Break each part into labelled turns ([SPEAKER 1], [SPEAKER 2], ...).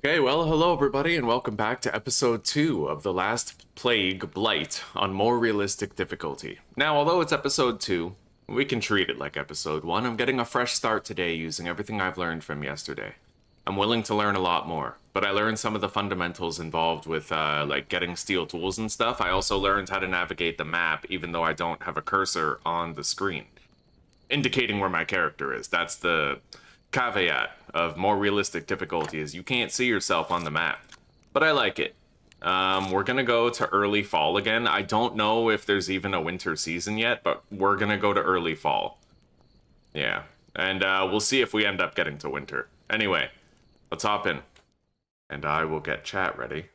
[SPEAKER 1] Okay, well, hello everybody, and welcome back to episode 2 of The Last Plague Blight on more realistic difficulty. Now, although it's episode 2, we can treat it like episode 1. I'm getting a fresh start today using everything I've learned from yesterday. I'm willing to learn a lot more, but I learned some of the fundamentals involved with, like, getting steel tools and stuff. I also learned how to navigate the map, even though I don't have a cursor on the screen, indicating where my character is. That's the caveat of more realistic difficulty, is you can't see yourself on the map. But I like it. We're gonna go to early fall again. I don't know if there's even a winter season yet, but we're gonna go to early fall. Yeah, and we'll see if we end up getting to winter. Anyway, let's hop in. And I will get chat ready.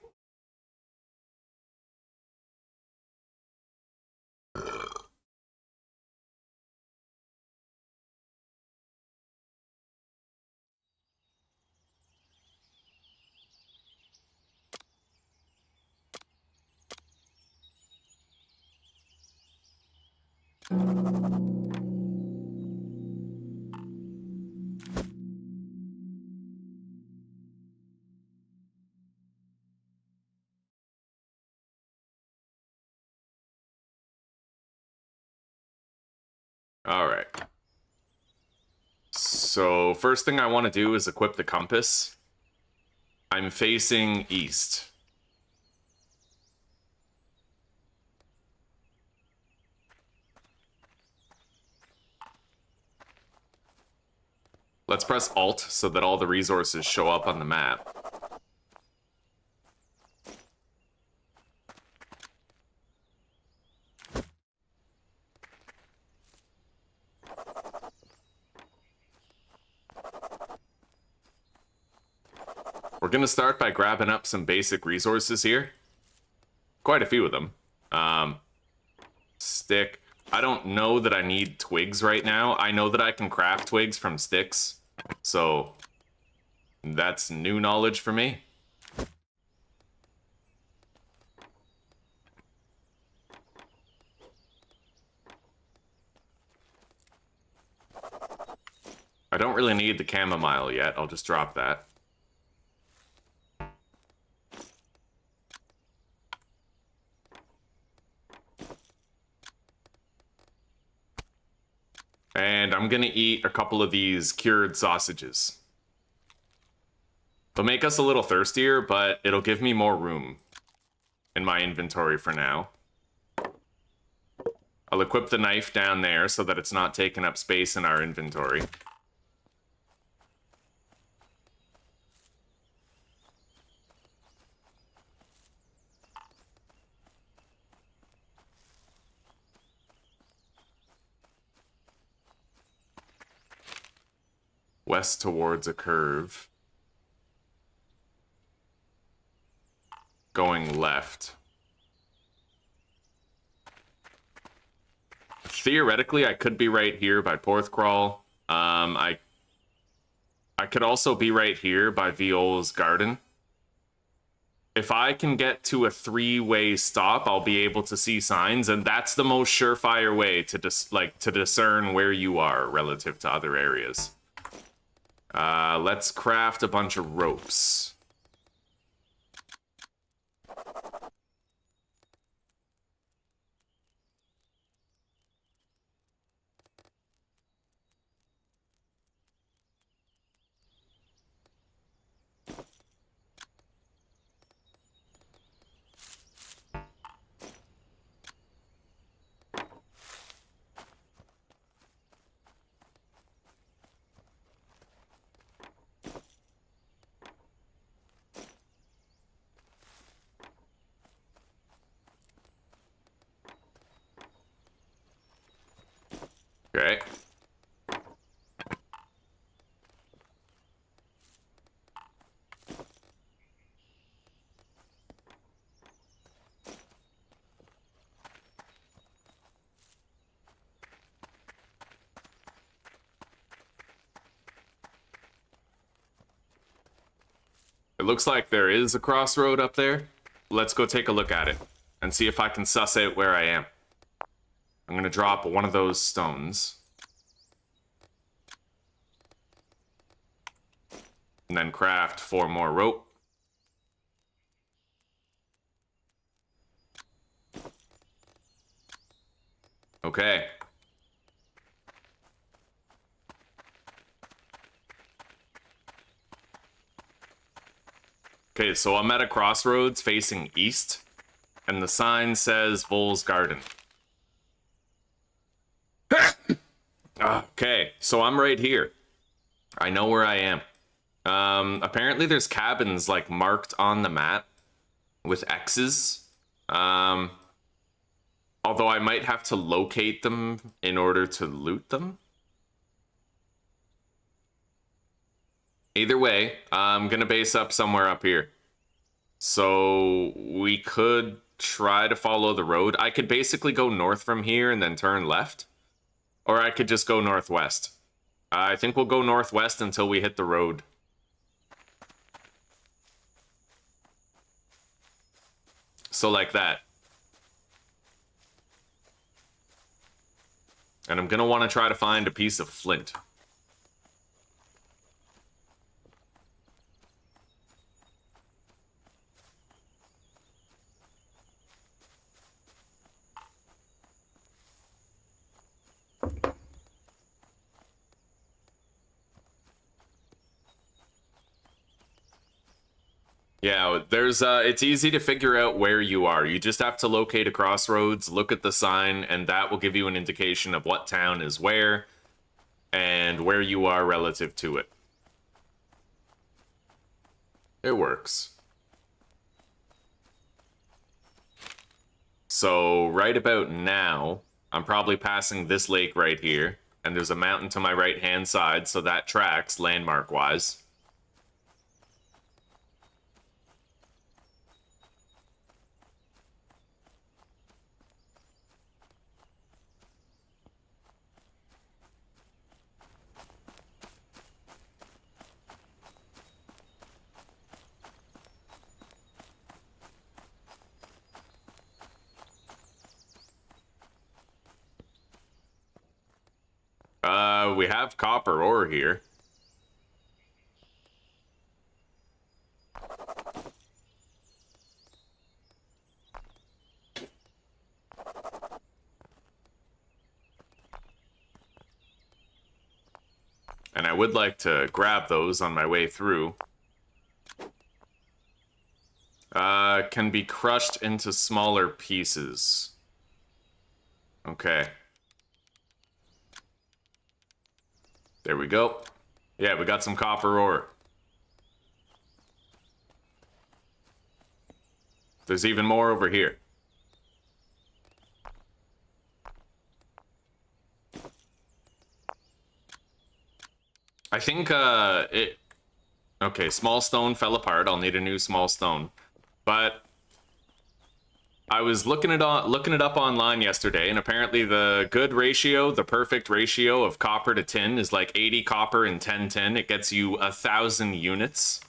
[SPEAKER 1] Alright. So, first thing I want to do is equip the compass. I'm facing east. Let's press Alt so that all the resources show up on the map. We're gonna start by grabbing up some basic resources here. Quite a few of them. Stick. I don't know that I need twigs right now. I know that I can craft twigs from sticks. So, that's new knowledge for me. I don't really need the chamomile yet. I'll just drop that. And I'm gonna eat a couple of these cured sausages. They'll make us a little thirstier, but it'll give me more room in my inventory for now. I'll equip the knife down there so that it's not taking up space in our inventory. West towards a curve. Going left. Theoretically, I could be right here by Porthcrawl. I could also be right here by Viola's Garden. If I can get to a three-way stop, I'll be able to see signs, and that's the most surefire way to to discern where you are relative to other areas. Let's craft a bunch of ropes. Okay. It looks like there is a crossroad up there. Let's go take a look at it and see if I can suss out where I am. I'm gonna drop one of those stones. And then craft 4 more rope. Okay. Okay, so I'm at a crossroads facing east, and the sign says Vol's Garden. Okay, so I'm right here. I know where I am. Apparently there's cabins, like, marked on the map with X's. Although I might have to locate them in order to loot them. Either way, I'm gonna base up somewhere up here. So we could try to follow the road. I could basically go north from here and then turn left. Or I could just go northwest. I think we'll go northwest until we hit the road. So like that. And I'm gonna want to try to find a piece of flint. Yeah, there's it's easy to figure out where you are. You just have to locate a crossroads, look at the sign, and that will give you an indication of what town is where and where you are relative to it. It works. So right about now, I'm probably passing this lake right here, and there's a mountain to my right-hand side, so that tracks landmark-wise. We have copper ore here. And I would like to grab those on my way through. Can be crushed into smaller pieces. Okay. There we go. Yeah, we got some copper ore. There's even more over here. I think, okay, small stone fell apart. I'll need a new small stone. But I was looking it up online yesterday, and apparently the good ratio, the perfect ratio of copper to tin is like 80 copper and 10 tin. It gets you 1,000 units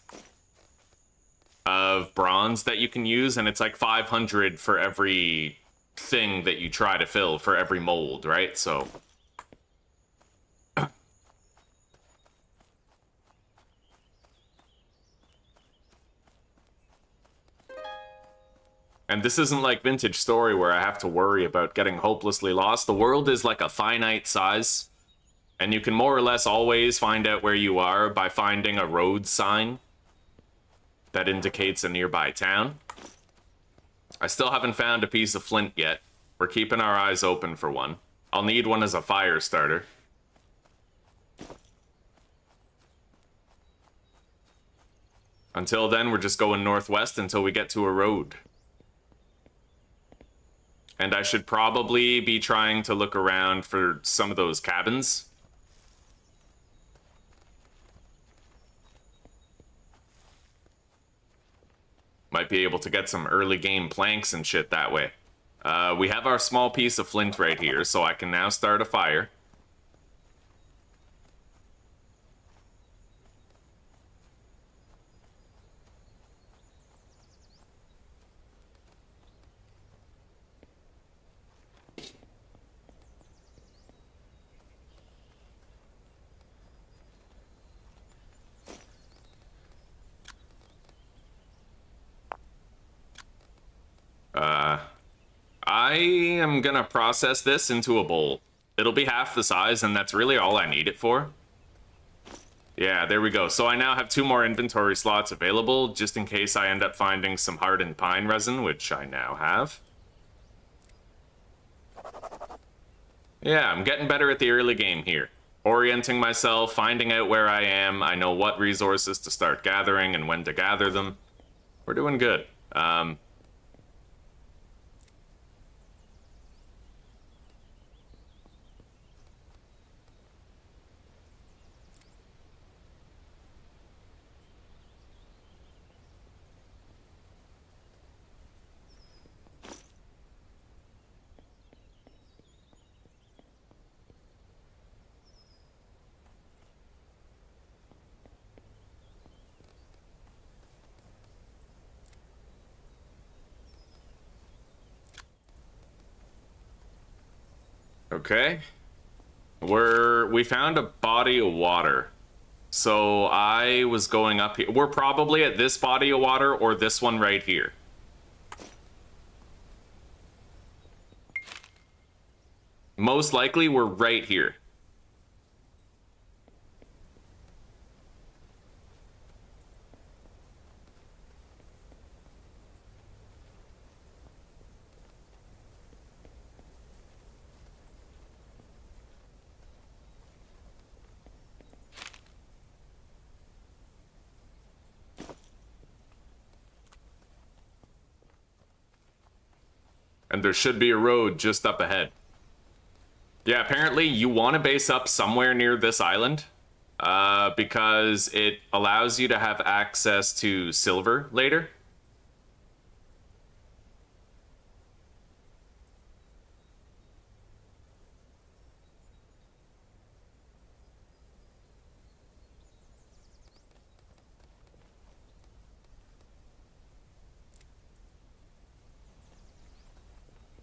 [SPEAKER 1] of bronze that you can use, and it's like 500 for every thing that you try to fill, for every mold, right? So and this isn't like Vintage Story where I have to worry about getting hopelessly lost. The world is like a finite size, and you can more or less always find out where you are by finding a road sign that indicates a nearby town. I still haven't found a piece of flint yet. We're keeping our eyes open for one. I'll need one as a fire starter. Until then, we're just going northwest until we get to a road. And I should probably be trying to look around for some of those cabins. Might be able to get some early game planks and shit that way. We have our small piece of flint right here, so I can now start a fire. I am I'm gonna process this into a bowl. It'll be half the size, and that's really all I need it for. Yeah, there we go. So I now have 2 more inventory slots available, just in case I end up finding some hardened pine resin, which I now have. Yeah, I'm getting better at the early game here. Orienting myself, finding out where I am. I know what resources to start gathering and when to gather them. We're doing good. Okay. We found a body of water. So I was going up here. We're probably at this body of water or this one right here. Most likely we're right here. And there should be a road just up ahead. Yeah, apparently you want to base up somewhere near this island because it allows you to have access to silver later.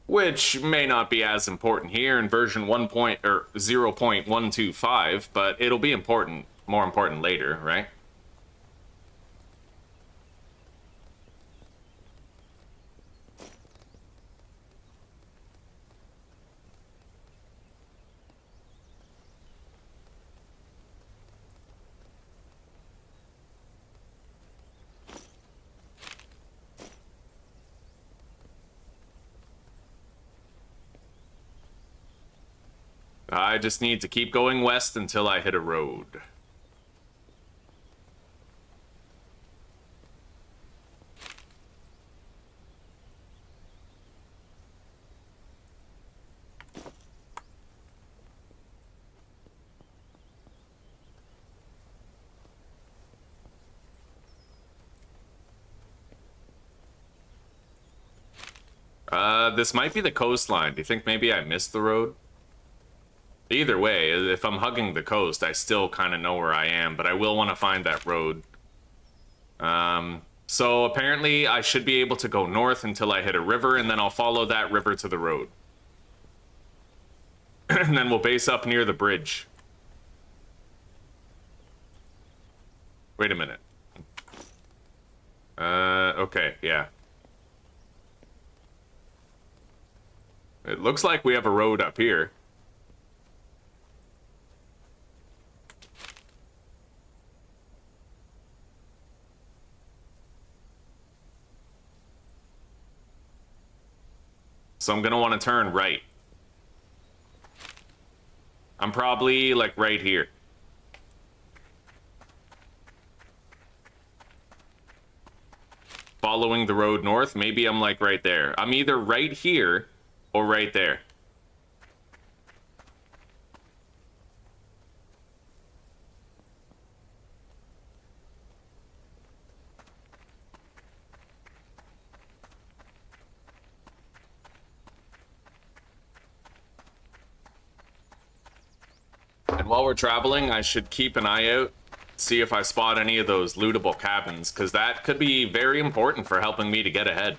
[SPEAKER 1] Which may not be as important here in version 0.125, but it'll be important, more important later, right? I just need to keep going west until I hit a road. This might be the coastline. Do you think maybe I missed the road? Either way, if I'm hugging the coast, I still kind of know where I am, but I will want to find that road. So apparently I should be able to go north until I hit a river, and then I'll follow that river to the road. And then we'll base up near the bridge. Wait a minute. Okay, yeah. It looks like we have a road up here. So I'm gonna want to turn right. I'm probably like right here. Following the road north, maybe I'm like right there. I'm either right here or right there. And while we're traveling, I should keep an eye out, see if I spot any of those lootable cabins, because that could be very important for helping me to get ahead.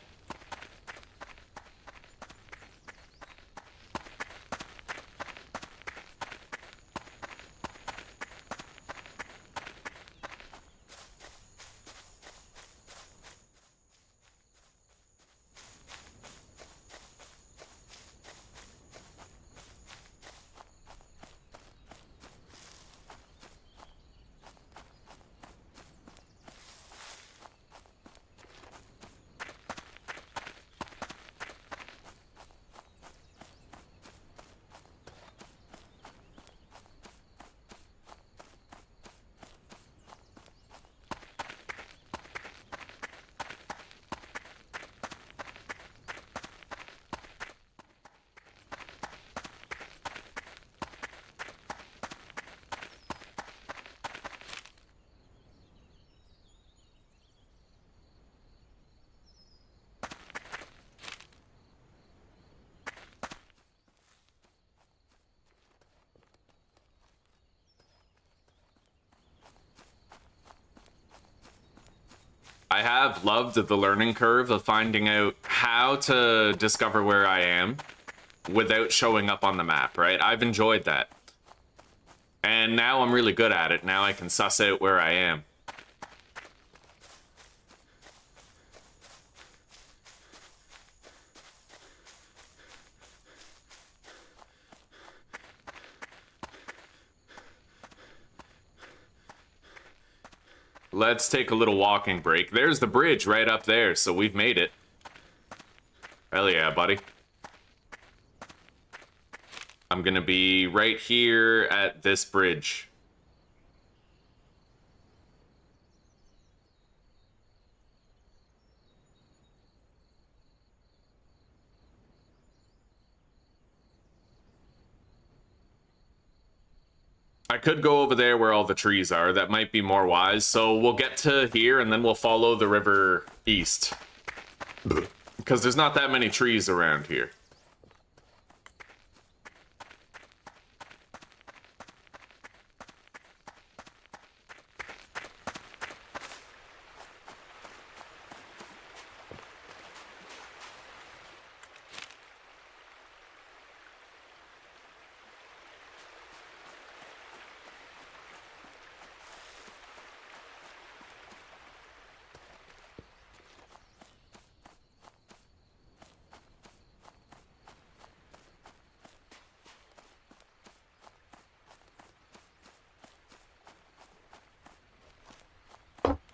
[SPEAKER 1] I have loved the learning curve of finding out how to discover where I am without showing up on the map, right? I've enjoyed that. And now I'm really good at it. Now I can suss out where I am. Let's take a little walking break. There's the bridge right up there, so we've made it. Hell yeah, buddy. I'm gonna be right here at this bridge. I could go over there where all the trees are. That might be more wise. So we'll get to here and then we'll follow the river east. Because there's not that many trees around here.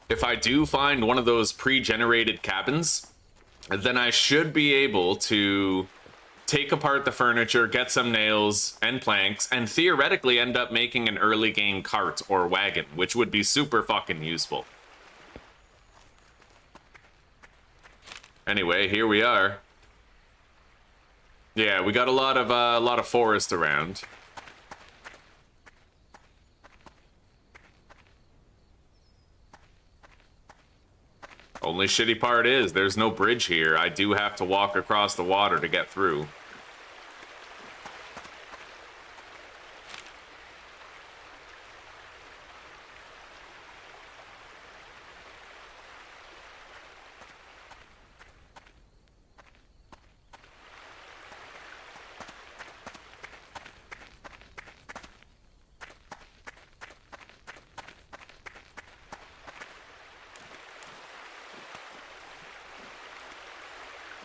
[SPEAKER 1] If I do find one of those pre-generated cabins, then I should be able to take apart the furniture, get some nails and planks, and theoretically end up making an early game cart or wagon, which would be super fucking useful. Anyway, here we are. Yeah, we got a lot of forest around. Only shitty part is there's no bridge here. I do have to walk across the water to get through.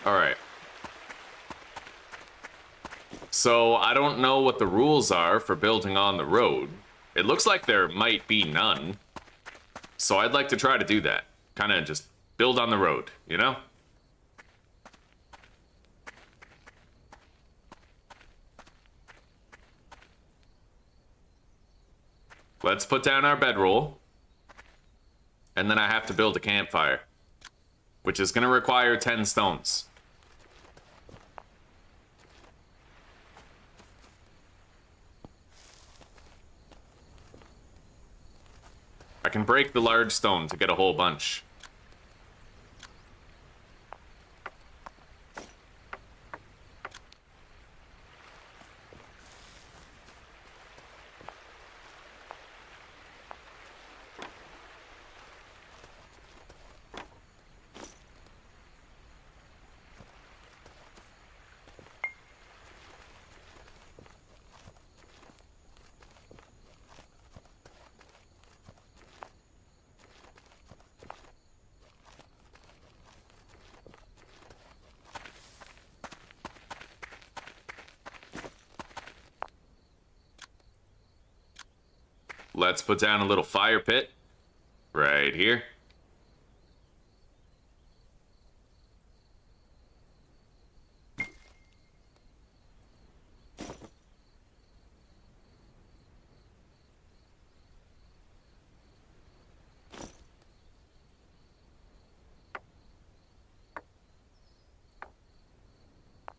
[SPEAKER 1] Alright. So, I don't know what the rules are for building on the road. It looks like there might be none. So I'd like to try to do that. Kind of just build on the road, you know? Let's put down our bedroll. And then I have to build a campfire. Which is going to require 10 stones. I can break the large stone to get a whole bunch. Let's put down a little fire pit right here.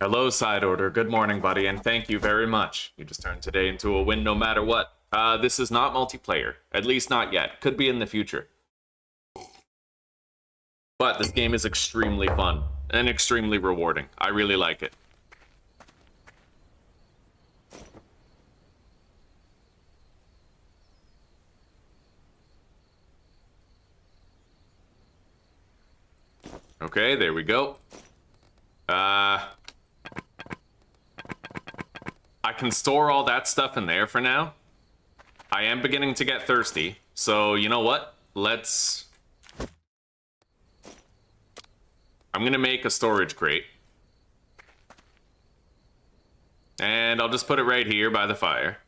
[SPEAKER 1] Hello, side order. Good morning, buddy, and thank you very much. You just turned today into a win no matter what. This is not multiplayer. At least not yet. Could be in the future. But this game is extremely fun and extremely rewarding. I really like it. Okay, there we go. I can store all that stuff in there for now. I am beginning to get thirsty, so you know what? I'm gonna make a storage crate. And I'll just put it right here by the fire.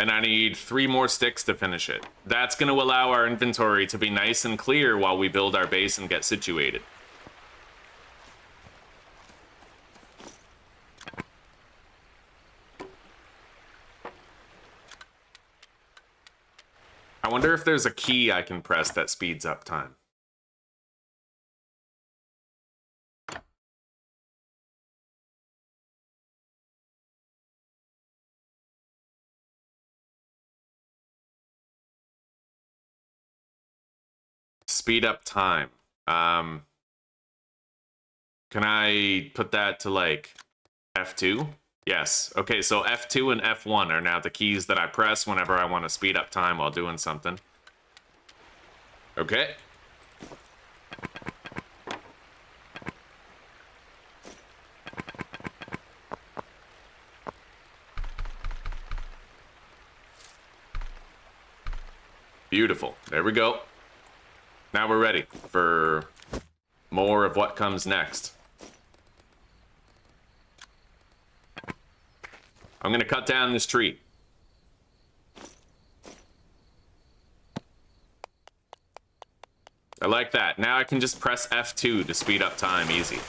[SPEAKER 1] And I need 3 more sticks to finish it. That's going to allow our inventory to be nice and clear while we build our base and get situated. I wonder if there's a key I can press that speeds up time. Speed up time. Can I put that to like F2? Yes. Okay, so F2 and F1 are now the keys that I press whenever I want to speed up time while doing something. Okay. Beautiful. There we go. Now we're ready for more of what comes next. I'm gonna cut down this tree. I like that. Now I can just press F2 to speed up time easy.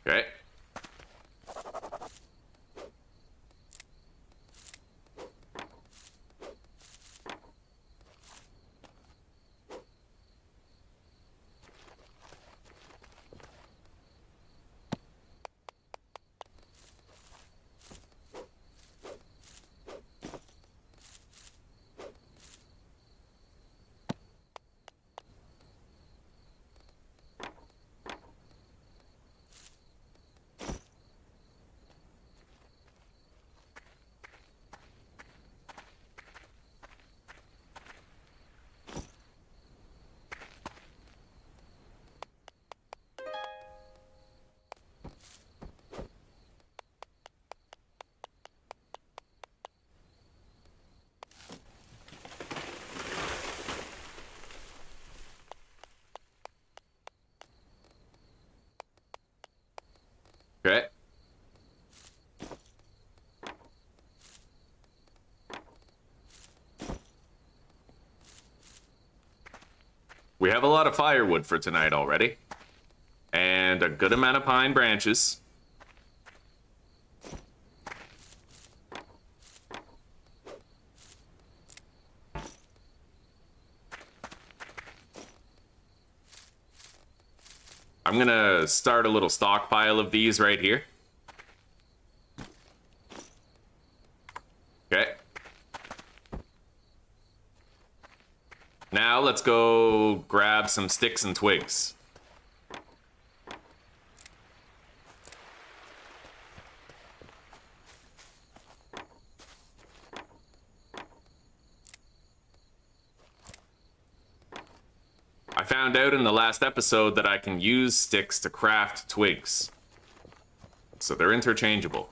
[SPEAKER 1] Okay. Okay. We have a lot of firewood for tonight already. And a good amount of pine branches. I'm gonna start a little stockpile of these right here. Okay. Now let's go grab some sticks and twigs. I found out in the last episode that I can use sticks to craft twigs. So they're interchangeable.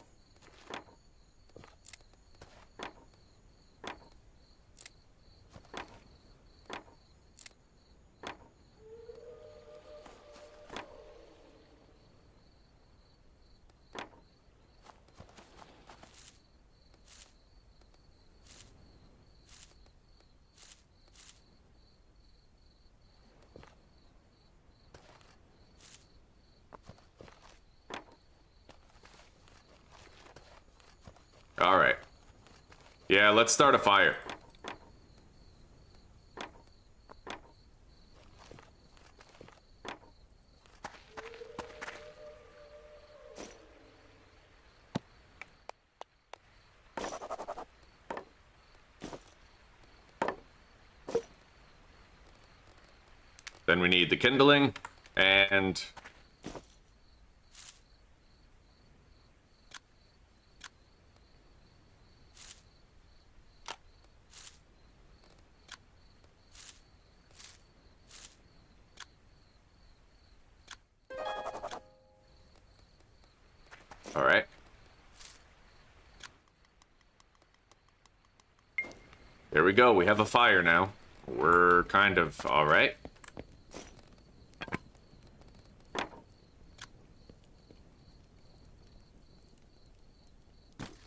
[SPEAKER 1] All right. Yeah, let's start a fire. Then we need the kindling, and... Alright. There we go, we have a fire now. We're kind of alright.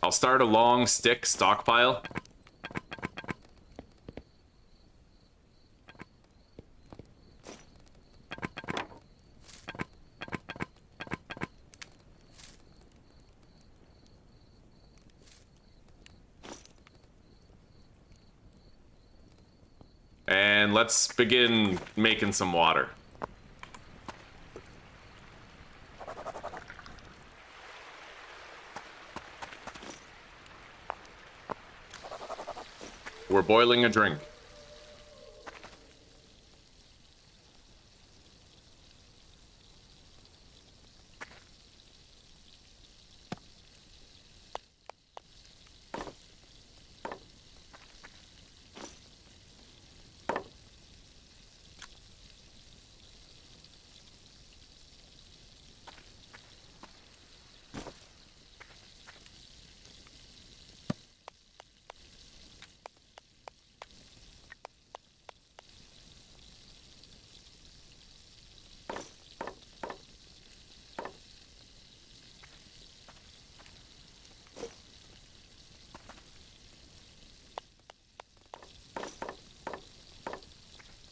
[SPEAKER 1] I'll start a long stick stockpile. And let's begin making some water. We're boiling a drink.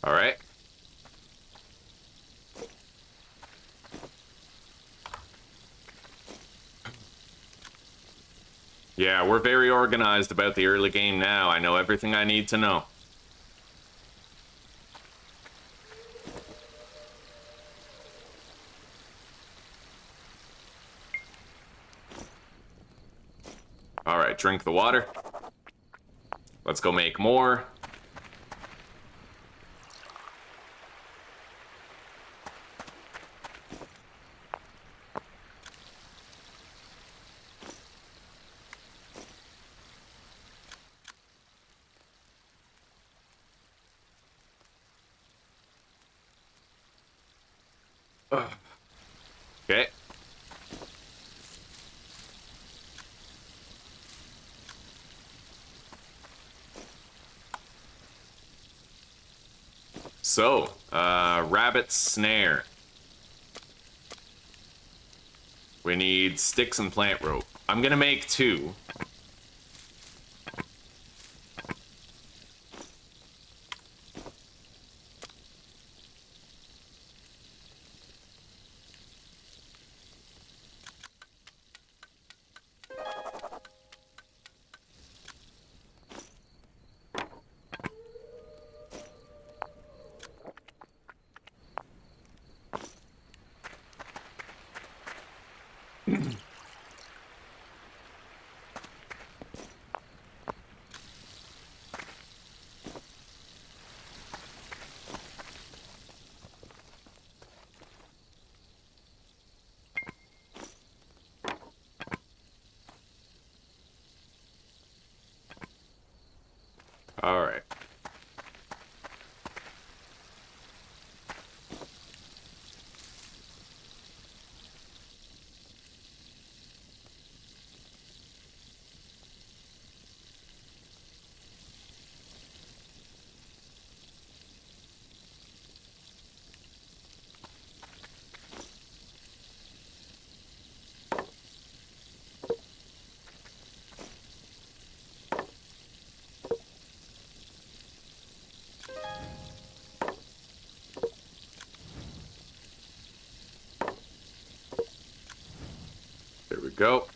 [SPEAKER 1] All right. Yeah, we're very organized about the early game now. I know everything I need to know. All right, drink the water. Let's go make more. Okay. So, rabbit snare. We need sticks and plant rope. I'm gonna make 2. All right. There we go.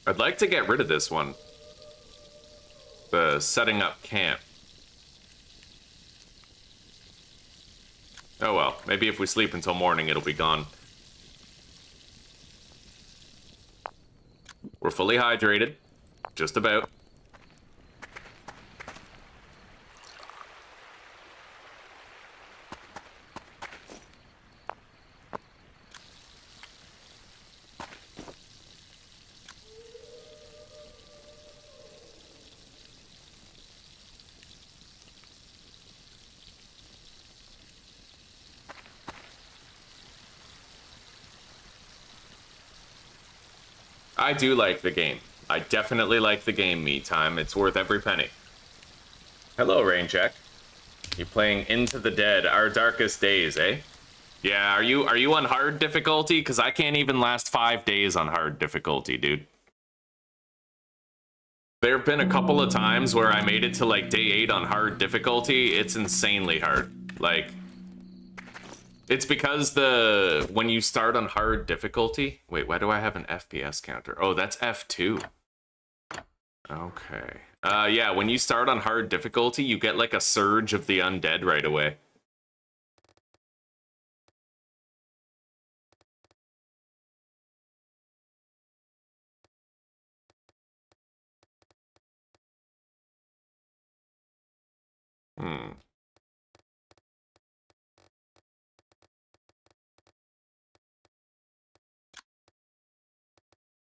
[SPEAKER 1] I'd like to get rid of this one. The setting up camp. Oh well, maybe if we sleep until morning, it'll be gone. We're fully hydrated. Just about. I do like the game. I definitely like the game, me time. It's worth every penny. Hello, Rain Check. You playing Into the Dead, Our Darkest Days, eh? Yeah, are you on hard difficulty? Because I can't even last 5 days on hard difficulty, dude. There have been a couple of times where I made it to like day 8 on hard difficulty. It's insanely hard. Like, it's because when you start on hard difficulty... Wait, why do I have an FPS counter? Oh, that's F2. Okay. Yeah, when you start on hard difficulty, you get like a surge of the undead right away.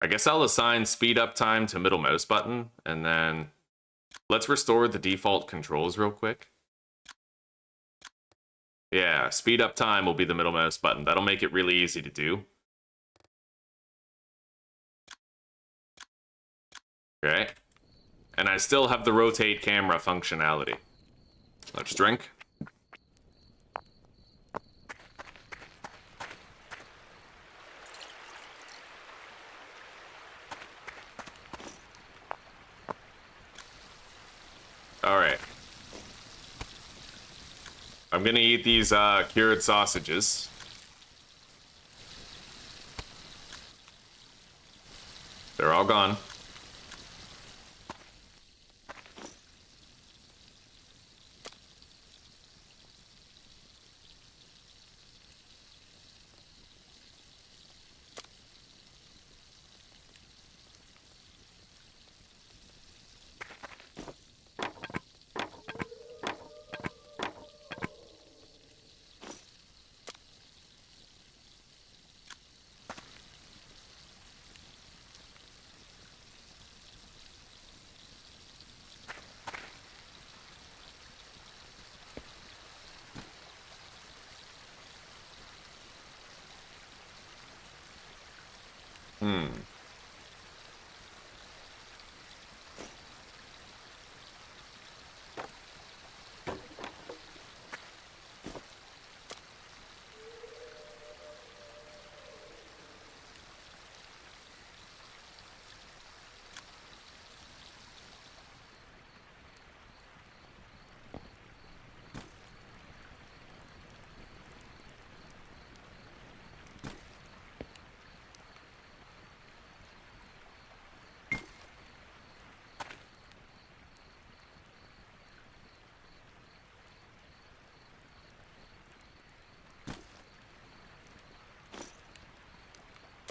[SPEAKER 1] I guess I'll assign speed up time to middle mouse button, and then let's restore the default controls real quick. Yeah, speed up time will be the middle mouse button. That'll make it really easy to do. Okay. And I still have the rotate camera functionality. Let's drink. All right. I'm gonna eat these cured sausages. They're all gone.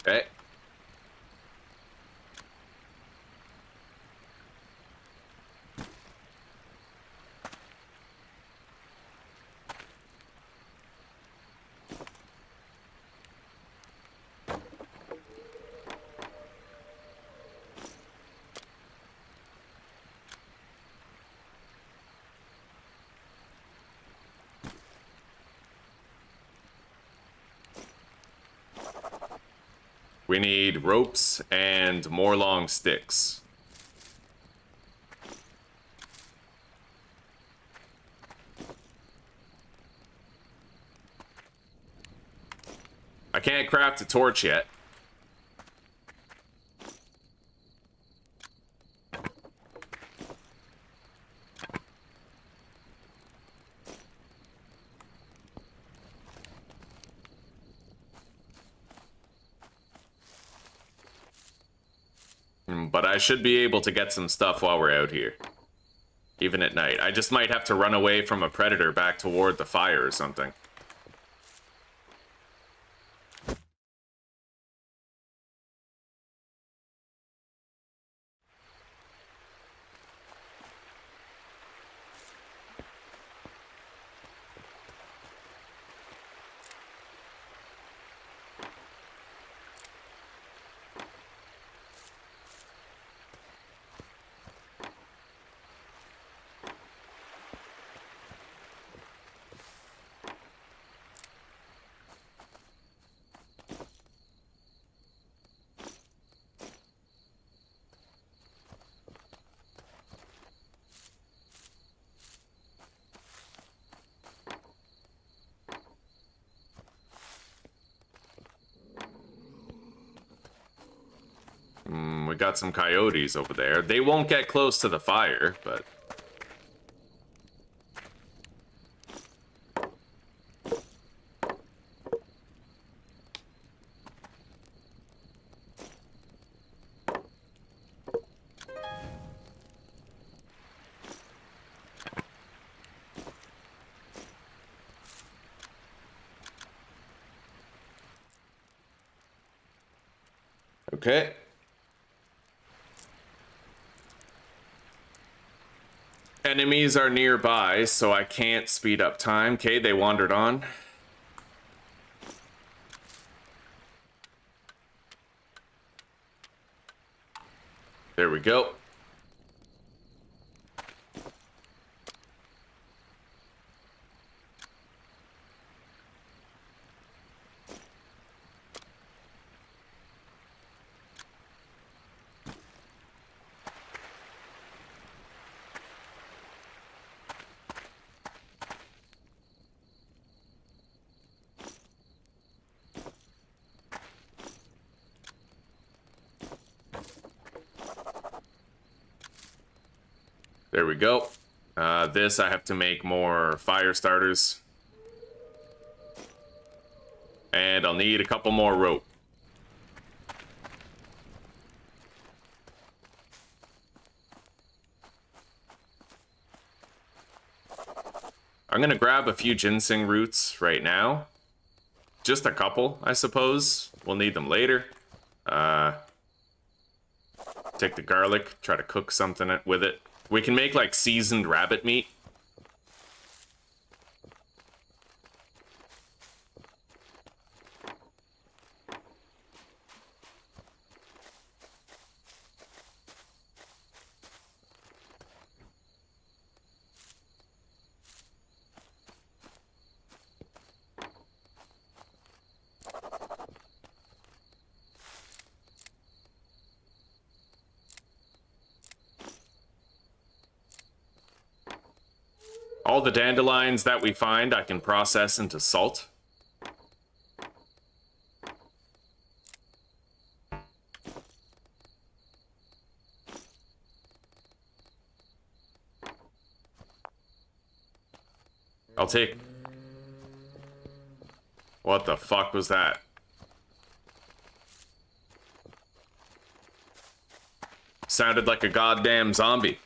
[SPEAKER 1] Okay. We need ropes and more long sticks. I can't craft a torch yet. But I should be able to get some stuff while we're out here. Even at night. I just might have to run away from a predator back toward the fire or something. We got some coyotes over there. They won't get close to the fire, but... Okay. Enemies are nearby, so I can't speed up time. Okay, they wandered on. There we go. There we go. This, I have to make more fire starters. And I'll need a couple more rope. I'm gonna grab a few ginseng roots right now. Just a couple, I suppose. We'll need them later. Take the garlic, try to cook something with it. We can make like seasoned rabbit meat. All the dandelions that we find, I can process into salt. I'll take... What the fuck was that? Sounded like a goddamn zombie.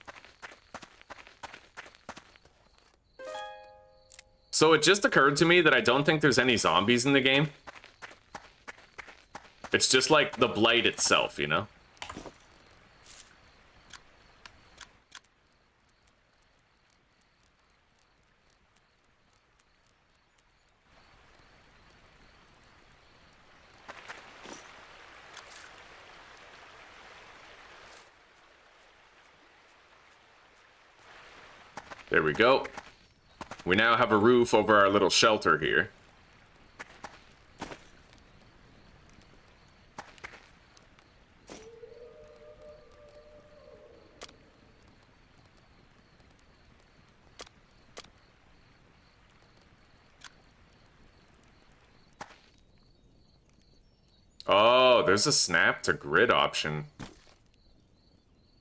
[SPEAKER 1] So it just occurred to me that I don't think there's any zombies in the game. It's just like the Blight itself, you know? There we go. We now have a roof over our little shelter here. Oh, there's a snap to grid option.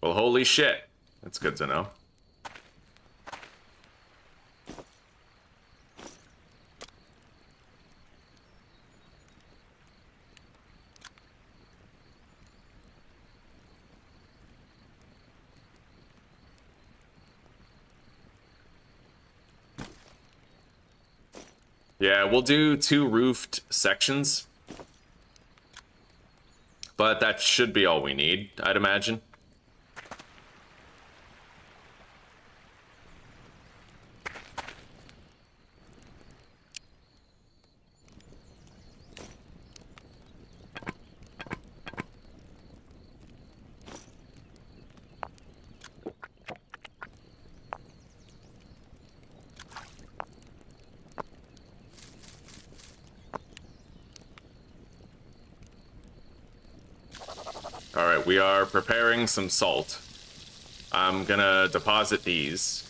[SPEAKER 1] Well, holy shit. That's good to know. Yeah, we'll do 2 roofed sections. But that should be all we need, I'd imagine. Alright, we are preparing some salt. I'm gonna deposit these.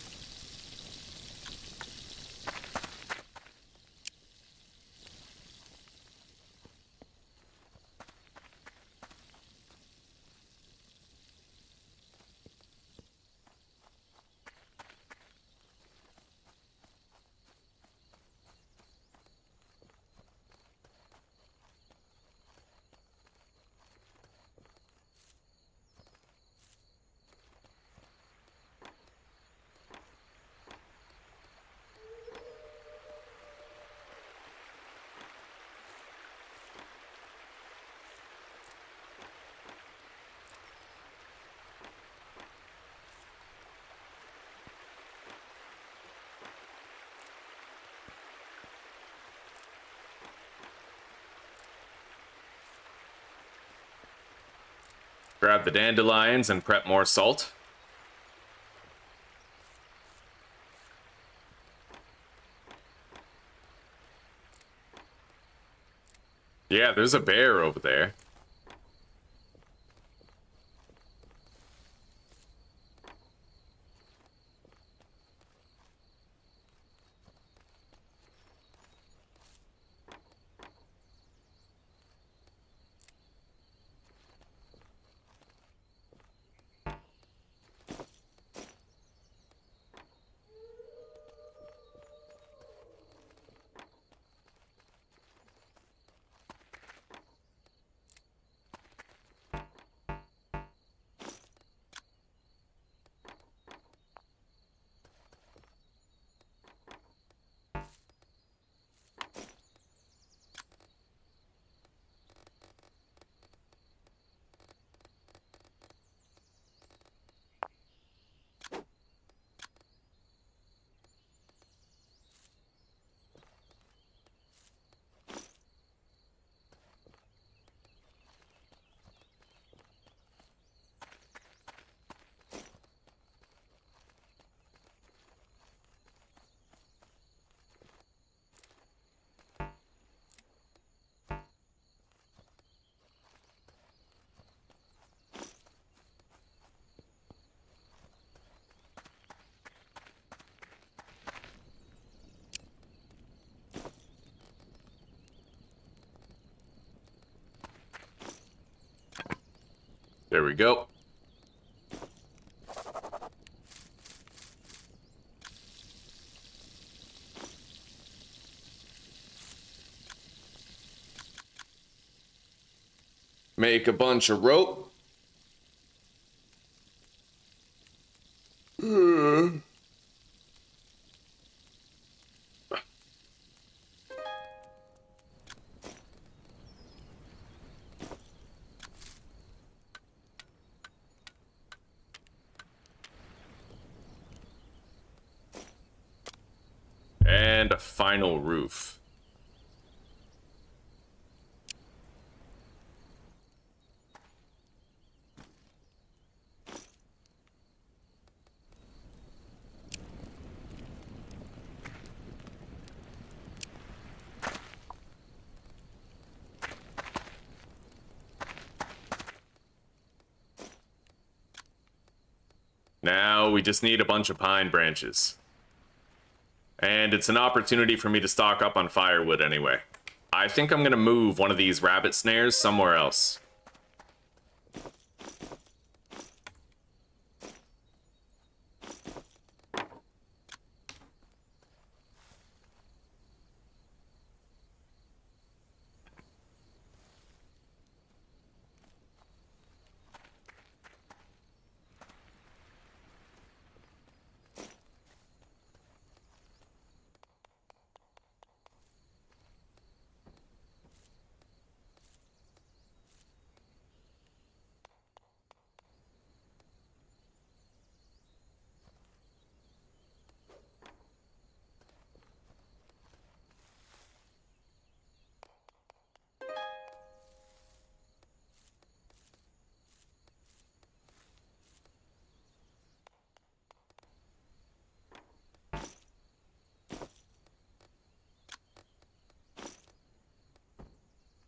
[SPEAKER 1] Grab the dandelions and prep more salt. Yeah, there's a bear over there. There we go. Make a bunch of rope. And a final roof. Now we just need a bunch of pine branches. And it's an opportunity for me to stock up on firewood anyway. I think I'm gonna move one of these rabbit snares somewhere else.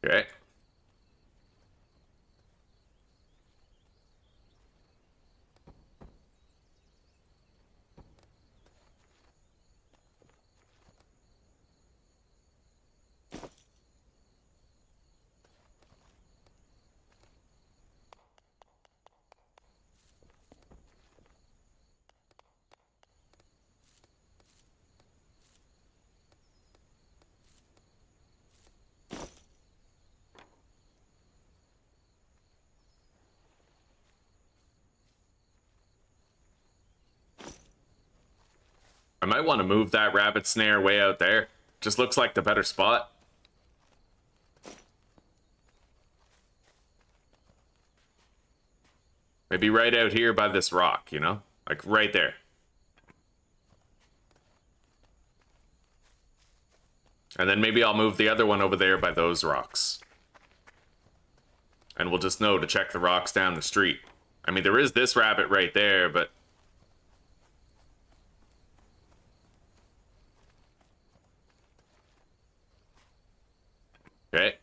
[SPEAKER 1] Okay. I might want to move that rabbit snare way out there. Just looks like the better spot. Maybe right out here by this rock, you know? Like right there. And then maybe I'll move the other one over there by those rocks. and we'll just know to check the rocks down the street. I mean, there is this rabbit right there, but... Okay.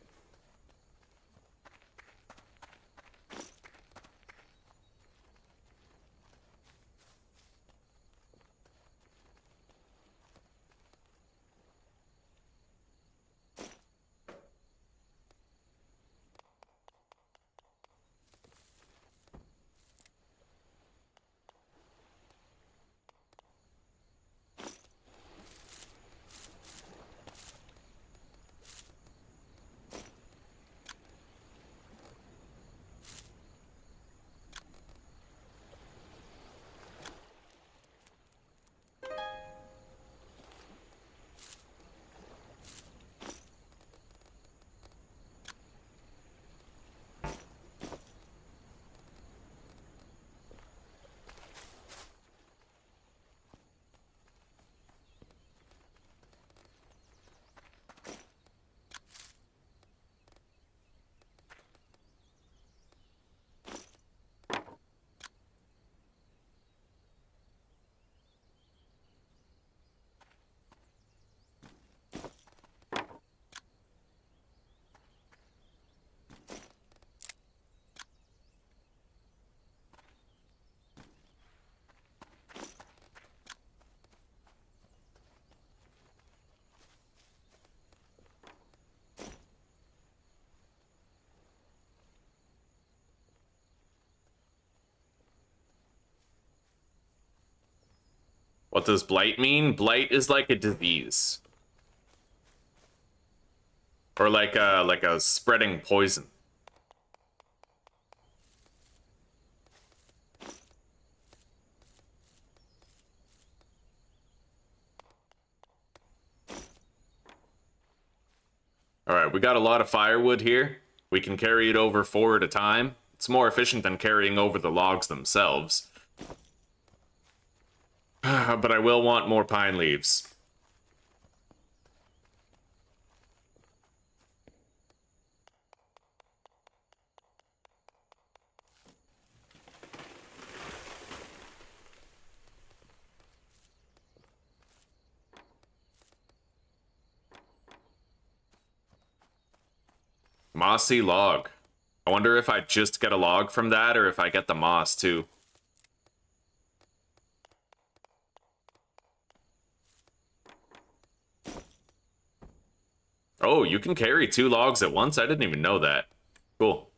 [SPEAKER 1] What does blight mean? Blight is like a disease. Or like a spreading poison. Alright, we got a lot of firewood here. We can carry it over 4 at a time. It's more efficient than carrying over the logs themselves. But I will want more pine leaves. Mossy log. I wonder if I just get a log from that or if I get the moss too. Oh, you can carry 2 logs at once? I didn't even know that. Cool.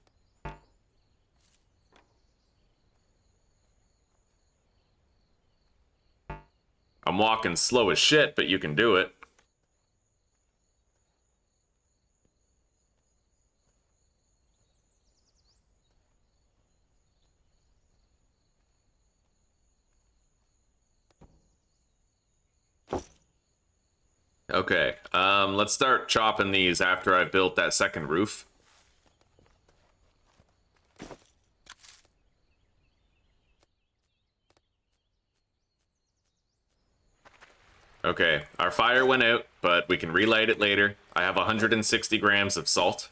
[SPEAKER 1] I'm walking slow as shit, but you can do it. Okay, let's start chopping these after I've built that second roof. Okay, our fire went out, but we can relight it later. I have 160 grams of salt.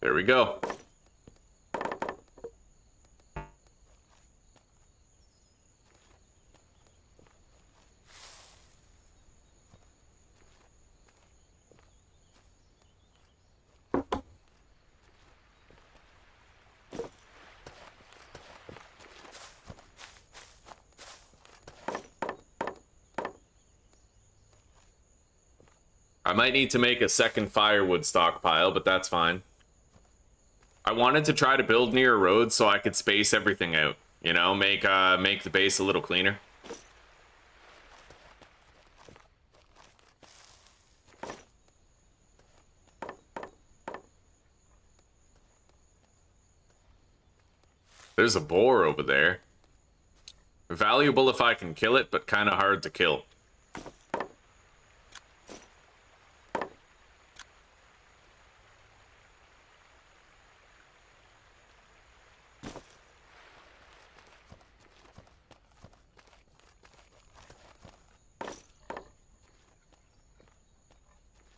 [SPEAKER 1] There we go. I might need to make a second firewood stockpile, but that's fine. I wanted to try to build near a road so I could space everything out. You know, make the base a little cleaner. There's a boar over there. Valuable if I can kill it, but kind of hard to kill.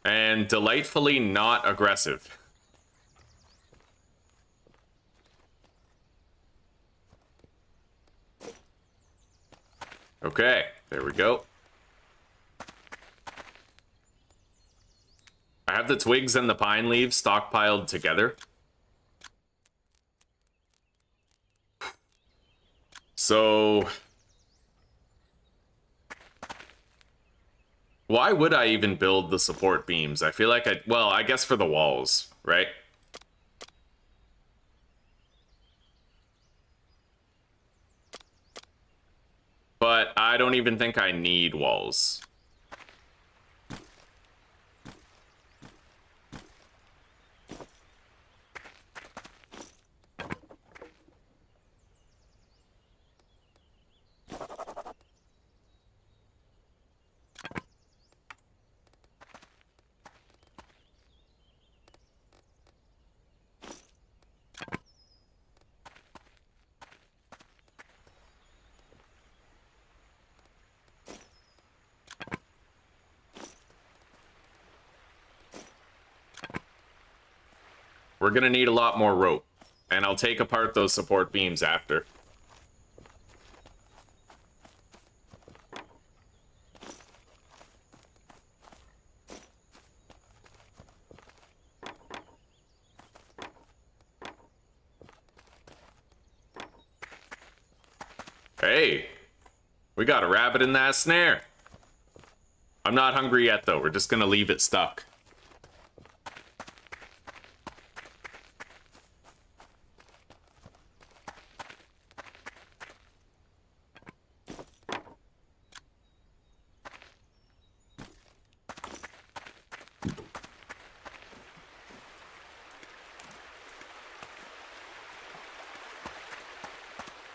[SPEAKER 1] And delightfully not aggressive. Okay, there we go. I have the twigs and the pine leaves stockpiled together. So... why would I even build the support beams? I feel like well, I guess for the walls, right? But I don't even think I need walls. We're gonna need a lot more rope, and I'll take apart those support beams after. Hey, we got a rabbit in that snare. I'm not hungry yet, though. We're just gonna leave it stuck.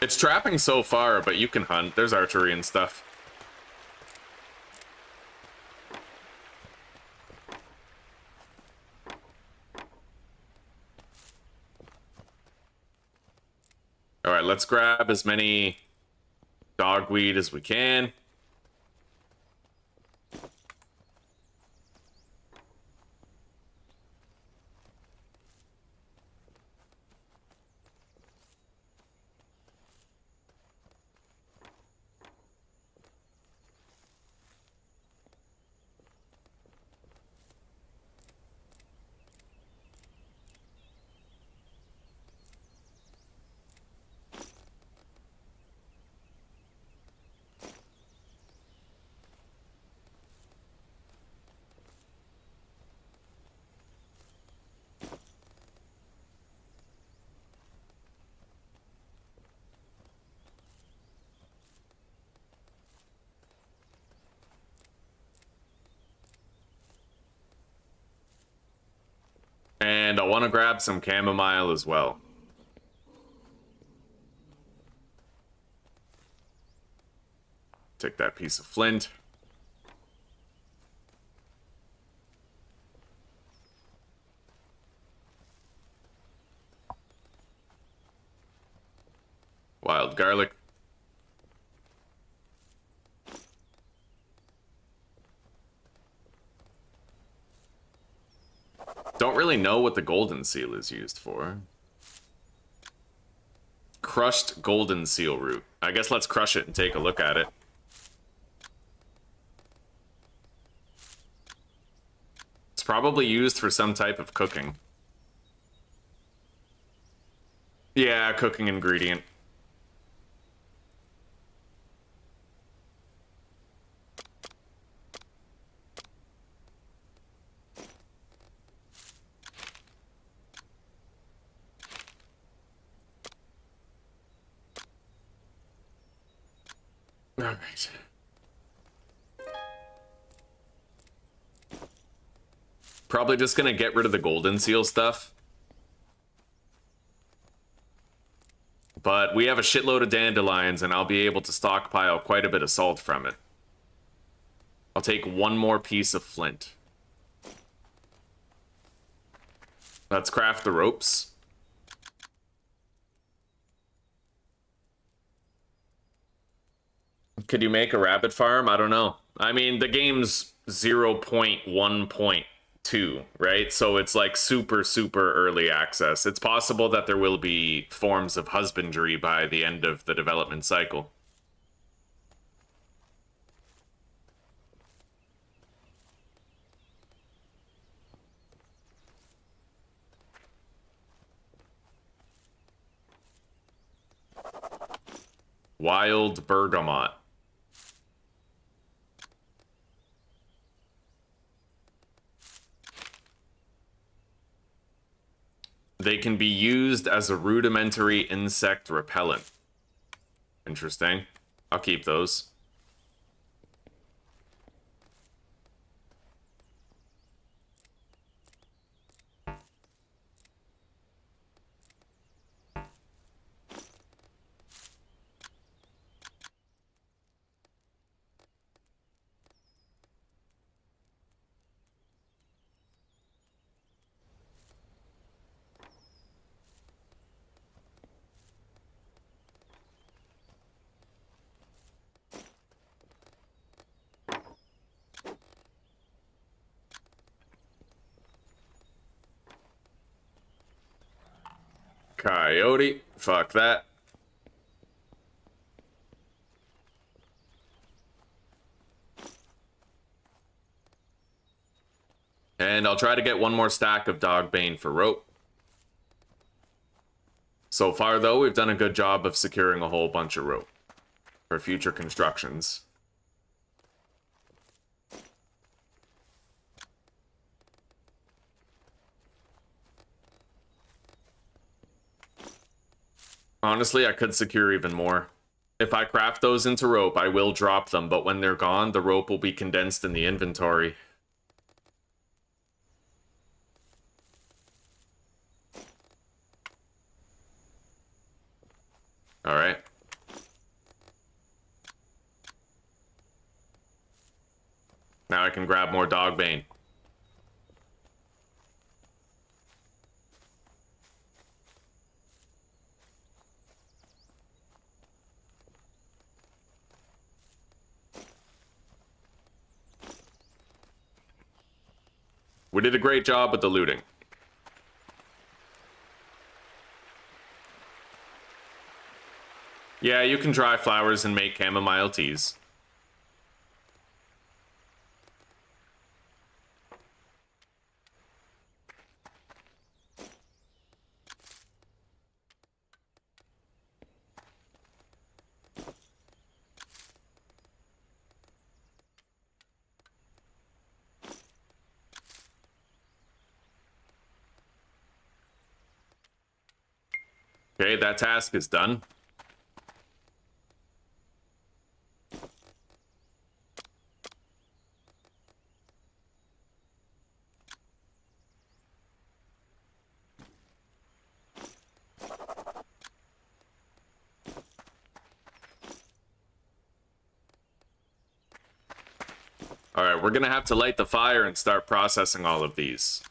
[SPEAKER 1] It's trapping so far, but you can hunt. There's archery and stuff. All right, let's grab as many dogweed as we can. And I want to grab some chamomile as well. Take that piece of flint. Wild garlic. Don't really know what the golden seal is used for. Crushed golden seal root. I guess let's crush it and take a look at it. It's probably used for some type of cooking. Yeah, cooking ingredient. All right. Probably just gonna get rid of the golden seal stuff. But we have a shitload of dandelions, and I'll be able to stockpile quite a bit of salt from it. I'll take one more piece of flint. Let's craft the ropes. Could you make a rabbit farm? I don't know. I mean, the game's 0.1.2, right? So it's like super, super early access. It's possible that there will be forms of husbandry by the end of the development cycle. Wild bergamot. They can be used as a rudimentary insect repellent. Interesting. I'll keep those. Coyote. Fuck that. And I'll try to get one more stack of dogbane for rope. So far, though, we've done a good job of securing a whole bunch of rope for future constructions. Honestly, I could secure even more. If I craft those into rope, I will drop them, but when they're gone, the rope will be condensed in the inventory. Alright. Now I can grab more dogbane. We did a great job with the looting. Yeah, you can dry flowers and make chamomile teas. Okay, that task is done. All right, we're gonna have to light the fire and start processing all of these.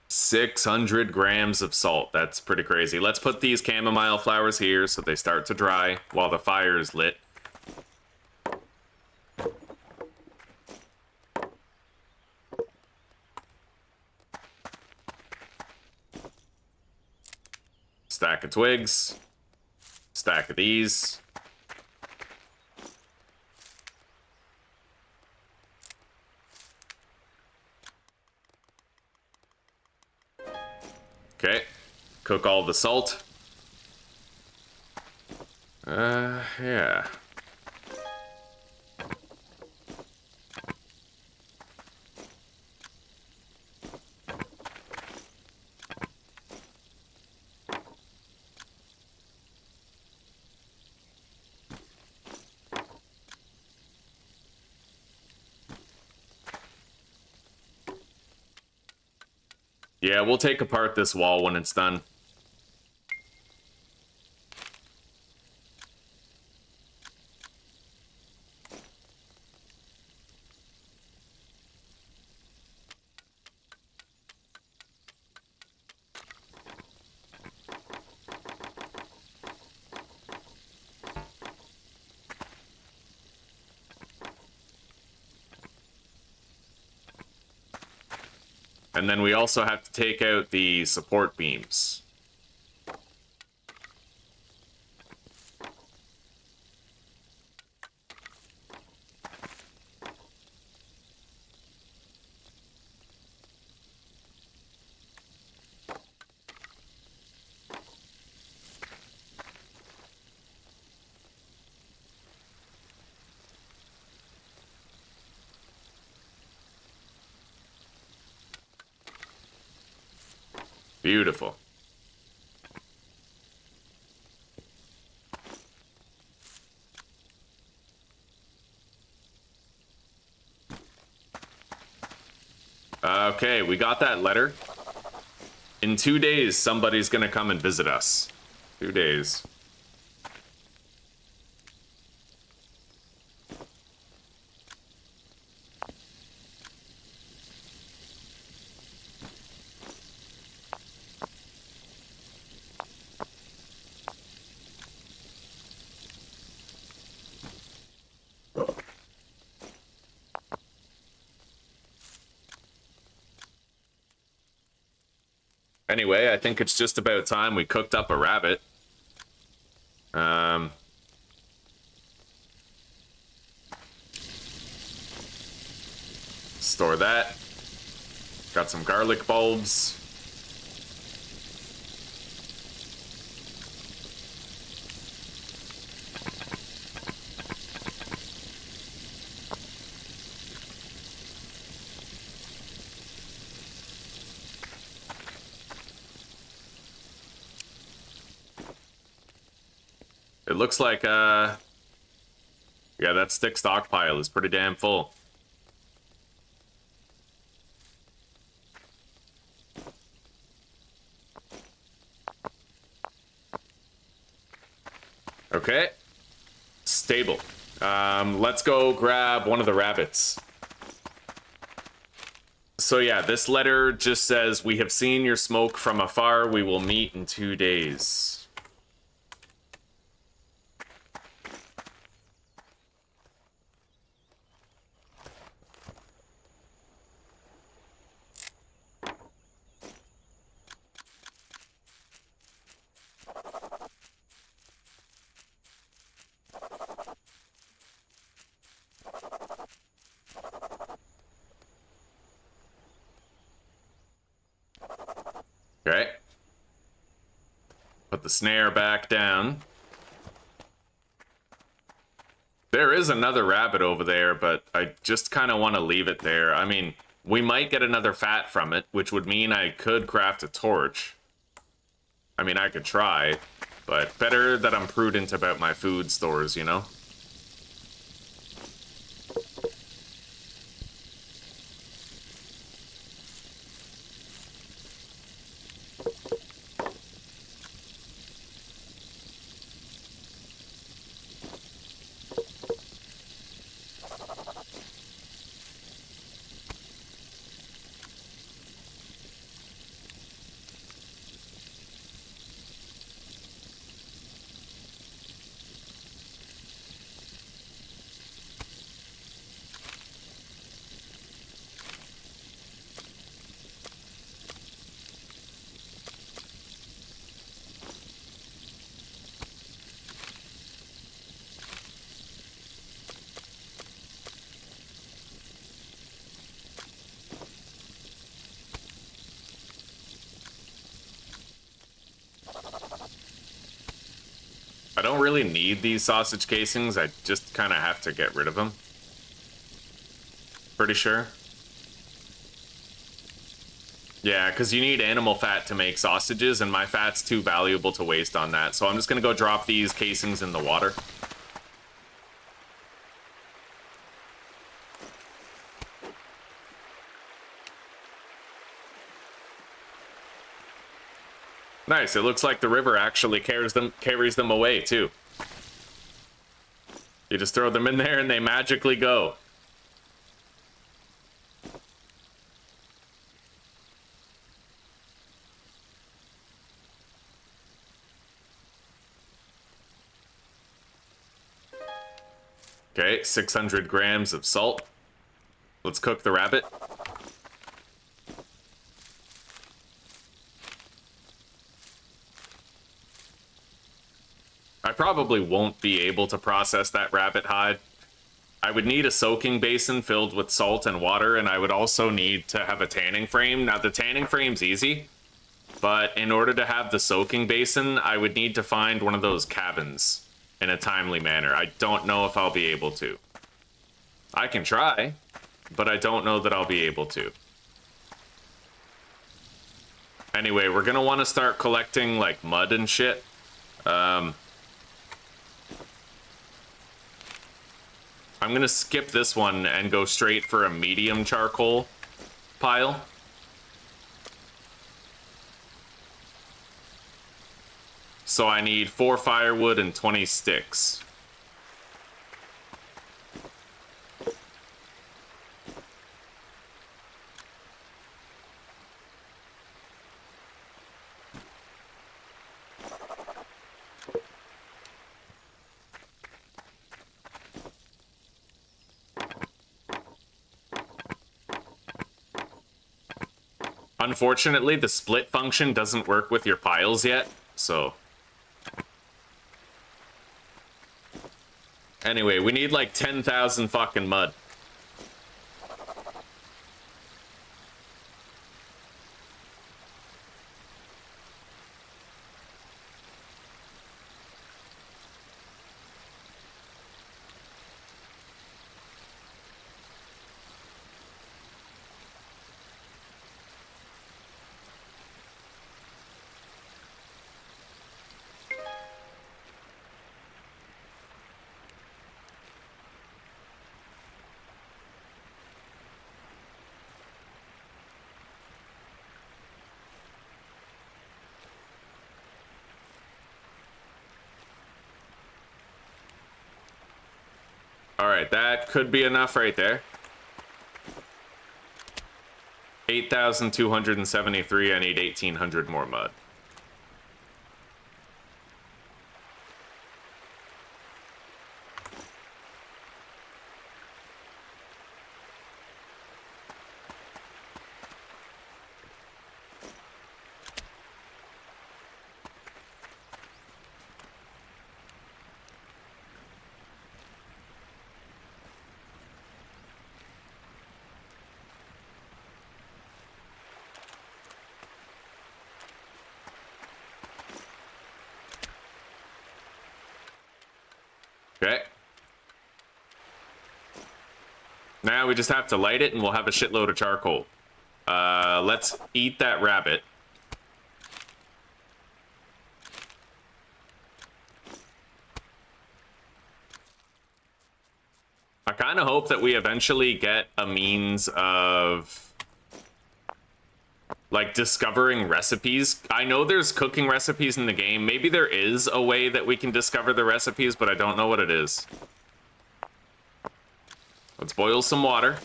[SPEAKER 1] 600 grams of salt. That's pretty crazy. Let's put these chamomile flowers here so they start to dry while the fire is lit. Stack of twigs. Stack of these. Okay, cook all the salt. Yeah. Yeah, we'll take apart this wall when it's done. And then we also have to take out the support beams. Beautiful. Okay, we got that letter. In 2 days, somebody's gonna come and visit us. 2 days. Anyway, I think it's just about time we cooked up a rabbit. Store that. Got some garlic bulbs. It looks like, yeah, that stick stockpile is pretty damn full. Okay. Stable. Let's go grab one of the rabbits. So yeah, this letter just says, "We have seen your smoke from afar. We will meet in 2 days." Okay. Put the snare back down. There is another rabbit over there, but I just kind of want to leave it there. I mean, we might get another fat from it, which would mean I could craft a torch. I mean, I could try, but better that I'm prudent about my food stores, you know? I don't really need these sausage casings. I just kind of have to get rid of them. Pretty sure. Yeah, because you need animal fat to make sausages, and my fat's too valuable to waste on that. So I'm just going to go drop these casings in the water. Nice, it looks like the river actually carries them away, too. You just throw them in there and they magically go. Okay, 600 grams of salt. Let's cook the rabbit. I probably won't be able to process that rabbit hide. I would need a soaking basin filled with salt and water, and I would also need to have a tanning frame. Now, the tanning frame's easy, but in order to have the soaking basin, I would need to find one of those cabins in a timely manner. I don't know if I'll be able to. I can try, but I don't know that I'll be able to. Anyway, we're gonna want to start collecting, like, mud and shit. I'm gonna skip this one and go straight for a medium charcoal pile. So I need 4 firewood and 20 sticks. Unfortunately, the split function doesn't work with your piles yet, so... Anyway, we need like 10,000 fucking mud. Alright, that could be enough right there. 8,273, I need 1,800 more mud. Okay. Now we just have to light it and we'll have a shitload of charcoal. Let's eat that rabbit. I kind of hope that we eventually get a means of like discovering recipes. I know there's cooking recipes in the game. Maybe there is a way that we can discover the recipes, but I don't know what it is. Let's boil some water.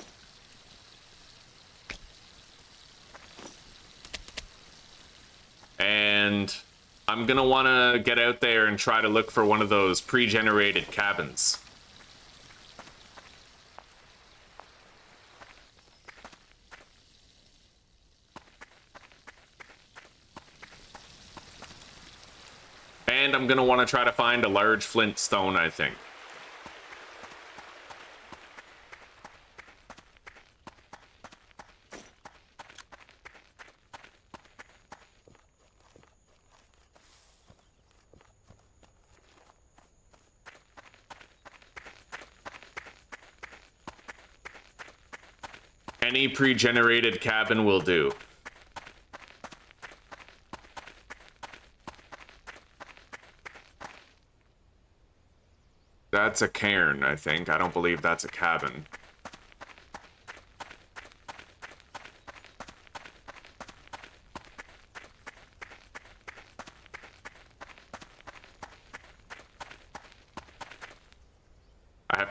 [SPEAKER 1] And I'm gonna want to get out there and try to look for one of those pre-generated cabins. And I'm gonna want to try to find a large flint stone, I think. Any pre-generated cabin will do. That's a cairn, I think. I don't believe that's a cabin.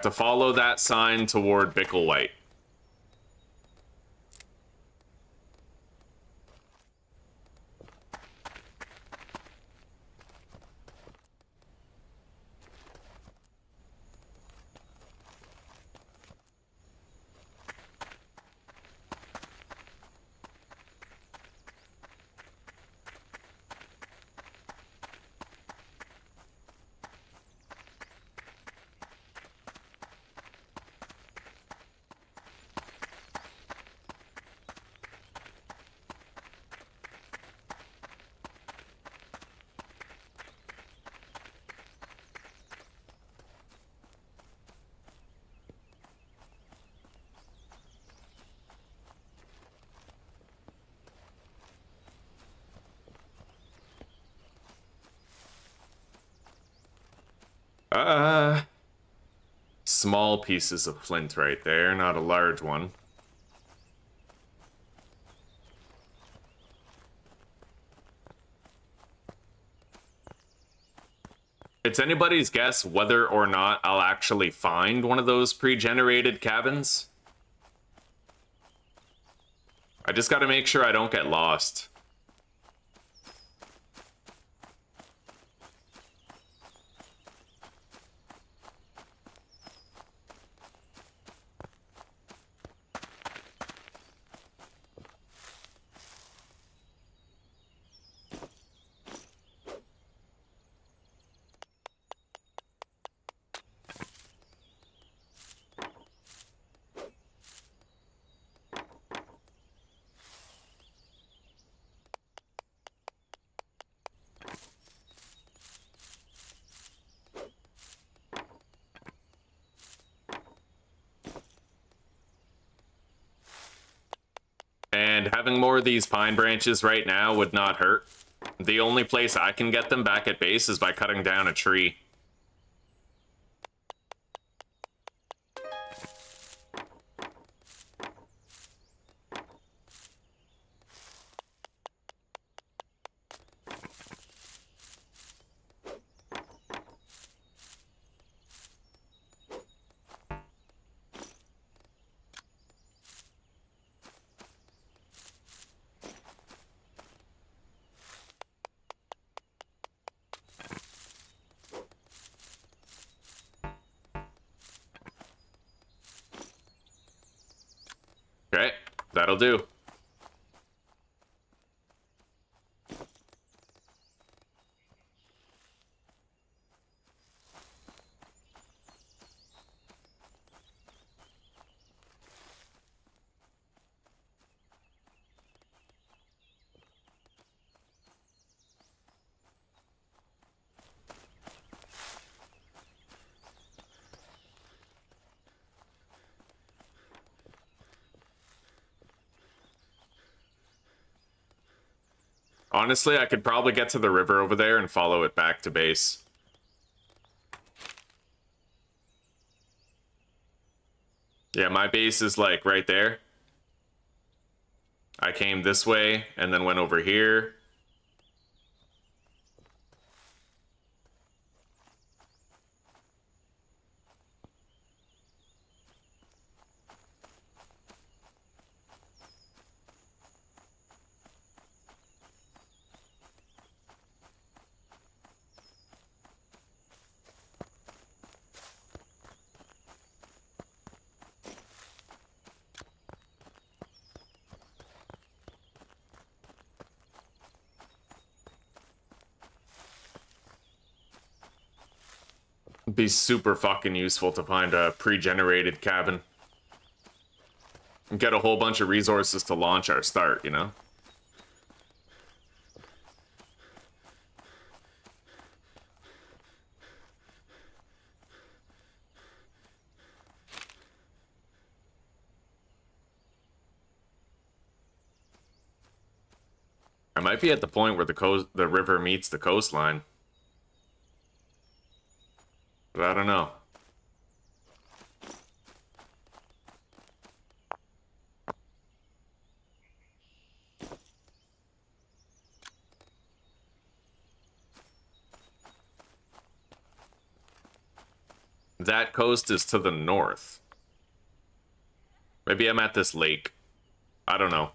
[SPEAKER 1] have to follow that sign toward Bicklewhite. Small pieces of flint right there, not a large one. It's anybody's guess whether or not I'll actually find one of those pre-generated cabins. I just gotta make sure I don't get lost. And having more of these pine branches right now would not hurt. The only place I can get them back at base is by cutting down a tree. Okay, that'll do. Honestly, I could probably get to the river over there and follow it back to base. Yeah, my base is like right there. I came this way and then went over here. It'd be super fucking useful to find a pre-generated cabin. And get a whole bunch of resources to launch our start, you know? I might be at the point where the river meets the coastline. But I don't know. That coast is to the north. Maybe I'm at this lake. I don't know.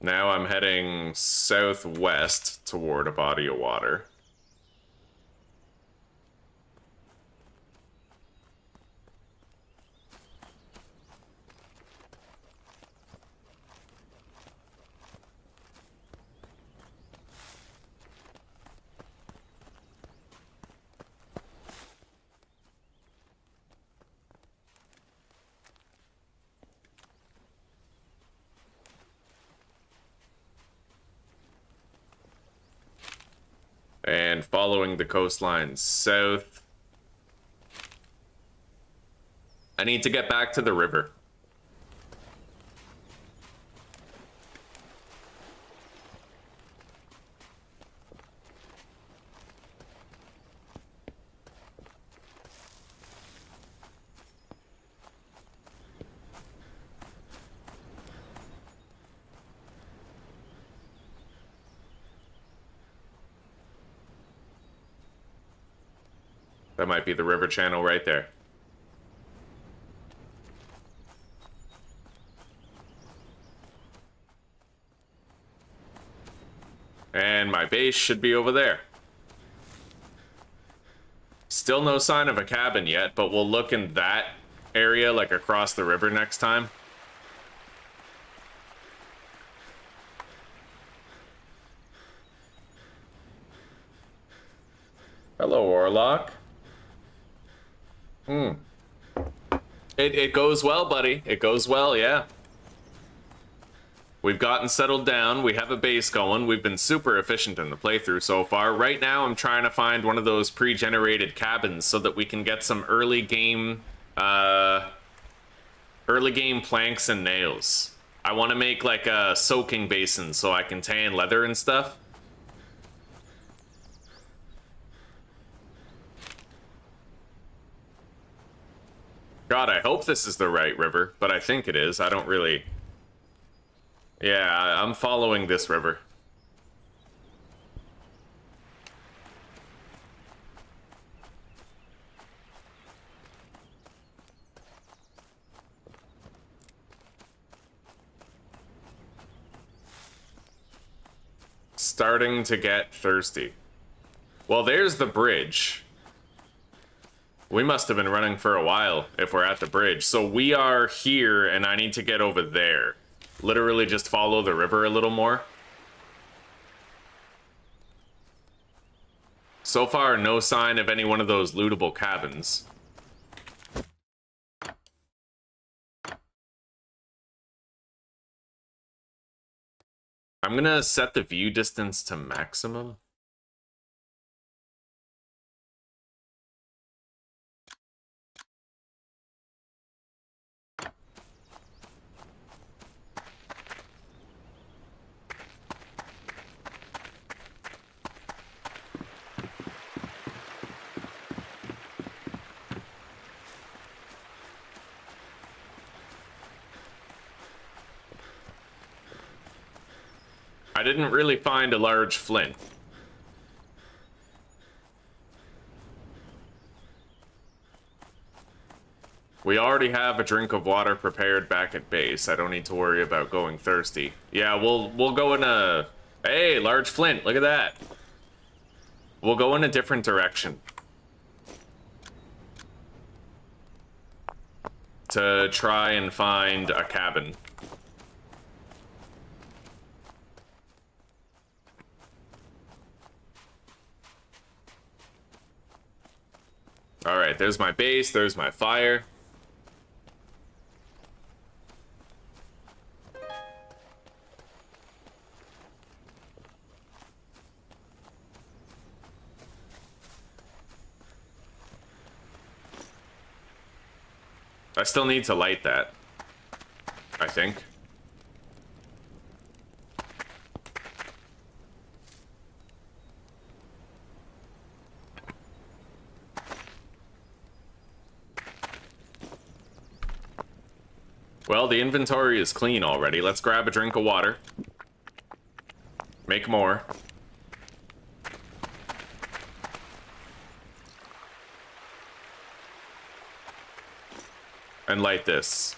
[SPEAKER 1] Now I'm heading southwest toward a body of water. And following the coastline south. I need to get back to the river. That might be the river channel right there. And my base should be over there. Still no sign of a cabin yet, but we'll look in that area, like across the river next time. Hello, Warlock. It goes well, buddy. It goes well, yeah. We've gotten settled down. We have a base going. We've been super efficient in the playthrough so far. Right now, I'm trying to find one of those pre-generated cabins so that we can get some early game planks and nails. I want to make like a soaking basin so I can tan leather and stuff. God, I hope this is the right river, but I think it is. I don't really... Yeah, I'm following this river. Starting to get thirsty. Well, there's the bridge. We must have been running for a while if we're at the bridge. So we are here, and I need to get over there. Literally just follow the river a little more. So far, no sign of any one of those lootable cabins. I'm gonna set the view distance to maximum. I didn't really find a large flint. We already have a drink of water prepared back at base. I don't need to worry about going thirsty. Yeah, we'll go in a... Hey, large flint, look at that. We'll go in a different direction. To try and find a cabin. Alright, there's my base, there's my fire. I still need to light that, I think. Well, the inventory is clean already. Let's grab a drink of water. Make more. And light this.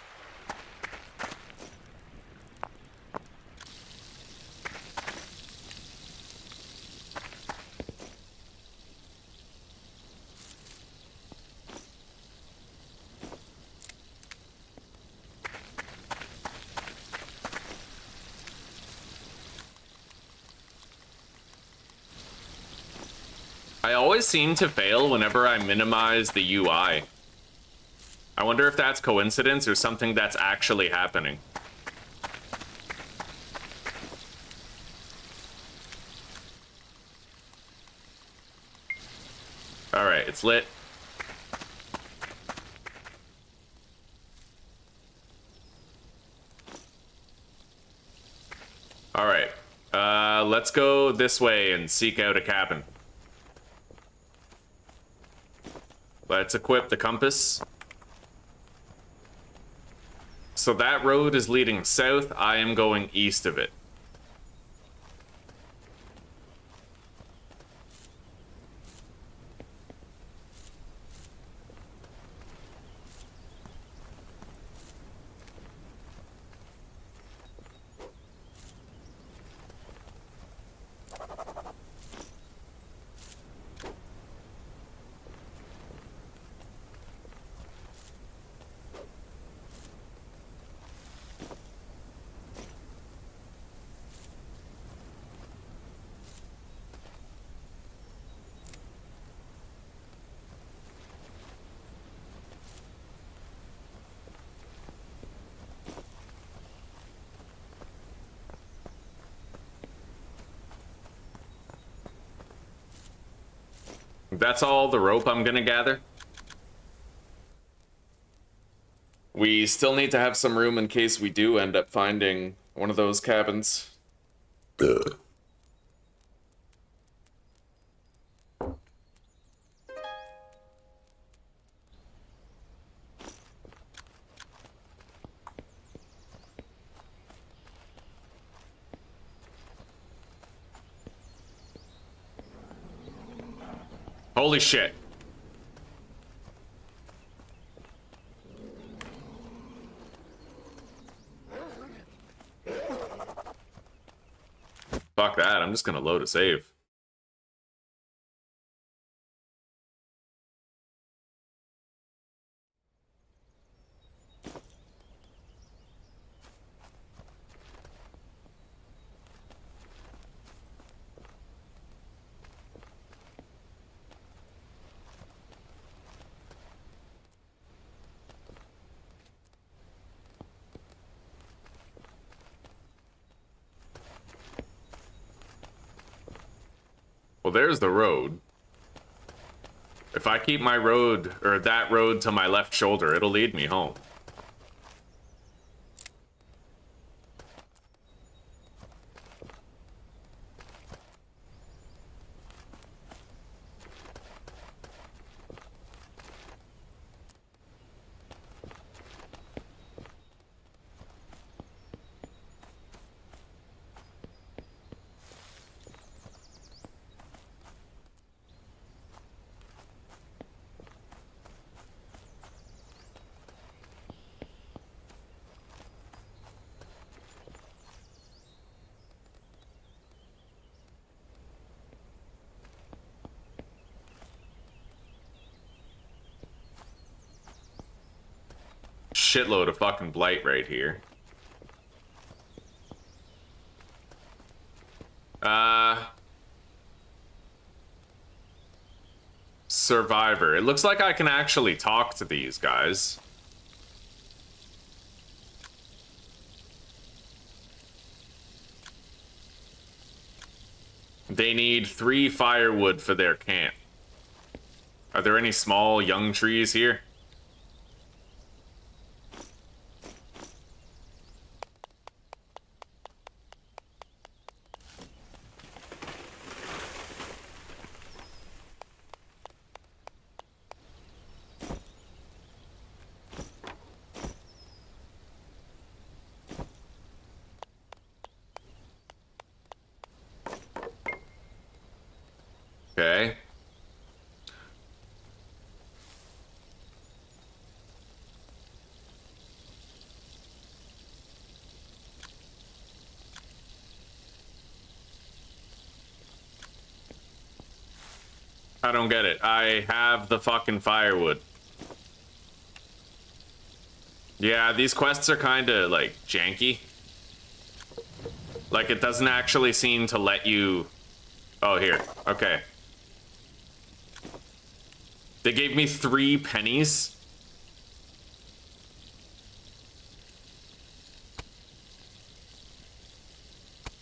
[SPEAKER 1] I always seem to fail whenever I minimize the UI. I wonder if that's coincidence or something that's actually happening. All right, it's lit. All right, let's go this way and seek out a cabin. Let's equip the compass. So that road is leading south. I am going east of it. That's all the rope I'm gonna gather. We still need to have some room in case we do end up finding one of those cabins. Ugh. Holy shit. Fuck that, I'm just gonna load a save. Well, there's the road. If I keep my road, or that road to my left shoulder, it'll lead me home. Shitload of fucking blight right here. Survivor. It looks like I can actually talk to these guys. They need 3 firewood for their camp. Are there any small young trees here? Okay. I don't get it. I have the fucking firewood. Yeah, these quests are kind of, like, janky. Like, it doesn't actually seem to let you... Oh, here. Okay. They gave me 3 pennies.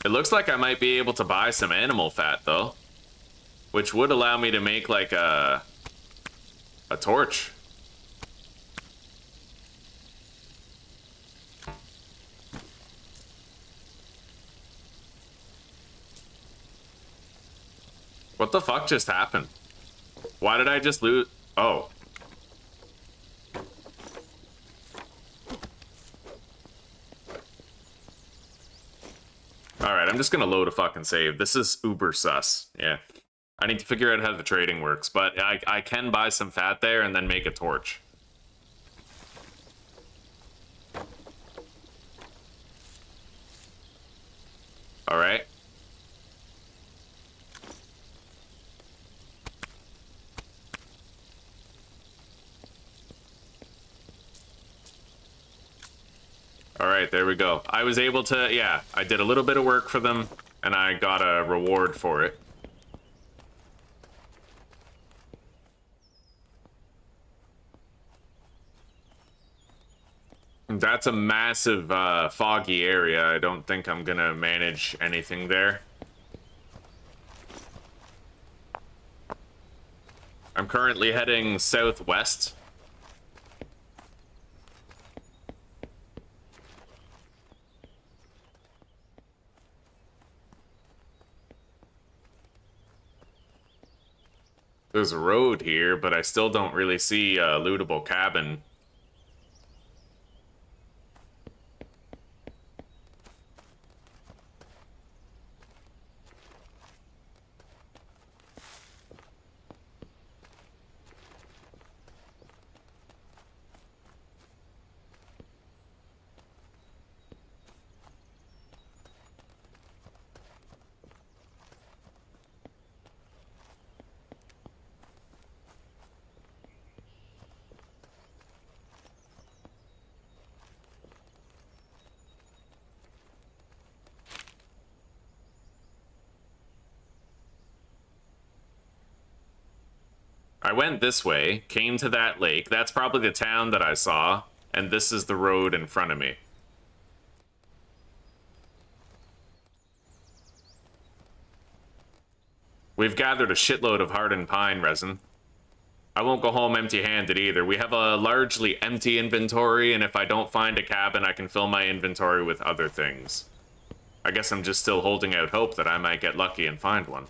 [SPEAKER 1] It looks like I might be able to buy some animal fat, though. Which would allow me to make, like, a torch. What the fuck just happened? Why did I just lose? Oh. Alright, I'm just gonna load a fucking save. This is uber sus. Yeah. I need to figure out how the trading works, but I can buy some fat there and then make a torch. Alright. Alright, there we go. I was able to, yeah, I did a little bit of work for them, and I got a reward for it. That's a massive, foggy area. I don't think I'm gonna manage anything there. I'm currently heading southwest. There's a road here, but I still don't really see a lootable cabin. I went this way, came to that lake. That's probably the town that I saw, and this is the road in front of me. We've gathered a shitload of hardened pine resin. I won't go home empty-handed either. We have a largely empty inventory, and if I don't find a cabin, I can fill my inventory with other things. I guess I'm just still holding out hope that I might get lucky and find one.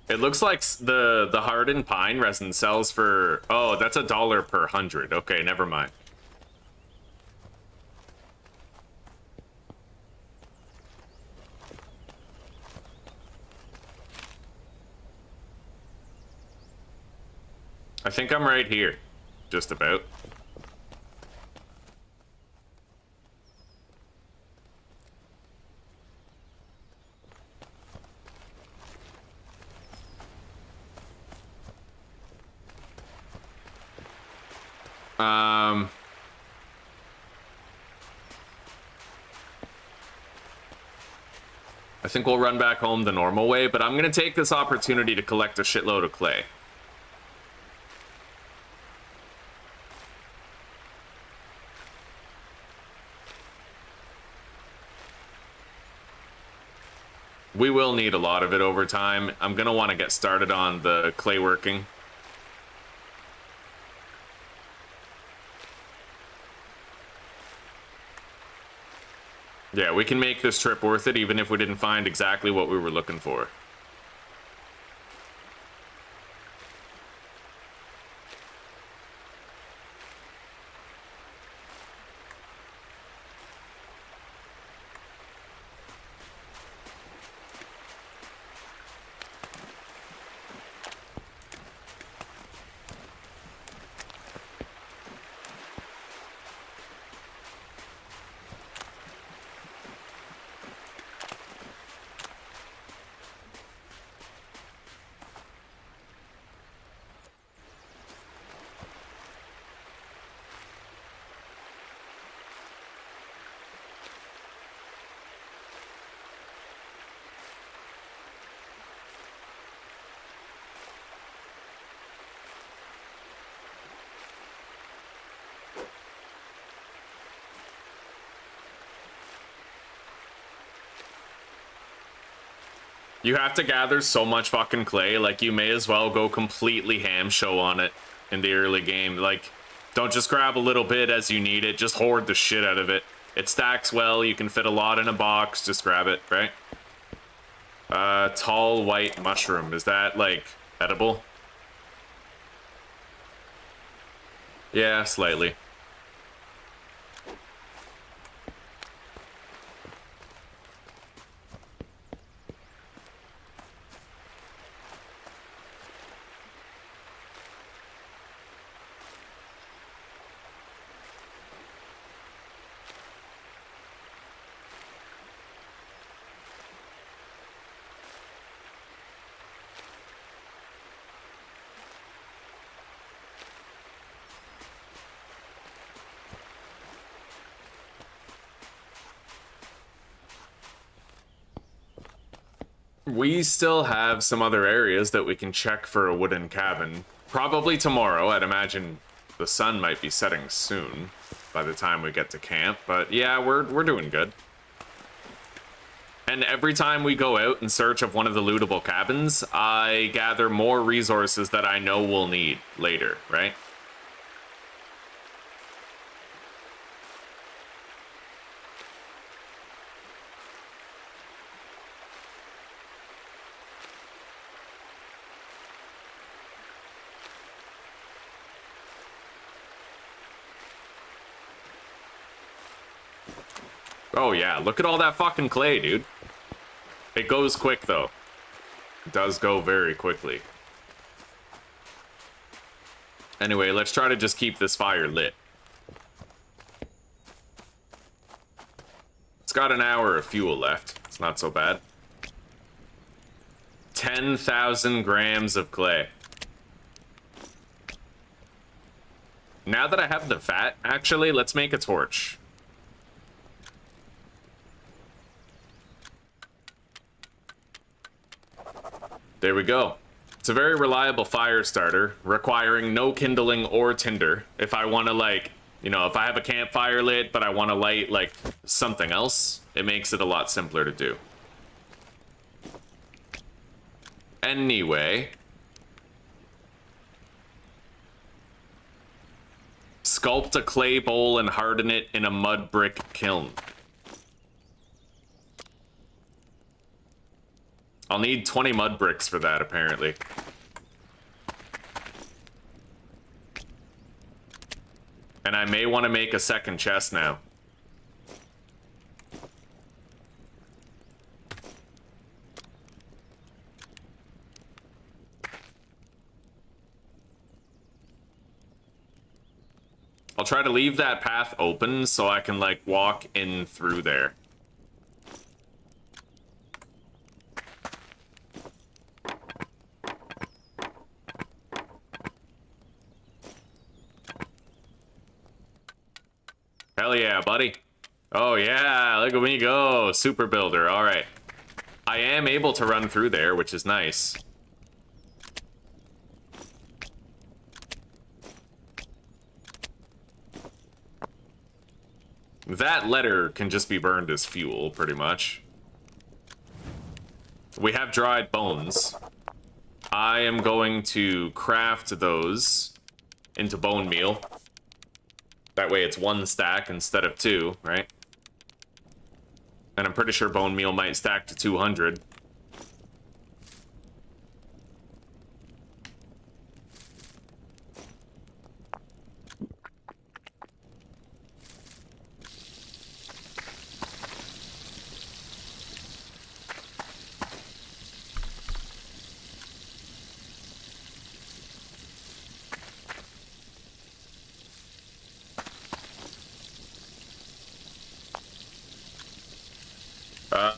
[SPEAKER 1] It looks like the hardened pine resin sells for... Oh, that's $1 per 100. Okay, never mind. I think I'm right here. Just about. I think we'll run back home the normal way, but I'm gonna take this opportunity to collect a shitload of clay. We will need a lot of it over time. I'm gonna want to get started on the clay working. Yeah, we can make this trip worth it even if we didn't find exactly what we were looking for. You have to gather so much fucking clay, like, you may as well go completely ham show on it in the early game. Like, don't just grab a little bit as you need it, just hoard the shit out of it. It stacks well, you can fit a lot in a box, just grab it, right? Tall white mushroom, is that, like, edible? Yeah, slightly. We still have some other areas that we can check for a wooden cabin. Probably tomorrow. I'd imagine the sun might be setting soon by the time we get to camp. But yeah, we're doing good. And every time we go out in search of one of the lootable cabins, I gather more resources that I know we'll need later, right? Oh yeah, look at all that fucking clay, dude. It goes quick, though. It does go very quickly. Anyway, let's try to just keep this fire lit. It's got an hour of fuel left. It's not so bad. 10,000 grams of clay. Now that I have the fat, actually, let's make a torch. There we go. It's a very reliable fire starter, requiring no kindling or tinder. If I want to, like, you know, if I have a campfire lit, but I want to light, like, something else, it makes it a lot simpler to do. Anyway. Sculpt a clay bowl and harden it in a mud brick kiln. I'll need 20 mud bricks for that, apparently. And I may want to make a second chest now. I'll try to leave that path open so I can, like, walk in through there. Hell yeah, buddy. Oh yeah, look at me go. Super builder, all right. I am able to run through there, which is nice. That letter can just be burned as fuel, pretty much. We have dried bones. I am going to craft those into bone meal. That way it's one stack instead of two, right? And I'm pretty sure bone meal might stack to 200.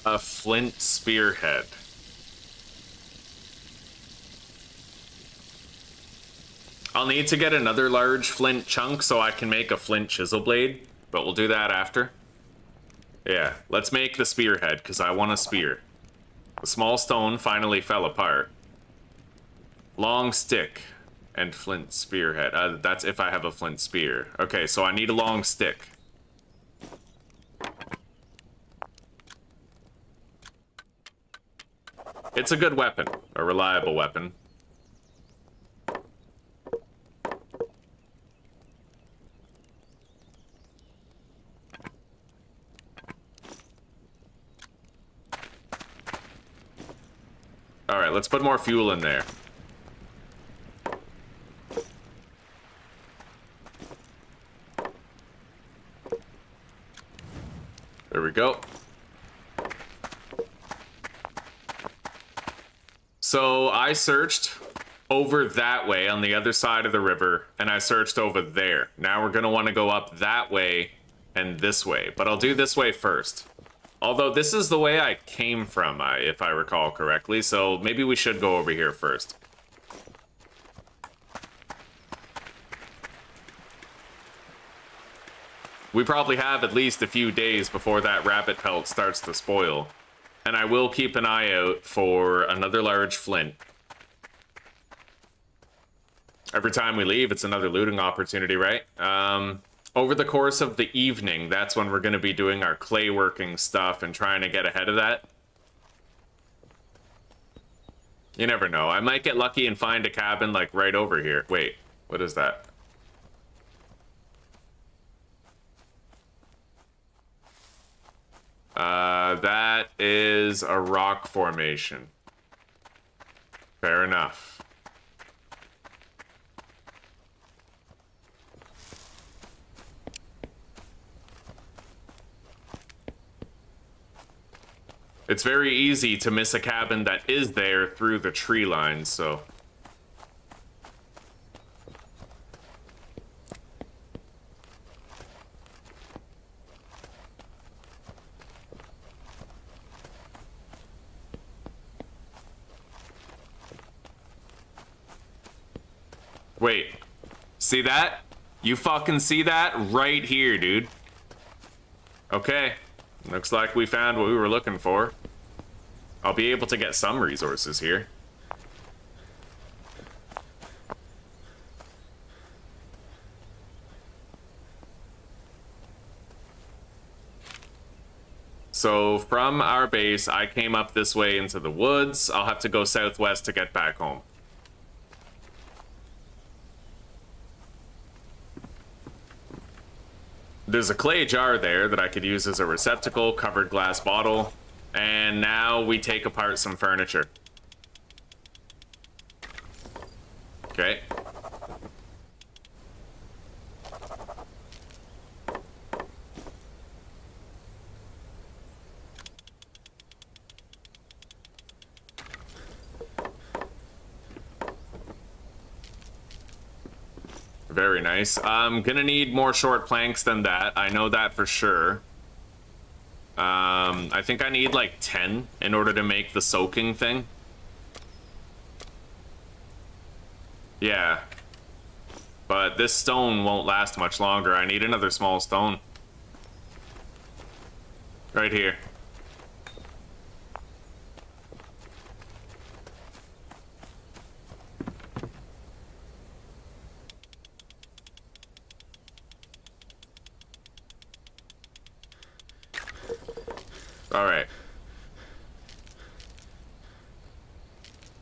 [SPEAKER 1] A flint spearhead. I'll need to get another large flint chunk so I can make a flint chisel blade, but we'll do that after. Yeah, let's make the spearhead, because I want a spear. The small stone finally fell apart. Long stick and flint spearhead. That's if I have a flint spear. Okay, so I need a long stick. It's a good weapon, a reliable weapon. All right, let's put more fuel in there. There we go. So I searched over that way on the other side of the river, and I searched over there. Now we're gonna want to go up that way and this way, but I'll do this way first. Although this is the way I came from, if I recall correctly, so maybe we should go over here first. We probably have at least a few days before that rabbit pelt starts to spoil. And I will keep an eye out for another large flint. Every time we leave, it's another looting opportunity, right? Over the course of the evening, that's when we're going to be doing our clay working stuff and trying to get ahead of that. You never know. I might get lucky and find a cabin, like, right over here. Wait, what is that? That is a rock formation. Fair enough. It's very easy to miss a cabin that is there through the tree lines, so... Wait, see that? You fucking see that? Right here, dude. Okay, looks like we found what we were looking for. I'll be able to get some resources here. So from our base, I came up this way into the woods. I'll have to go southwest to get back home. There's a clay jar there that I could use as a receptacle, covered glass bottle, and now we take apart some furniture. Okay. Very nice. I'm gonna need more short planks than that. I know that for sure. I think I need like 10 in order to make the soaking thing. Yeah. But this stone won't last much longer. I need another small stone. Right here. All right.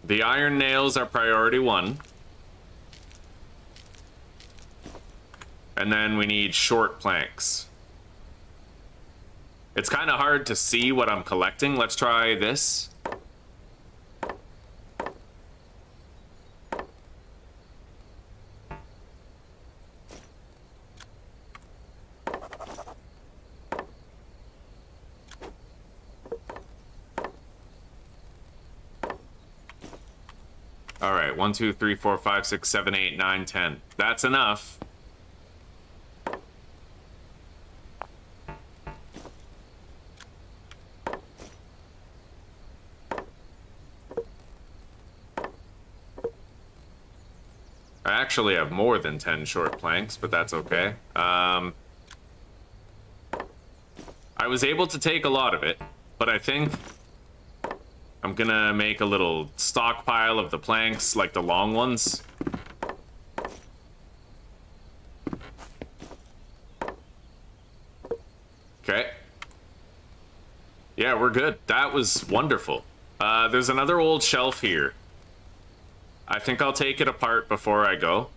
[SPEAKER 1] The iron nails are priority 1. And then we need short planks. It's kind of hard to see what I'm collecting. Let's try this. All right, 1, 2, 3, 4, 5, 6, 7, 8, 9, 10. That's enough. I actually have more than 10 short planks, but that's okay. I was able to take a lot of it, but I think I'm gonna make a little stockpile of the planks, like the long ones. Okay. Yeah, we're good. That was wonderful. There's another old shelf here. I think I'll take it apart before I go.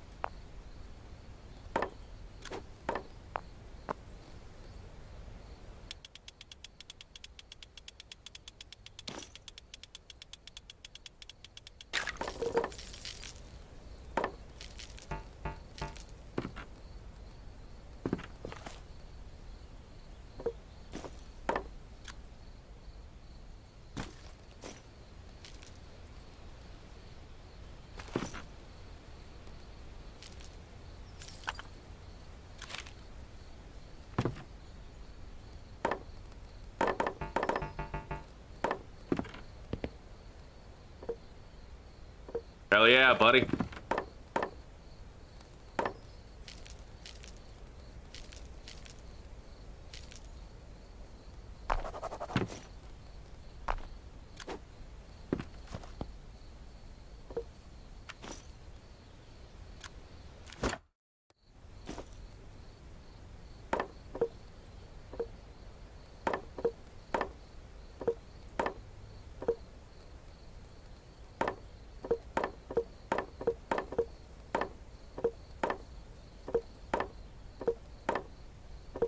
[SPEAKER 1] Hell yeah, buddy.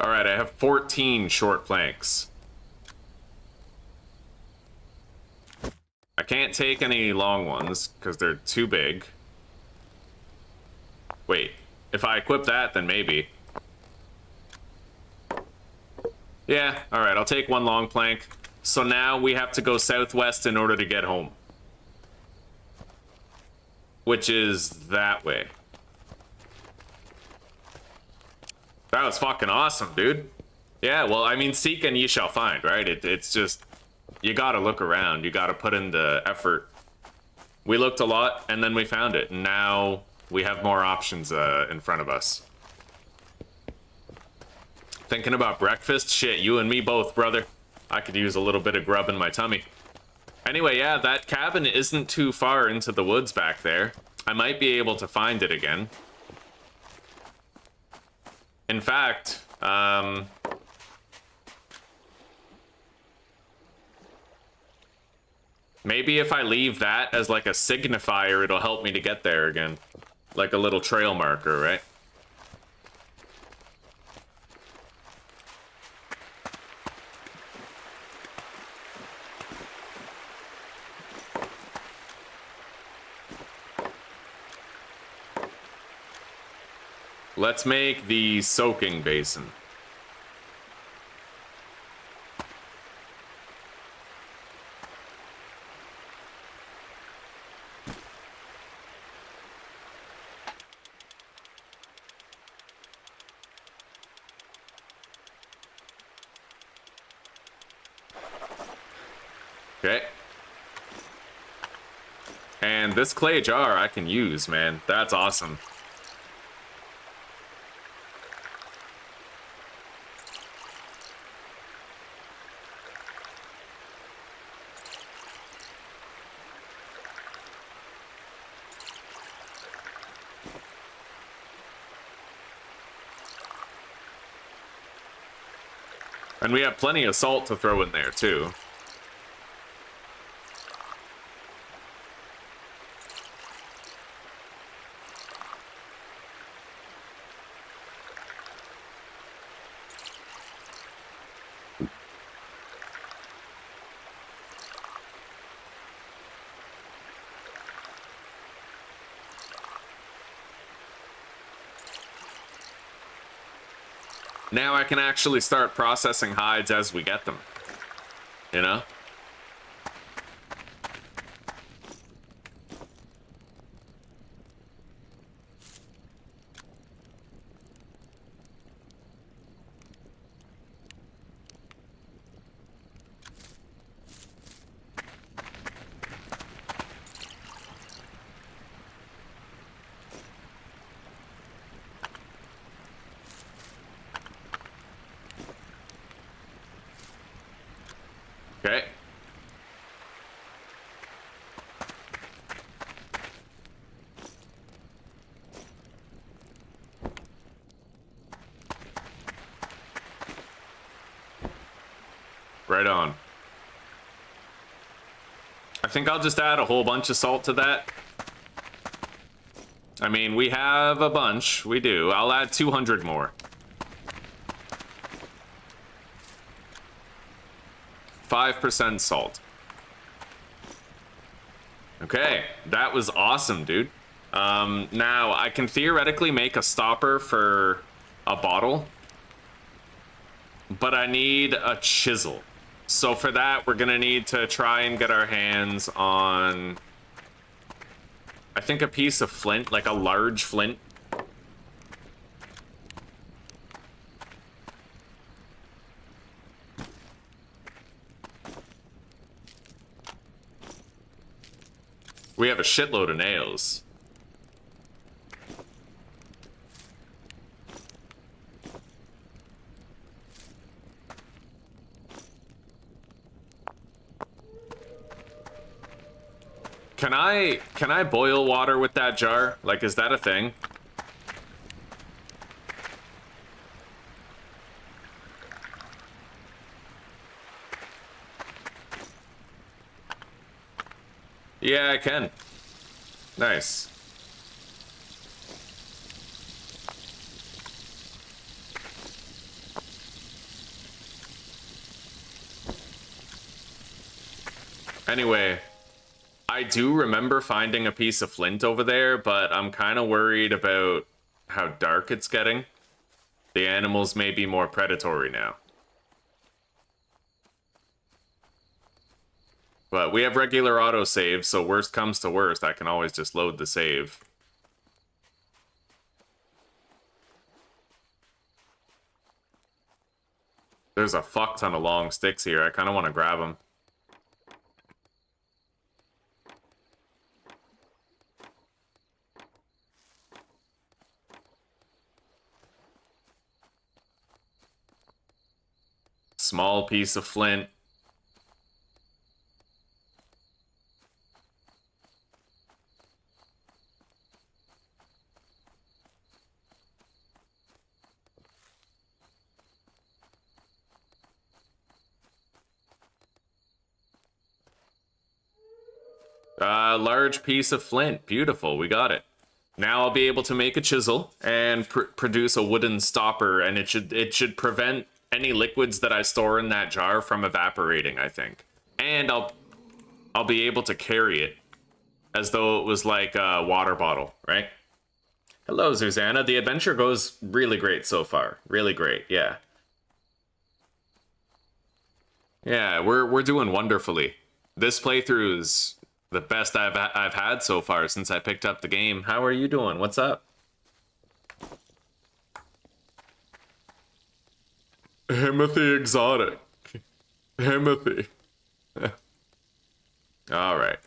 [SPEAKER 1] All right, I have 14 short planks. I can't take any long ones because they're too big. Wait, if I equip that, then maybe. Yeah, all right, I'll take one long plank. So now we have to go southwest in order to get home. Which is that way. That was fucking awesome, dude. Yeah, well, I mean, seek and ye shall find, right? It's just, you gotta look around. You gotta put in the effort. We looked a lot, and then we found it. And now we have more options in front of us. Thinking about breakfast? Shit, you and me both, brother. I could use a little bit of grub in my tummy. Anyway, yeah, that cabin isn't too far into the woods back there. I might be able to find it again. In fact, maybe if I leave that as like a signifier, it'll help me to get there again. Like a little trail marker, right? Let's make the soaking basin. Okay. And this clay jar I can use, man. That's awesome. And we have plenty of salt to throw in there, too. Now I can actually start processing hides as we get them. You know? Okay. Right on. I think I'll just add a whole bunch of salt to that. I mean, we have a bunch. We do. I'll add 200 more. 5% salt. Okay, that was awesome, dude. Now, I can theoretically make a stopper for a bottle, but I need a chisel. So for that, we're gonna need to try and get our hands on, I think, a piece of flint, like a large flint. We have a shitload of nails. Can I boil water with that jar? Like, is that a thing? Yeah, I can. Nice. Anyway, I do remember finding a piece of flint over there, but I'm kind of worried about how dark it's getting. The animals may be more predatory now. But we have regular autosave, so worst comes to worst, I can always just load the save. There's a fuck ton of long sticks here. I kind of want to grab them. Small piece of flint. Large piece of flint. Beautiful. We got it. Now I'll be able to make a chisel and produce a wooden stopper, and it should prevent any liquids that I store in that jar from evaporating, I think. And I'll be able to carry it as though it was like a water bottle, right? Hello, Susanna. The adventure goes really great so far. Really great. Yeah. Yeah, we're doing wonderfully. This playthrough is the best I've had so far since I picked up the game. How are you doing? What's up? Himothy exotic. Himothy. All right.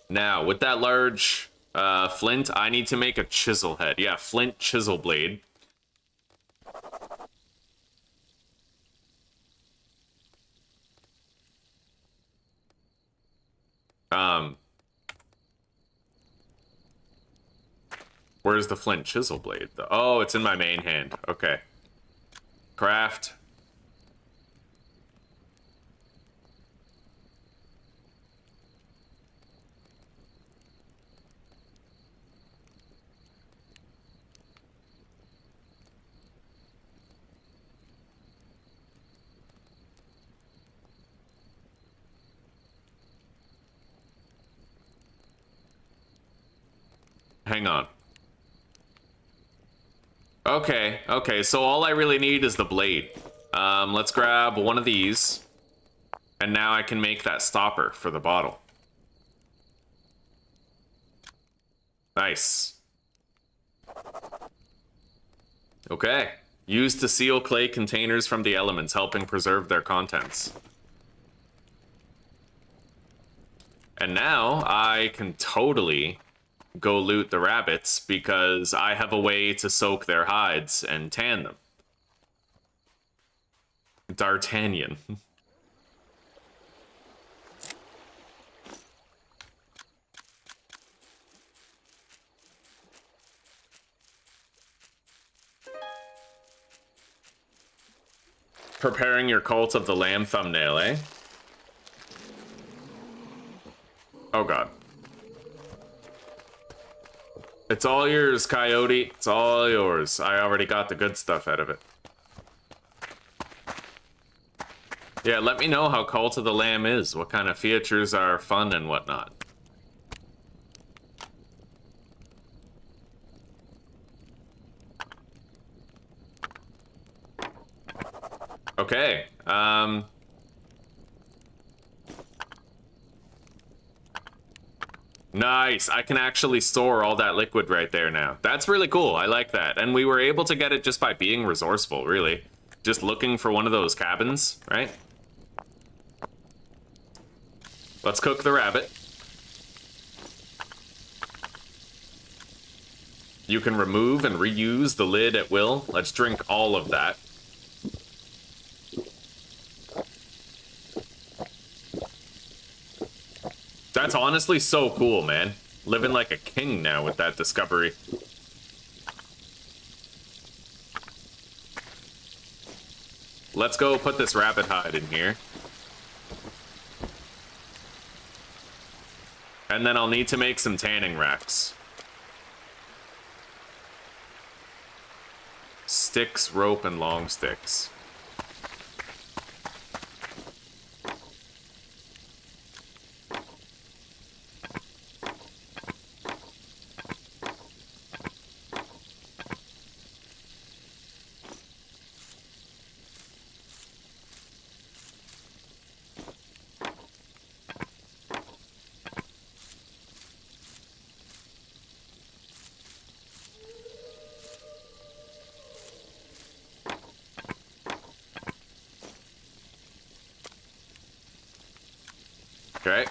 [SPEAKER 1] Now, with that large flint, I need to make a chisel head. Yeah, flint chisel blade. Where's the flint chisel blade? Oh, it's in my main hand. Okay. Craft. hang on. Okay, okay, so all I really need is the blade. Let's grab one of these. And now I can make that stopper for the bottle. Nice. Okay. Used to seal clay containers from the elements, helping preserve their contents. And now I can totally go loot the rabbits because I have a way to soak their hides and tan them. D'Artagnan. Preparing your Cult of the Lamb thumbnail, eh? Oh god. It's all yours, Coyote. It's all yours. I already got the good stuff out of it. Yeah, let me know how Cult of the Lamb is. What kind of features are fun and whatnot. Okay, nice, I can actually store all that liquid right there now. That's really cool, I like that. And we were able to get it just by being resourceful, really. Just looking for one of those cabins, right? Let's cook the rabbit. You can remove and reuse the lid at will. Let's drink all of that. That's honestly so cool, man. Living like a king now with that discovery. Let's go put this rabbit hide in here. And then I'll need to make some tanning racks. Sticks, rope, and long sticks. Okay.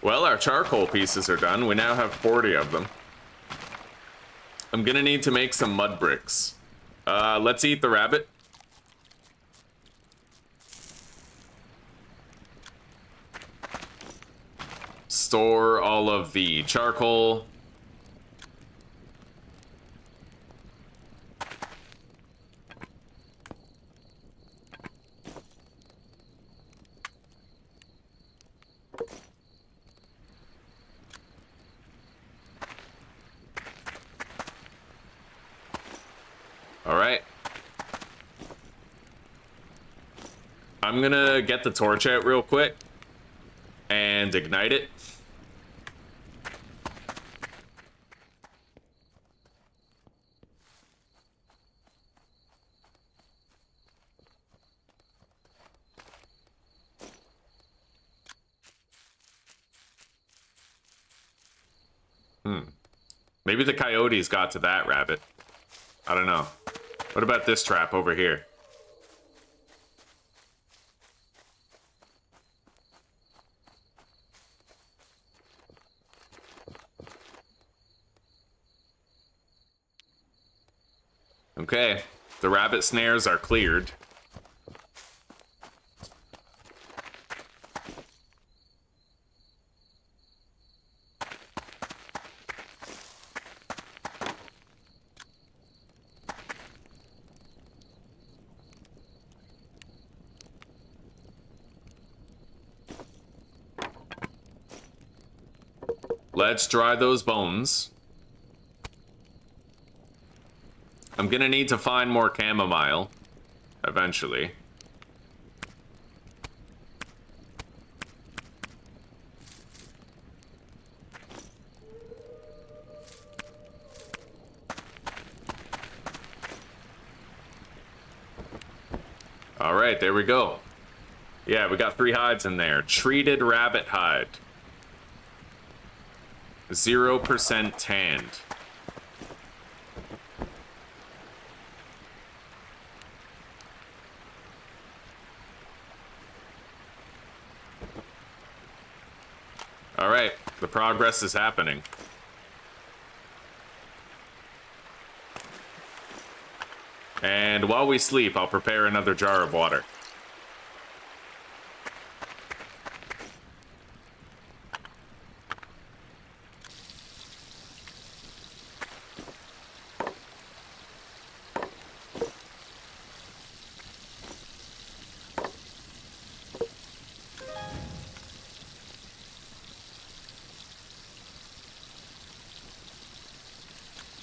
[SPEAKER 1] Well, our charcoal pieces are done. We now have 40 of them. I'm gonna need to make some mud bricks. Let's eat the rabbit. Store all of the charcoal. All right. I'm gonna get the torch out real quick and ignite it. Maybe the coyotes got to that rabbit. I don't know. What about this trap over here? Okay, the rabbit snares are cleared. Let's dry those bones. I'm gonna need to find more chamomile eventually. All right, there we go. Yeah, we got 3 hides in there. Treated rabbit hide. 0% tanned. All right, the progress is happening. And while we sleep, I'll prepare another jar of water.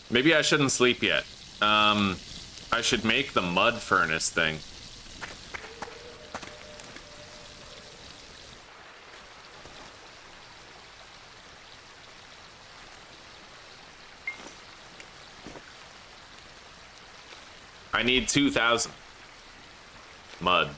[SPEAKER 1] Maybe I shouldn't sleep yet. I should make the mud furnace thing. I need 2,000 mud.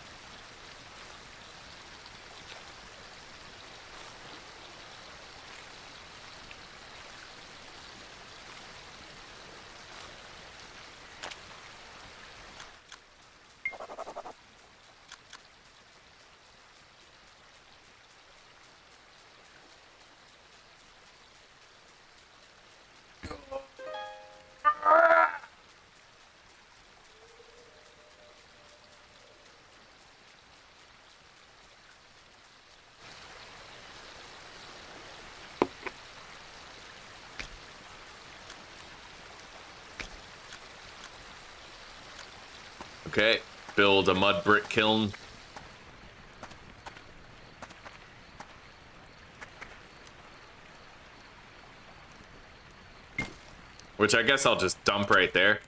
[SPEAKER 1] Okay, build a mud brick kiln. Which I guess I'll just dump right there.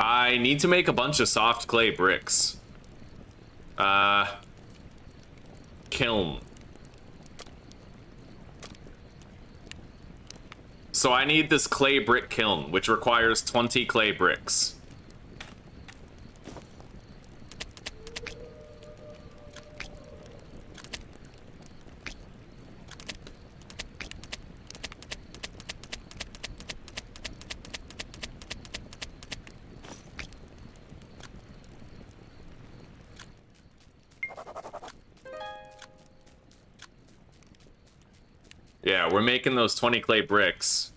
[SPEAKER 1] I need to make a bunch of soft clay bricks. Kiln. So I need this clay brick kiln, which requires 20 clay bricks. Yeah, we're making those 20 clay bricks.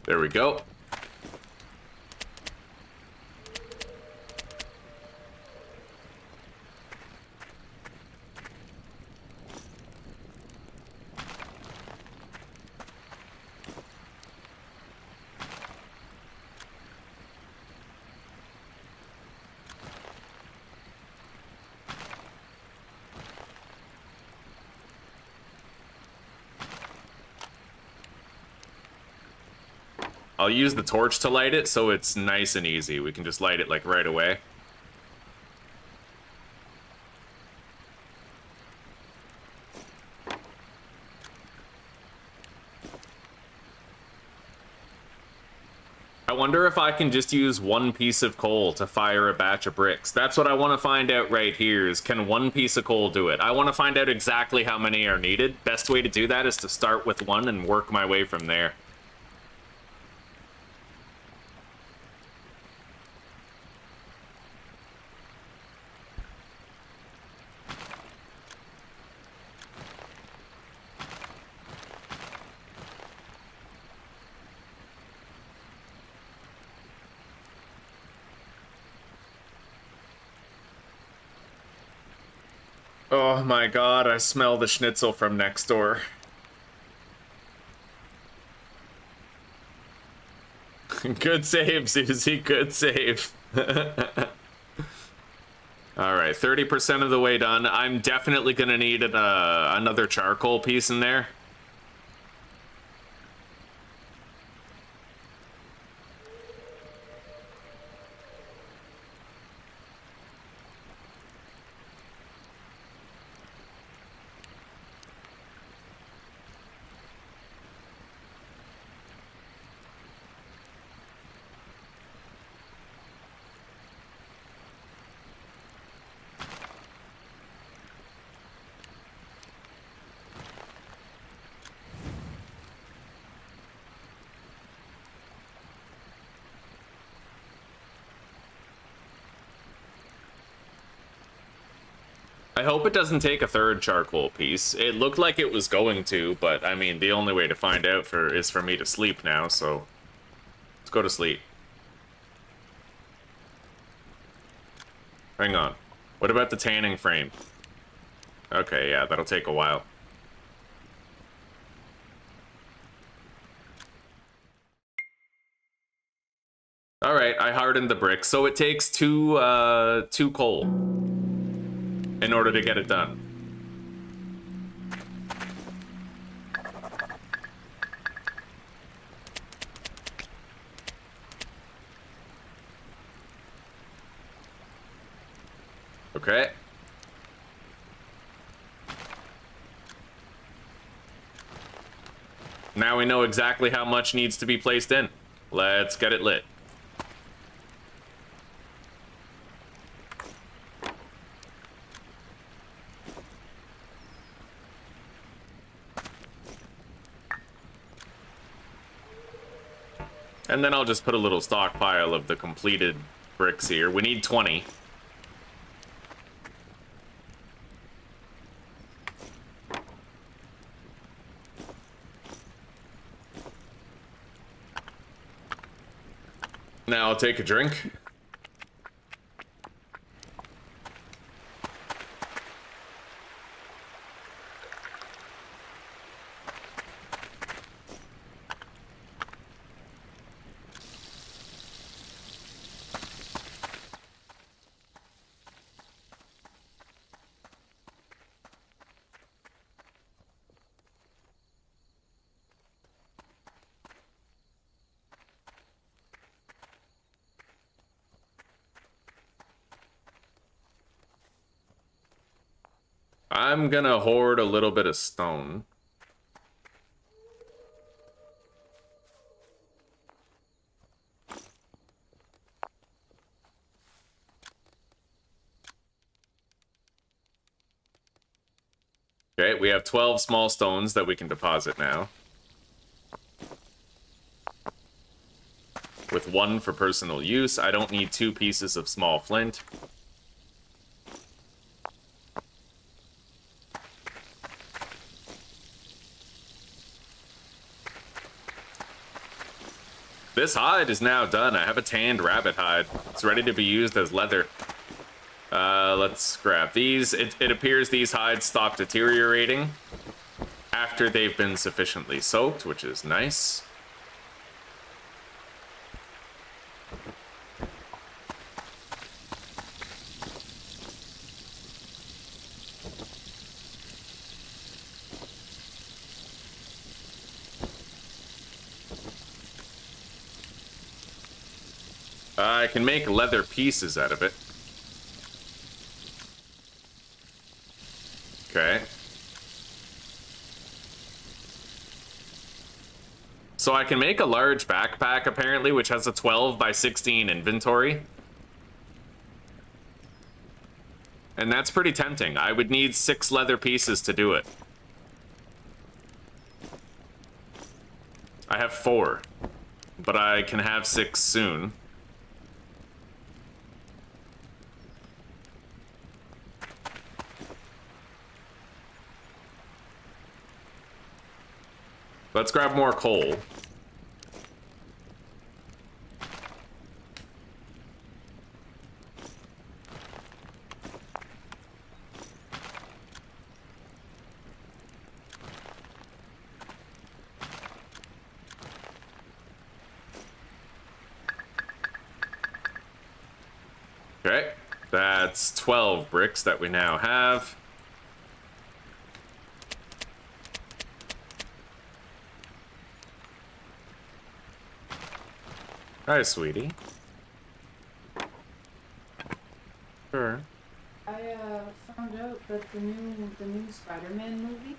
[SPEAKER 1] There we go. I'll use the torch to light it so it's nice and easy. We can just light it like right away. I wonder if I can just use one piece of coal to fire a batch of bricks. That's what I want to find out right here is, can one piece of coal do it? I want to find out exactly how many are needed. Best way to do that is to start with one and work my way from there. Oh my god, I smell the schnitzel from next door. Good save, Susie, good save. Alright, 30% of the way done. I'm definitely gonna need another charcoal piece in there. I hope it doesn't take a third charcoal piece. It looked like it was going to, but I mean, the only way to find out is for me to sleep now, so let's go to sleep. Hang on. What about the tanning frame? Okay, yeah, that'll take a while. All right, I hardened the brick, so it takes two coal in order to get it done. Okay. Now we know exactly how much needs to be placed in. Let's get it lit. And then I'll just put a little stockpile of the completed bricks here. We need 20. Now I'll take a drink. I'm gonna hoard a little bit of stone. Okay, we have 12 small stones that we can deposit now. With 1 for personal use. I don't need 2 pieces of small flint. This hide is now done. I have a tanned rabbit hide. It's ready to be used as leather. Let's grab these. It appears these hides stop deteriorating after they've been sufficiently soaked, which is nice. I can make leather pieces out of it. Okay. So I can make a large backpack, apparently, which has a 12 by 16 inventory. And that's pretty tempting. I would need 6 leather pieces to do it. I have 4, but I can have 6 soon. Let's grab more coal. Okay, that's 12 bricks that we now have. Hi, sweetie. Sure.
[SPEAKER 2] I found out that the new Spider-Man movie,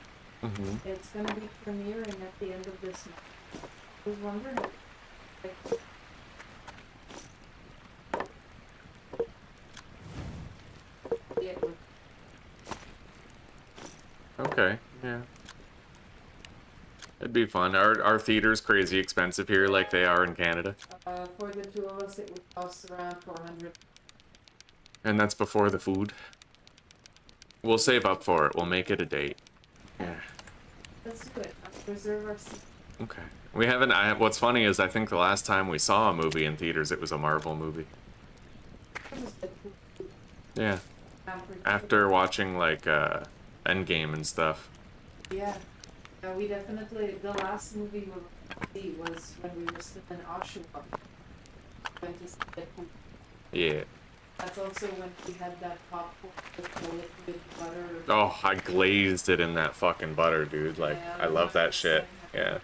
[SPEAKER 2] it's gonna be premiering at the end of this month. I was wondering, like, it would,
[SPEAKER 1] Okay, yeah. It'd be fun. Our theater's crazy expensive here, like they are in Canada.
[SPEAKER 2] for the two of us, it would cost around 400.
[SPEAKER 1] And that's before the food. We'll save up for it. We'll make it a date. Yeah.
[SPEAKER 2] Let's do it. Reserve our seat.
[SPEAKER 1] Okay. We haven't. What's funny is I think the last time we saw a movie in theaters, it was a Marvel movie.
[SPEAKER 2] It was Deadpool.
[SPEAKER 1] Yeah. After watching like Endgame and stuff.
[SPEAKER 2] Yeah. We definitely, the last movie we see was when we were still in Oshawa. Went to see Deadpool.
[SPEAKER 1] Yeah.
[SPEAKER 2] That's also when we had that popcorn with the liquid butter.
[SPEAKER 1] Oh, I glazed it in that fucking butter, dude. Like,
[SPEAKER 2] Yeah,
[SPEAKER 1] I love that shit.
[SPEAKER 2] yeah.
[SPEAKER 1] Yeah.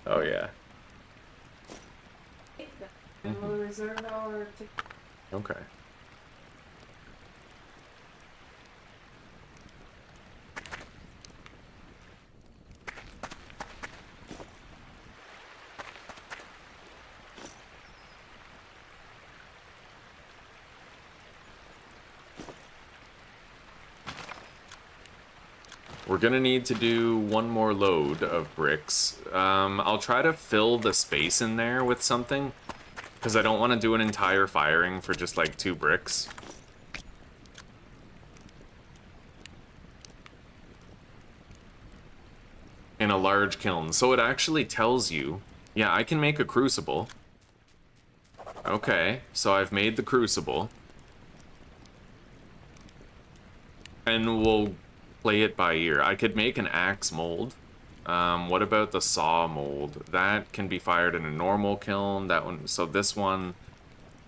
[SPEAKER 1] Oh yeah.
[SPEAKER 2] And we'll reserve our ticket.
[SPEAKER 1] Okay. We're gonna need to do one more load of bricks. I'll try to fill the space in there with something, because I don't want to do an entire firing for just like 2 bricks. In a large kiln. So it actually tells you, yeah, I can make a crucible. Okay, so I've made the crucible. And we'll play it by ear. I could make an axe mold. What about the saw mold? That can be fired in a normal kiln. That one. So this one,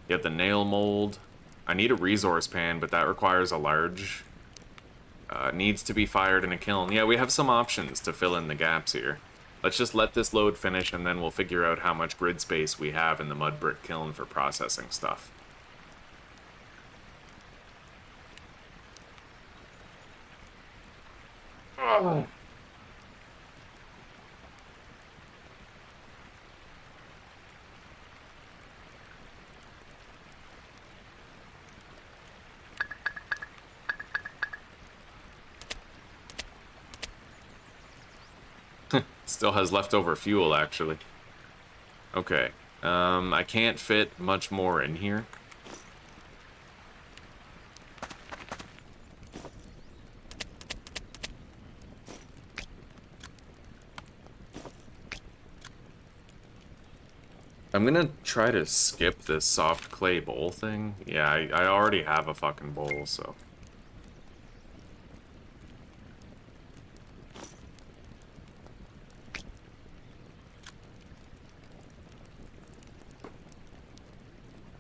[SPEAKER 1] you have the nail mold. I need a resource pan, but that requires a large. Needs to be fired in a kiln. Yeah, we have some options to fill in the gaps here. Let's just let this load finish, and then we'll figure out how much grid space we have in the mud brick kiln for processing stuff. Oh. Still has leftover fuel, actually. Okay. I can't fit much more in here. I'm gonna try to skip this soft clay bowl thing. Yeah, I already have a fucking bowl, so...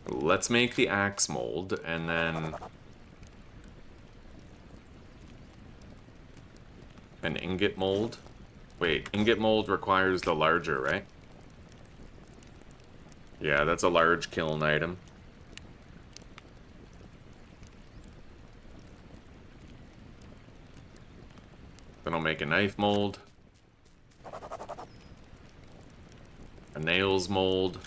[SPEAKER 1] Let's make the axe mold, and then... an ingot mold. Wait, ingot mold requires the larger, right? Yeah, that's a large kiln item. Then I'll make a knife mold. A nails mold.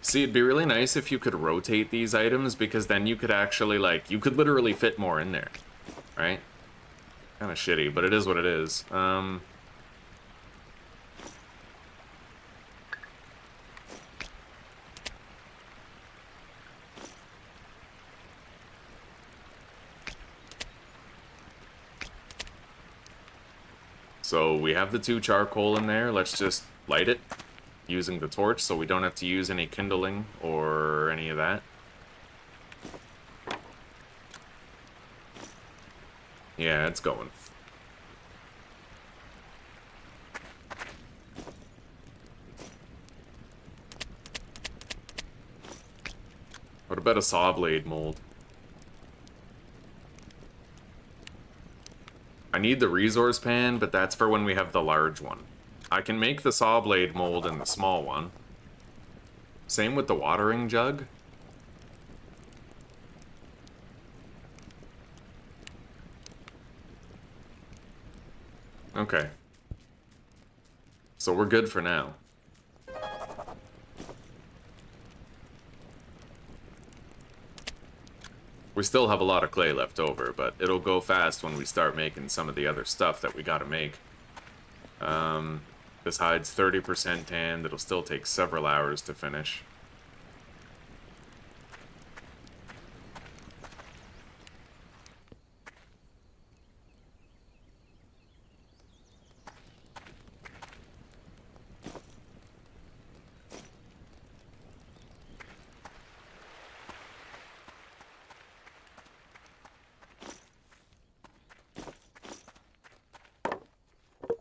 [SPEAKER 1] See, it'd be really nice if you could rotate these items, because then you could actually, like, you could literally fit more in there, right? Kind of shitty, but it is what it is. So we have the 2 charcoal in there. Let's just light it using the torch, so we don't have to use any kindling or any of that. Yeah, it's going. What about a saw blade mold? I need the resource pan, but that's for when we have the large one. I can make the saw blade mold in the small one. Same with the watering jug. Okay. So we're good for now. We still have a lot of clay left over, but it'll go fast when we start making some of the other stuff that we gotta make. This hide's 30% tanned. It'll still take several hours to finish.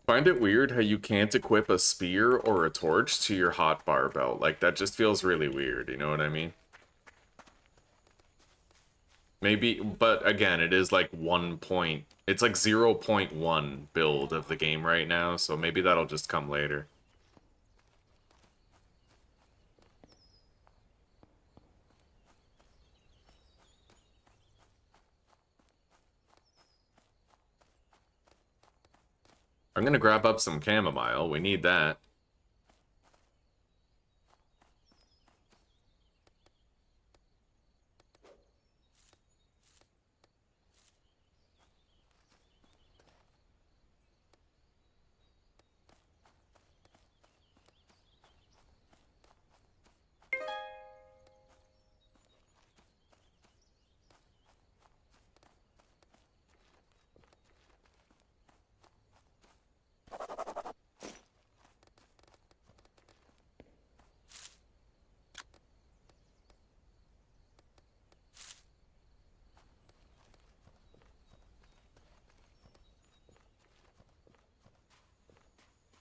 [SPEAKER 1] Find it weird how you can't equip a spear or a torch to your hotbar belt. Like, that just feels really weird, you know what I mean? Maybe, but again, it is like 1 point. It's like 0.1 build of the game right now, so maybe that'll just come later. I'm gonna grab up some chamomile. We need that.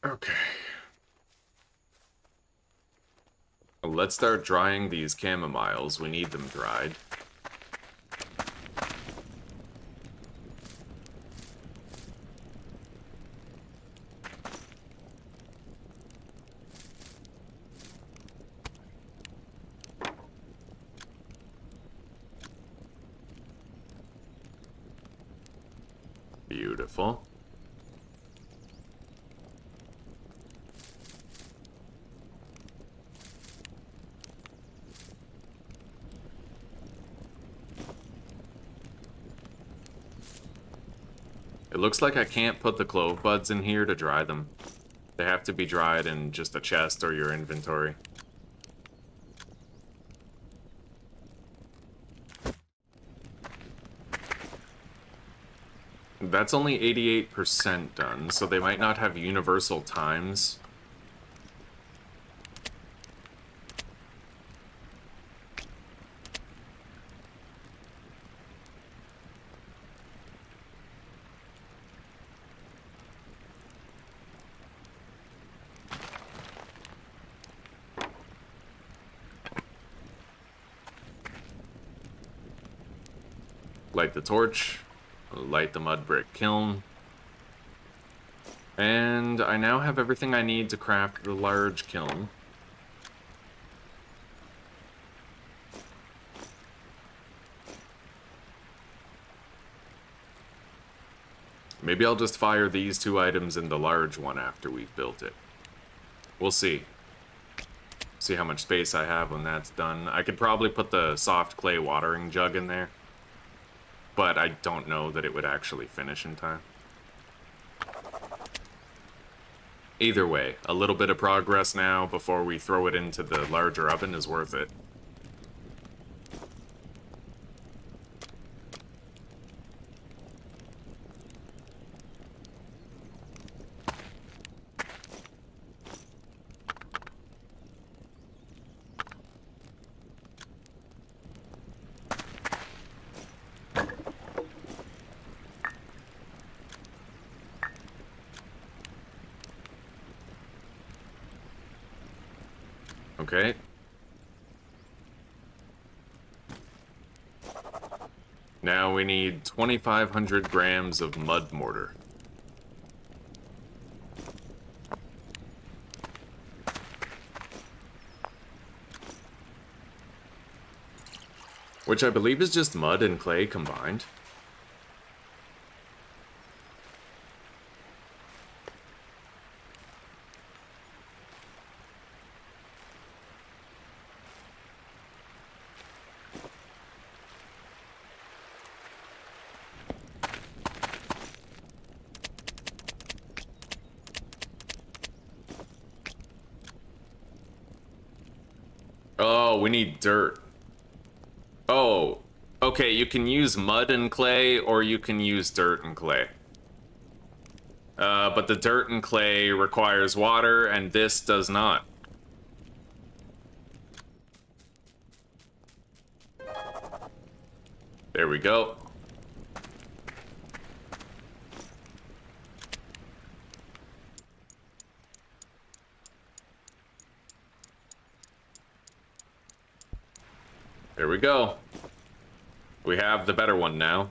[SPEAKER 1] Okay. Let's start drying these chamomiles. We need them dried. Beautiful. It looks like I can't put the clove buds in here to dry them. They have to be dried in just a chest or your inventory. That's only 88% done, so they might not have universal times. Light the torch. Light the mud brick kiln. And I now have everything I need to craft the large kiln. Maybe I'll just fire these 2 items in the large one after we've built it. We'll see. See how much space I have when that's done. I could probably put the soft clay watering jug in there, but I don't know that it would actually finish in time. Either way, a little bit of progress now before we throw it into the larger oven is worth it. Okay. Now we need 2,500 grams of mud mortar. Which I believe is just mud and clay combined. Oh, we need dirt. Oh, okay, you can use mud and clay, or you can use dirt and clay. But the dirt and clay requires water, and this does not. There we go. There we go. We have the better one now.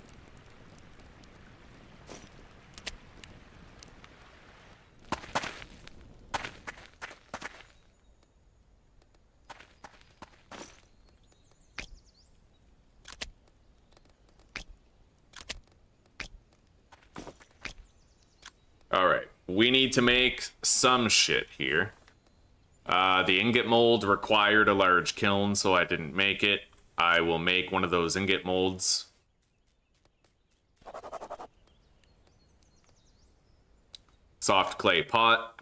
[SPEAKER 1] Alright, we need to make some shit here. The ingot mold required a large kiln, so I didn't make it. I will make one of those ingot molds. Soft clay pot.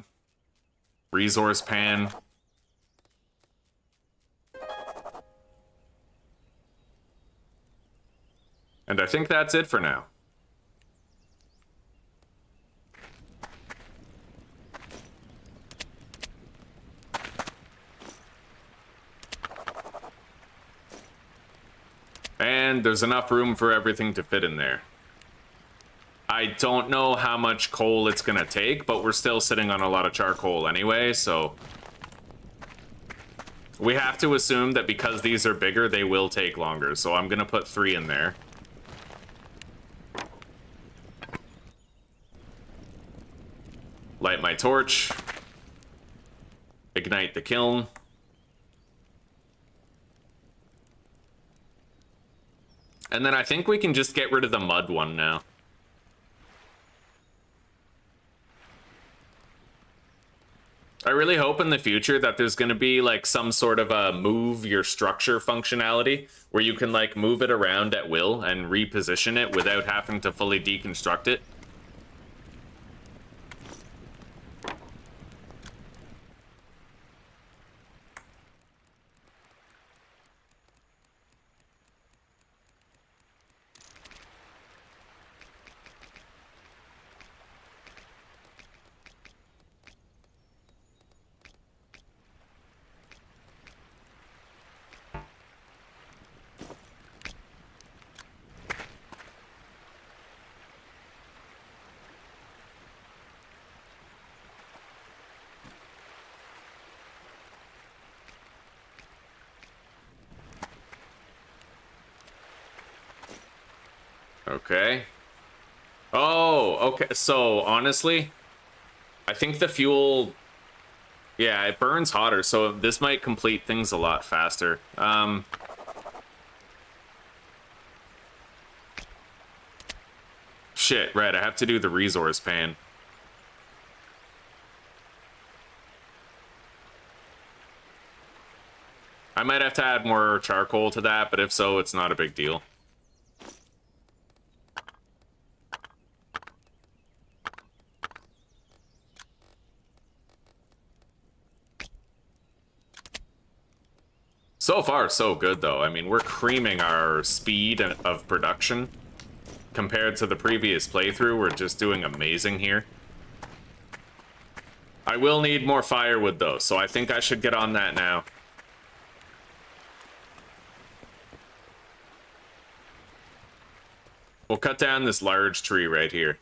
[SPEAKER 1] Resource pan. And I think that's it for now. And there's enough room for everything to fit in there. I don't know how much coal it's gonna take, but we're still sitting on a lot of charcoal anyway, so... we have to assume that because these are bigger, they will take longer, so I'm gonna put 3 in there. Light my torch. Ignite the kiln. And then I think we can just get rid of the mud one now. I really hope in the future that there's going to be like some sort of a move your structure functionality where you can like move it around at will and reposition it without having to fully deconstruct it. Okay. Oh, okay. So, honestly, I think the fuel... yeah, it burns hotter, so this might complete things a lot faster. Shit, right, I have to do the resource pan. I might have to add more charcoal to that, but if so, it's not a big deal. So far, so good, though. I mean, we're creaming our speed of production. Compared to the previous playthrough, we're just doing amazing here. I will need more firewood, though, so I think I should get on that now. We'll cut down this large tree right here.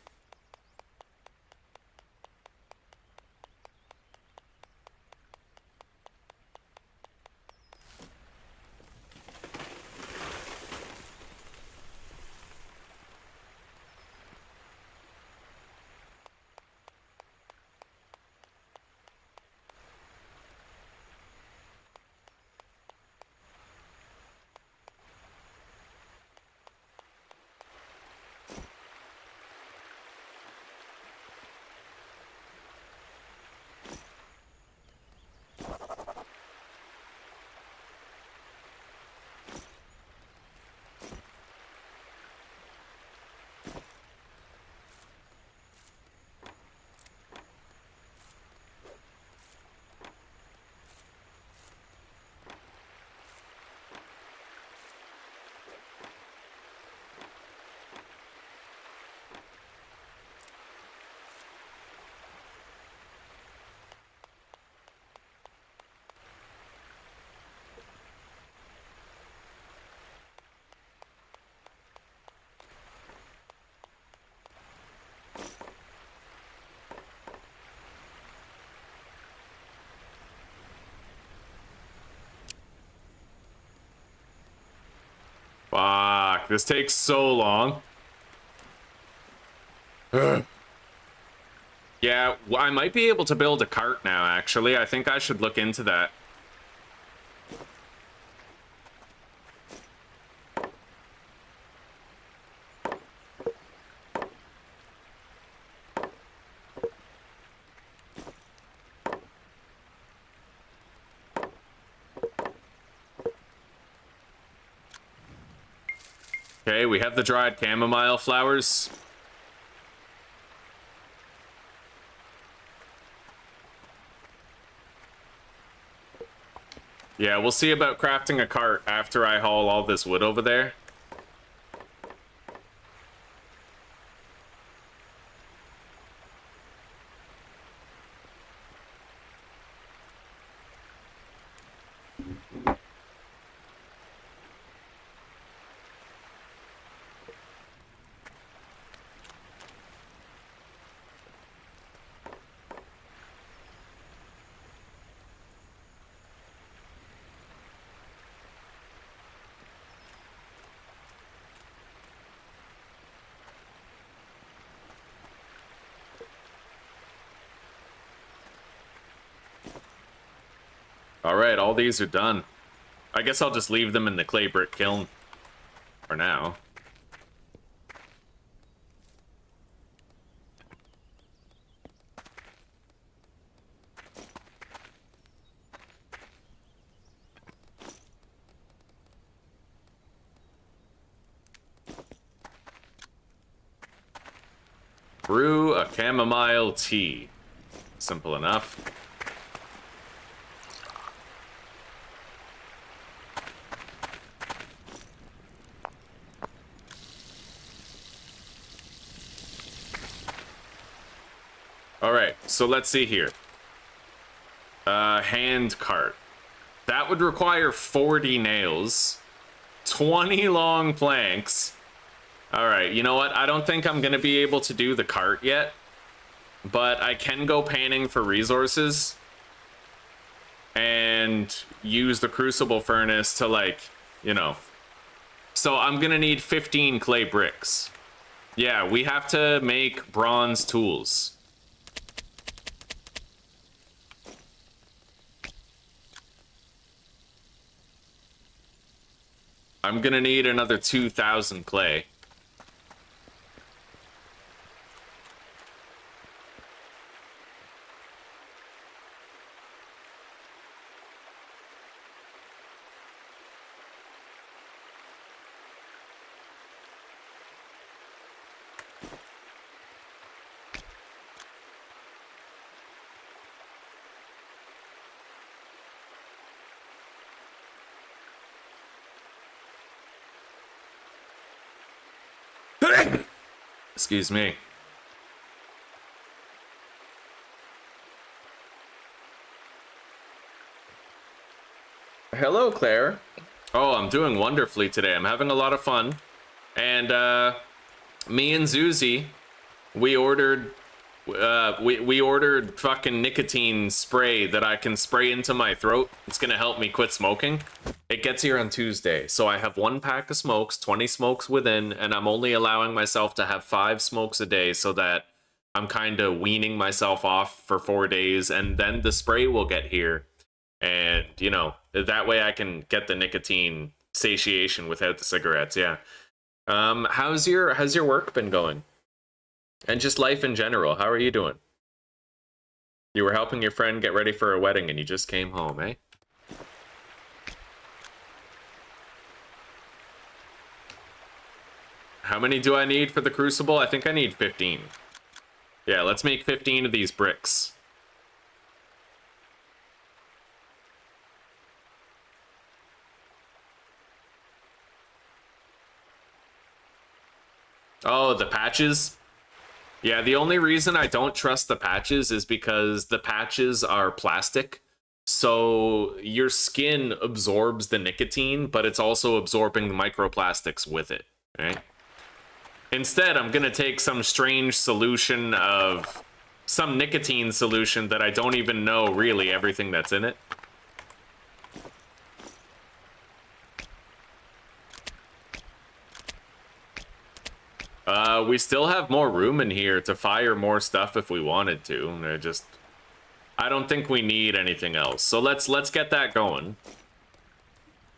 [SPEAKER 1] Fuck, this takes so long. Ugh. Yeah, well, I might be able to build a cart now, actually. I think I should look into that. Okay, we have the dried chamomile flowers. Yeah, we'll see about crafting a cart after I haul all this wood over there. All right, all these are done. I guess I'll just leave them in the clay brick kiln for now. Brew a chamomile tea. Simple enough. All right, so let's see here. Hand cart. That would require 40 nails, 20 long planks. All right, you know what? I don't think I'm gonna be able to do the cart yet, but I can go panning for resources and use the crucible furnace to, like, you know. So I'm gonna need 15 clay bricks. Yeah, we have to make bronze tools. I'm gonna need another 2,000 clay. Excuse me. Hello, Claire. Oh, I'm doing wonderfully today. I'm having a lot of fun. And me and Zuzi, we ordered we ordered fucking nicotine spray that I can spray into my throat. It's gonna help me quit smoking. It gets here on Tuesday, so I have 1 pack of smokes, 20 smokes within, and I'm only allowing myself to have 5 smokes a day so that I'm kind of weaning myself off for 4 days, and then the spray will get here. And, you know, that way I can get the nicotine satiation without the cigarettes, yeah. How's your work been going? And just life in general, how are you doing? You were helping your friend get ready for a wedding and you just came home, eh? How many do I need for the crucible? I think I need 15. Yeah, let's make 15 of these bricks. Oh, the patches? Yeah, the only reason I don't trust the patches is because the patches are plastic. So your skin absorbs the nicotine, but it's also absorbing the microplastics with it, right? Instead, I'm gonna take some strange solution of some nicotine solution that I don't even know really everything that's in it. We still have more room in here to fire more stuff if we wanted to. I don't think we need anything else. So let's get that going.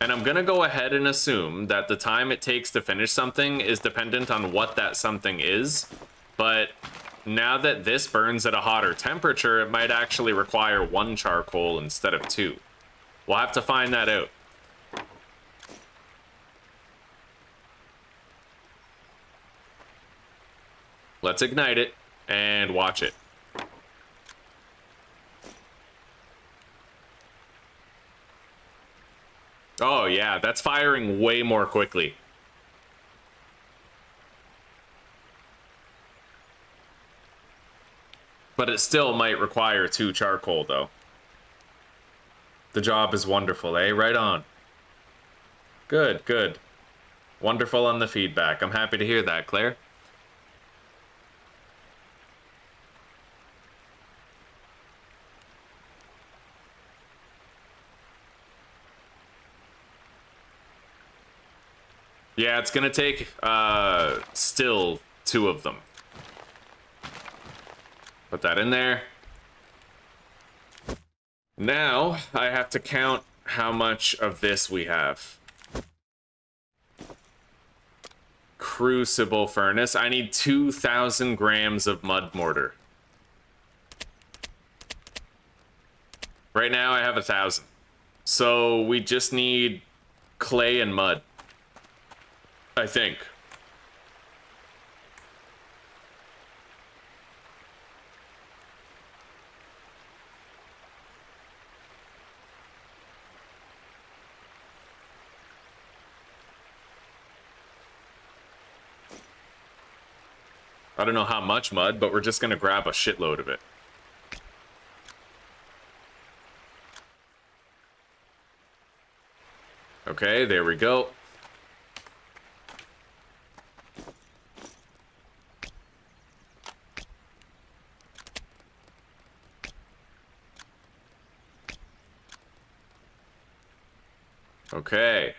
[SPEAKER 1] And I'm gonna go ahead and assume that the time it takes to finish something is dependent on what that something is. But now that this burns at a hotter temperature, it might actually require 1 charcoal instead of 2. We'll have to find that out. Let's ignite it and watch it. Oh yeah, that's firing way more quickly. But it still might require 2 charcoal though. The job is wonderful, eh? Right on. Good, good. Wonderful on the feedback. I'm happy to hear that, Claire. Yeah, it's gonna take, still 2 of them. Put that in there. Now, I have to count how much of this we have. Crucible furnace. I need 2,000 grams of mud mortar. Right now, I have 1,000. So, we just need clay and mud. I think. I don't know how much mud, but we're just gonna grab a shitload of it. Okay, there we go. Okay,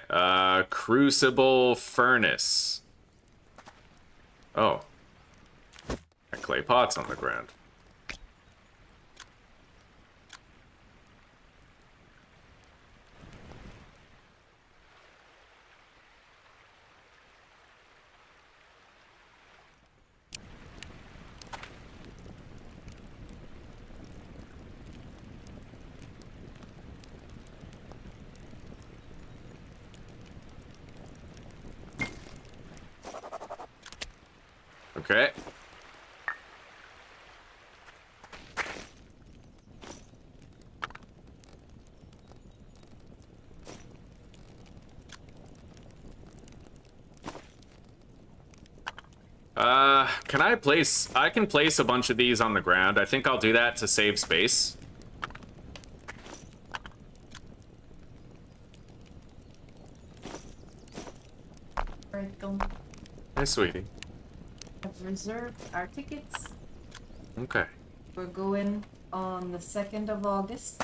[SPEAKER 1] crucible furnace. Oh. And clay pots on the ground. Okay. I can place a bunch of these on the ground. I think I'll do that to save space.
[SPEAKER 2] Alright, go.
[SPEAKER 1] Hey, sweetie.
[SPEAKER 2] I've reserved our tickets.
[SPEAKER 1] Okay.
[SPEAKER 2] We're going on the 2nd of August.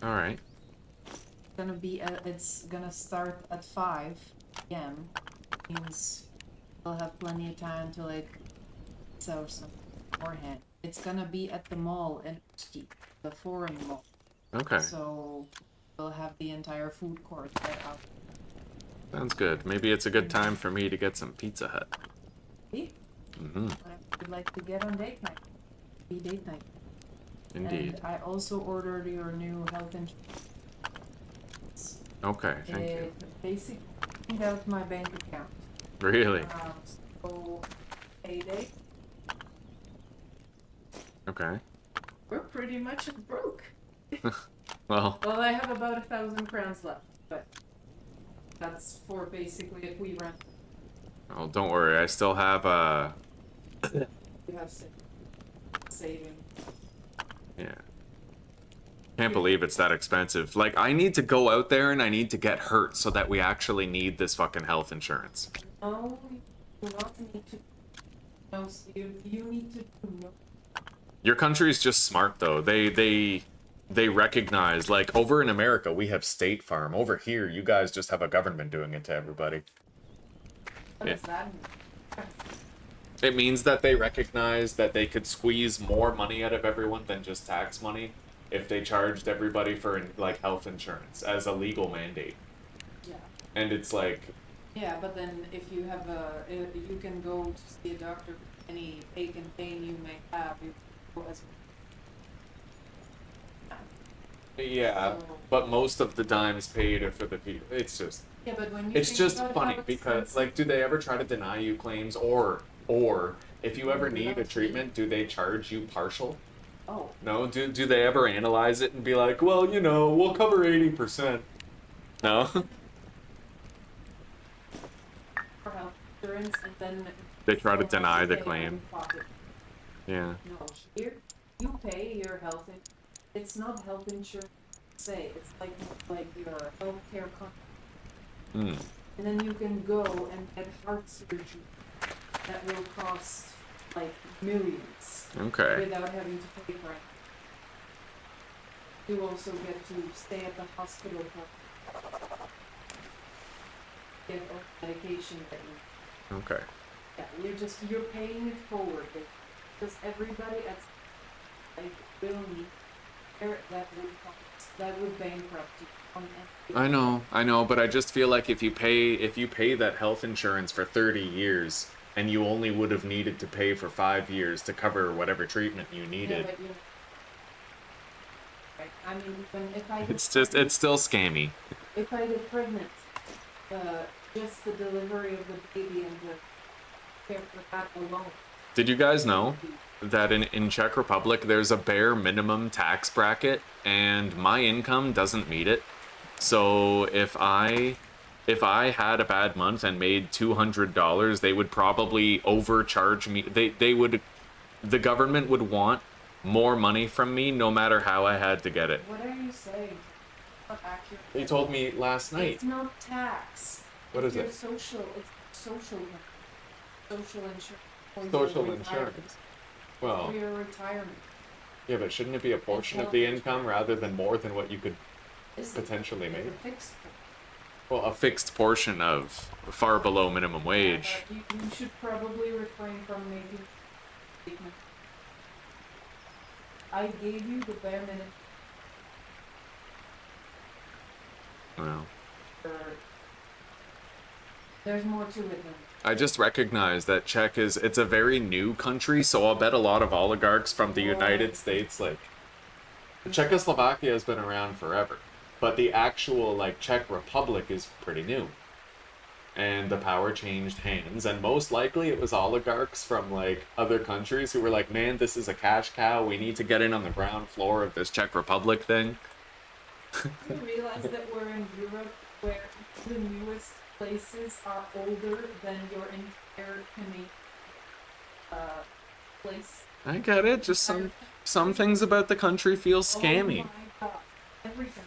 [SPEAKER 1] Alright.
[SPEAKER 2] It's gonna start at 5 p.m. Means we'll have plenty of time to like sell some beforehand. It's gonna be at the mall in Uski, the Forum Mall.
[SPEAKER 1] Okay.
[SPEAKER 2] So we'll have the entire food court set up.
[SPEAKER 1] Sounds good. Maybe it's a good time for me to get some Pizza Hut.
[SPEAKER 2] See?
[SPEAKER 1] Mm-hmm.
[SPEAKER 2] I would like to get on date night. Be date night.
[SPEAKER 1] Indeed.
[SPEAKER 2] And I also ordered your new health insurance.
[SPEAKER 1] Okay, thank you.
[SPEAKER 2] It basically cleaned out my bank account.
[SPEAKER 1] Really?
[SPEAKER 2] So payday.
[SPEAKER 1] Okay.
[SPEAKER 2] We're pretty much broke.
[SPEAKER 1] Well,
[SPEAKER 2] Well, I have about 1,000 crowns left, but that's for basically if we run.
[SPEAKER 1] oh, don't worry. I still have,
[SPEAKER 2] You have saving.
[SPEAKER 1] yeah. Can't believe it's that expensive. Like, I need to go out there and I need to get hurt so that we actually need this fucking health insurance.
[SPEAKER 2] No, you do not need to. No, you need to. No.
[SPEAKER 1] Your country's just smart, though. They recognize, like, over in America, we have State Farm. Over here, you guys just have a government doing it to everybody.
[SPEAKER 2] What does that mean?
[SPEAKER 1] It means that they recognize that they could squeeze more money out of everyone than just tax money if they charged everybody for like health insurance as a legal mandate.
[SPEAKER 2] Yeah.
[SPEAKER 1] And it's like,
[SPEAKER 2] Yeah, but then if you have you can go to see a doctor for any ache and pain you may have. You go as
[SPEAKER 1] yeah,
[SPEAKER 2] So-
[SPEAKER 1] but most of the dimes paid are for the people. It's just,
[SPEAKER 2] Yeah, but when you
[SPEAKER 1] it's
[SPEAKER 2] think
[SPEAKER 1] just
[SPEAKER 2] about
[SPEAKER 1] funny
[SPEAKER 2] how
[SPEAKER 1] because
[SPEAKER 2] expensive-
[SPEAKER 1] like, do they ever try to deny you claims, or if you ever need a treatment, do they charge you partial?
[SPEAKER 2] Oh,
[SPEAKER 1] No, do they ever analyze it and be like, well, you know, we'll cover 80%? No.
[SPEAKER 2] for health insurance, and then
[SPEAKER 1] They try to
[SPEAKER 2] still have
[SPEAKER 1] deny the
[SPEAKER 2] pay
[SPEAKER 1] claim.
[SPEAKER 2] out of pocket.
[SPEAKER 1] Yeah.
[SPEAKER 2] No, here you pay your health. It's not health insurance. Say it's like your healthcare company,
[SPEAKER 1] Hmm.
[SPEAKER 2] and then you can go and get heart surgery that will cost like millions
[SPEAKER 1] Okay.
[SPEAKER 2] without having to pay for it. You also get to stay at the hospital for get all the medication that you.
[SPEAKER 1] Okay.
[SPEAKER 2] Yeah, you're paying it forward because everybody at like will need that would bankrupt you.
[SPEAKER 1] I know, but I just feel like if you pay that health insurance for 30 years and you only would have needed to pay for 5 years to cover whatever treatment you
[SPEAKER 2] Yeah,
[SPEAKER 1] needed.
[SPEAKER 2] but right. I mean, if I get
[SPEAKER 1] It's still scammy.
[SPEAKER 2] if I get pregnant, just the delivery of the baby and the care for that alone.
[SPEAKER 1] Did you guys know that in Czech Republic there's a bare minimum tax bracket and my income doesn't meet it? So if I had a bad month and made $200, they would probably overcharge me. The government would want more money from me no matter how I had to get it.
[SPEAKER 2] What are you saying? Not accurate.
[SPEAKER 1] They told me last night.
[SPEAKER 2] It's not tax.
[SPEAKER 1] What is
[SPEAKER 2] It's
[SPEAKER 1] it?
[SPEAKER 2] social. It's social insurance. For your
[SPEAKER 1] Social
[SPEAKER 2] retirement.
[SPEAKER 1] insurance. Well,
[SPEAKER 2] For your retirement.
[SPEAKER 1] yeah, but shouldn't it be a portion of the income rather than more than what you could
[SPEAKER 2] It's
[SPEAKER 1] potentially
[SPEAKER 2] it's
[SPEAKER 1] make?
[SPEAKER 2] a fixed one.
[SPEAKER 1] Well, a fixed portion of far below minimum wage.
[SPEAKER 2] You should probably refrain from making statements. I gave you the bare minimum
[SPEAKER 1] Well,
[SPEAKER 2] for... There's more to it than
[SPEAKER 1] I just recognize that it's a very new country, so I'll bet a lot of oligarchs from the United States, like, Czechoslovakia has been around forever, but the actual, like, Czech Republic is pretty new. And the power changed hands, and most likely it was oligarchs from, like, other countries who were like, man, this is a cash cow, we need to get in on the ground floor of this Czech Republic thing.
[SPEAKER 2] You realize that we're in Europe where the newest places are older than your entire Canadian place.
[SPEAKER 1] I get it, just some things about the country feel scammy.
[SPEAKER 2] Oh my god. Everything.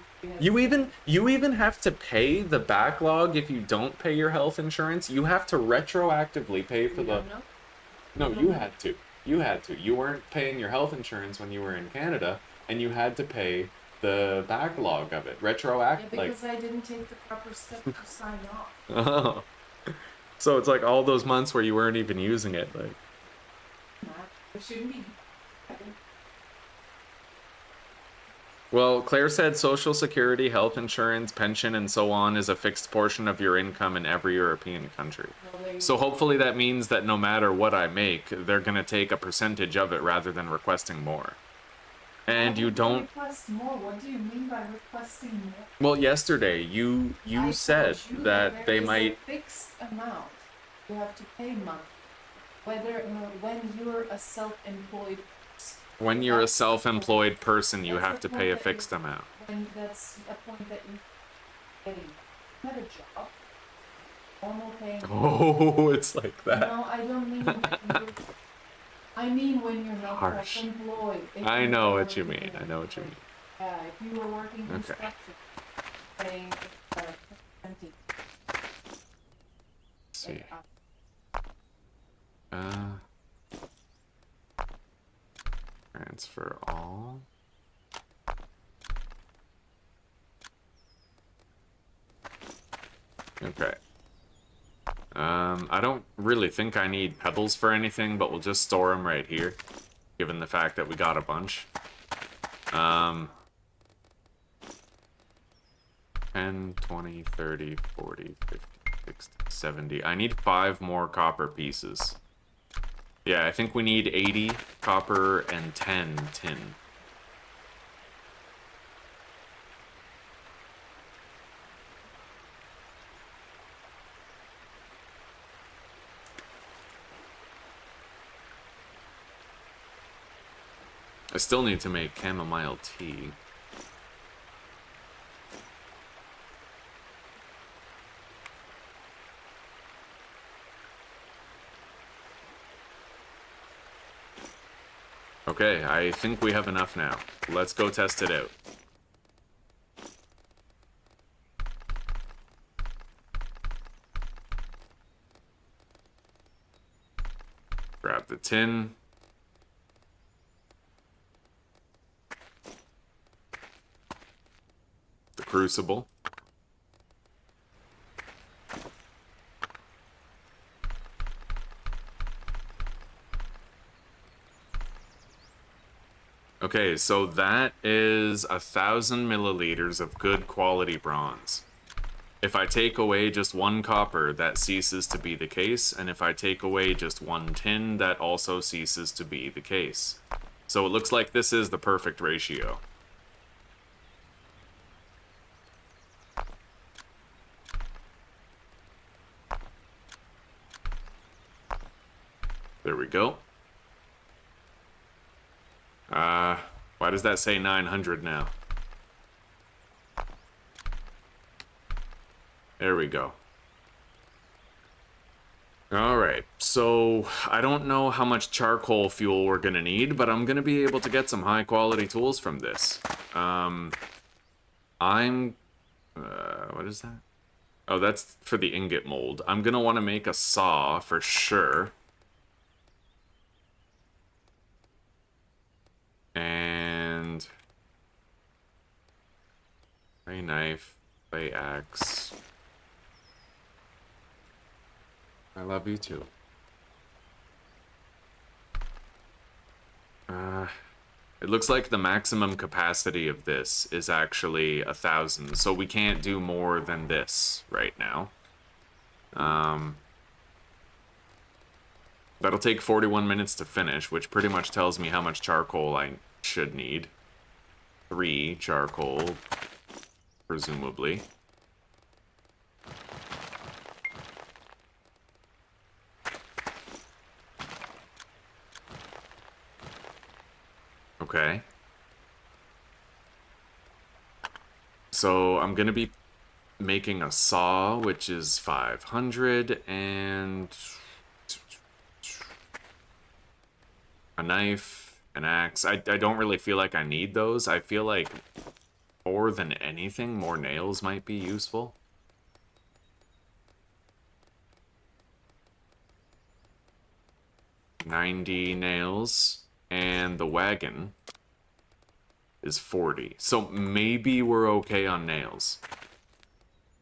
[SPEAKER 1] You even have to pay the backlog if you don't pay your health insurance. You have to retroactively pay for the. No, you had to. You had to. You weren't paying your health insurance when you were in Canada, and you had to pay the backlog of it.
[SPEAKER 2] Yeah,
[SPEAKER 1] Retroact
[SPEAKER 2] because I didn't take the proper step to sign off.
[SPEAKER 1] Oh. So it's like all those months where you weren't even using it, like.
[SPEAKER 2] It shouldn't be.
[SPEAKER 1] Well, Claire said Social Security, health insurance, pension, and so on is a fixed portion of your income in every European country. So hopefully that means that no matter what I make, they're going to take a percentage of it rather than requesting more. And you don't...
[SPEAKER 2] Request more? What do you mean by requesting more?
[SPEAKER 1] Well, yesterday you
[SPEAKER 2] I
[SPEAKER 1] said
[SPEAKER 2] told you
[SPEAKER 1] that they
[SPEAKER 2] there is
[SPEAKER 1] might...
[SPEAKER 2] a fixed amount you have to pay monthly. Whether when you're a self-employed person.
[SPEAKER 1] When you're a
[SPEAKER 2] That's the point.
[SPEAKER 1] self-employed person, you
[SPEAKER 2] That's
[SPEAKER 1] have
[SPEAKER 2] the
[SPEAKER 1] to pay a
[SPEAKER 2] point that
[SPEAKER 1] fixed amount.
[SPEAKER 2] When that's a point that you getting. You had a job. Normal paying.
[SPEAKER 1] Oh, it's like that.
[SPEAKER 2] No, I don't mean that you're, I mean when you're not
[SPEAKER 1] Harsh.
[SPEAKER 2] self-employed. If
[SPEAKER 1] I
[SPEAKER 2] you
[SPEAKER 1] know
[SPEAKER 2] were
[SPEAKER 1] what you
[SPEAKER 2] working
[SPEAKER 1] mean.
[SPEAKER 2] in
[SPEAKER 1] I know what you mean.
[SPEAKER 2] Yeah, if you were working
[SPEAKER 1] Okay.
[SPEAKER 2] construction, paying percentage.
[SPEAKER 1] Let's see.
[SPEAKER 2] Like,
[SPEAKER 1] Transfer all. Okay. I don't really think I need pebbles for anything, but we'll just store them right here, given the fact that we got a bunch. 10, 20, 30, 40, 50, 60, 70. I need 5 more copper pieces. Yeah, I think we need 80 copper and 10 tin. I still need to make chamomile tea. Okay, I think we have enough now. Let's go test it out. Grab the tin. The crucible. Okay, so that is 1,000 milliliters of good quality bronze. If I take away just 1 copper, that ceases to be the case, and if I take away just 1 tin, that also ceases to be the case. So it looks like this is the perfect ratio. There we go. Why does that say 900 now? There we go. Alright, so I don't know how much charcoal fuel we're gonna need, but I'm gonna be able to get some high quality tools from this. What is that? Oh, that's for the ingot mold. I'm gonna want to make a saw for sure. And a knife, a axe. I love you too. It looks like the maximum capacity of this is actually 1,000, so we can't do more than this right now. That'll take 41 minutes to finish, which pretty much tells me how much charcoal I should need. 3 charcoal, presumably. Okay. So I'm gonna be making a saw, which is 500, and a knife, an axe. I don't really feel like I need those. I feel like more than anything, more nails might be useful. $90 nails. And the wagon is 40. So maybe we're okay on nails.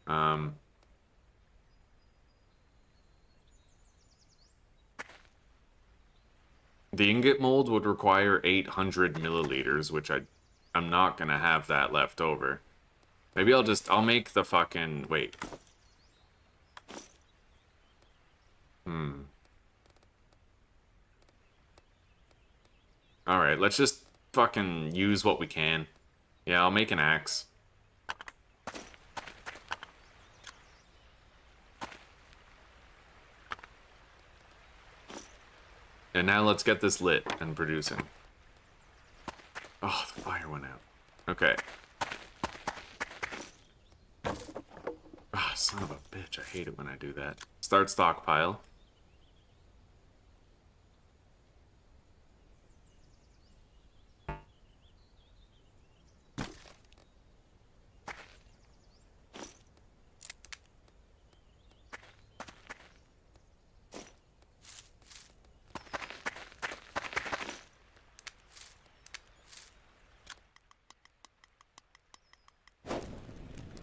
[SPEAKER 1] The ingot mold would require 800 milliliters, which I'm not gonna have that left over. Maybe I'll make the fucking, wait. Alright, let's just fucking use what we can. Yeah, I'll make an axe. And now let's get this lit and producing. Oh, the fire went out. Okay. Ah, son of a bitch. I hate it when I do that. Start stockpile.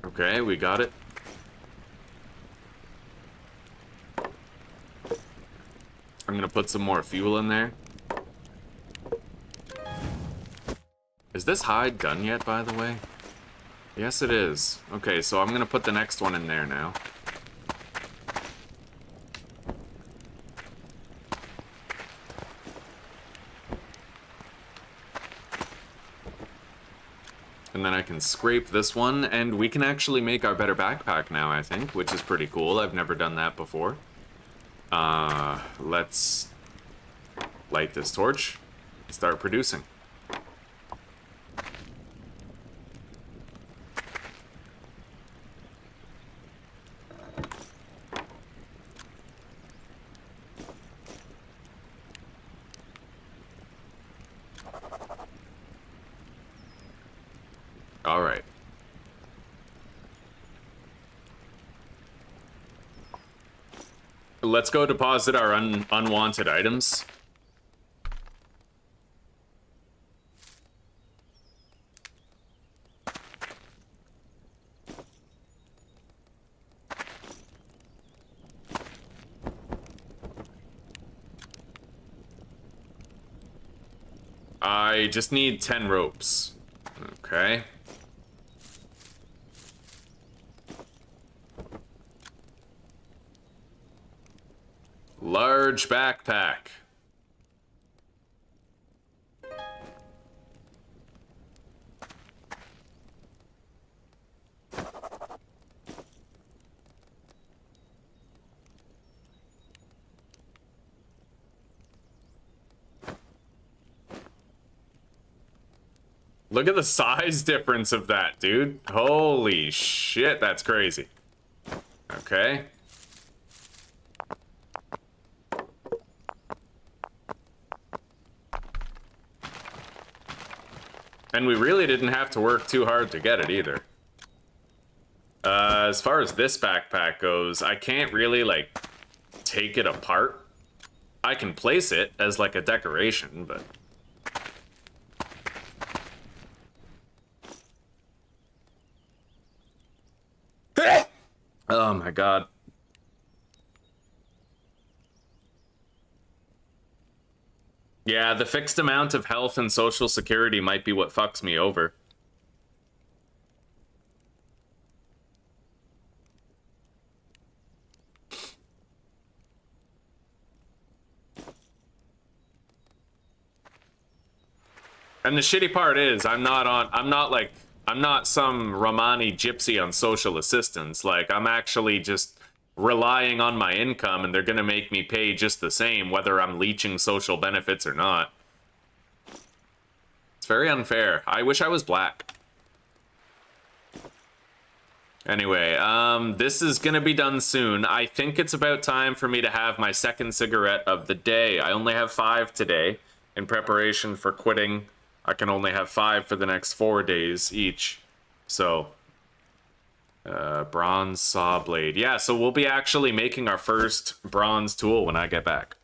[SPEAKER 1] Okay, we got it. I'm gonna put some more fuel in there. Is this hide done yet, by the way? Yes, it is. Okay, so I'm gonna put the next one in there now. And then I can scrape this one, and we can actually make our better backpack now, I think, which is pretty cool. I've never done that before. Let's light this torch and start producing. All right. Let's go deposit our unwanted items. I just need 10 ropes. Okay. Large backpack. Look at the size difference of that, dude. Holy shit, that's crazy. Okay. And we really didn't have to work too hard to get it either. As far as this backpack goes, I can't really, like, take it apart. I can place it as, like, a decoration, but... Oh my god. Yeah, the fixed amount of health and social security might be what fucks me over. And the shitty part is, I'm not some Romani gypsy on social assistance. Like, I'm actually just relying on my income, and they're gonna make me pay just the same, whether I'm leeching social benefits or not. It's very unfair. I wish I was black. Anyway, this is gonna be done soon. I think it's about time for me to have my second cigarette of the day. I only have 5 today. In preparation for quitting, I can only have 5 for the next 4 days each. So, bronze saw blade. Yeah, so we'll be actually making our first bronze tool when I get back.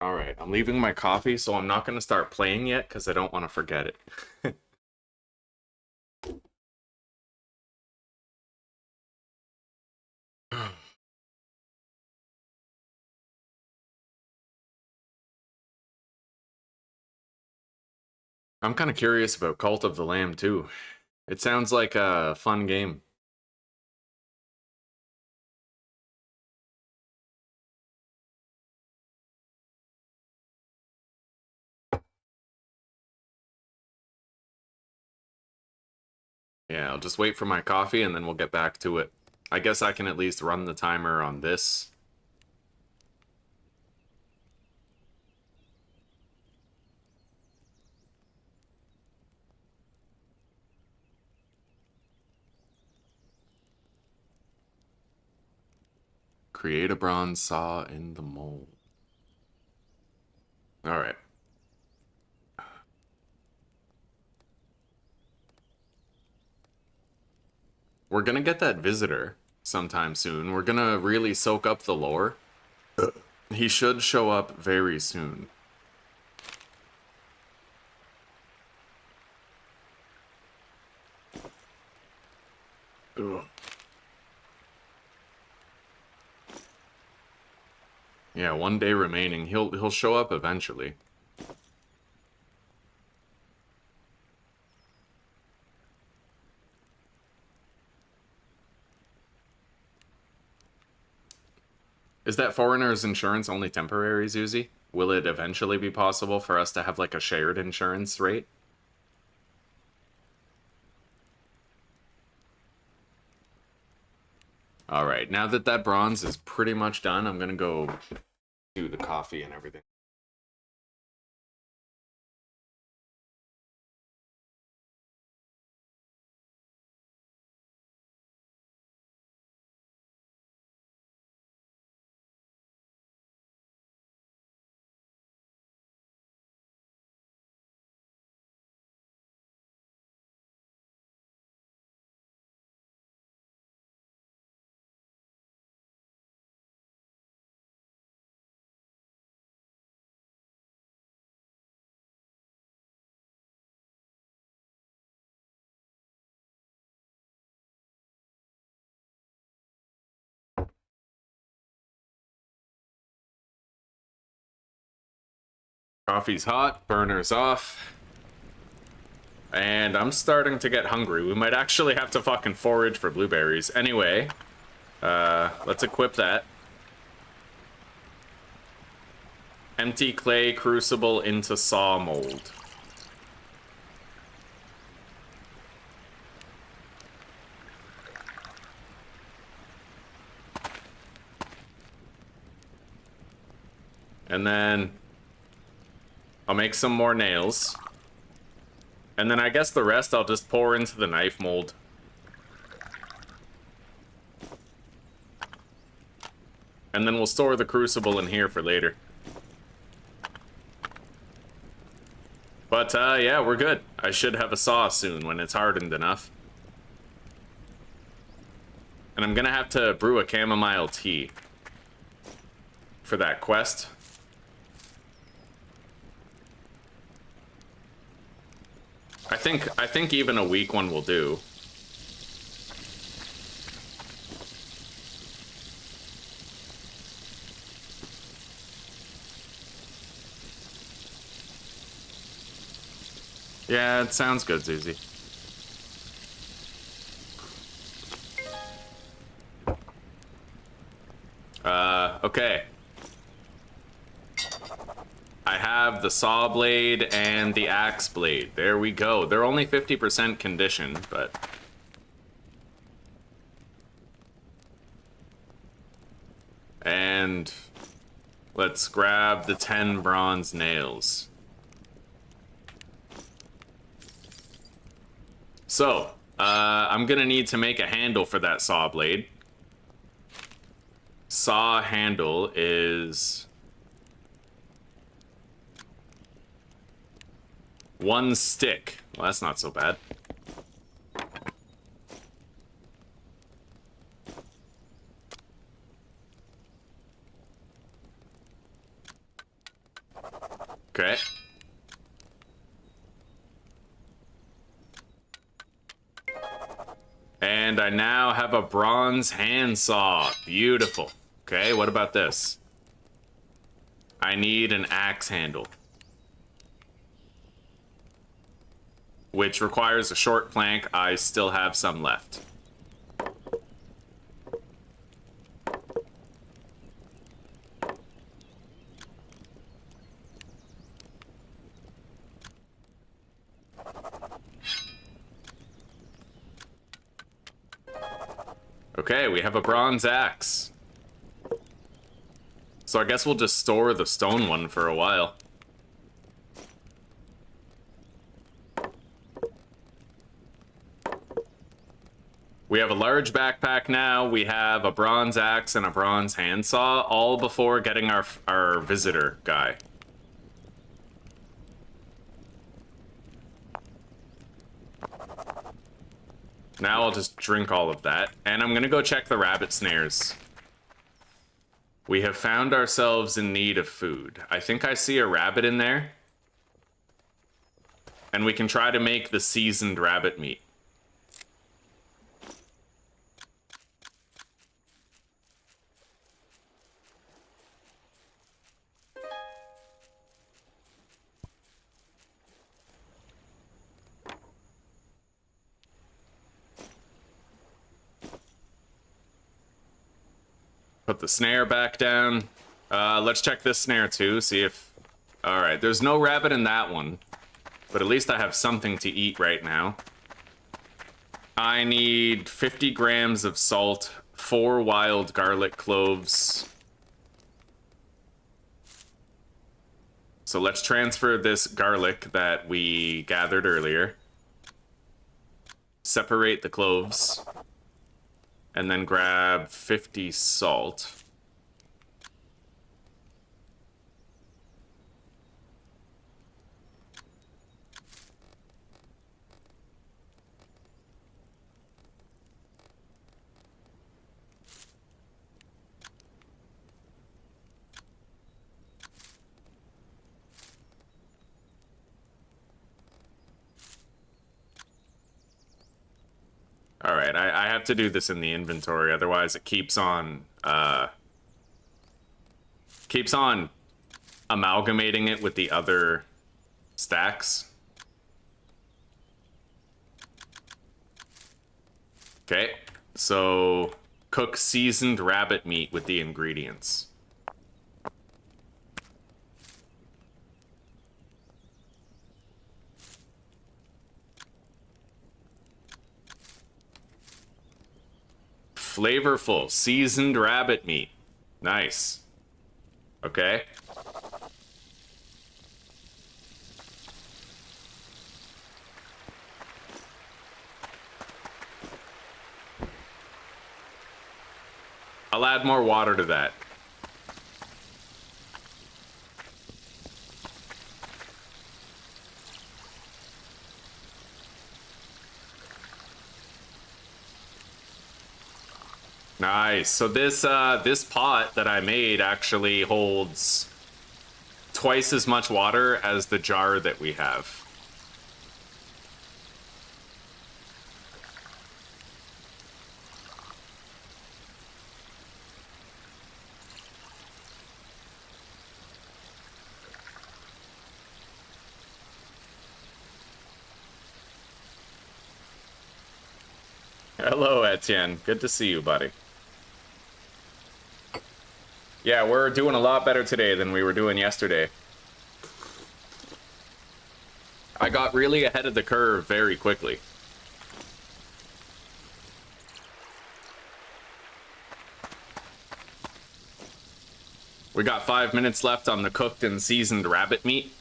[SPEAKER 1] Alright, I'm leaving my coffee, so I'm not going to start playing yet because I don't want to forget it. I'm kind of curious about Cult of the Lamb, too. It sounds like a fun game. Yeah, I'll just wait for my coffee and then we'll get back to it. I guess I can at least run the timer on this. Create a bronze saw in the mold. Alright. We're gonna get that visitor sometime soon. We're gonna really soak up the lore. He should show up very soon. Ugh. Yeah, 1 day remaining. He'll show up eventually. Is that foreigner's insurance only temporary, Zuzi? Will it eventually be possible for us to have like a shared insurance rate? Alright, now that that bronze is pretty much done, I'm gonna go do the coffee and everything. Coffee's hot, burner's off. And I'm starting to get hungry. We might actually have to fucking forage for blueberries. Anyway, let's equip that. Empty clay crucible into saw mold. And then I'll make some more nails. And then I guess the rest I'll just pour into the knife mold. And then we'll store the crucible in here for later. But, yeah, we're good. I should have a saw soon when it's hardened enough. And I'm gonna have to brew a chamomile tea for that quest. I think even a weak one will do. Yeah, it sounds good, Zuzi. Okay. I have the saw blade and the axe blade. There we go. They're only 50% condition, but... And... let's grab the 10 bronze nails. So, I'm gonna need to make a handle for that saw blade. Saw handle is... 1 stick. Well, that's not so bad. Okay. And I now have a bronze handsaw. Beautiful. Okay, what about this? I need an axe handle, which requires a short plank. I still have some left. Okay, we have a bronze axe. So I guess we'll just store the stone one for a while. We have a large backpack now. We have a bronze axe and a bronze handsaw, all before getting our visitor guy. Now I'll just drink all of that, and I'm gonna go check the rabbit snares. We have found ourselves in need of food. I think I see a rabbit in there. And we can try to make the seasoned rabbit meat. Put the snare back down. Let's check this snare too, see if... Alright, there's no rabbit in that one. But at least I have something to eat right now. I need 50 grams of salt, 4 wild garlic cloves. So let's transfer this garlic that we gathered earlier. Separate the cloves. And then grab 50 salt. Alright, I have to do this in the inventory, otherwise it keeps on amalgamating it with the other stacks. Okay, so cook seasoned rabbit meat with the ingredients. Flavorful, seasoned rabbit meat. Nice. Okay. I'll add more water to that. Nice. So this this pot that I made actually holds twice as much water as the jar that we have. Hello, Etienne. Good to see you, buddy. Yeah, we're doing a lot better today than we were doing yesterday. I got really ahead of the curve very quickly. We got 5 minutes left on the cooked and seasoned rabbit meat.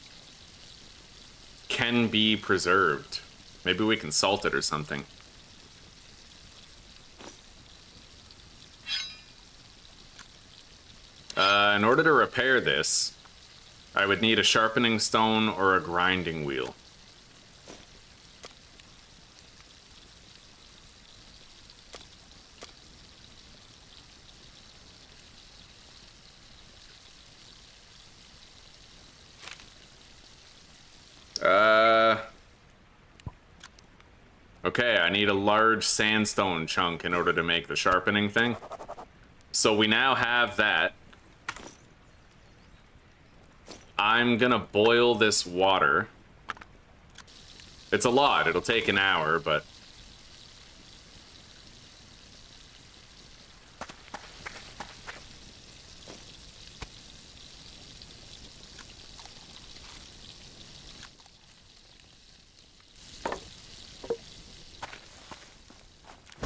[SPEAKER 1] Can be preserved. Maybe we can salt it or something. In order to repair this, I would need a sharpening stone or a grinding wheel. Okay, I need a large sandstone chunk in order to make the sharpening thing. So we now have that. I'm gonna boil this water. It's a lot, it'll take an hour, but...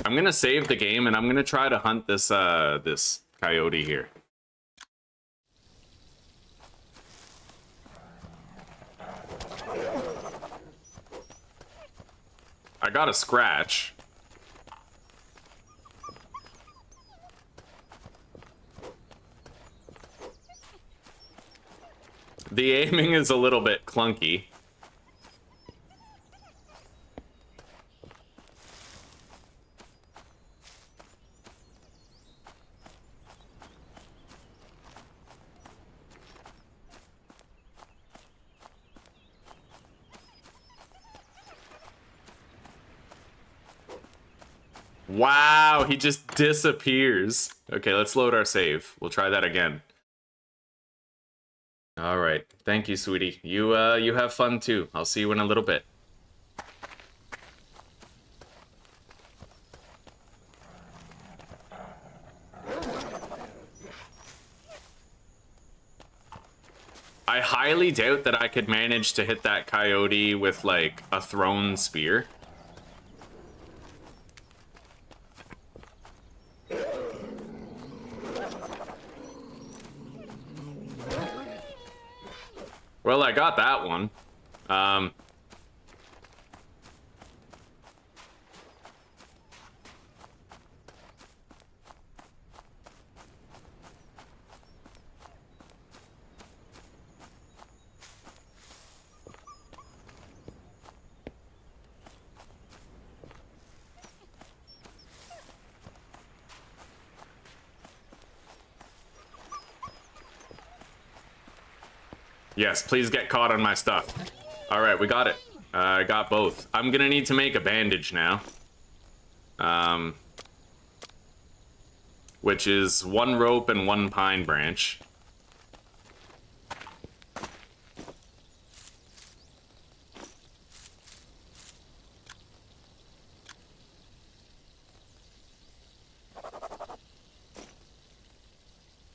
[SPEAKER 1] I'm gonna save the game and I'm gonna try to hunt this, this coyote here. I got a scratch. The aiming is a little bit clunky. Wow, he just disappears. Okay, let's load our save. We'll try that again. All right. Thank you, sweetie. You have fun too. I'll see you in a little bit. I highly doubt that I could manage to hit that coyote with, like, a thrown spear. Well, I got that one. Yes, please get caught on my stuff. All right, we got it. I got both. I'm gonna need to make a bandage now. Which is 1 rope and 1 pine branch.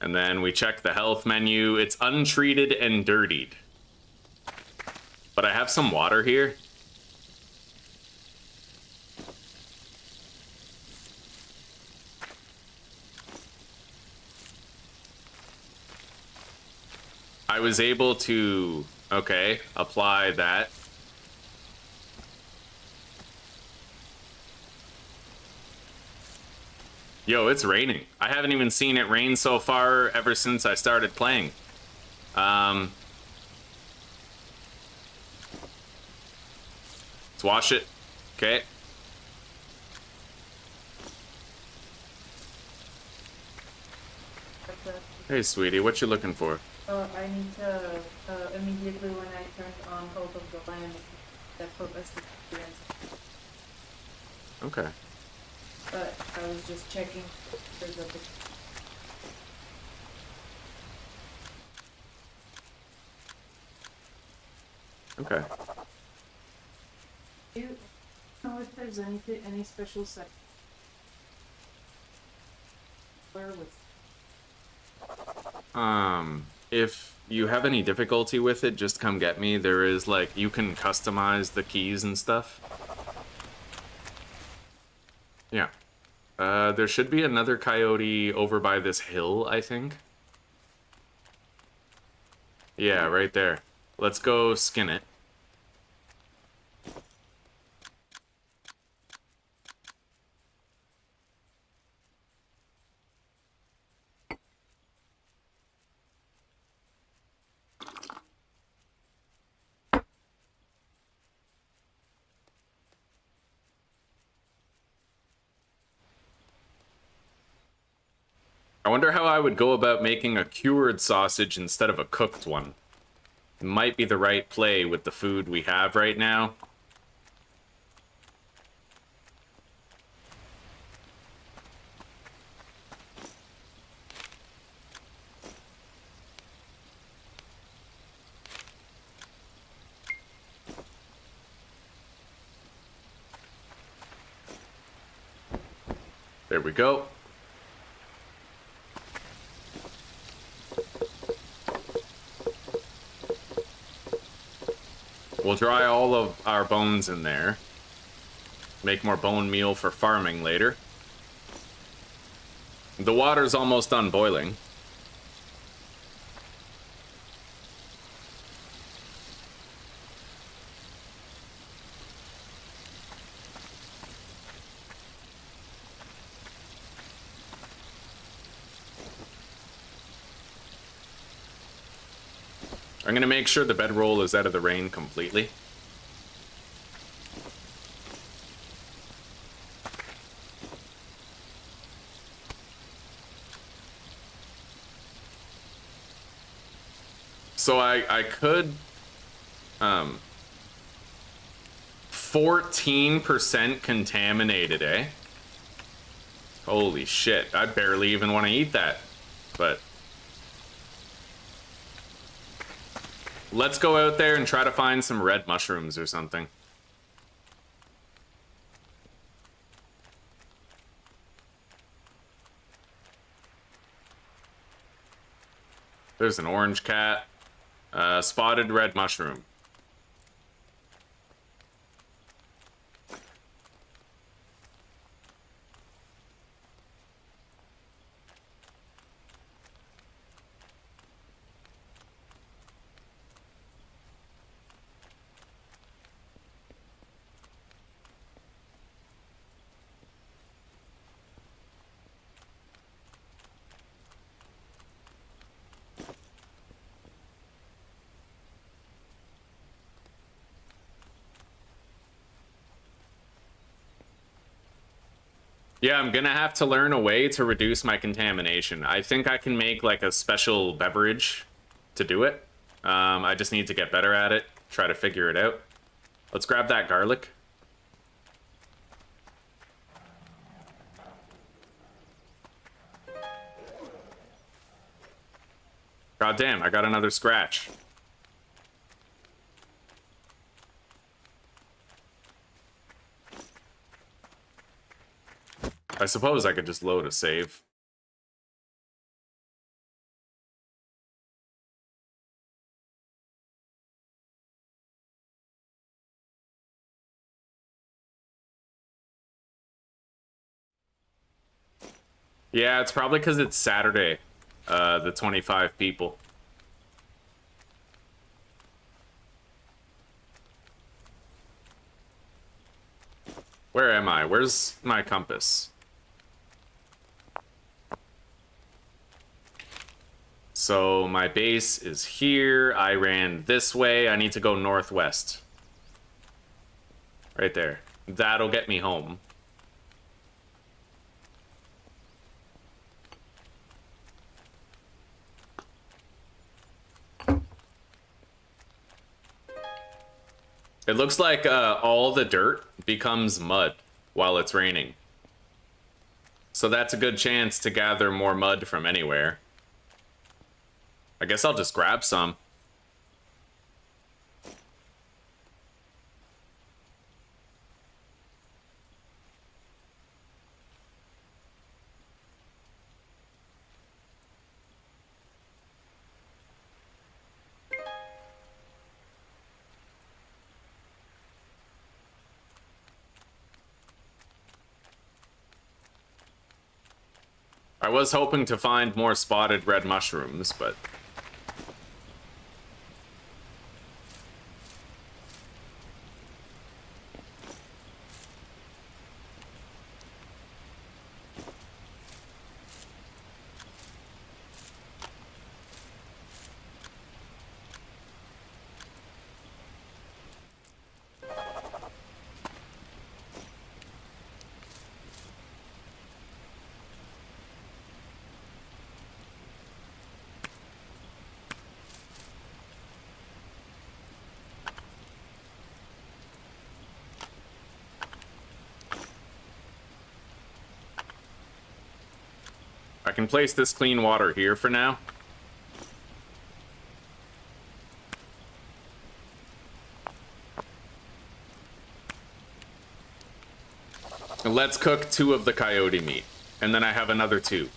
[SPEAKER 1] And then we check the health menu. It's untreated and dirtied. But I have some water here. I was able to, okay, apply that. Yo, it's raining. I haven't even seen it rain so far ever since I started playing. Let's wash it. Okay. Hey, sweetie, what you looking for?
[SPEAKER 2] I need to, immediately when I turned on Hope of the Land, that protested experience.
[SPEAKER 1] Okay.
[SPEAKER 2] But I was just checking if there's a...
[SPEAKER 1] Okay.
[SPEAKER 2] Do you know if there's any special set where with...
[SPEAKER 1] If you have any difficulty with it, just come get me. There is, like, you can customize the keys and stuff. Yeah. There should be another coyote over by this hill, I think. Yeah, right there. Let's go skin it. I wonder how I would go about making a cured sausage instead of a cooked one. It might be the right play with the food we have right now. There we go. We'll dry all of our bones in there. Make more bone meal for farming later. The water's almost done boiling. I'm gonna make sure the bedroll is out of the rain completely. So I could 14% contaminated, eh? Holy shit, I barely even want to eat that. But let's go out there and try to find some red mushrooms or something. There's an orange cat. Spotted red mushroom. Yeah, I'm gonna have to learn a way to reduce my contamination. I think I can make like a special beverage to do it. I just need to get better at it, try to figure it out. Let's grab that garlic. God damn, I got another scratch. I suppose I could just load a save. Yeah, it's probably because it's Saturday, the 25 people. Where am I? Where's my compass? So my base is here. I ran this way. I need to go northwest. Right there. That'll get me home. It looks like all the dirt becomes mud while it's raining. So that's a good chance to gather more mud from anywhere. I guess I'll just grab some. I was hoping to find more spotted red mushrooms, but... I can place this clean water here for now. And let's cook 2 of the coyote meat. And then I have another 2.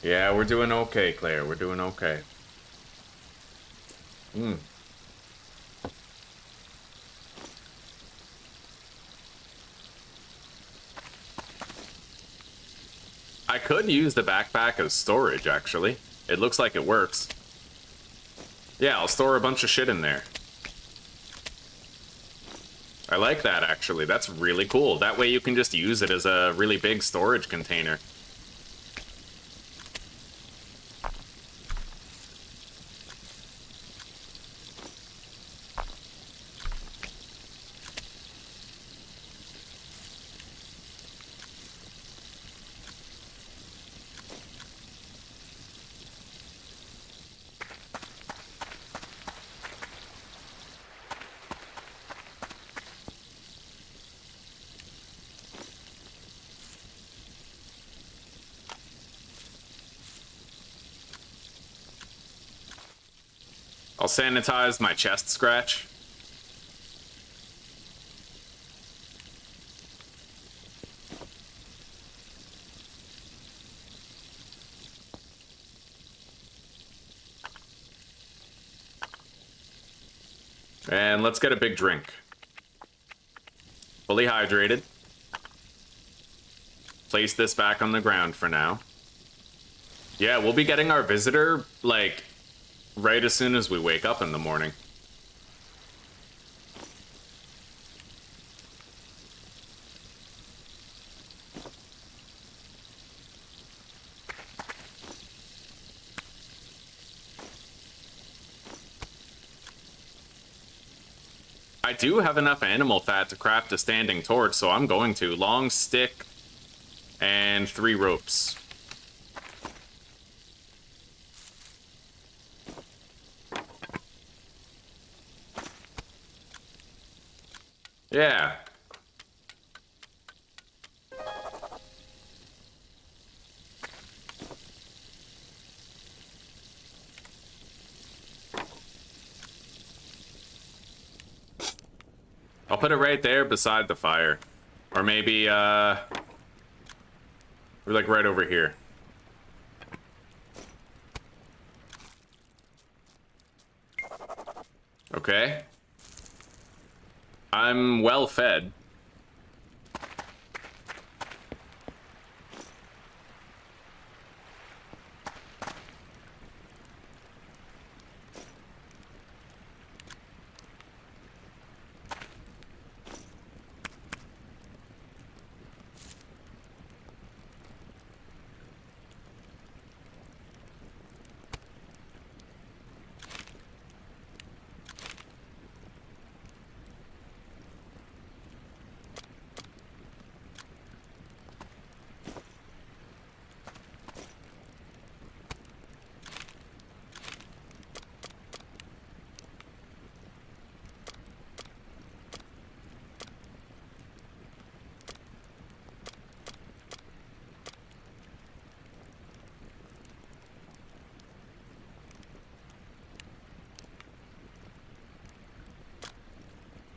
[SPEAKER 1] Yeah, we're doing okay, Claire. We're doing okay. I could use the backpack as storage, actually. It looks like it works. Yeah, I'll store a bunch of shit in there. I like that, actually. That's really cool. That way you can just use it as a really big storage container. I'll sanitize my chest scratch. And let's get a big drink. Fully hydrated. Place this back on the ground for now. Yeah, we'll be getting our visitor, like, right as soon as we wake up in the morning. I do have enough animal fat to craft a standing torch, so I'm going to. Long stick and 3 ropes. Yeah. I'll put it right there beside the fire. Or maybe, we're like right over here. Okay. I'm well fed.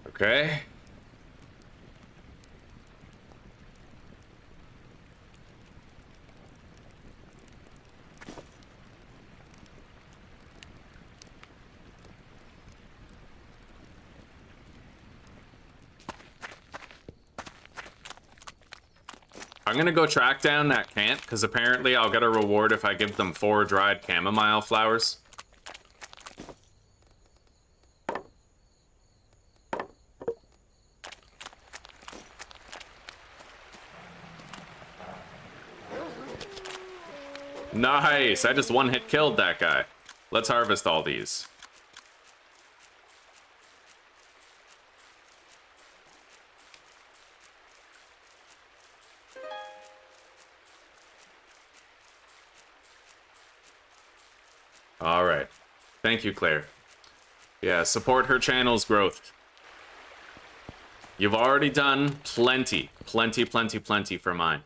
[SPEAKER 1] Okay. I'm gonna go track down that cant, because apparently I'll get a reward if I give them 4 dried chamomile flowers. Nice! I just one-hit killed that guy. Let's harvest all these. Alright. Thank you, Claire. Yeah, support her channel's growth. You've already done plenty. Plenty for mine.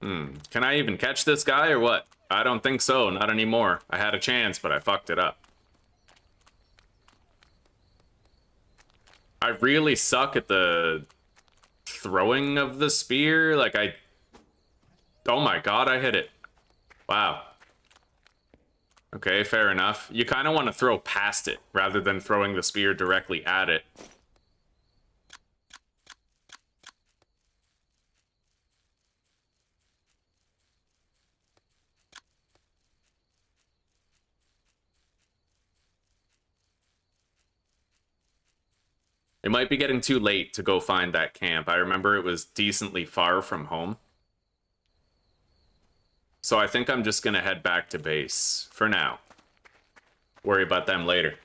[SPEAKER 1] Can I even catch this guy or what? I don't think so, not anymore. I had a chance, but I fucked it up. I really suck at the throwing of the spear. Like, oh my god, I hit it. Wow. Okay, fair enough. You kind of want to throw past it rather than throwing the spear directly at it. It might be getting too late to go find that camp. I remember it was decently far from home. So I think I'm just gonna head back to base for now. Worry about them later.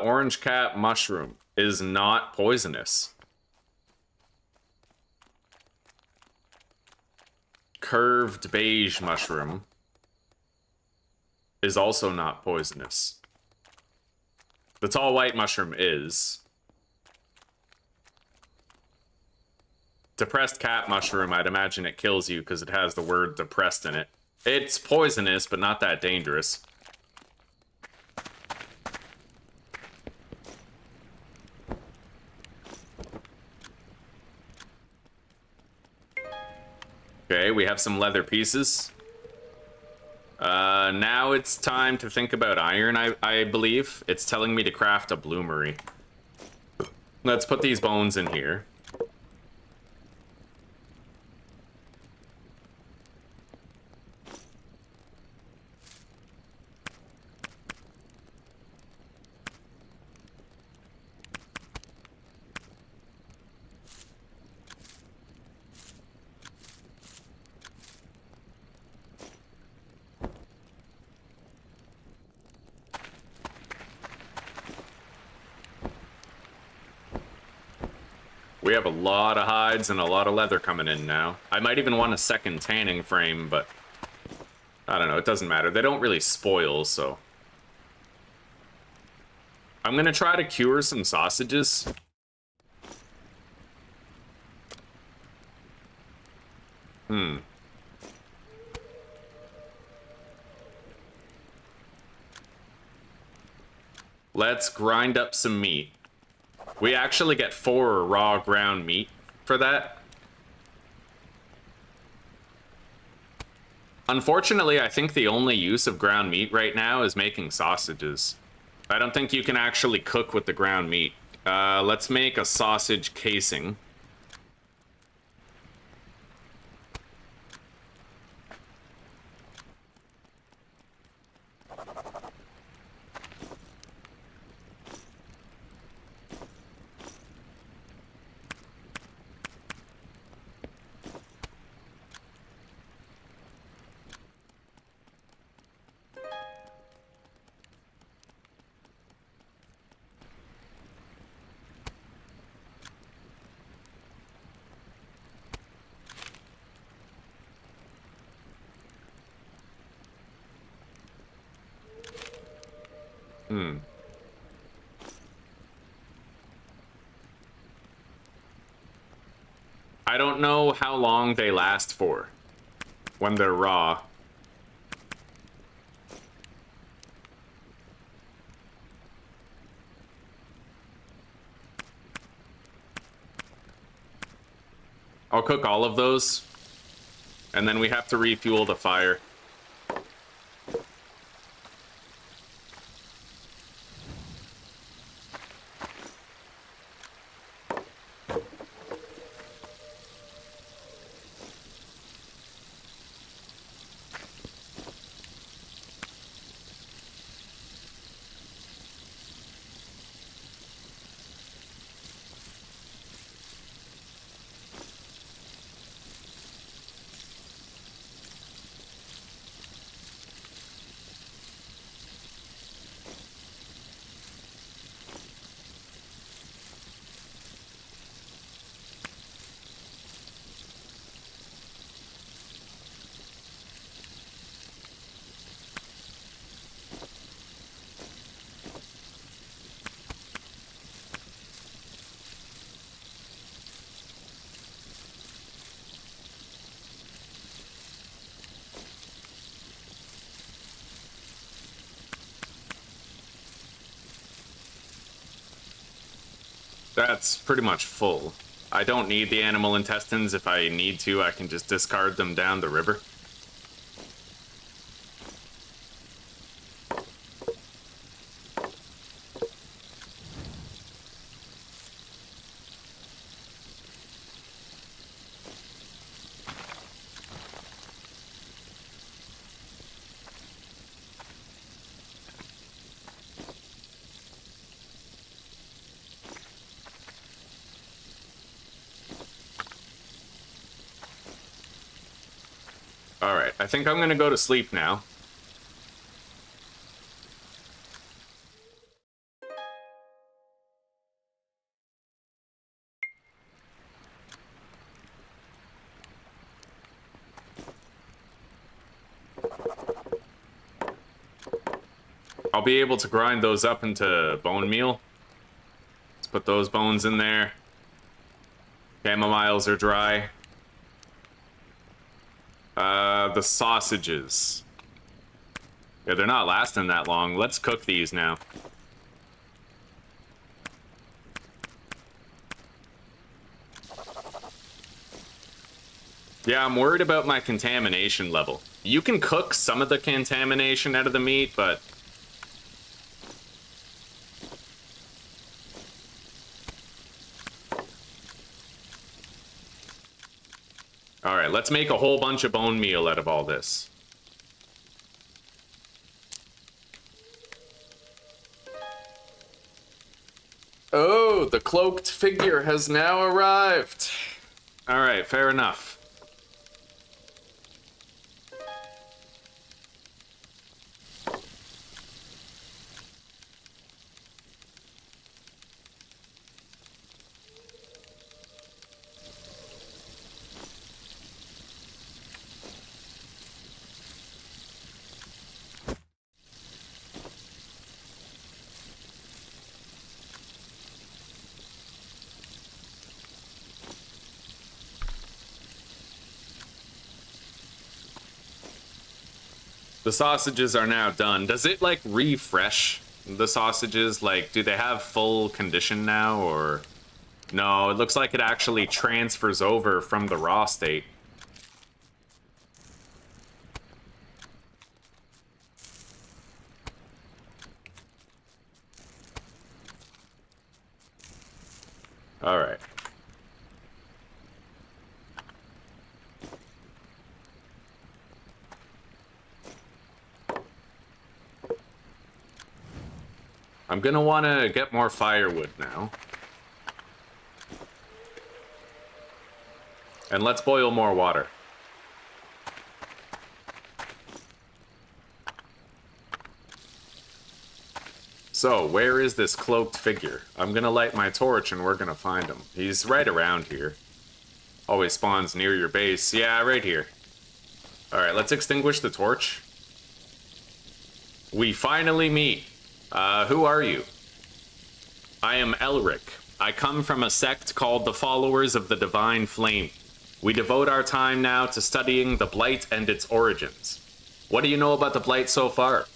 [SPEAKER 1] Orange cap mushroom is not poisonous. Curved beige mushroom is also not poisonous. The tall white mushroom is. Depressed cat mushroom, I'd imagine it kills you because it has the word depressed in it. It's poisonous, but not that dangerous. Okay, we have some leather pieces. Now it's time to think about iron, I believe. It's telling me to craft a bloomery. Let's put these bones in here. We have a lot of hides and a lot of leather coming in now. I might even want a second tanning frame, but I don't know, it doesn't matter. They don't really spoil, so. I'm gonna try to cure some sausages. Let's grind up some meat. We actually get 4 raw ground meat for that. Unfortunately, I think the only use of ground meat right now is making sausages. I don't think you can actually cook with the ground meat. Let's make a sausage casing. I don't know how long they last for when they're raw. I'll cook all of those, and then we have to refuel the fire. That's pretty much full. I don't need the animal intestines. If I need to, I can just discard them down the river. Alright, I think I'm gonna go to sleep now. I'll be able to grind those up into bone meal. Let's put those bones in there. Chamomiles are dry. The sausages. Yeah, they're not lasting that long. Let's cook these now. Yeah, I'm worried about my contamination level. You can cook some of the contamination out of the meat, but... Alright, let's make a whole bunch of bone meal out of all this. Oh, the cloaked figure has now arrived. Alright, fair enough. The sausages are now done. Does it, like, refresh the sausages? Like, do they have full condition now, or... No, it looks like it actually transfers over from the raw state. Alright. I'm gonna want to get more firewood now. And let's boil more water. So, where is this cloaked figure? I'm gonna light my torch and we're gonna find him. He's right around here. Always spawns near your base. Yeah, right here. Alright, let's extinguish the torch. We finally meet. Who are you? I am Elric. I come from a sect called the Followers of the Divine Flame. We devote our time now to studying the Blight and its origins. What do you know about the Blight so far?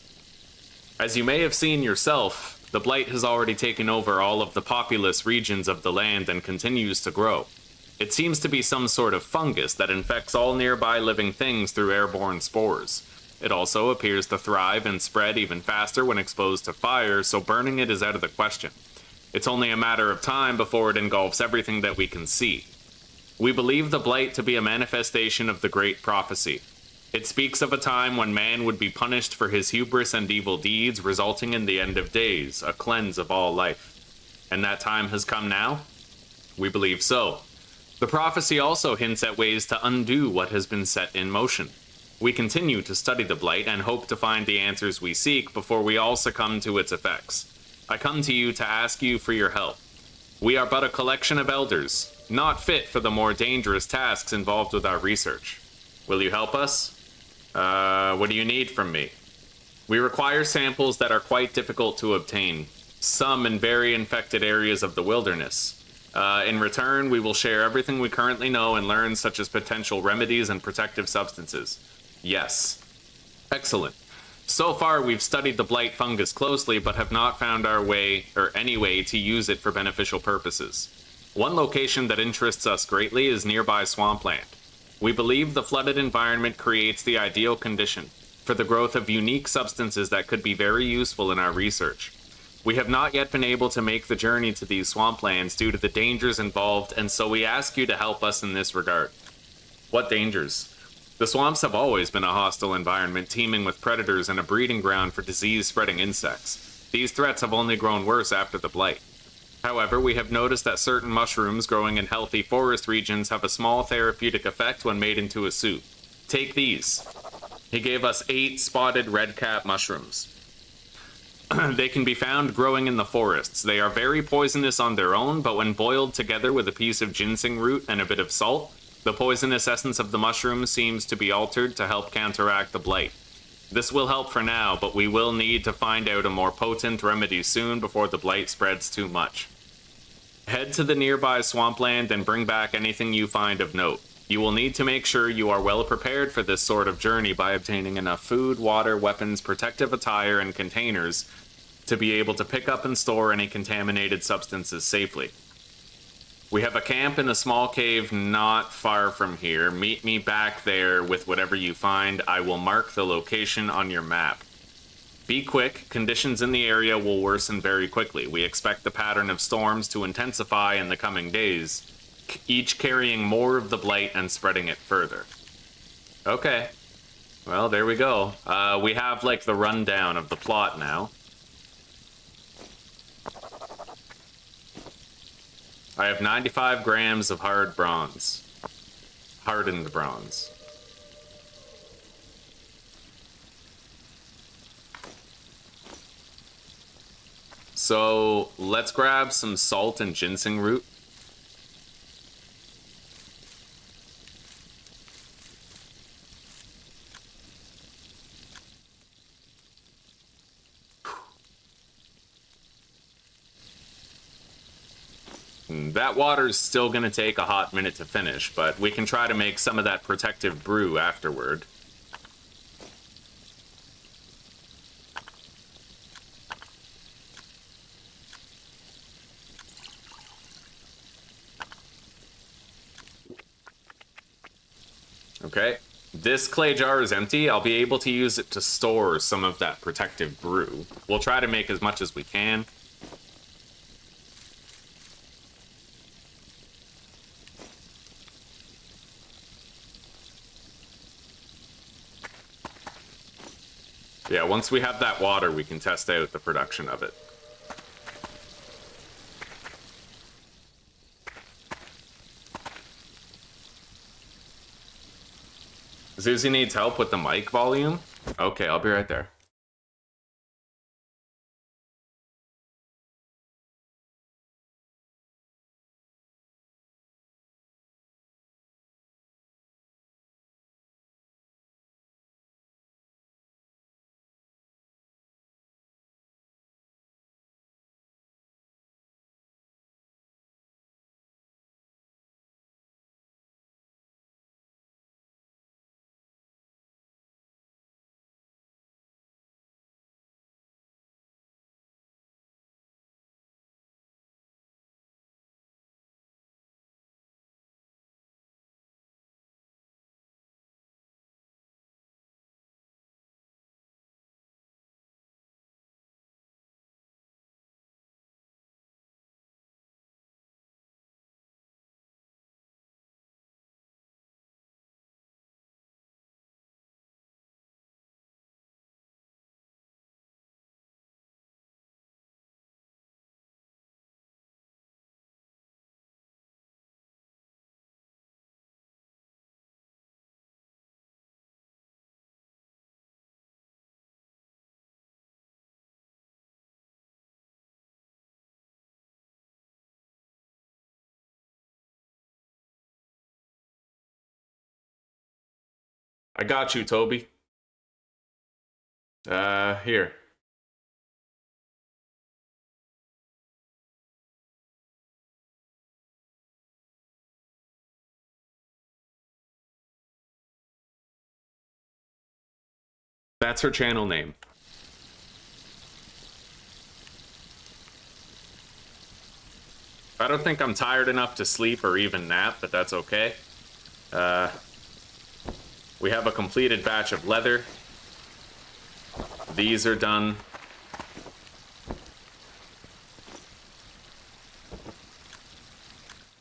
[SPEAKER 1] As you may have seen yourself, the Blight has already taken over all of the populous regions of the land and continues to grow. It seems to be some sort of fungus that infects all nearby living things through airborne spores. It also appears to thrive and spread even faster when exposed to fire, so burning it is out of the question. It's only a matter of time before it engulfs everything that we can see. We believe the Blight to be a manifestation of the Great Prophecy. It speaks of a time when man would be punished for his hubris and evil deeds, resulting in the end of days, a cleanse of all life. And that time has come now? We believe so. The prophecy also hints at ways to undo what has been set in motion. We continue to study the Blight and hope to find the answers we seek before we all succumb to its effects. I come to you to ask you for your help. We are but a collection of elders, not fit for the more dangerous tasks involved with our research. Will you help us? What do you need from me? We require samples that are quite difficult to obtain, some in very infected areas of the wilderness. In return, we will share everything we currently know and learn, such as potential remedies and protective substances. Yes. Excellent. So far, we've studied the blight fungus closely, but have not found our way, or any way, to use it for beneficial purposes. One location that interests us greatly is nearby swampland. We believe the flooded environment creates the ideal condition for the growth of unique substances that could be very useful in our research. We have not yet been able to make the journey to these swamplands due to the dangers involved, and so we ask you to help us in this regard. What dangers? The swamps have always been a hostile environment teeming with predators and a breeding ground for disease-spreading insects. These threats have only grown worse after the blight. However, we have noticed that certain mushrooms growing in healthy forest regions have a small therapeutic effect when made into a soup. Take these. He gave us 8 spotted redcap mushrooms. They can be found growing in the forests. They are very poisonous on their own, but when boiled together with a piece of ginseng root and a bit of salt, the poisonous essence of the mushroom seems to be altered to help counteract the blight. This will help for now, but we will need to find out a more potent remedy soon before the blight spreads too much. Head to the nearby swampland and bring back anything you find of note. You will need to make sure you are well prepared for this sort of journey by obtaining enough food, water, weapons, protective attire, and containers to be able to pick up and store any contaminated substances safely. We have a camp in a small cave not far from here. Meet me back there with whatever you find. I will mark the location on your map. Be quick, conditions in the area will worsen very quickly. We expect the pattern of storms to intensify in the coming days, each carrying more of the blight and spreading it further. Okay. Well, there we go. We have, like, the rundown of the plot now. I have 95 grams of hard bronze. Hardened bronze. So, let's grab some salt and ginseng root. That water's still gonna take a hot minute to finish, but we can try to make some of that protective brew afterward. Okay, this clay jar is empty. I'll be able to use it to store some of that protective brew. We'll try to make as much as we can. Yeah, once we have that water, we can test out the production of it. Zuzi needs help with the mic volume? Okay, I'll be right there. I got you, Toby. Here. That's her channel name. I don't think I'm tired enough to sleep or even nap, but that's okay. We have a completed batch of leather. These are done.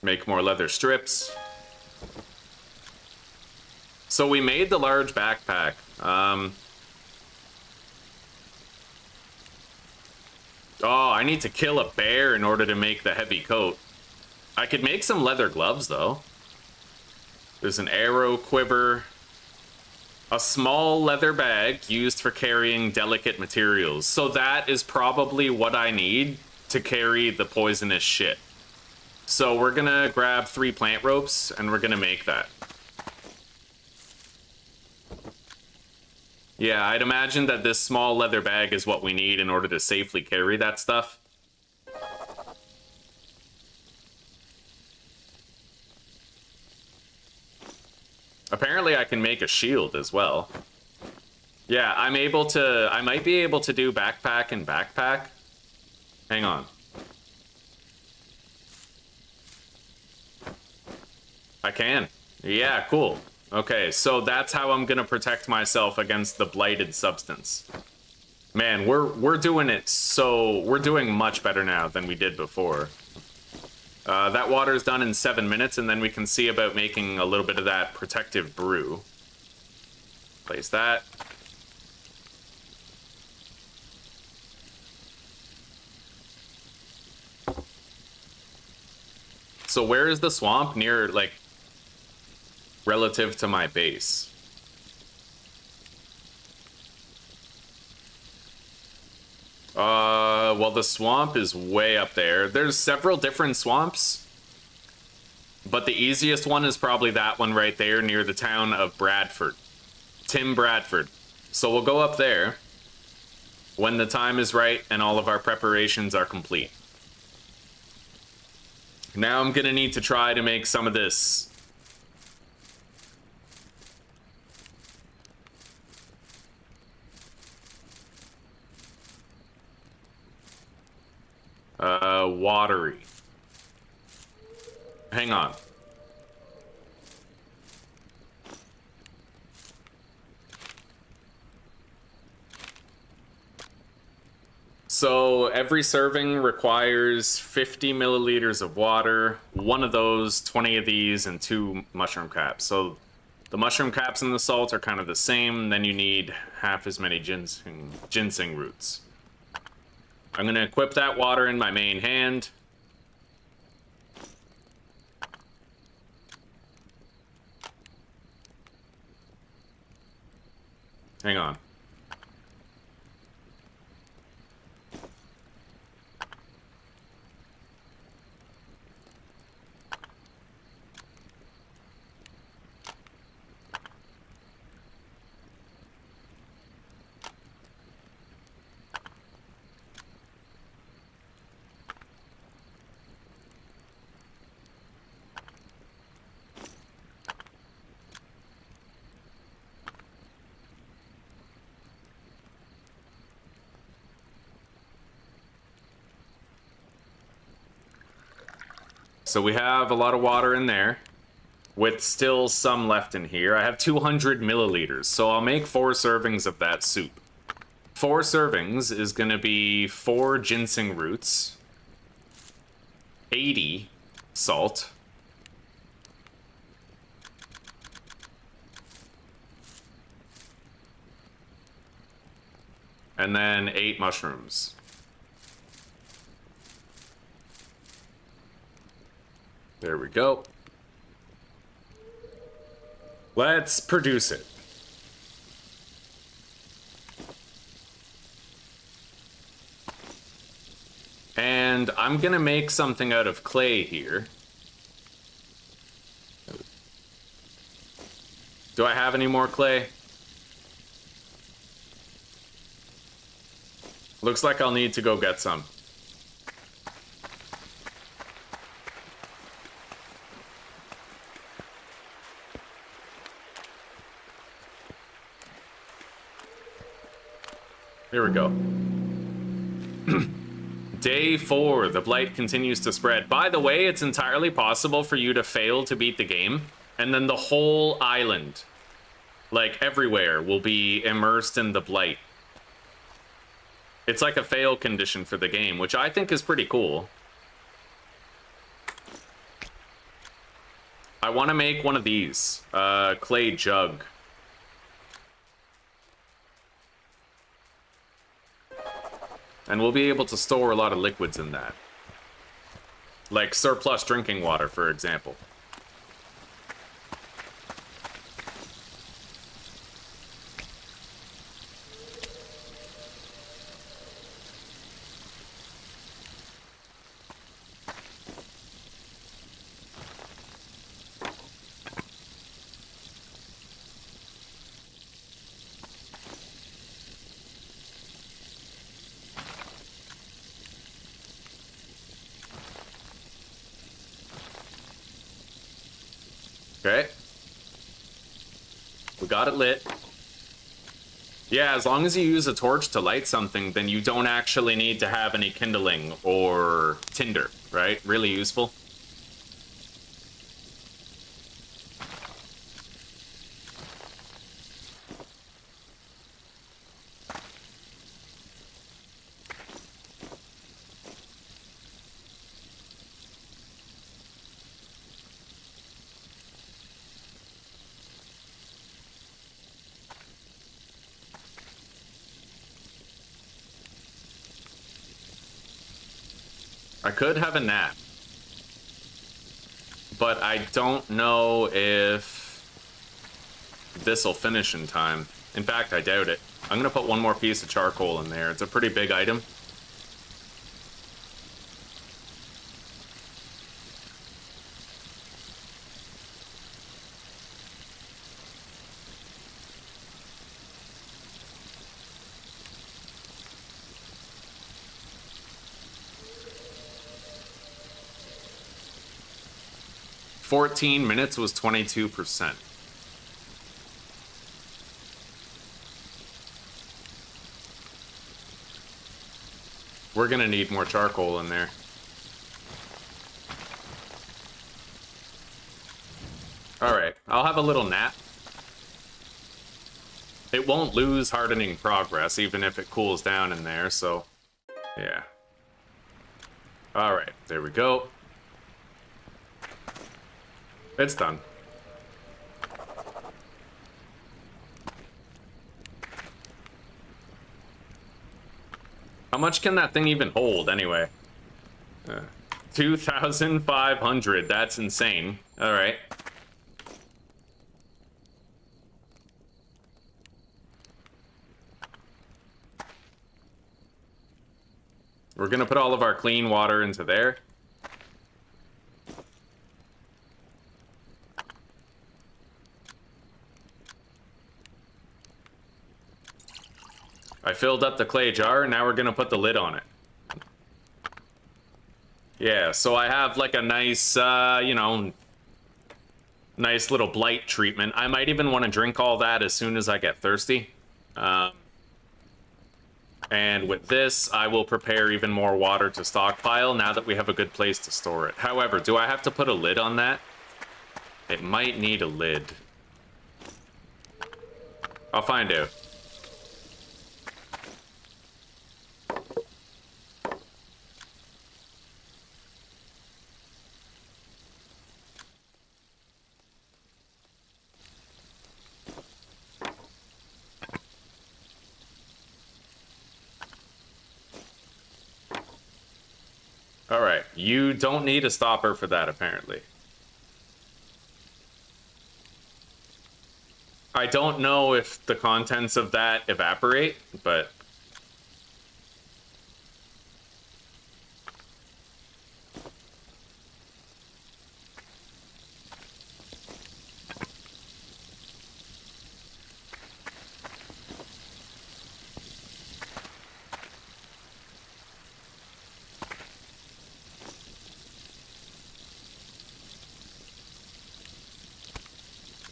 [SPEAKER 1] Make more leather strips. So we made the large backpack. Oh, I need to kill a bear in order to make the heavy coat. I could make some leather gloves, though. There's an arrow quiver. A small leather bag used for carrying delicate materials. So that is probably what I need to carry the poisonous shit. So we're gonna grab 3 plant ropes, and we're gonna make that. Yeah, I'd imagine that this small leather bag is what we need in order to safely carry that stuff. Apparently I can make a shield as well. Yeah, I might be able to do backpack and backpack. Hang on. I can. Yeah, cool. Okay, so that's how I'm gonna protect myself against the blighted substance. Man, we're doing it we're doing much better now than we did before. That water's done in 7 minutes, and then we can see about making a little bit of that protective brew. Place that. So where is the swamp? Near, like, relative to my base. Well, the swamp is way up there. There's several different swamps, but the easiest one is probably that one right there near the town of Bradford. Tim Bradford. So we'll go up there when the time is right and all of our preparations are complete. Now I'm gonna need to try to make some of this. Watery. Hang on. So every serving requires 50 milliliters of water, 1 of those, 20 of these, and 2 mushroom caps. So the mushroom caps and the salt are kind of the same. Then you need half as many ginseng roots. I'm gonna equip that water in my main hand. Hang on. So we have a lot of water in there, with still some left in here. I have 200 milliliters, so I'll make 4 servings of that soup. 4 servings is gonna be 4 ginseng roots, 80 salt, and then 8 mushrooms. There we go. Let's produce it. And I'm gonna make something out of clay here. Do I have any more clay? Looks like I'll need to go get some. Here we go. Day 4, the Blight continues to spread. By the way, it's entirely possible for you to fail to beat the game, and then the whole island, like everywhere, will be immersed in the Blight. It's like a fail condition for the game, which I think is pretty cool. I want to make one of these, clay jug. And we'll be able to store a lot of liquids in that. Like surplus drinking water, for example. Okay. We got it lit. Yeah, as long as you use a torch to light something, then you don't actually need to have any kindling or tinder, right? Really useful. I could have a nap, but I don't know if this will finish in time. In fact, I doubt it. I'm gonna put one more piece of charcoal in there. It's a pretty big item. "14 minutes was 22%. We're gonna need more charcoal in there. Alright, I'll have a little nap. It won't lose hardening progress, even if it cools down in there, so... yeah. Alright, there we go. It's done. How much can that thing even hold, anyway? 2,500, that's insane. Alright. We're gonna put all of our clean water into there. I filled up the clay jar, and now we're gonna put the lid on it. Yeah, so I have like a nice, you know, nice little blight treatment. I might even want to drink all that as soon as I get thirsty. And with this, I will prepare even more water to stockpile now that we have a good place to store it. However, do I have to put a lid on that? It might need a lid. I'll find out. Alright, you don't need a stopper for that, apparently. I don't know if the contents of that evaporate, but...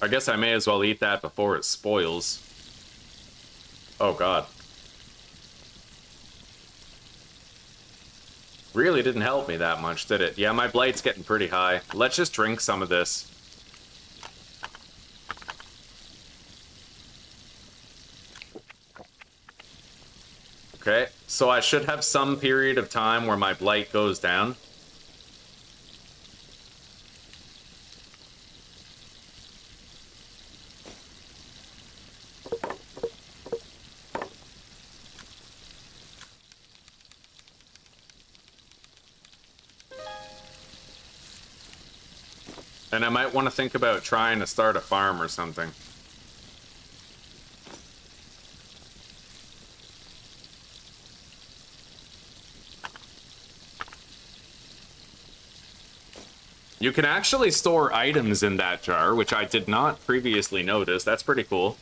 [SPEAKER 1] I guess I may as well eat that before it spoils. Oh god. Really didn't help me that much, did it? Yeah, my blight's getting pretty high. Let's just drink some of this. Okay, so I should have some period of time where my blight goes down. And I might want to think about trying to start a farm or something. You can actually store items in that jar, which I did not previously notice. That's pretty cool.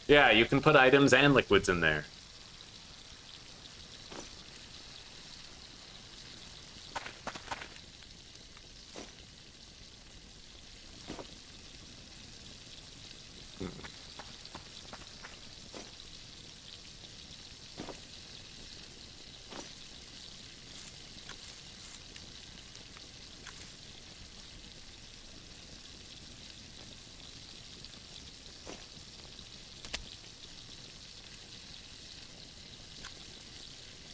[SPEAKER 1] Yeah, you can put items and liquids in there.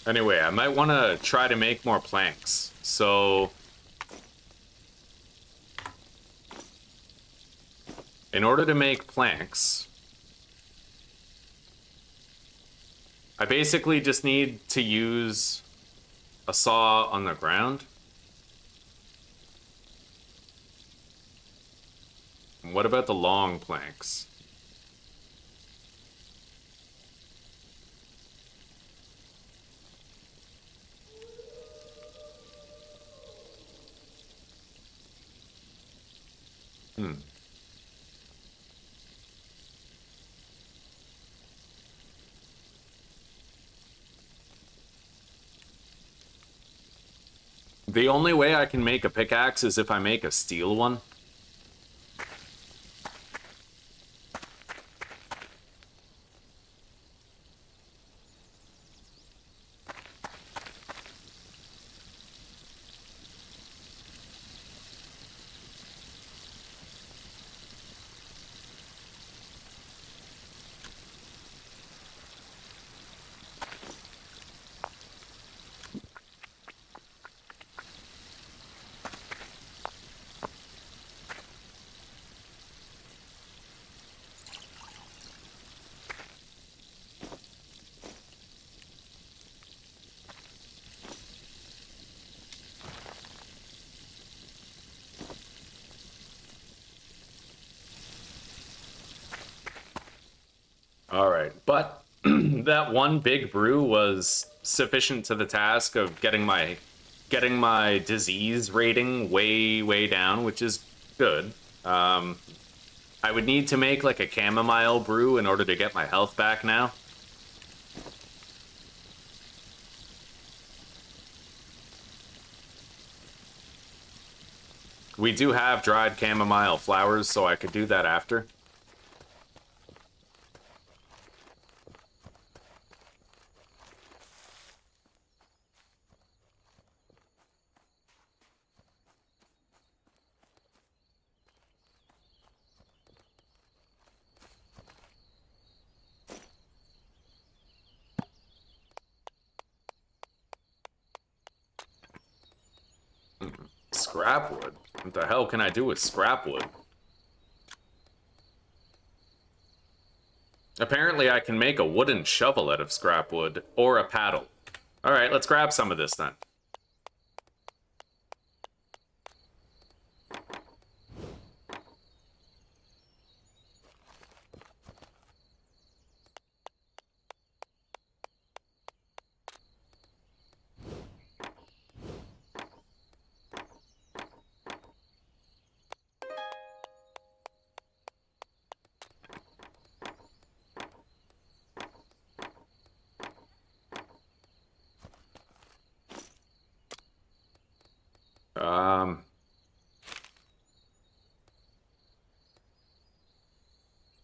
[SPEAKER 1] Anyway, I might want to try to make more planks. So, in order to make planks, I basically just need to use a saw on the ground. What about the long planks? The only way I can make a pickaxe is if I make a steel one. All right, but that one big brew was sufficient to the task of getting my disease rating way down, which is good. I would need to make like a chamomile brew in order to get my health back now. We do have dried chamomile flowers, so I could do that after. Scrap wood? What the hell can I do with scrap wood? Apparently I can make a wooden shovel out of scrap wood, or a paddle. Alright, let's grab some of this then.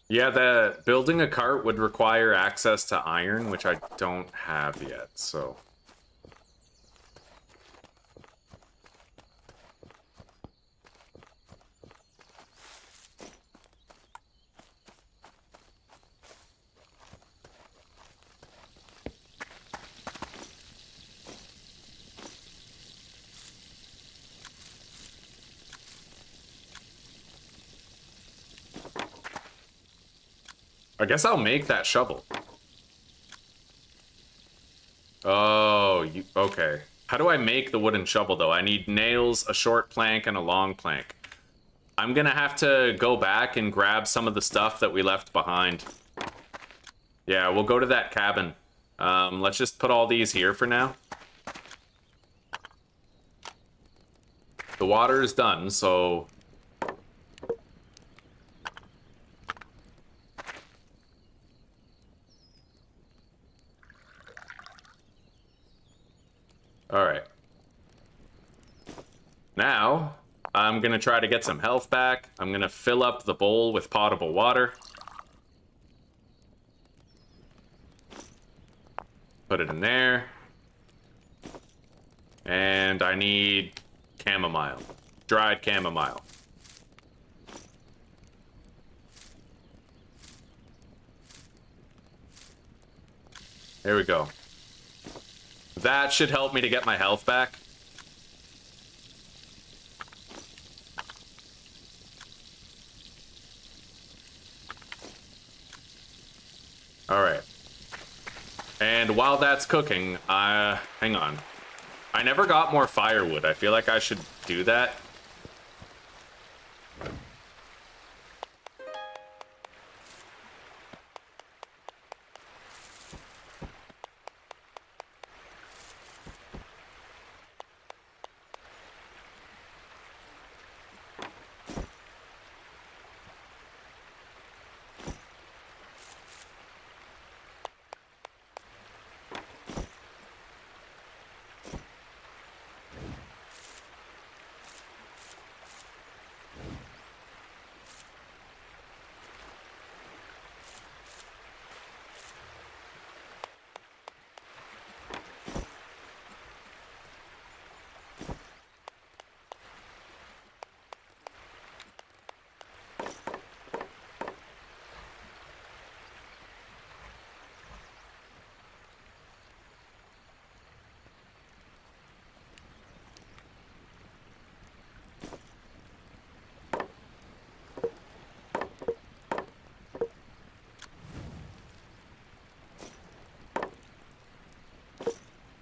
[SPEAKER 1] Yeah, the building a cart would require access to iron, which I don't have yet, so... I guess I'll make that shovel. Oh, okay. How do I make the wooden shovel, though? I need nails, a short plank, and a long plank. I'm gonna have to go back and grab some of the stuff that we left behind. Yeah, we'll go to that cabin. Let's just put all these here for now. The water is done, so... Alright. Now, I'm gonna try to get some health back. I'm gonna fill up the bowl with potable water. Put it in there. And I need chamomile. Dried chamomile. There we go. That should help me to get my health back. Alright. And while that's cooking, hang on. I never got more firewood. I feel like I should do that.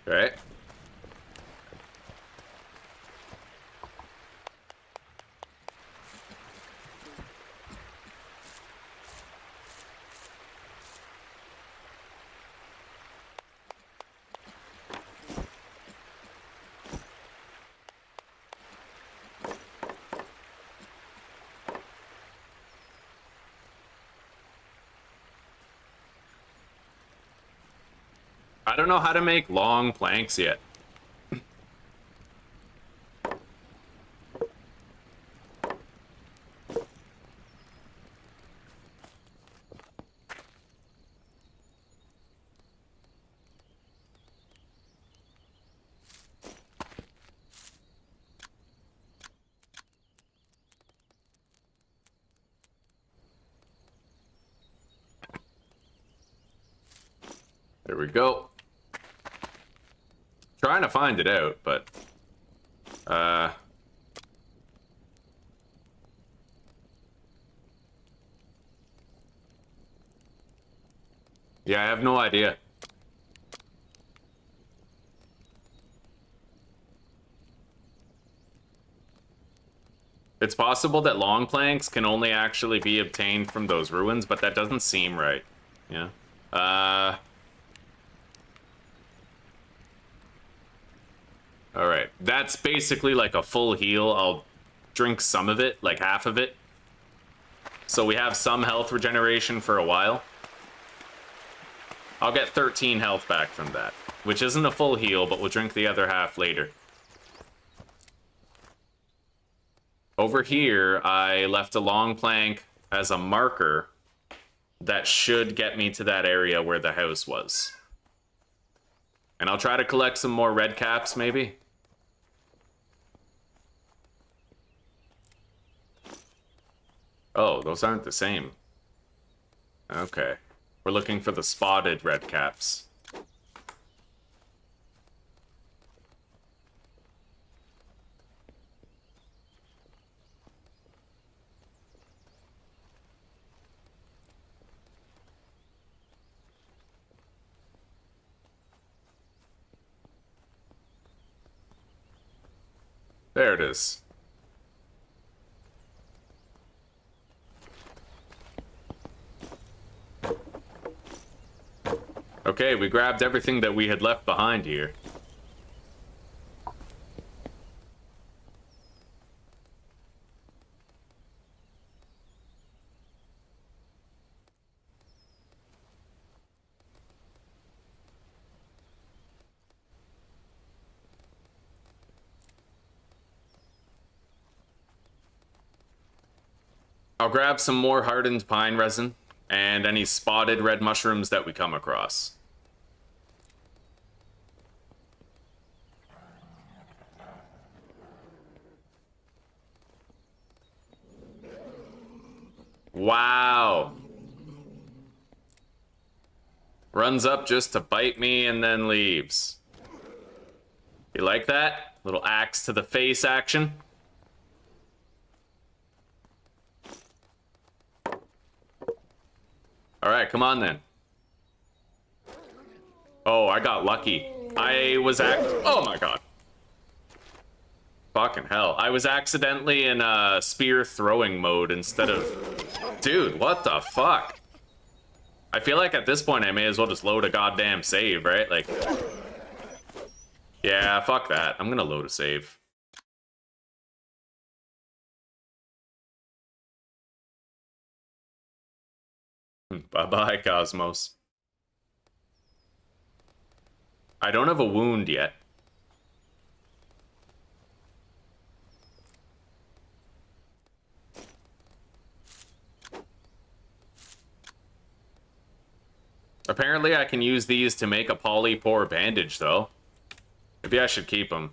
[SPEAKER 1] Right. I don't know how to make long planks yet. There we go. Trying to find it out, but yeah, I have no idea. It's possible that long planks can only actually be obtained from those ruins, but that doesn't seem right. Yeah. Alright, that's basically like a full heal. I'll drink some of it, like half of it. So we have some health regeneration for a while. I'll get 13 health back from that, which isn't a full heal, but we'll drink the other half later. Over here, I left a long plank as a marker that should get me to that area where the house was. And I'll try to collect some more red caps, maybe. Oh, those aren't the same. Okay. We're looking for the spotted red caps. There it is. Okay, we grabbed everything that we had left behind here. I'll grab some more hardened pine resin and any spotted red mushrooms that we come across. Wow. Runs up just to bite me and then leaves. You like that? Little axe to the face action. Alright, come on then. Oh, I got lucky. Oh my god. Fucking hell. I was accidentally in spear throwing mode instead of... Dude, what the fuck? I feel like at this point I may as well just load a goddamn save, right? Like... Yeah, fuck that. I'm gonna load a save. Bye-bye, Cosmos. I don't have a wound yet. Apparently I can use these to make a polypore bandage, though. Maybe I should keep them.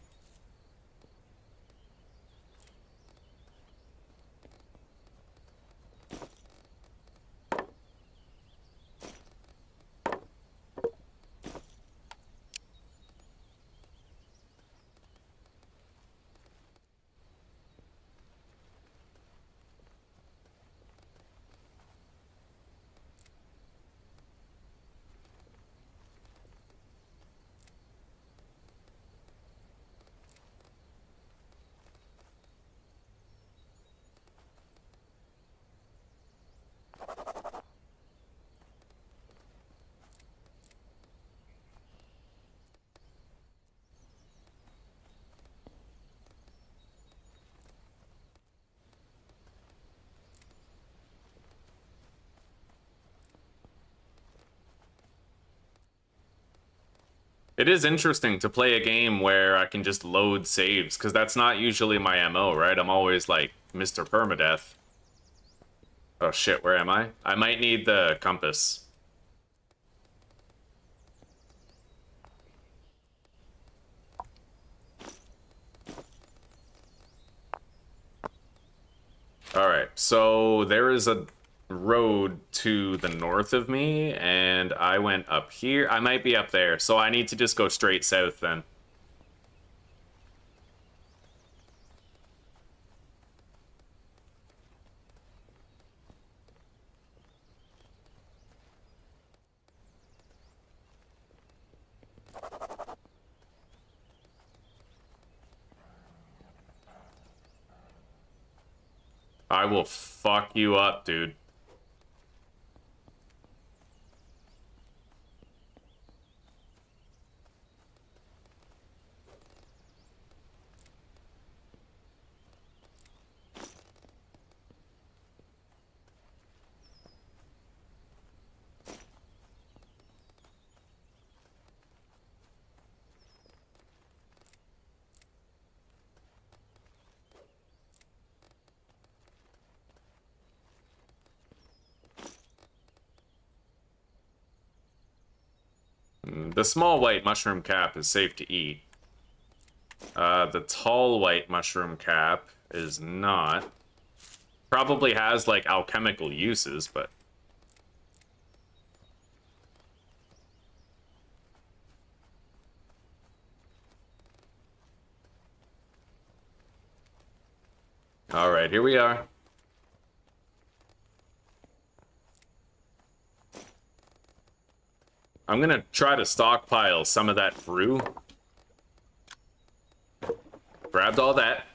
[SPEAKER 1] It is interesting to play a game where I can just load saves, because that's not usually my MO, right? I'm always like Mr. Permadeath. Oh shit, where am I? I might need the compass. Alright, so there is a road to the north of me, and I went up here. I might be up there, so I need to just go straight south then. I will fuck you up, dude. The small white mushroom cap is safe to eat. The tall white mushroom cap is not. Probably has, like, alchemical uses, but... Alright, here we are. I'm gonna try to stockpile some of that brew. Grabbed all that.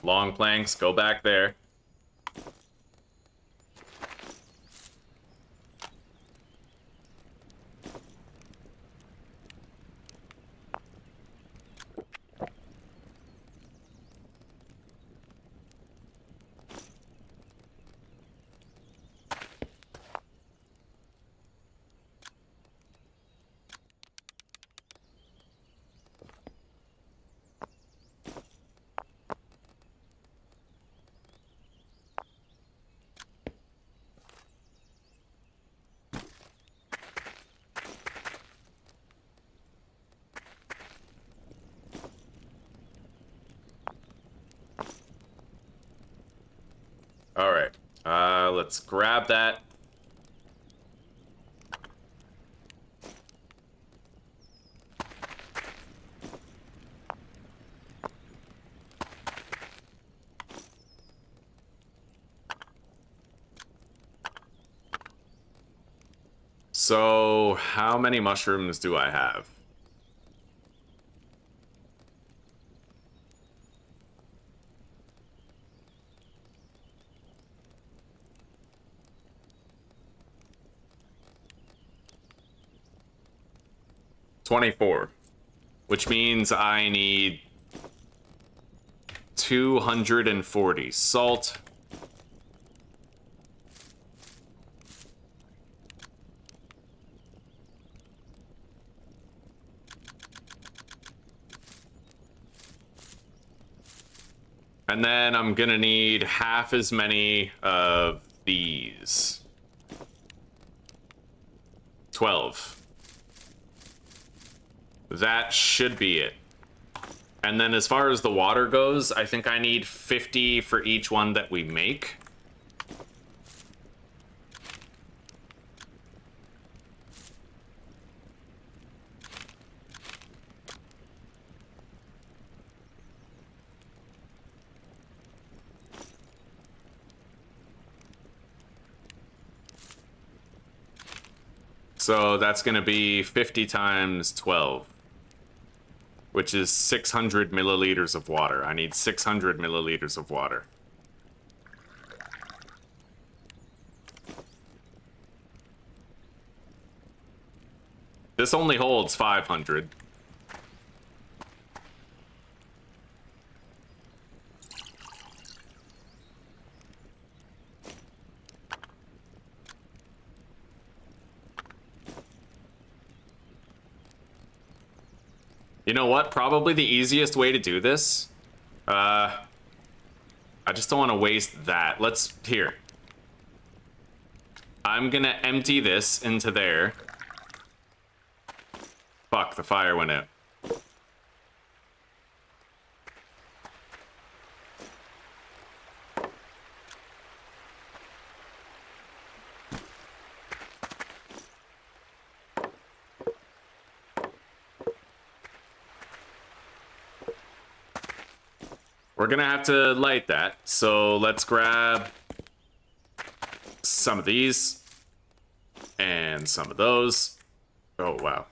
[SPEAKER 1] Long planks, go back there. All right, let's grab that. So, how many mushrooms do I have? $24, which means I need 240 salt. And then I'm gonna need half as many of these. 12. That should be it. And then as far as the water goes, I think I need 50 for each one that we make. So that's going to be 50 times 12, which is 600 milliliters of water. I need 600 milliliters of water. This only holds 500. You know what? Probably the easiest way to do this. I just don't want to waste that. Here. I'm gonna empty this into there. Fuck, the fire went out. We're gonna have to light that, so let's grab some of these and some of those. Oh, wow.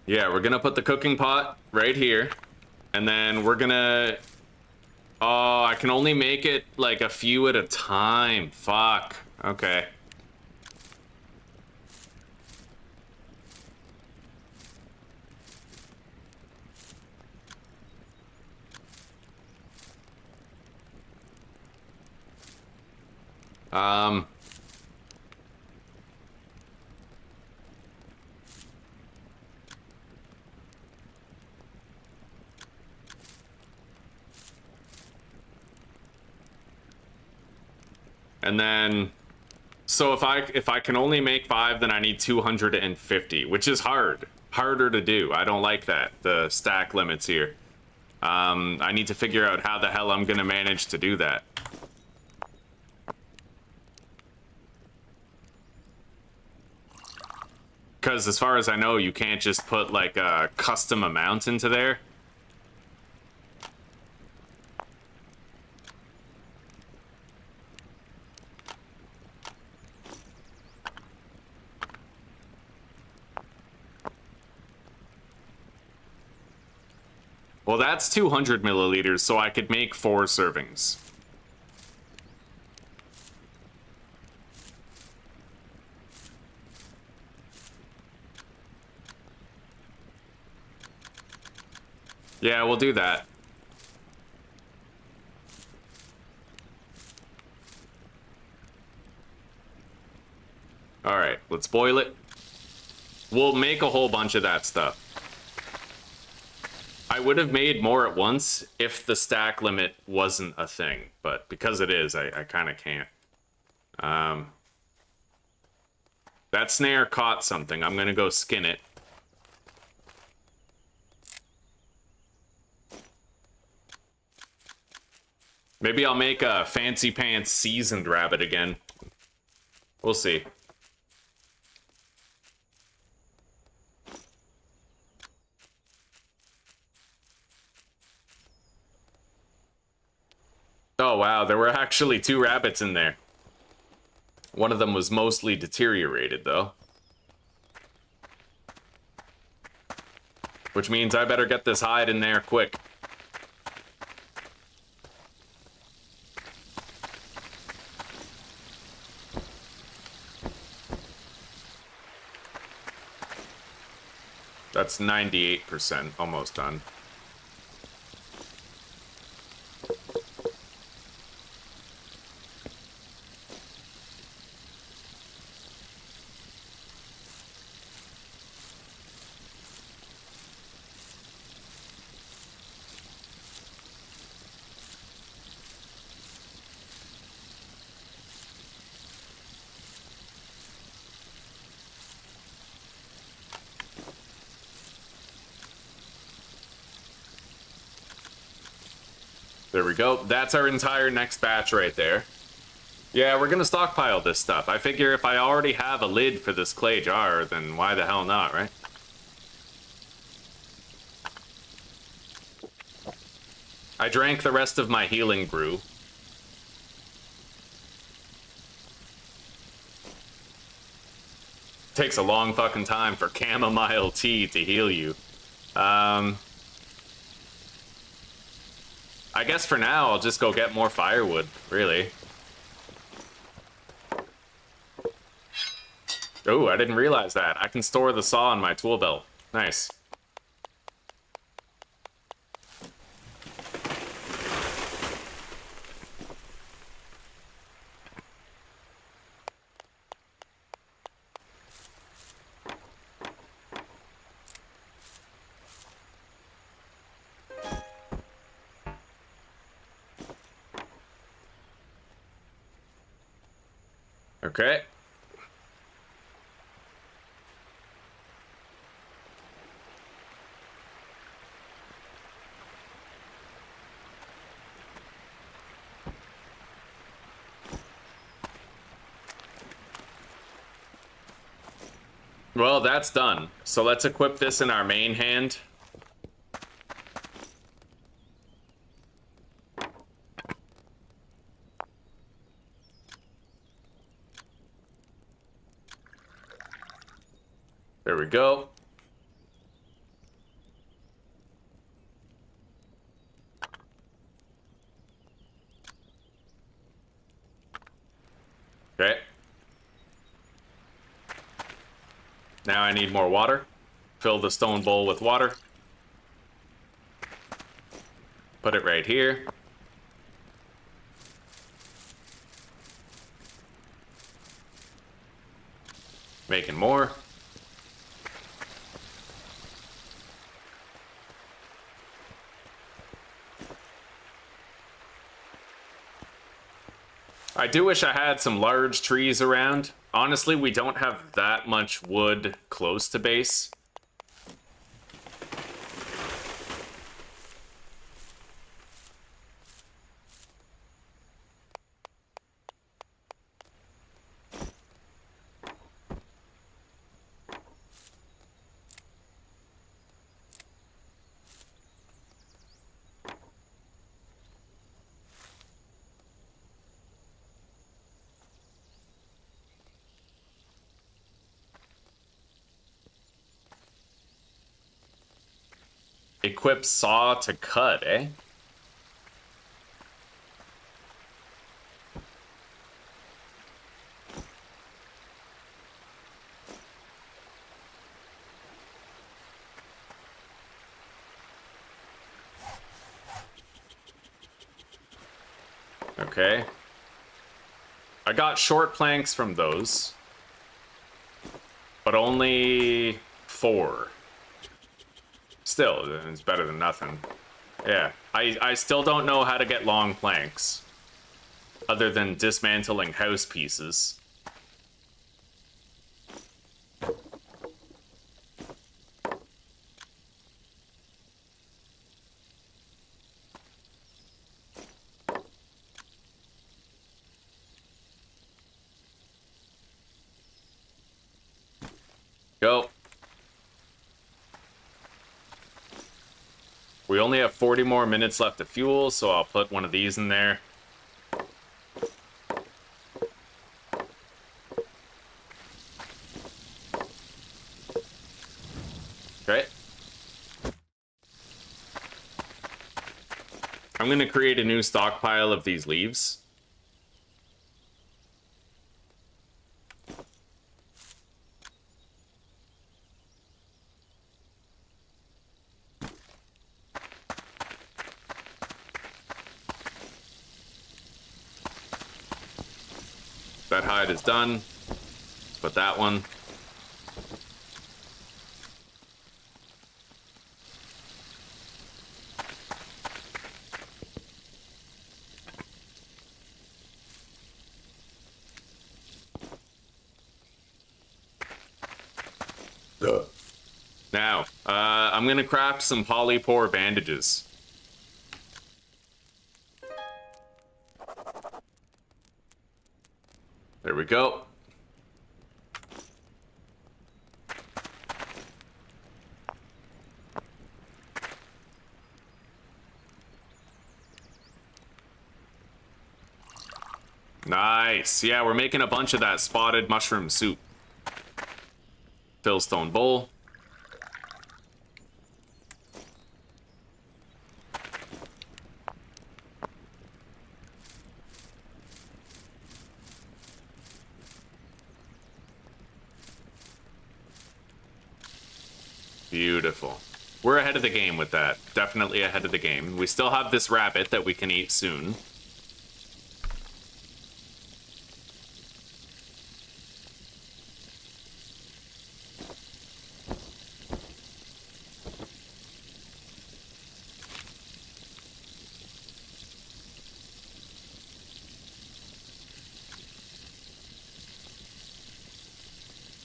[SPEAKER 1] Yeah, we're gonna put the cooking pot right here, and then we're gonna... Oh, I can only make it like a few at a time. Fuck. Okay. And then, so if I can only make 5, then I need 250, which is harder to do. I don't like that, the stack limits here. I need to figure out how the hell I'm gonna manage to do that. Because as far as I know, you can't just put like a custom amount into there. Well, that's 200 milliliters, so I could make 4 servings. Yeah, we'll do that. Alright, let's boil it. We'll make a whole bunch of that stuff. I would have made more at once if the stack limit wasn't a thing, but because it is, I kind of can't. That snare caught something. I'm gonna go skin it. Maybe I'll make a fancy pants seasoned rabbit again. We'll see. Oh wow, there were actually 2 rabbits in there. One of them was mostly deteriorated though. Which means I better get this hide in there quick. That's 98%, almost done. There we go. That's our entire next batch right there. Yeah, we're gonna stockpile this stuff. I figure if I already have a lid for this clay jar, then why the hell not, right? I drank the rest of my healing brew. Takes a long fucking time for chamomile tea to heal you. I guess for now, I'll just go get more firewood, really. Oh, I didn't realize that. I can store the saw in my tool belt. Nice. Okay. Well, that's done. So let's equip this in our main hand. There we go. Okay. Now I need more water. Fill the stone bowl with water. Put it right here. Making more. I do wish I had some large trees around. Honestly, we don't have that much wood close to base. Equip saw to cut, eh? Okay. I got short planks from those, but only 4. Still, it's better than nothing. Yeah, I still don't know how to get long planks, other than dismantling house pieces. Go. We only have 40 more minutes left of fuel, so I'll put one of these in there. Okay. I'm gonna create a new stockpile of these leaves. That hide is done. Put that one. Now, I'm gonna craft some polypore bandages. There we go. Nice. Yeah, we're making a bunch of that spotted mushroom soup. Fillstone bowl. Beautiful. We're ahead of the game with that. Definitely ahead of the game. We still have this rabbit that we can eat soon.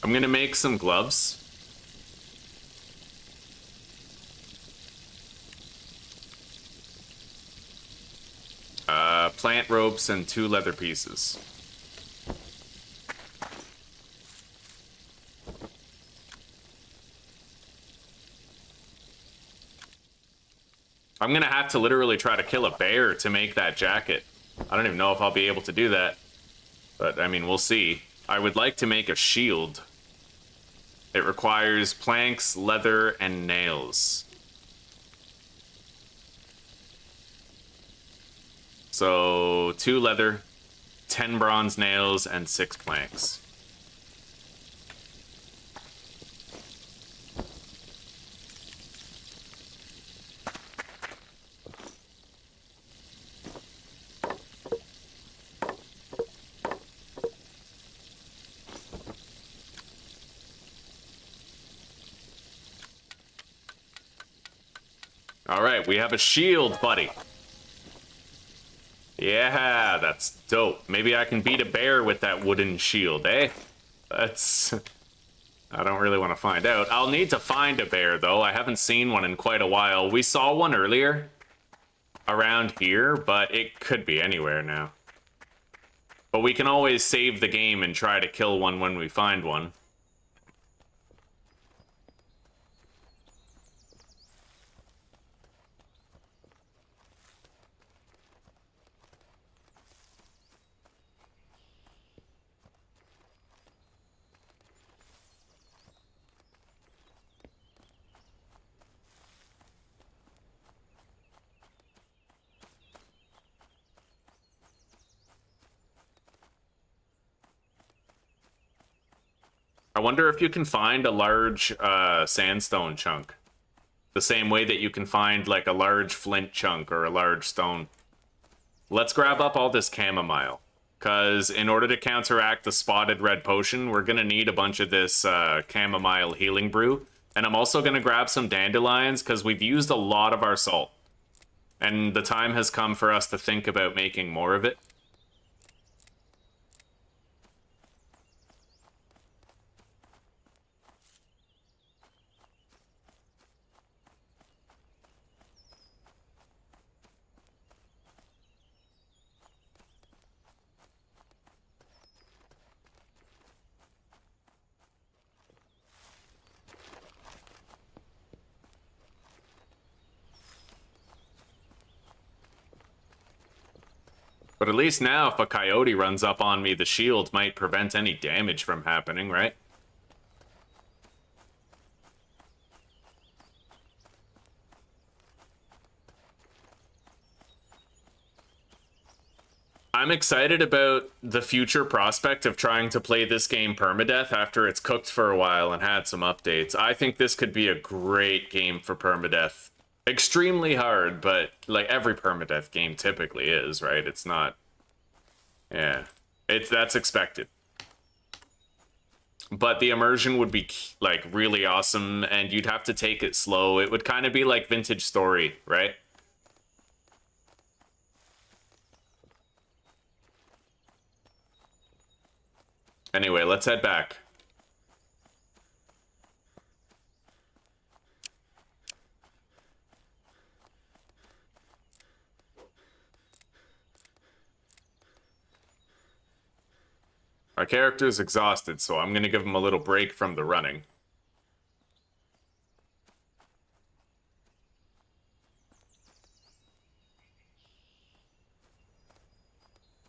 [SPEAKER 1] I'm gonna make some gloves. Plant ropes and 2 leather pieces. I'm gonna have to literally try to kill a bear to make that jacket. I don't even know if I'll be able to do that. But, I mean, we'll see. I would like to make a shield. It requires planks, leather, and nails. So, 2 leather, 10 bronze nails, and 6 planks. All right, we have a shield, buddy. Yeah, that's dope. Maybe I can beat a bear with that wooden shield, eh? That's... I don't really want to find out. I'll need to find a bear, though. I haven't seen one in quite a while. We saw one earlier around here, but it could be anywhere now. But we can always save the game and try to kill one when we find one. I wonder if you can find a large sandstone chunk. The same way that you can find like a large flint chunk or a large stone. Let's grab up all this chamomile. Because in order to counteract the spotted red potion, we're going to need a bunch of this chamomile healing brew. And I'm also going to grab some dandelions because we've used a lot of our salt. And the time has come for us to think about making more of it. But at least now, if a coyote runs up on me, the shield might prevent any damage from happening, right? I'm excited about the future prospect of trying to play this game permadeath after it's cooked for a while and had some updates. I think this could be a great game for permadeath. Extremely hard, but like every permadeath game typically is, right? It's not... Yeah. That's expected. But the immersion would be like really awesome, and you'd have to take it slow. It would kind of be like Vintage Story, right? Anyway, let's head back. Our character's exhausted, so I'm gonna give him a little break from the running.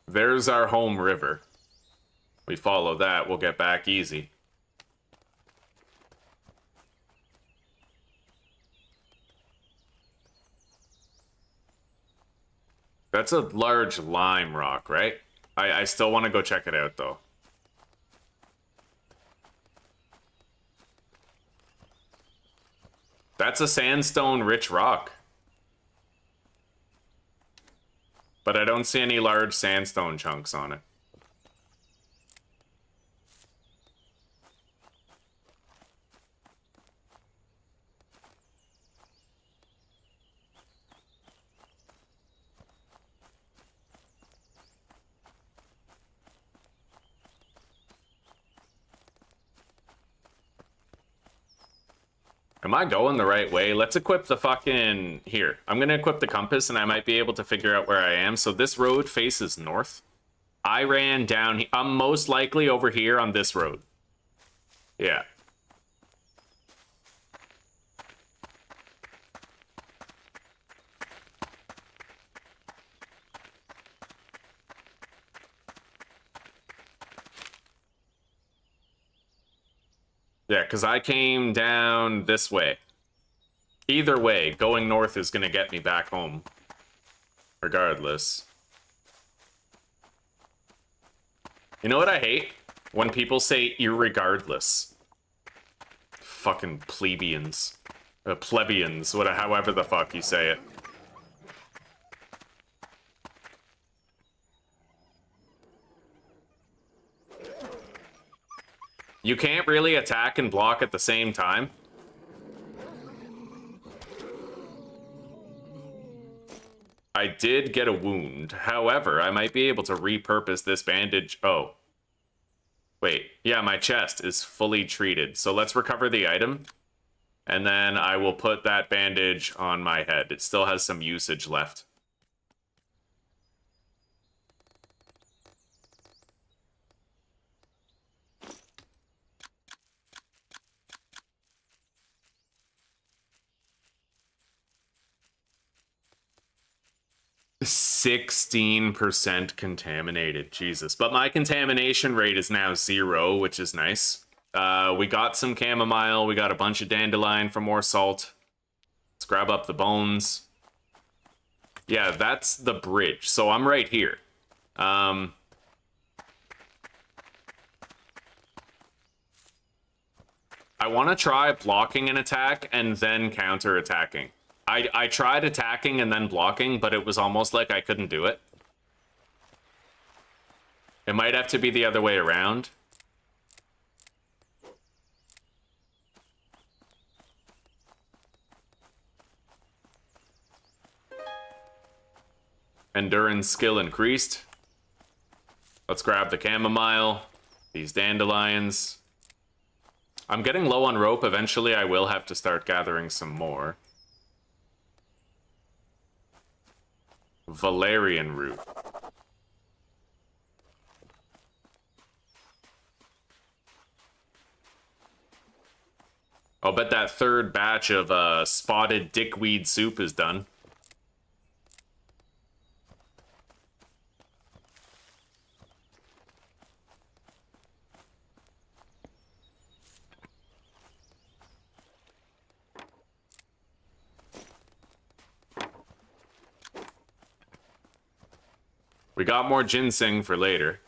[SPEAKER 1] There's our home river. We follow that, we'll get back easy. That's a large lime rock, right? I still want to go check it out, though. That's a sandstone-rich rock. But I don't see any large sandstone chunks on it. Am I going the right way? Let's equip the fucking... Here. I'm gonna equip the compass and I might be able to figure out where I am. So this road faces north. I ran down... I'm most likely over here on this road. Yeah. Yeah, because I came down this way. Either way, going north is going to get me back home. Regardless. You know what I hate? When people say irregardless. Fucking plebeians. Plebeians, however the fuck you say it. You can't really attack and block at the same time. I did get a wound. However, I might be able to repurpose this bandage. Oh. Wait. Yeah, my chest is fully treated. So let's recover the item. And then I will put that bandage on my head. It still has some usage left. %16 contaminated, Jesus. But my contamination rate is now 0, which is nice. We got some chamomile, we got a bunch of dandelion for more salt. Let's grab up the bones. Yeah, that's the bridge, so I'm right here. I want to try blocking an attack and then counter-attacking. I tried attacking and then blocking, but it was almost like I couldn't do it. It might have to be the other way around. Endurance skill increased. Let's grab the chamomile, these dandelions. I'm getting low on rope. Eventually I will have to start gathering some more. Valerian root. I'll bet that third batch of spotted dickweed soup is done. We got more ginseng for later.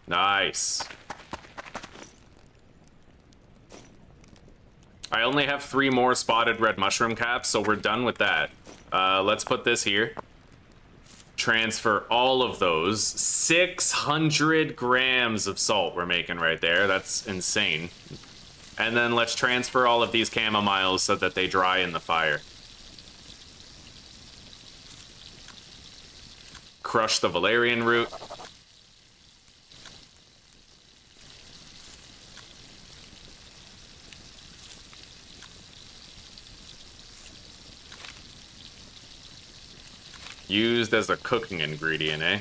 [SPEAKER 1] Nice. I only have 3 more spotted red mushroom caps, so we're done with that. Let's put this here. Transfer all of those. 600 grams of salt we're making right there. That's insane. And then let's transfer all of these chamomiles so that they dry in the fire. Crush the valerian root. Used as a cooking ingredient, eh?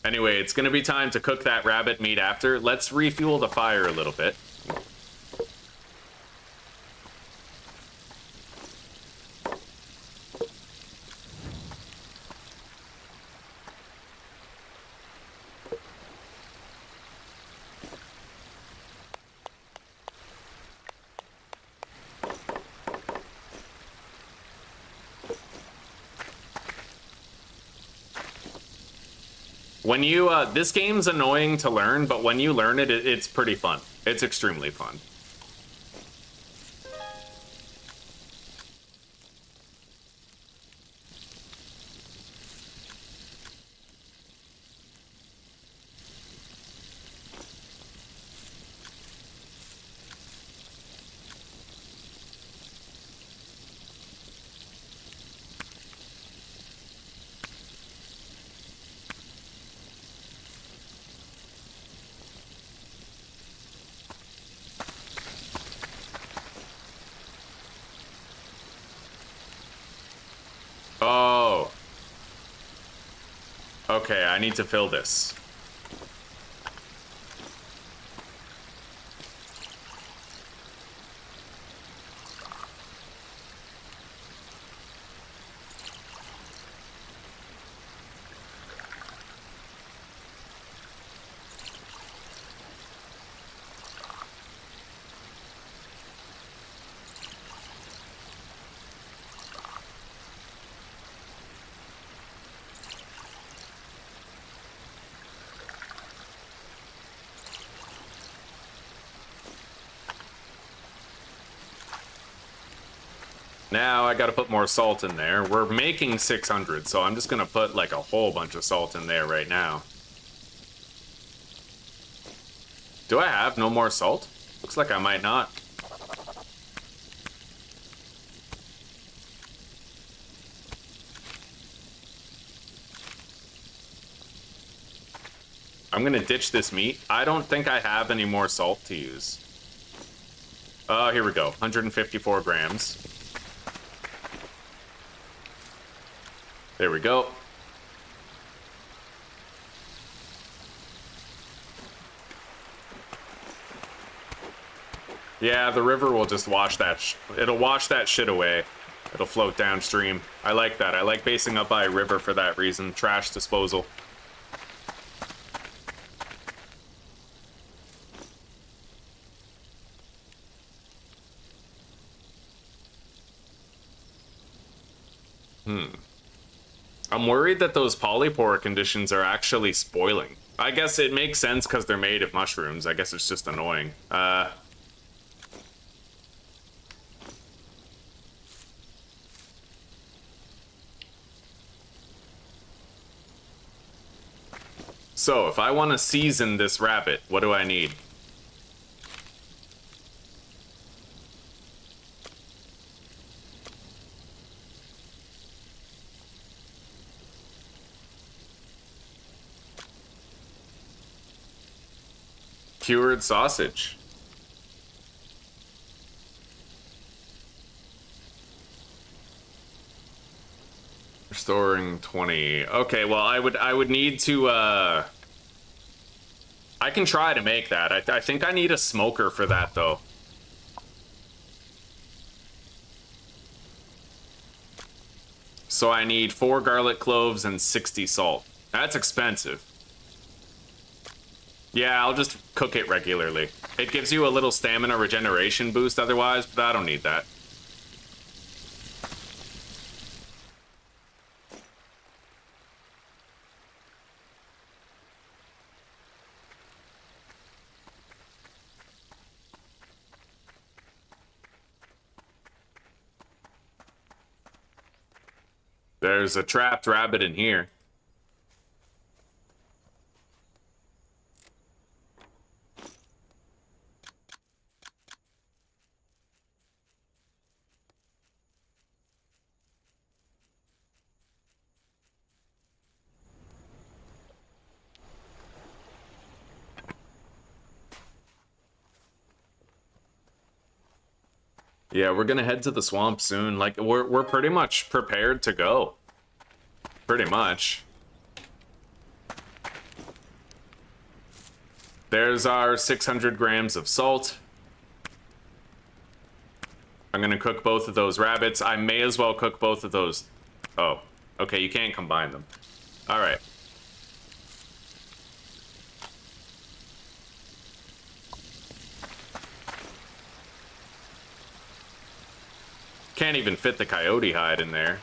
[SPEAKER 1] Anyway, it's gonna be time to cook that rabbit meat after. Let's refuel the fire a little bit. When you, this game's annoying to learn, but when you learn it, it's pretty fun. It's extremely fun. Oh. Okay, I need to fill this. Now I gotta put more salt in there. We're making 600, so I'm just gonna put like a whole bunch of salt in there right now. Do I have no more salt? Looks like I might not. I'm gonna ditch this meat. I don't think I have any more salt to use. Oh, here we go. 154 grams. There we go. Yeah, the river will just wash that. It'll wash that shit away. It'll float downstream. I like that. I like basing up by a river for that reason. Trash disposal. I'm worried that those polypore conditions are actually spoiling. I guess it makes sense because they're made of mushrooms. I guess it's just annoying. So, if I want to season this rabbit, what do I need? Cured sausage. Restoring 20. Okay, well, I would need to, I can try to make that. I think I need a smoker for that, though. So I need 4 garlic cloves and 60 salt. That's expensive. Yeah, I'll just cook it regularly. It gives you a little stamina regeneration boost otherwise, but I don't need that. There's a trapped rabbit in here. Yeah, we're gonna head to the swamp soon. Like, we're pretty much prepared to go. Pretty much. There's our 600 grams of salt. I'm gonna cook both of those rabbits. I may as well cook both of those. Oh, okay, you can't combine them. All right. Can't even fit the coyote hide in there.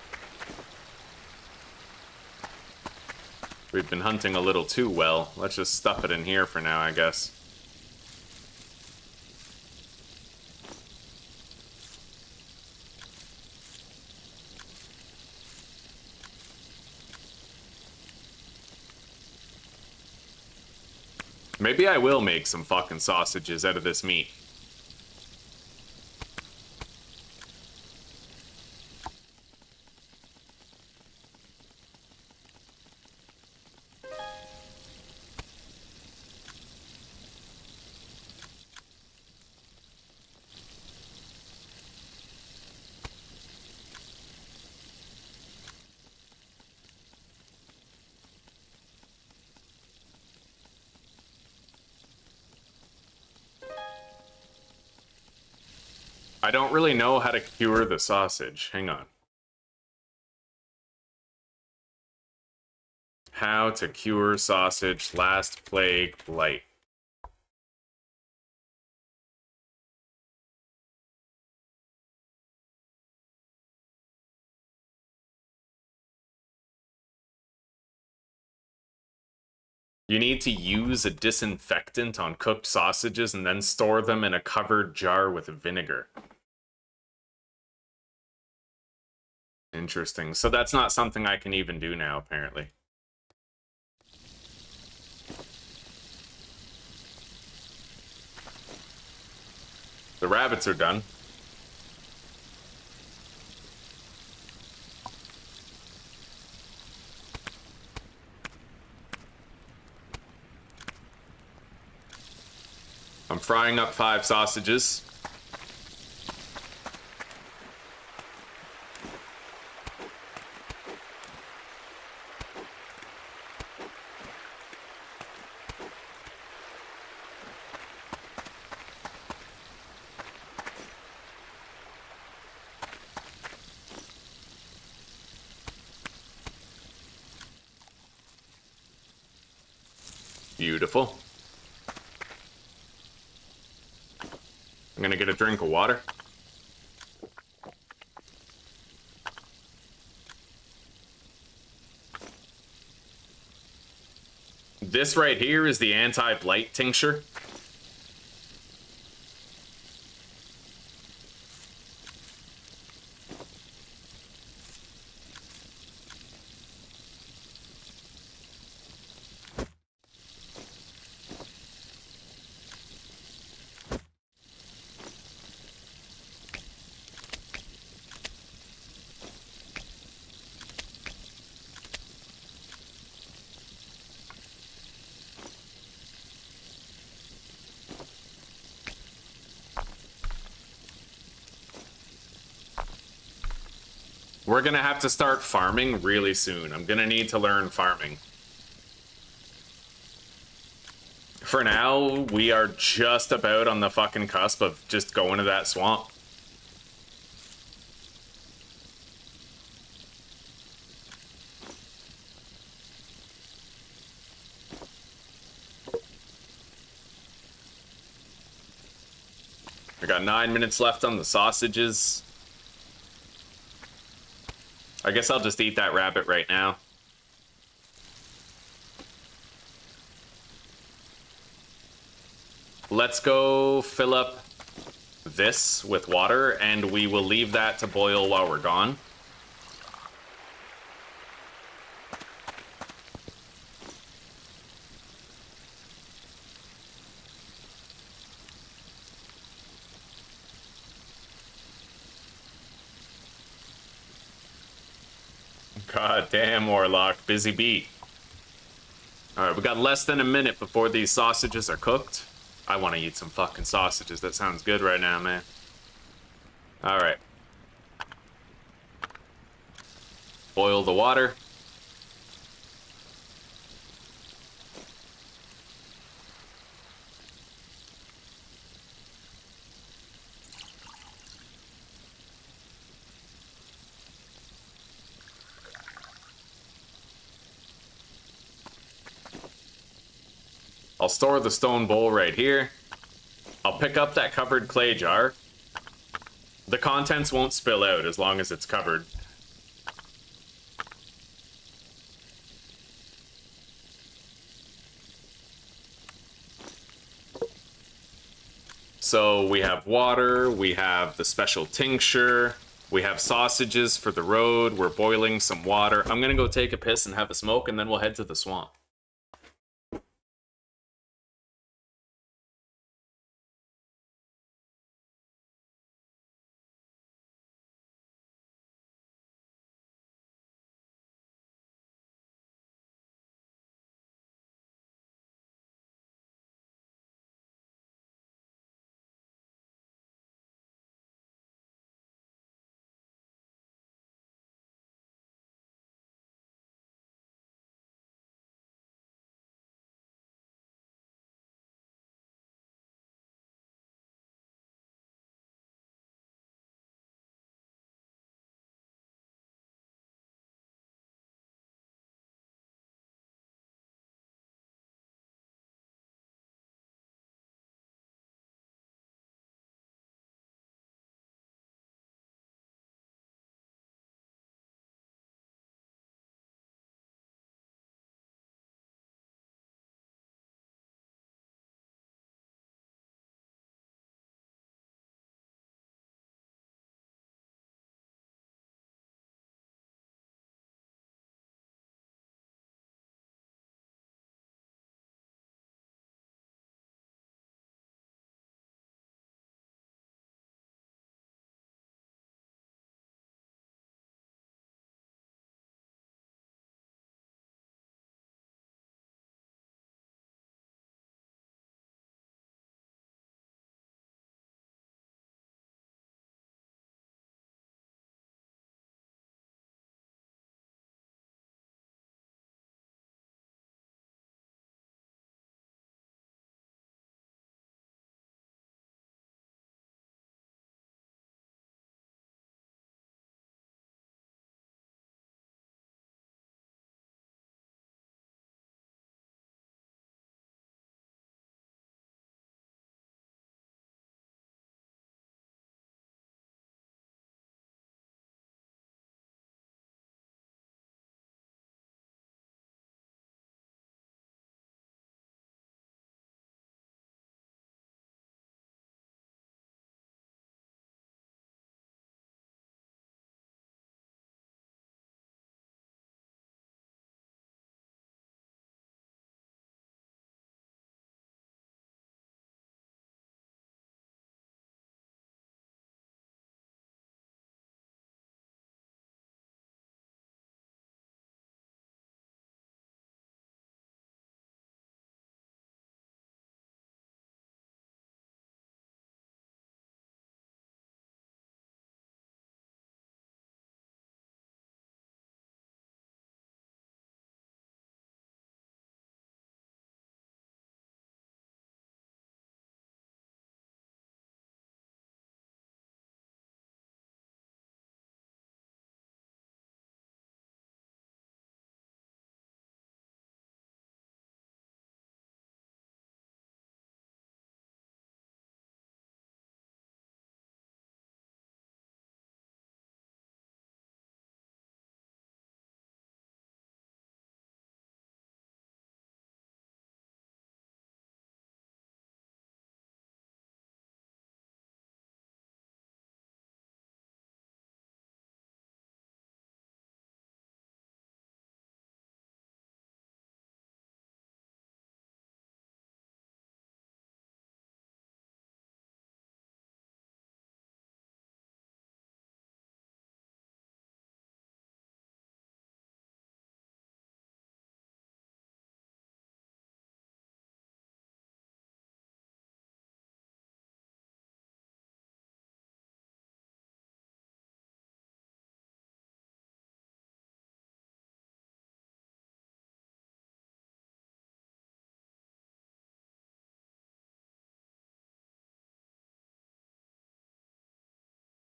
[SPEAKER 1] We've been hunting a little too well. Let's just stuff it in here for now, I guess. Maybe I will make some fucking sausages out of this meat. I don't really know how to cure the sausage. Hang on. How to cure sausage, last plague, blight. You need to use a disinfectant on cooked sausages and then store them in a covered jar with vinegar. Interesting. So that's not something I can even do now, apparently. The rabbits are done. I'm frying up 5 sausages. Beautiful. I'm gonna get a drink of water. This right here is the anti-blight tincture. We're gonna have to start farming really soon. I'm gonna need to learn farming. For now, we are just about on the fucking cusp of just going to that swamp. I got 9 minutes left on the sausages. I guess I'll just eat that rabbit right now. Let's go fill up this with water, and we will leave that to boil while we're gone. God damn, Warlock. Busy bee. Alright, we got less than a minute before these sausages are cooked. I want to eat some fucking sausages. That sounds good right now, man. Alright. Boil the water. I'll store the stone bowl right here. I'll pick up that covered clay jar. The contents won't spill out as long as it's covered. So we have water, we have the special tincture, we have sausages for the road, we're boiling some water. I'm gonna go take a piss and have a smoke, and then we'll head to the swamp.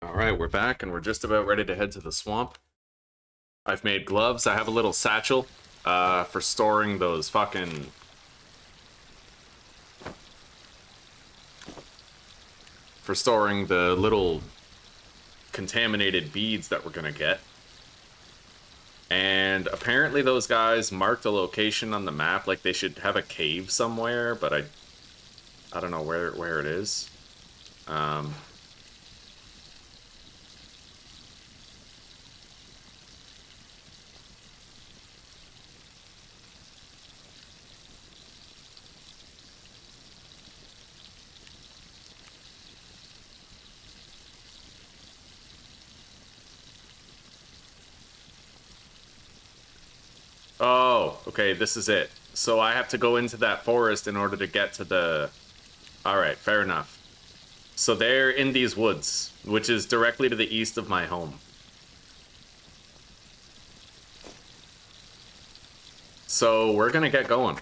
[SPEAKER 1] Alright, we're back and we're just about ready to head to the swamp. I've made gloves. I have a little satchel for storing those fucking... for storing the little contaminated beads that we're gonna get. And apparently those guys marked a location on the map, like they should have a cave somewhere, but I don't know where it is. Oh, okay, this is it. So I have to go into that forest in order to get to the... Alright, fair enough. So they're in these woods, which is directly to the east of my home. So we're gonna get going.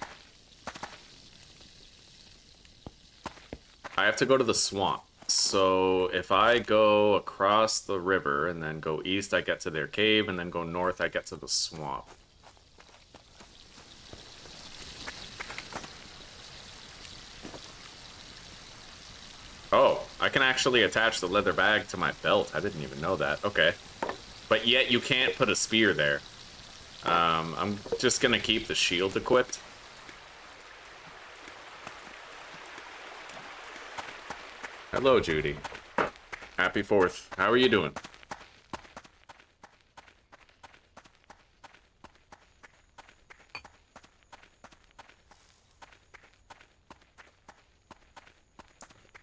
[SPEAKER 1] I have to go to the swamp. So if I go across the river and then go east, I get to their cave, and then go north, I get to the swamp. Oh, I can actually attach the leather bag to my belt. I didn't even know that. Okay. But yet you can't put a spear there. I'm just gonna keep the shield equipped. Hello, Judy. Happy 4th. How are you doing?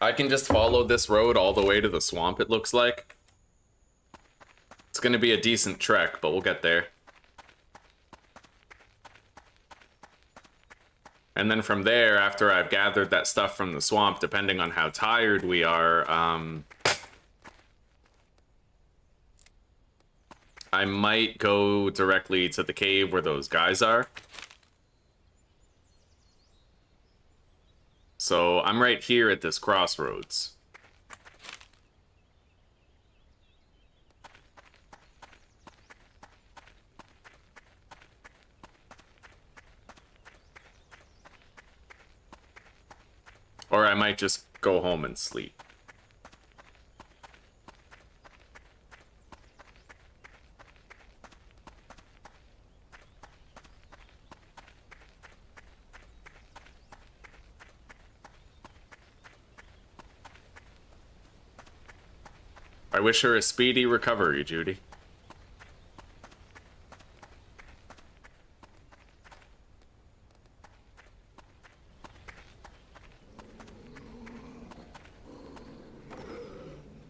[SPEAKER 1] I can just follow this road all the way to the swamp, it looks like. It's gonna be a decent trek, but we'll get there. And then from there, after I've gathered that stuff from the swamp, depending on how tired we are, I might go directly to the cave where those guys are. So I'm right here at this crossroads. Or I might just go home and sleep. I wish her a speedy recovery, Judy.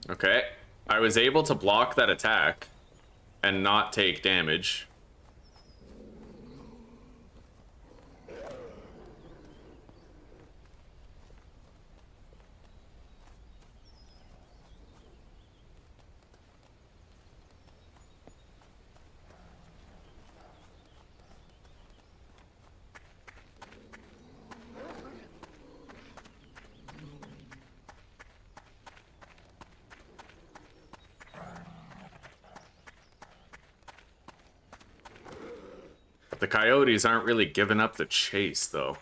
[SPEAKER 1] Okay. I was able to block that attack and not take damage. The coyotes aren't really giving up the chase, though.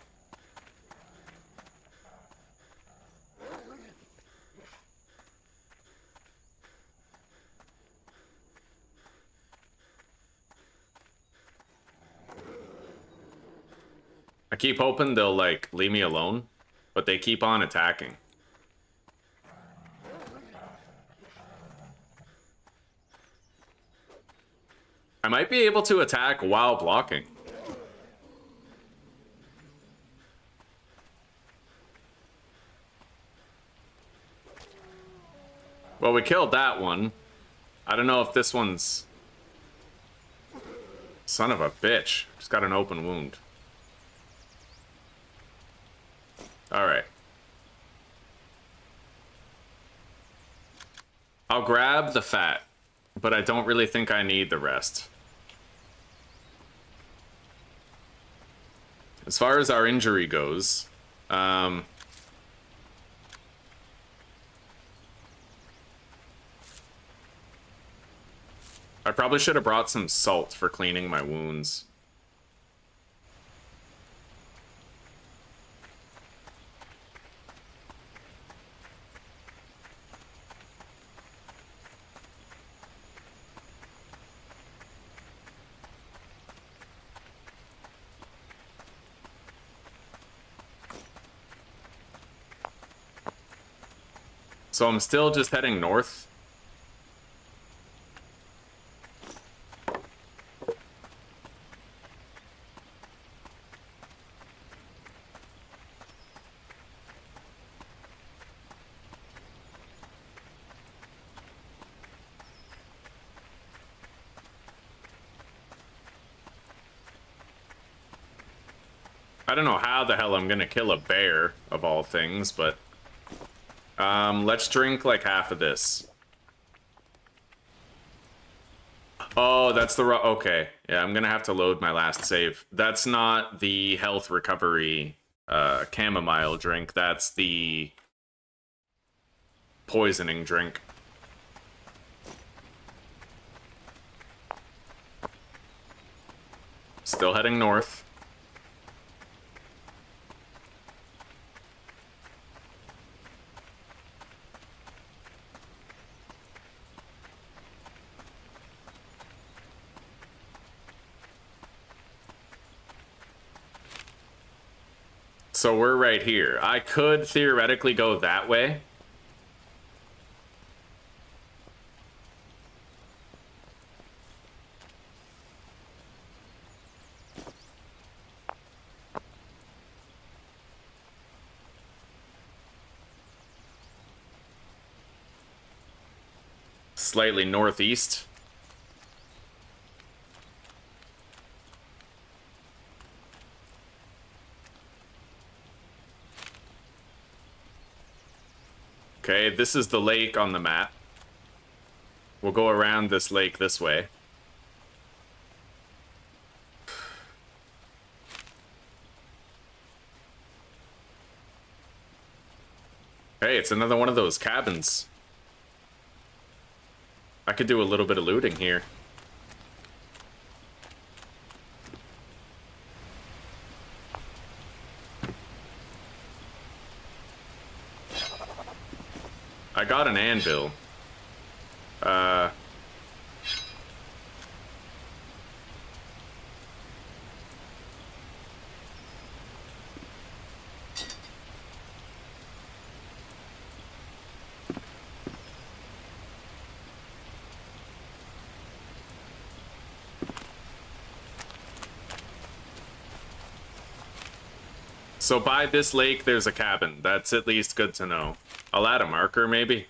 [SPEAKER 1] I keep hoping they'll, like, leave me alone, but they keep on attacking. I might be able to attack while blocking. Well, we killed that one. I don't know if this one's... Son of a bitch. Just got an open wound. Alright. I'll grab the fat, but I don't really think I need the rest. As far as our injury goes, I probably should have brought some salt for cleaning my wounds. So I'm still just heading north. I don't know how the hell I'm gonna kill a bear, of all things, but... let's drink like half of this. Oh, that's the okay. Yeah, I'm gonna have to load my last save. That's not the health recovery chamomile drink. That's the poisoning drink. Still heading north. So we're right here. I could theoretically go that way. Slightly northeast. Okay, this is the lake on the map. We'll go around this lake this way. Hey, it's another one of those cabins. I could do a little bit of looting here. I got an anvil. So by this lake, there's a cabin. That's at least good to know. I'll add a marker, maybe.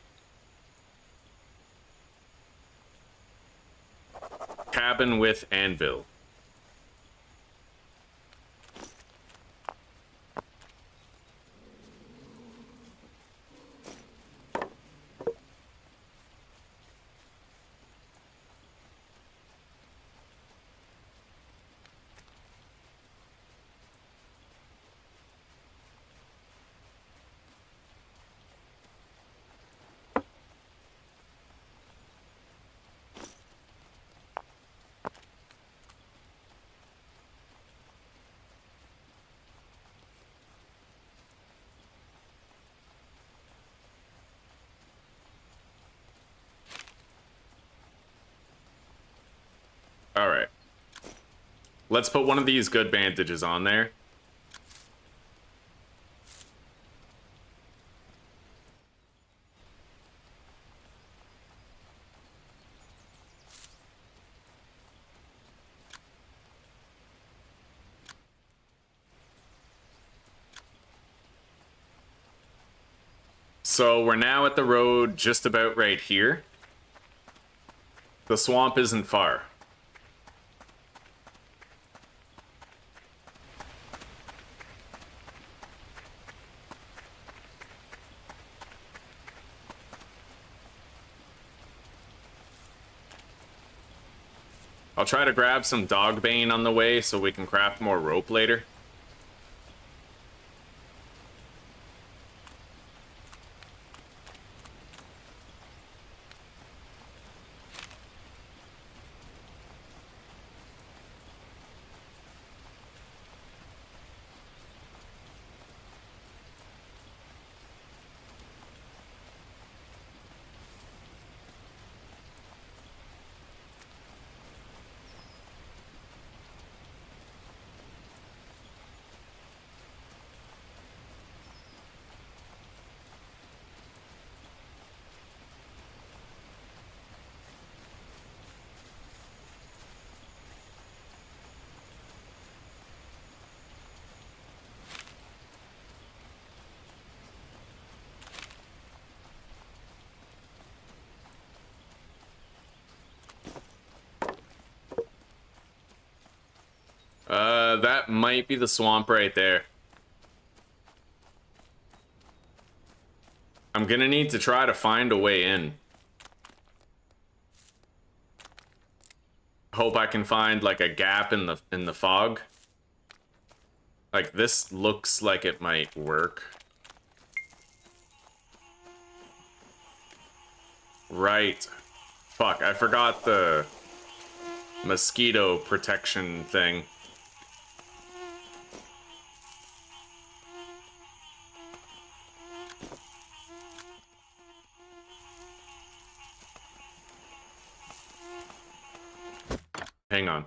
[SPEAKER 1] Cabin with anvil. All right. Let's put one of these good bandages on there. So we're now at the road just about right here. The swamp isn't far. I'll try to grab some dog bane on the way so we can craft more rope later. that might be the swamp right there. I'm gonna need to try to find a way in. Hope I can find like a gap in the fog. Like this looks like it might work. Right. Fuck, I forgot the mosquito protection thing. Hang on.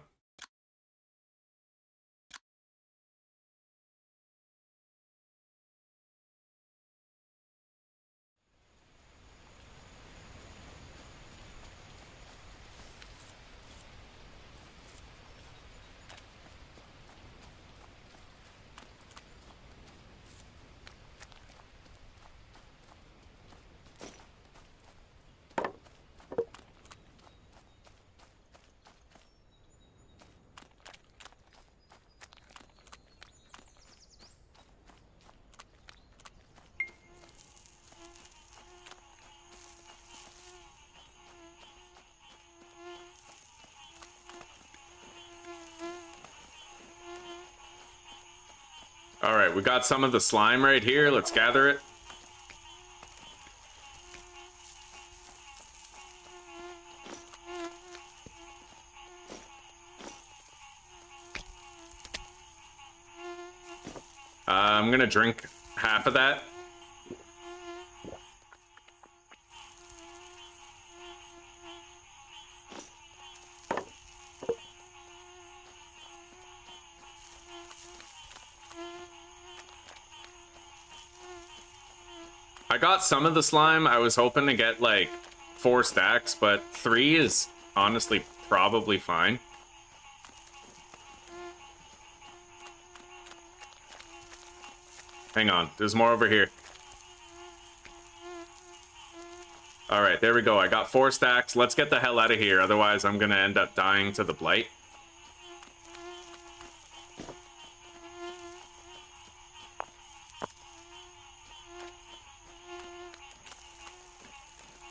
[SPEAKER 1] Alright, we got some of the slime right here. Let's gather it. I'm gonna drink half of that. I got some of the slime. I was hoping to get like 4 stacks, but 3 is honestly probably fine. Hang on, there's more over here. Alright, there we go. I got 4 stacks. Let's get the hell out of here, otherwise I'm gonna end up dying to the Blight.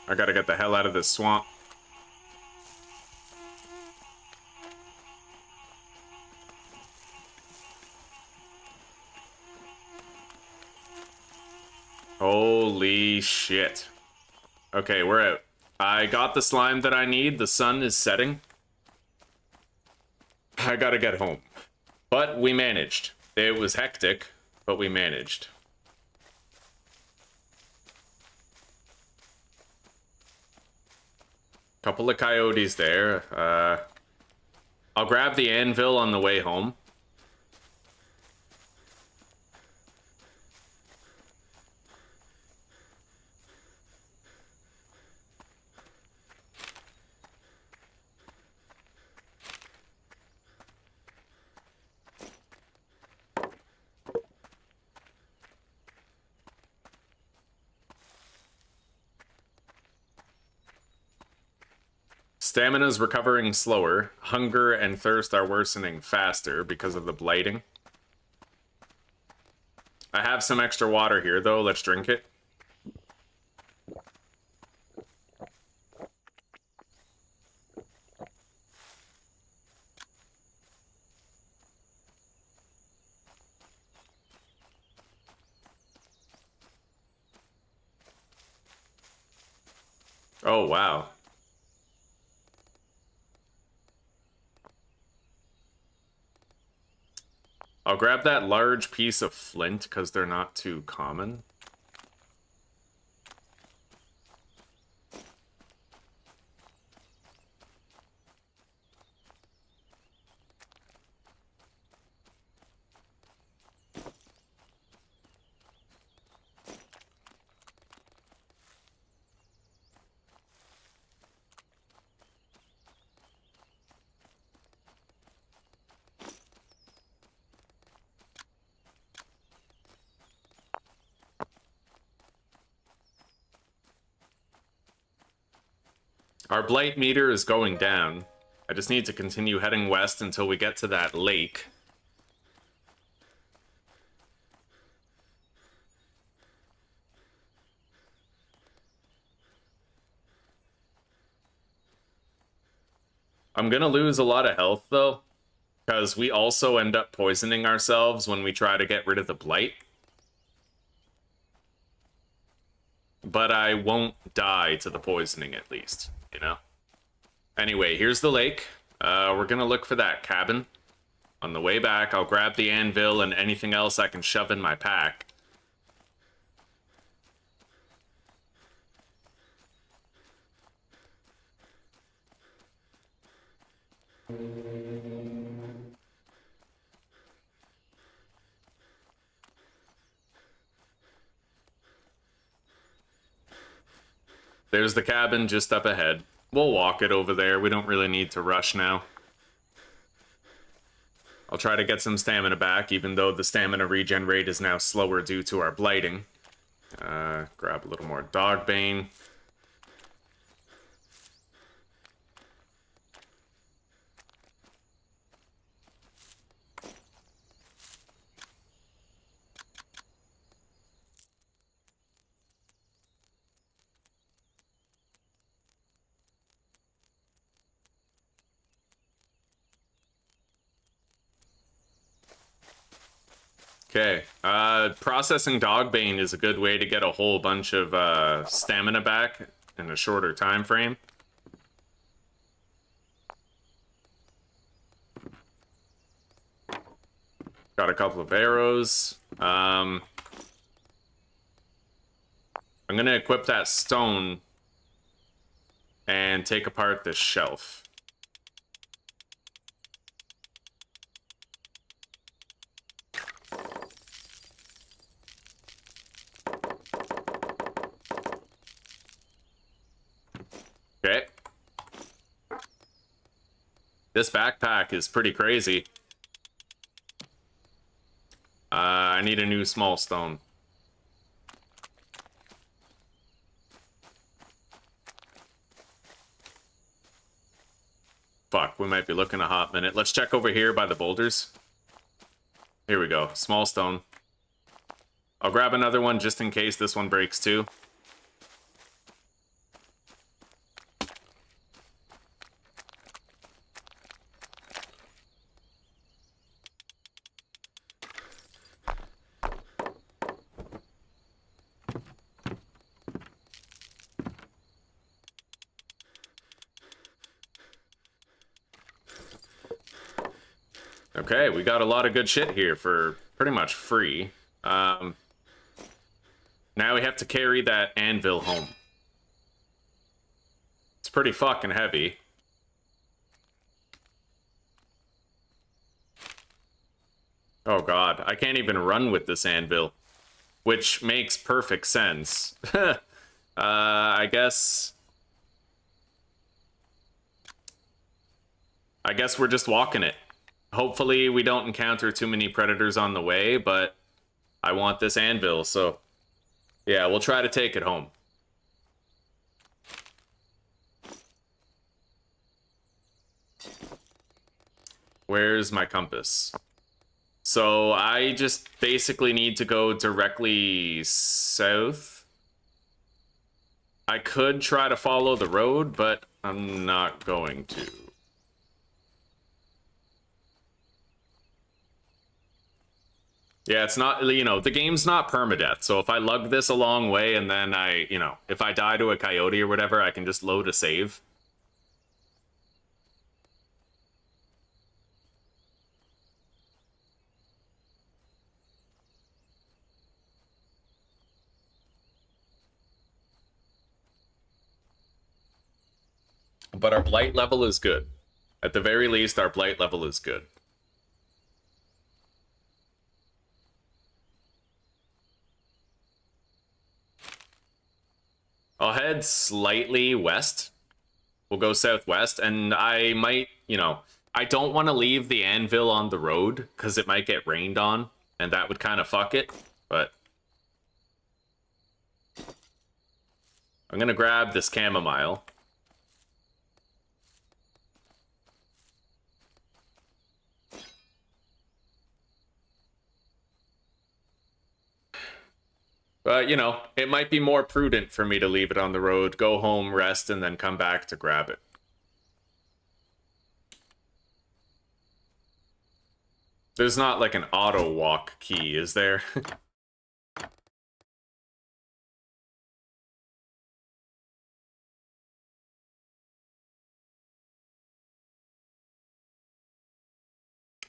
[SPEAKER 1] I gotta get the hell out of this swamp. Holy shit. Okay, we're out. I got the slime that I need. The sun is setting. I gotta get home. But we managed. It was hectic, but we managed. Couple of coyotes there. I'll grab the anvil on the way home. Stamina's recovering slower. Hunger and thirst are worsening faster because of the blighting. I have some extra water here, though. Let's drink it. Oh, wow. I'll grab that large piece of flint because they're not too common. Our blight meter is going down. I just need to continue heading west until we get to that lake. I'm gonna lose a lot of health, though, because we also end up poisoning ourselves when we try to get rid of the Blight. But I won't die to the poisoning, at least, you know? Anyway, here's the lake. We're gonna look for that cabin. On the way back, I'll grab the anvil and anything else I can shove in my pack. There's the cabin just up ahead. We'll walk it over there. We don't really need to rush now. I'll try to get some stamina back, even though the stamina regen rate is now slower due to our blighting. Grab a little more dogbane. Okay, processing dogbane is a good way to get a whole bunch of stamina back in a shorter time frame. Got a couple of arrows. I'm gonna equip that stone and take apart this shelf. Okay. This backpack is pretty crazy. I need a new small stone. Fuck, we might be looking a hot minute. Let's check over here by the boulders. Here we go, small stone. I'll grab another one just in case this one breaks too. Okay, we got a lot of good shit here for pretty much free. Now we have to carry that anvil home. It's pretty fucking heavy. Oh god, I can't even run with this anvil. Which makes perfect sense. I guess we're just walking it. Hopefully we don't encounter too many predators on the way, but I want this anvil, so yeah, we'll try to take it home. Where's my compass? So I just basically need to go directly south. I could try to follow the road, but I'm not going to. Yeah, it's not, you know, the game's not permadeath, so if I lug this a long way and then if I die to a coyote or whatever, I can just load a save. But our blight level is good. At the very least, our blight level is good. I'll head slightly west. We'll go southwest, and I might, I don't want to leave the anvil on the road, because it might get rained on, and that would kind of fuck it, but I'm gonna grab this chamomile. But, it might be more prudent for me to leave it on the road, go home, rest, and then come back to grab it. There's not like an auto walk key, is there?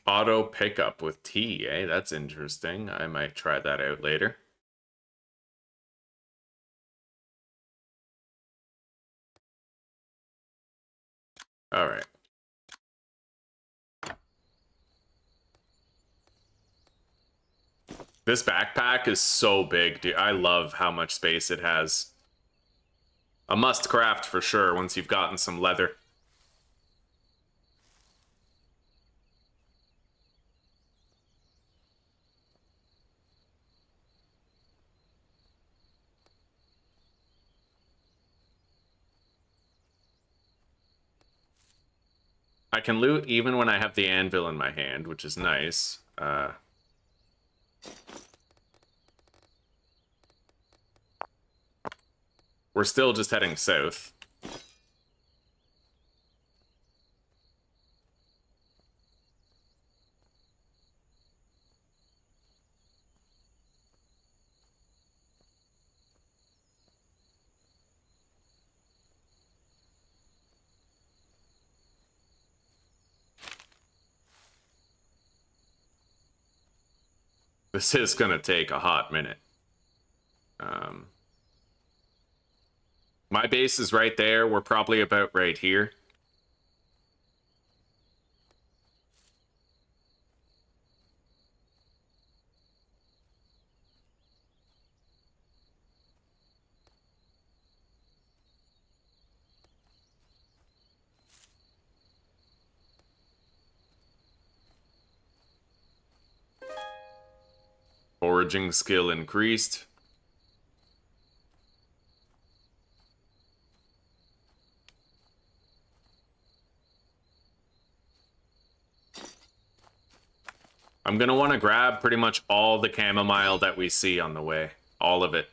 [SPEAKER 1] Auto pickup with T, eh? That's interesting. I might try that out later. All right. This backpack is so big, dude. I love how much space it has. A must craft for sure once you've gotten some leather. I can loot even when I have the anvil in my hand, which is nice. We're still just heading south. This is gonna take a hot minute. My base is right there. We're probably about right here. Foraging skill increased. I'm gonna want to grab pretty much all the chamomile that we see on the way. All of it.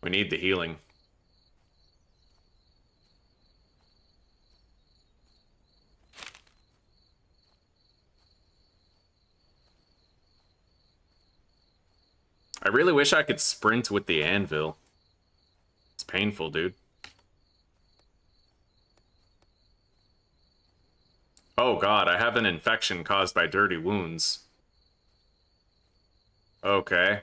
[SPEAKER 1] We need the healing. I really wish I could sprint with the anvil. It's painful, dude. Oh god, I have an infection caused by dirty wounds. Okay.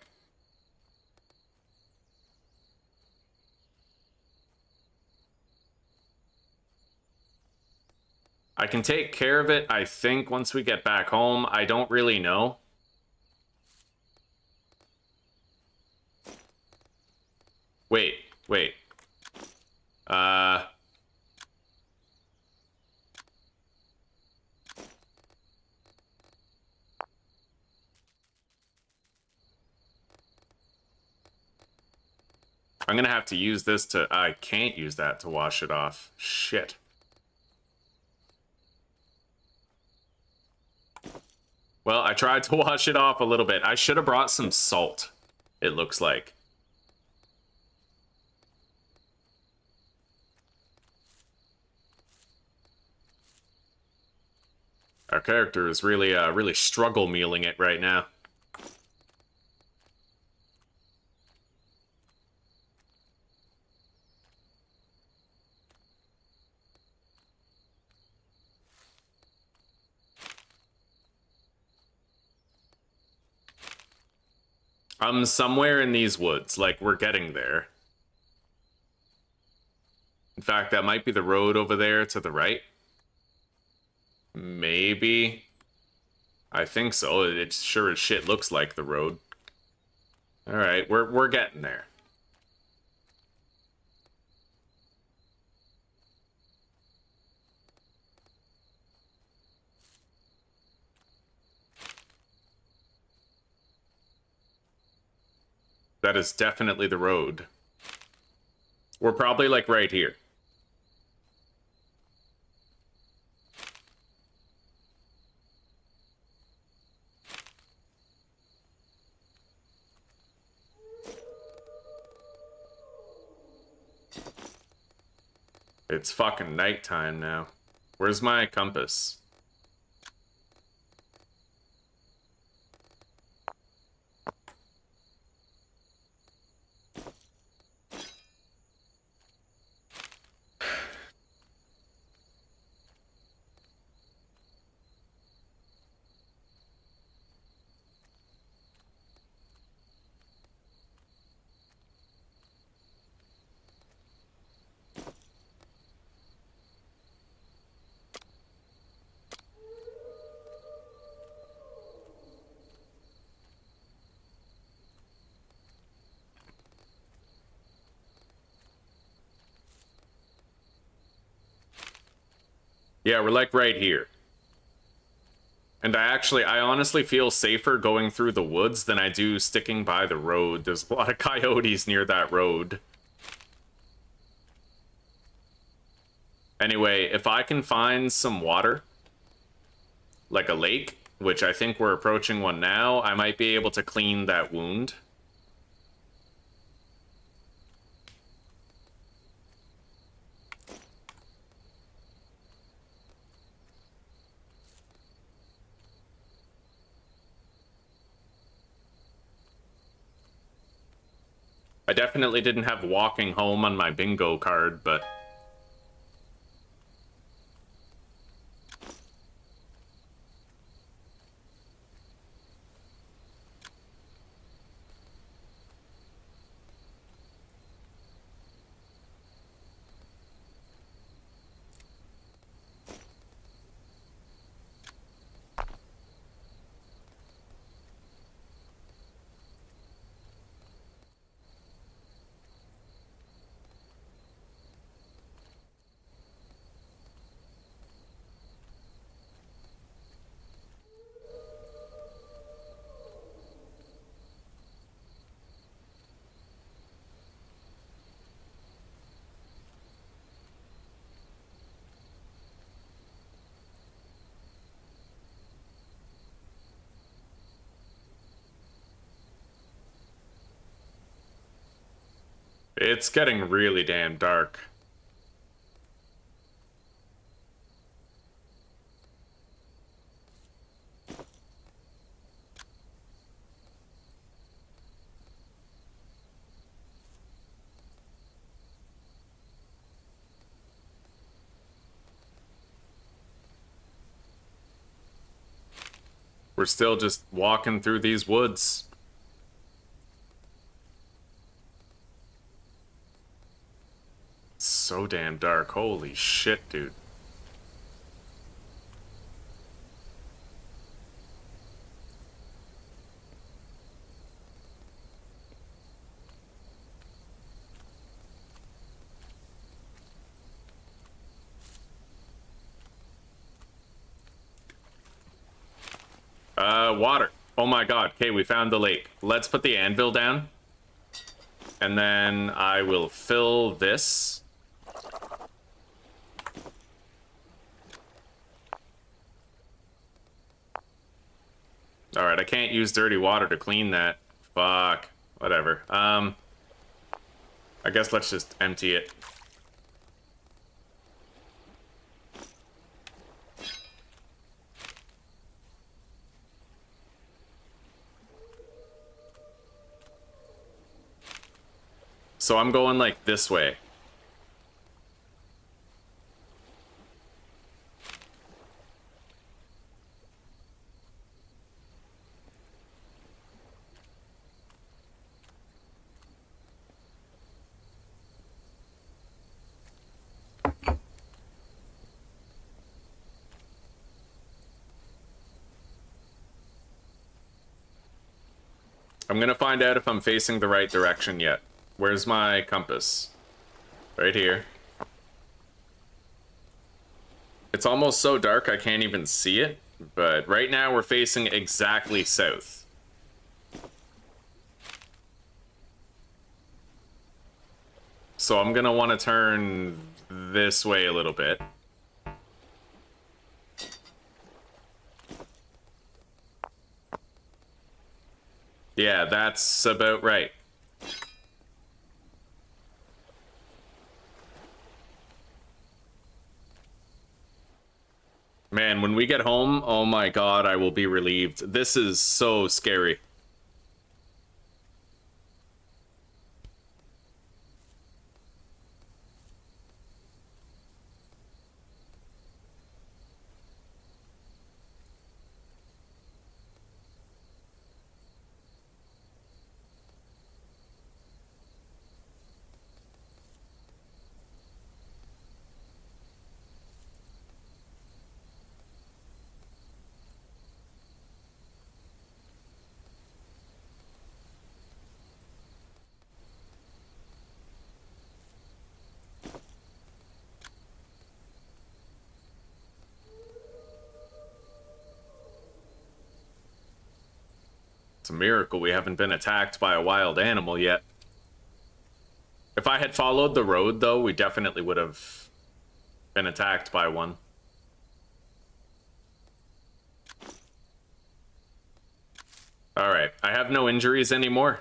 [SPEAKER 1] I can take care of it, I think, once we get back home. I don't really know. Wait, wait. I'm gonna have to use this to... I can't use that to wash it off. Shit. Well, I tried to wash it off a little bit. I should have brought some salt, it looks like. Our character is really, really struggle mealing it right now. I'm somewhere in these woods, like, we're getting there. In fact, that might be the road over there to the right. Maybe. I think so. It sure as shit looks like the road. Alright, we're getting there. That is definitely the road. We're probably, like, right here. It's fucking nighttime now. Where's my compass? Yeah, we're like right here. And I honestly feel safer going through the woods than I do sticking by the road. There's a lot of coyotes near that road. Anyway, if I can find some water, like a lake, which I think we're approaching one now, I might be able to clean that wound. I definitely didn't have walking home on my bingo card, but... It's getting really damn dark. We're still just walking through these woods. It's so damn dark. Holy shit, dude. Water. Oh my god. Okay, we found the lake. Let's put the anvil down. And then I will fill this. Alright, I can't use dirty water to clean that. Fuck. Whatever. I guess let's just empty it. So I'm going like this way. I'm gonna find out if I'm facing the right direction yet. Where's my compass? Right here. It's almost so dark I can't even see it, but right now we're facing exactly south. So I'm gonna want to turn this way a little bit. Yeah, that's about right. Man, when we get home, oh my god, I will be relieved. This is so scary. a miracle we haven't been attacked by a wild animal yet. If I had followed the road, though, we definitely would have been attacked by one. Alright, I have no injuries anymore.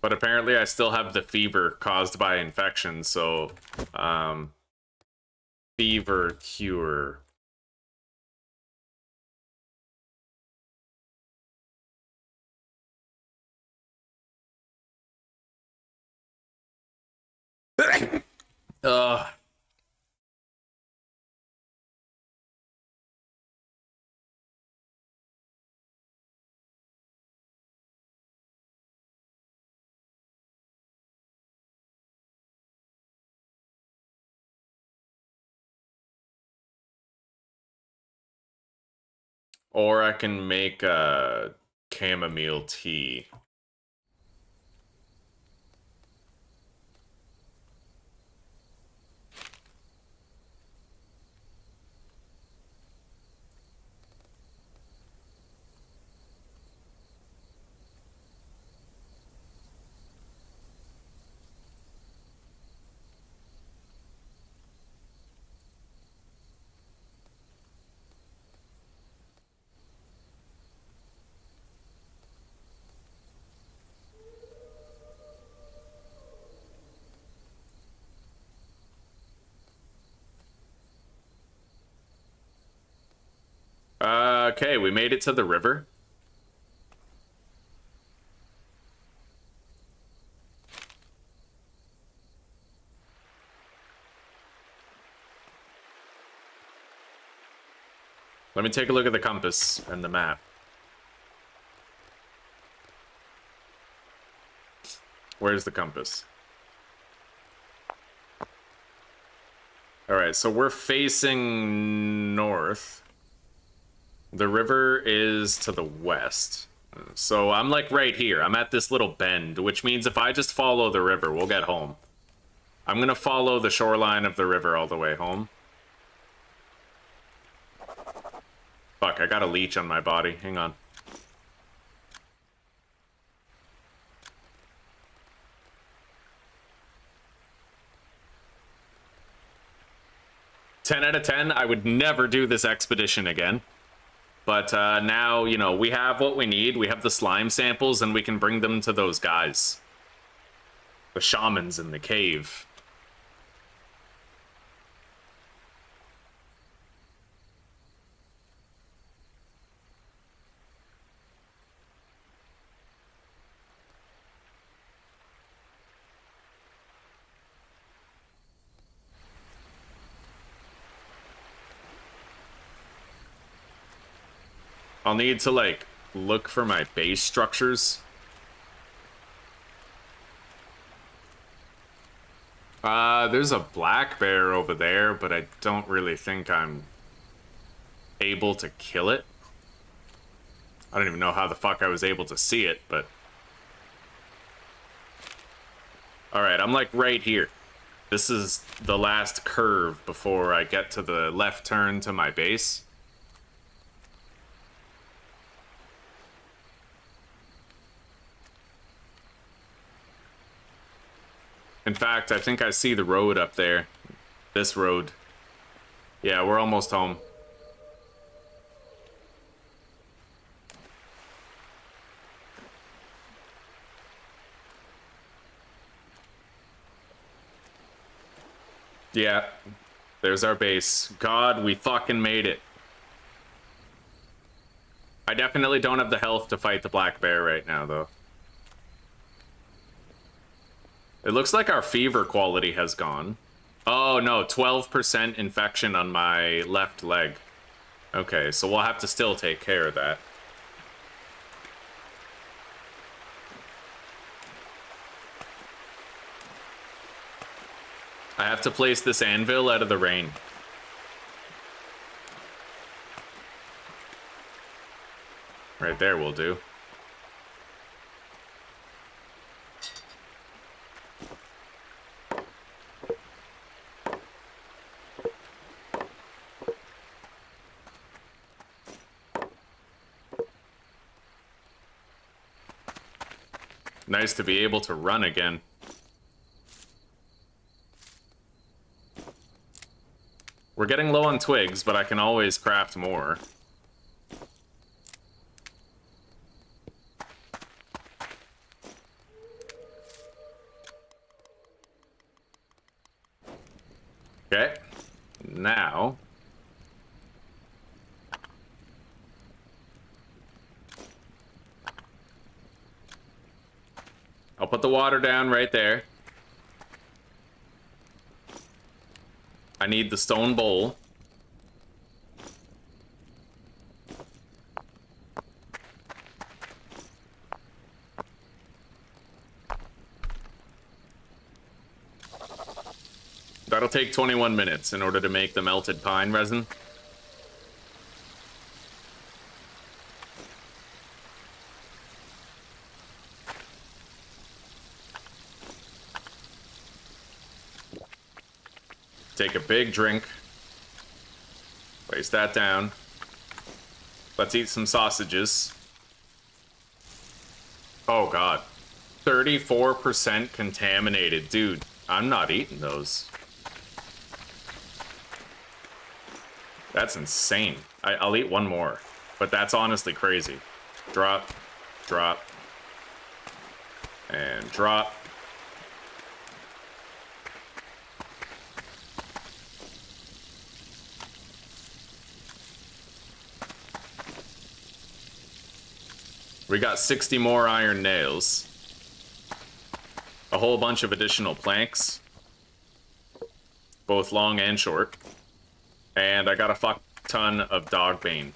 [SPEAKER 1] But apparently I still have the fever caused by infection, so... fever cure. Ugh. Or I can make a chamomile tea. Okay, we made it to the river. Let me take a look at the compass and the map. Where's the compass? Alright, so we're facing north. The river is to the west. So I'm like right here. I'm at this little bend, which means if I just follow the river, we'll get home. I'm gonna follow the shoreline of the river all the way home. Fuck, I got a leech on my body. Hang on. Ten out of 10, I would never do this expedition again. But now, you know, we have what we need. We have the slime samples, and we can bring them to those guys. The shamans in the cave. I'll need to, like, look for my base structures. There's a black bear over there, but I don't really think I'm able to kill it. I don't even know how the fuck I was able to see it, but... Alright, I'm, like, right here. This is the last curve before I get to the left turn to my base. In fact, I think I see the road up there. This road. Yeah, we're almost home. Yeah, there's our base. God, we fucking made it. I definitely don't have the health to fight the black bear right now, though. It looks like our fever quality has gone. Oh, no, 12% infection on my left leg. Okay, so we'll have to still take care of that. I have to place this anvil out of the rain. Right there will do. Nice to be able to run again. We're getting low on twigs, but I can always craft more. Okay. Now... I'll put the water down right there. I need the stone bowl. That'll take 21 minutes in order to make the melted pine resin. Take a big drink. Place that down. Let's eat some sausages. Oh god. 34% contaminated. Dude, I'm not eating those. That's insane. I'll eat one more. But that's honestly crazy. Drop. Drop. And drop. We got 60 more iron nails. A whole bunch of additional planks. Both long and short. And I got a fuck ton of dog bane.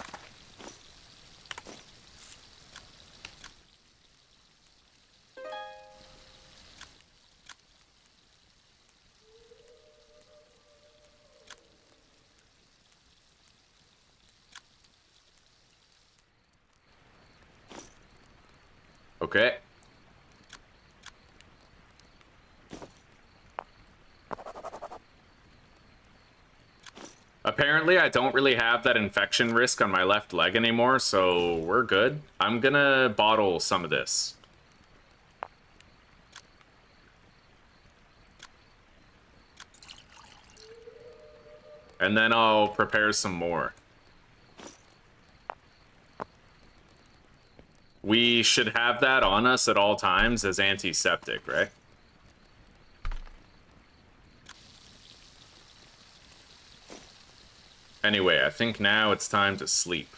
[SPEAKER 1] Okay. Apparently, I don't really have that infection risk on my left leg anymore, so we're good. I'm gonna bottle some of this. And then I'll prepare some more. We should have that on us at all times as antiseptic, right? Anyway, I think now it's time to sleep.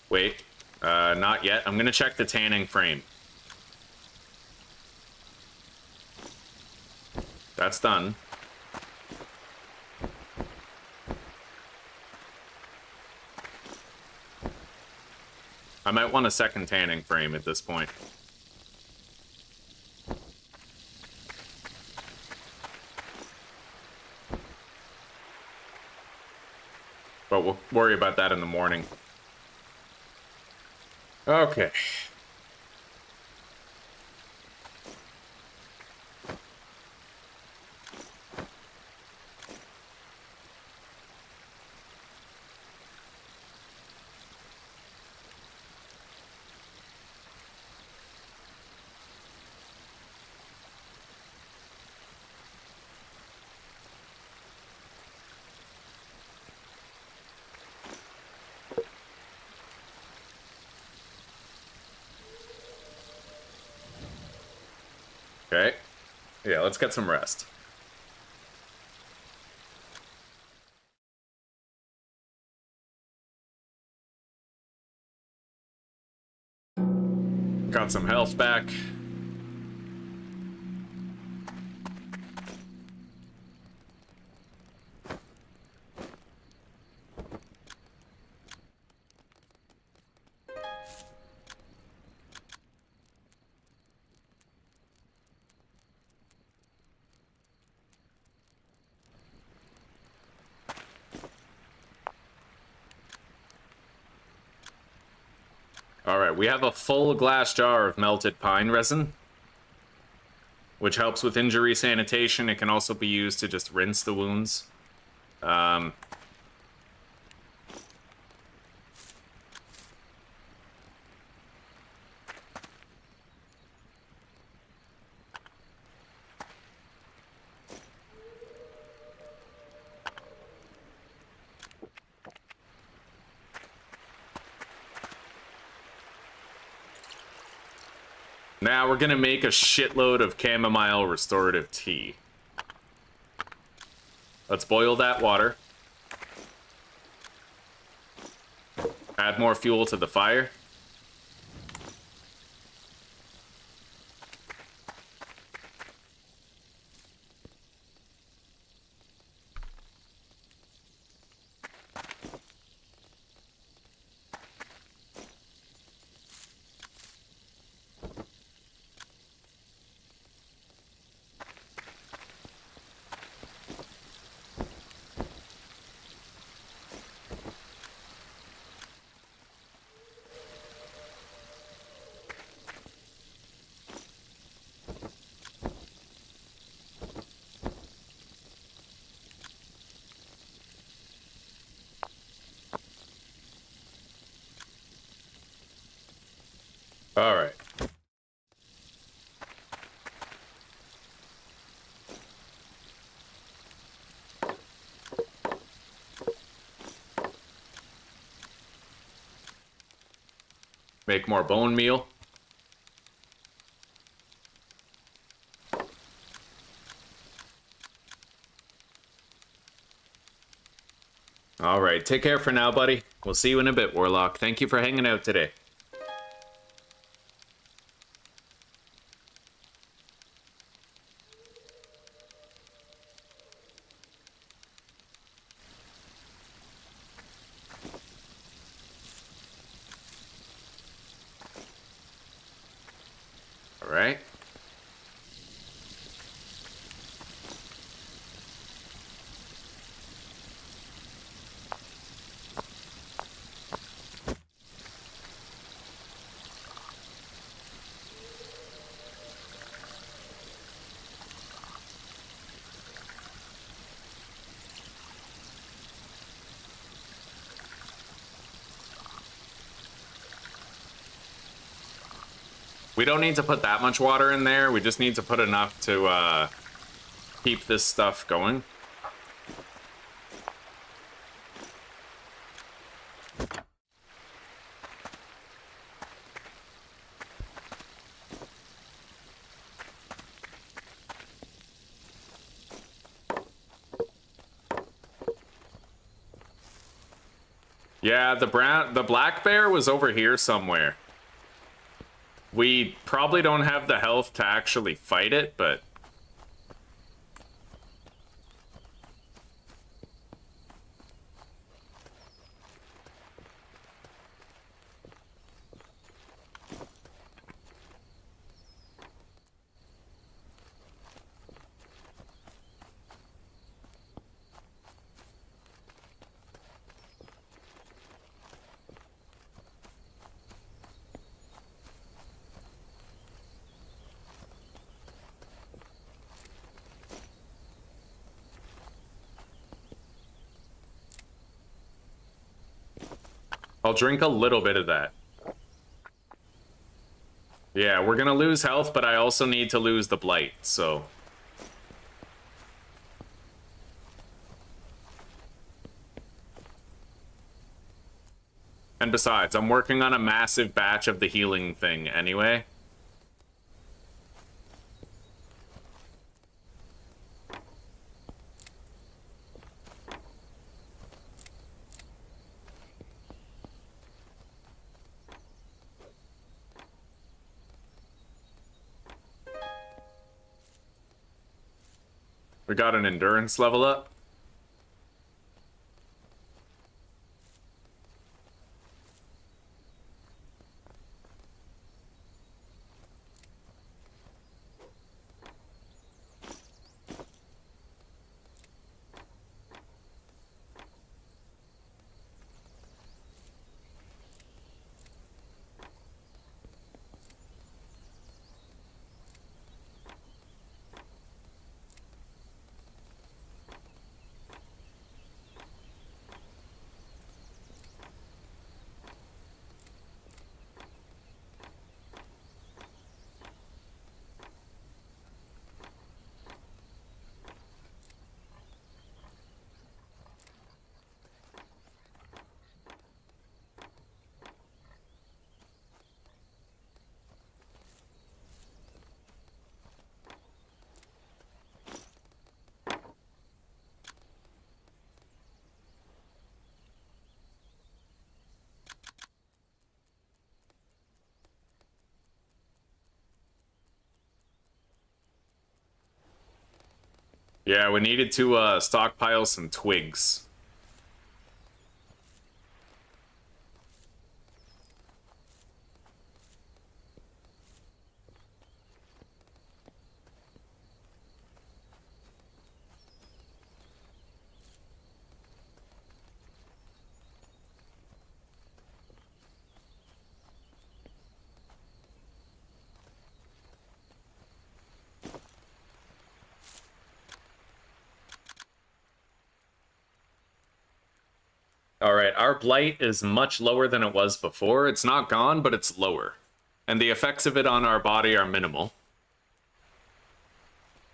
[SPEAKER 1] Wait, not yet. I'm gonna check the tanning frame. That's done. I might want a second tanning frame at this point. But we'll worry about that in the morning. Okay. Okay. Yeah, let's get some rest. Got some health back. Alright, we have a full glass jar of melted pine resin, which helps with injury sanitation. It can also be used to just rinse the wounds. Now we're gonna make a shitload of chamomile restorative tea. Let's boil that water. Add more fuel to the fire. All right. Make more bone meal. All right, take care for now, buddy. We'll see you in a bit, Warlock. Thank you for hanging out today. All right. We don't need to put that much water in there. We just need to put enough to keep this stuff going. Yeah, the black bear was over here somewhere. We probably don't have the health to actually fight it, but... I'll drink a little bit of that. Yeah, we're gonna lose health, but I also need to lose the Blight, so... And besides, I'm working on a massive batch of the healing thing anyway. We got an endurance level up. Yeah, we needed to stockpile some twigs. All right, our blight is much lower than it was before. It's not gone, but it's lower. And the effects of it on our body are minimal.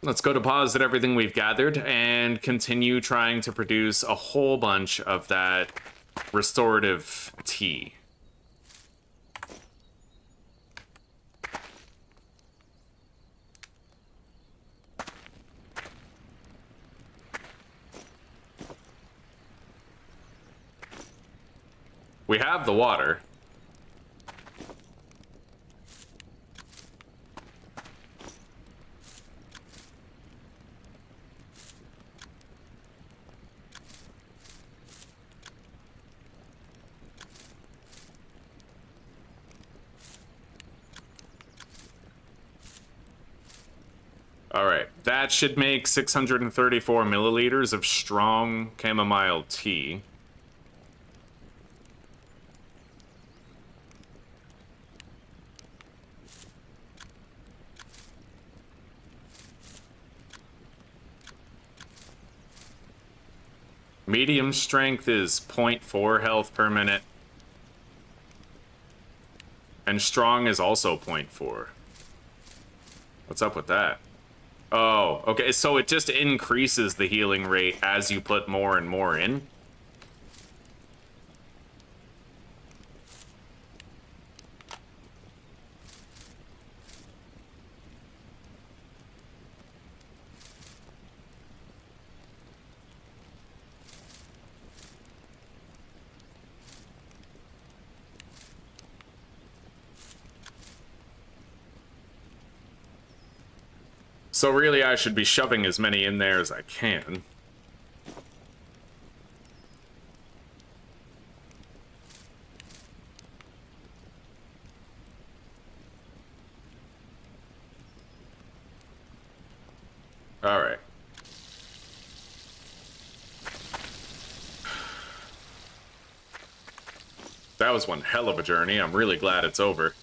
[SPEAKER 1] Let's go deposit everything we've gathered and continue trying to produce a whole bunch of that restorative tea. We have the water. All right, that should make 634 milliliters of strong chamomile tea. Medium strength is 0.4 health per minute. And strong is also 0.4. What's up with that? Oh, okay, so it just increases the healing rate as you put more and more in? So really, I should be shoving as many in there as I can. All right. That was one hell of a journey. I'm really glad it's over.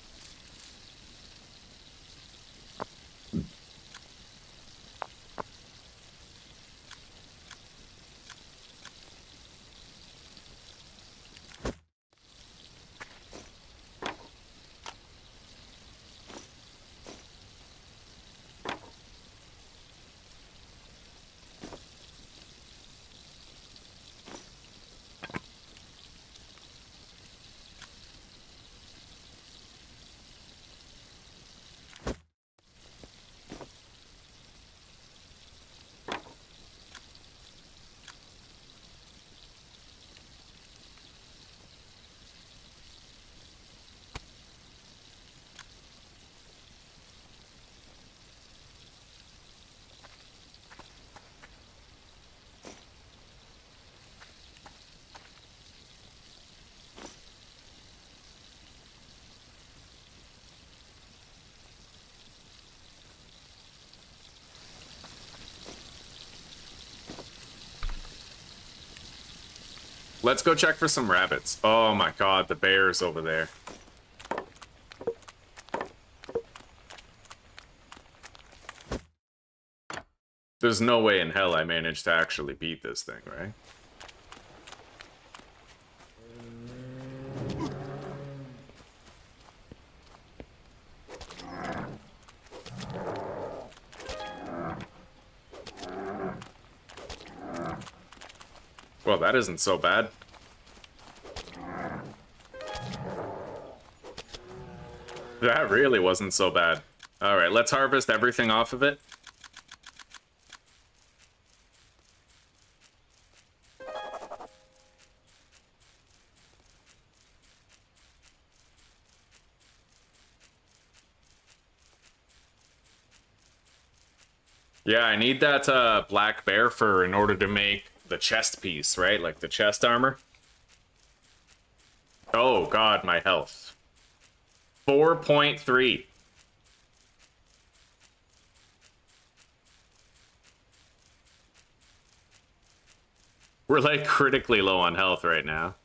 [SPEAKER 1] Let's go check for some rabbits. Oh my god, the bear's over there. There's no way in hell I managed to actually beat this thing, right? Well, that isn't so bad. That really wasn't so bad. All right, let's harvest everything off of it. Yeah, I need that black bear fur in order to make the chest piece, right? Like the chest armor. Oh god, my health. 4.3. We're like critically low on health right now.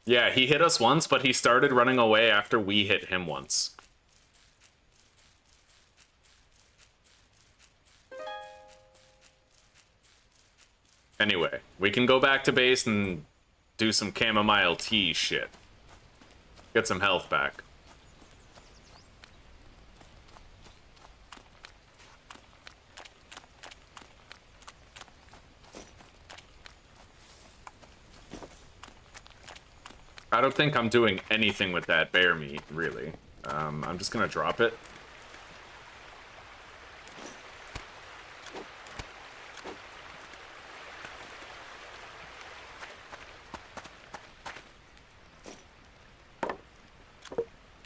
[SPEAKER 1] Yeah, he hit us once, but he started running away after we hit him once. Anyway, we can go back to base and do some chamomile tea shit. Get some health back. I don't think I'm doing anything with that bear meat, really. I'm just gonna drop it.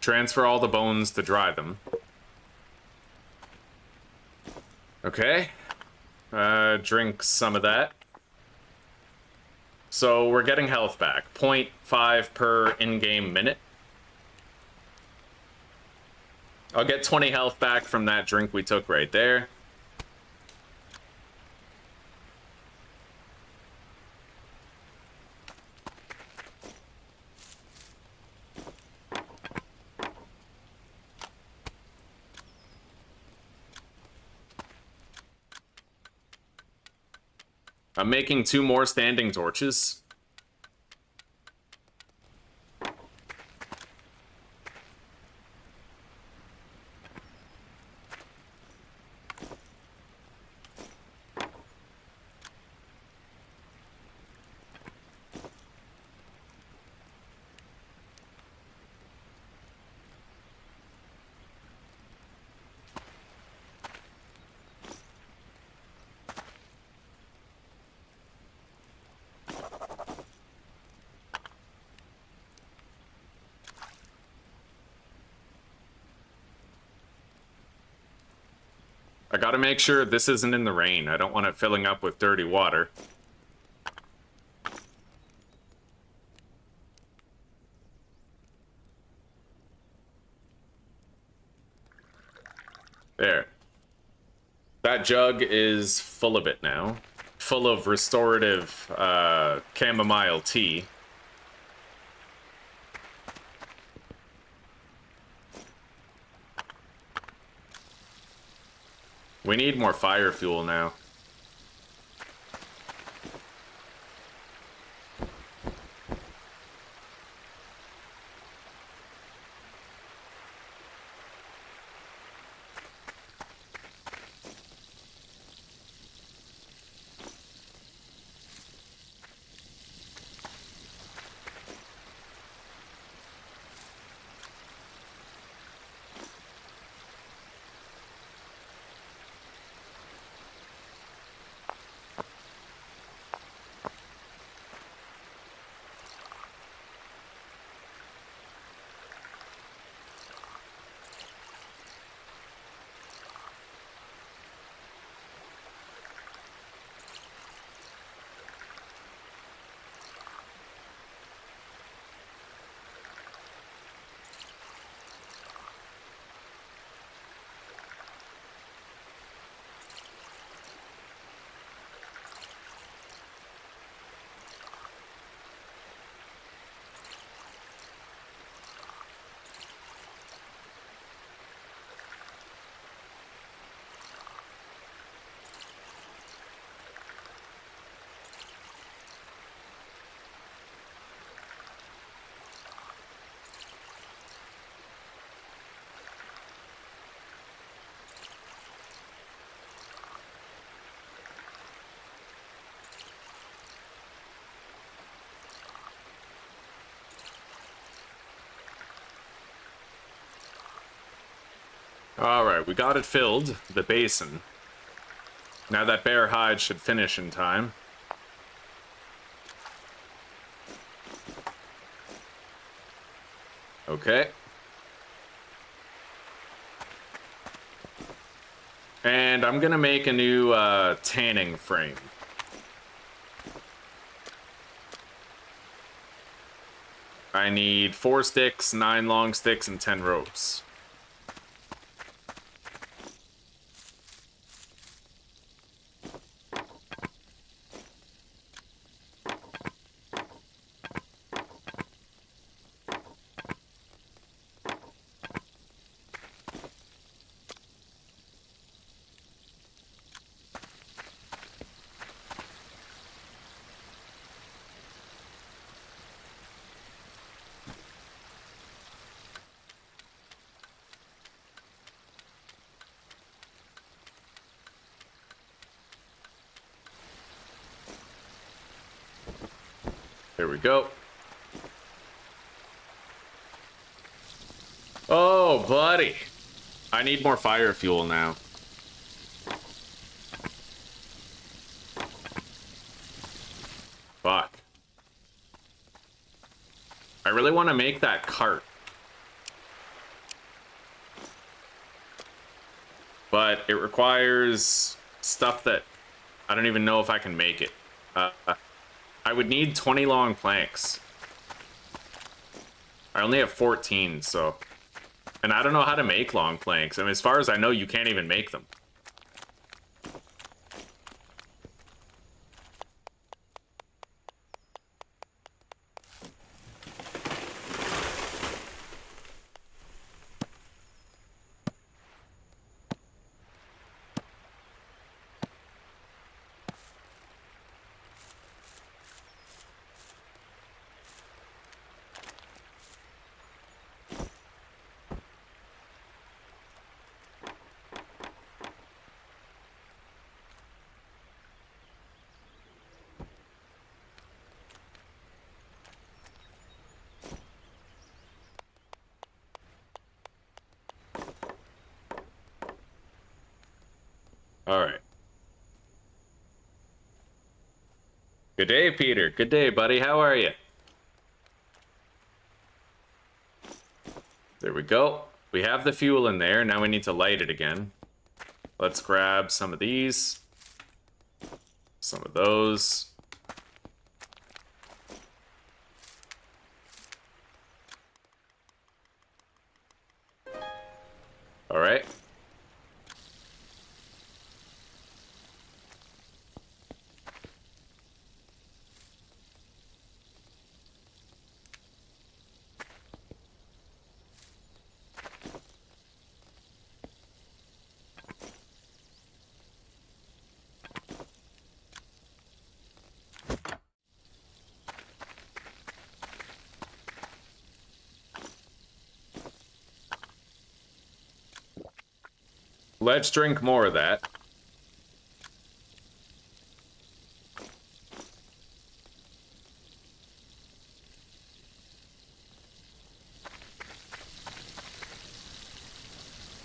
[SPEAKER 1] Transfer all the bones to dry them. Okay. Drink some of that. So we're getting health back. 0.5 per in-game minute. I'll get 20 health back from that drink we took right there. I'm making 2 more standing torches. I gotta make sure this isn't in the rain. I don't want it filling up with dirty water. There. That jug is full of it now. Full of restorative chamomile tea. We need more fire fuel now. Alright, we got it filled, the basin. Now that bear hide should finish in time. Okay. And I'm gonna make a new tanning frame. I need 4 sticks, 9 long sticks, and 10 ropes. There we go. Oh, buddy. I need more fire fuel now. Fuck. I really want to make that cart. But it requires stuff that I don't even know if I can make it. I would need 20 long planks. I only have 14, so... And I don't know how to make long planks. I mean, as far as I know, you can't even make them. All right. Good day, Peter. Good day, buddy. How are you? There we go. We have the fuel in there. Now we need to light it again. Let's grab some of these. Some of those. All right. Let's drink more of that.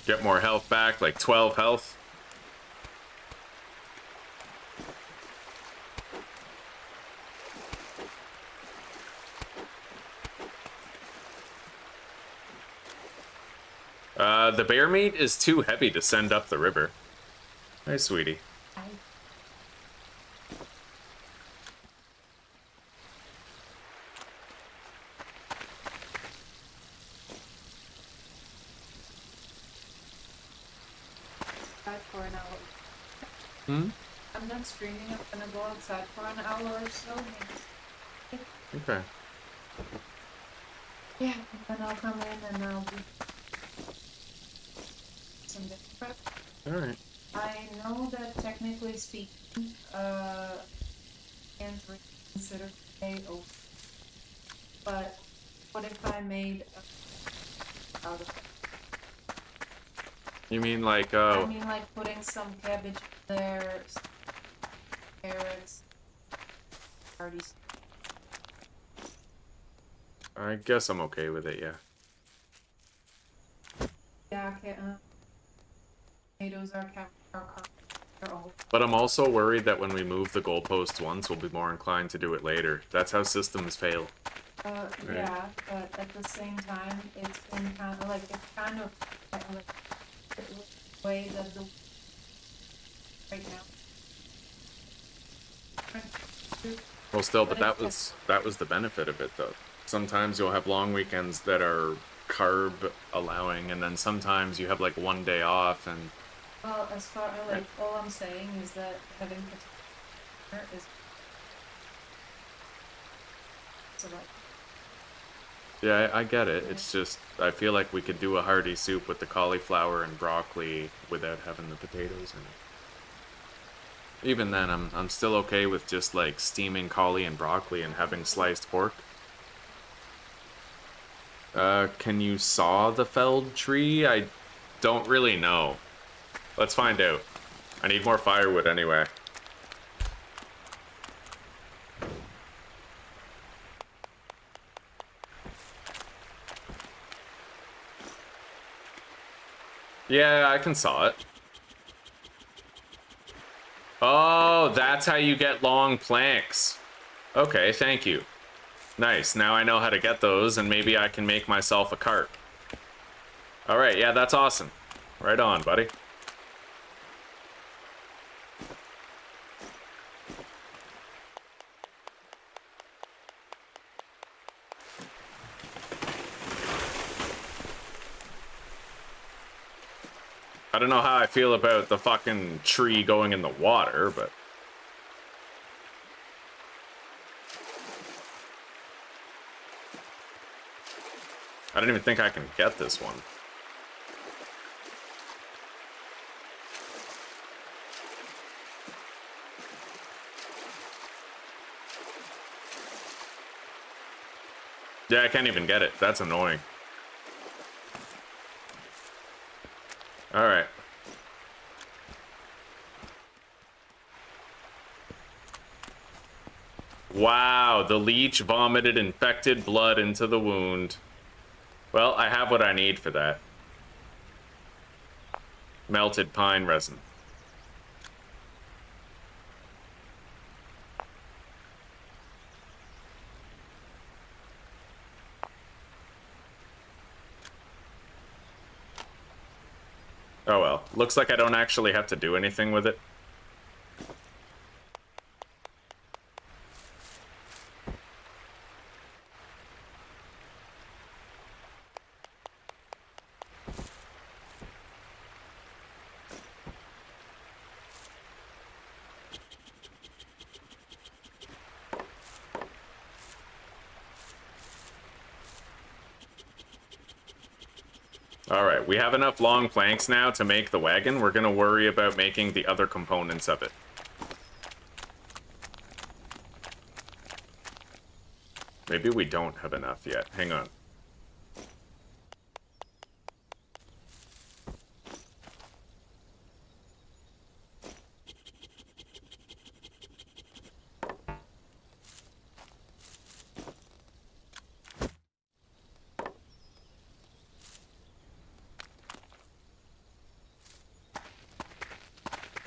[SPEAKER 1] Get more health back, like 12 health. The bear meat is too heavy to send up the river. Hi, sweetie.
[SPEAKER 2] Hi. Outside for an hour.
[SPEAKER 1] Hmm?
[SPEAKER 2] I'm not streaming. I'm gonna go outside for an hour or so. Maybe.
[SPEAKER 1] Okay.
[SPEAKER 2] Yeah, and then I'll come in and I'll do some prep.
[SPEAKER 1] All right.
[SPEAKER 2] I know that technically speaking, can't reconsider today open. But what if I made out of it?
[SPEAKER 1] You mean like,
[SPEAKER 2] I mean, like putting some cabbage there, some carrots, parties.
[SPEAKER 1] I guess I'm okay with it, yeah.
[SPEAKER 2] Yeah, okay. Tomatoes are all.
[SPEAKER 1] But I'm also worried that when we move the goalposts once, we'll be more inclined to do it later. That's how systems fail.
[SPEAKER 2] Yeah, but at the same time, it's been kind of like, it's kind of like the way that the right now.
[SPEAKER 1] Well, still, but that was the benefit of it, though. Sometimes you'll have long weekends that are carb allowing, and then sometimes you have like one day off, and
[SPEAKER 2] Well, as far like all I'm saying is that having potato is so like
[SPEAKER 1] yeah, I get it. It's just I feel like we could do a hearty soup with the cauliflower and broccoli without having the potatoes in it. Even then, I'm still okay with just like steaming cauli and broccoli and having sliced pork. Can you saw the felled tree? I don't really know. Let's find out. I need more firewood anyway. Yeah, I can saw it. Oh, that's how you get long planks. Okay, thank you. Nice, now I know how to get those, and maybe I can make myself a cart. Alright, yeah, that's awesome. Right on, buddy. I don't know how I feel about the fucking tree going in the water, but... I don't even think I can get this one. Yeah, I can't even get it. That's annoying. Alright. Wow, the leech vomited infected blood into the wound. Well, I have what I need for that. Melted pine resin. Oh well, looks like I don't actually have to do anything with it. Alright, we have enough long planks now to make the wagon. We're gonna worry about making the other components of it. Maybe we don't have enough yet. Hang on.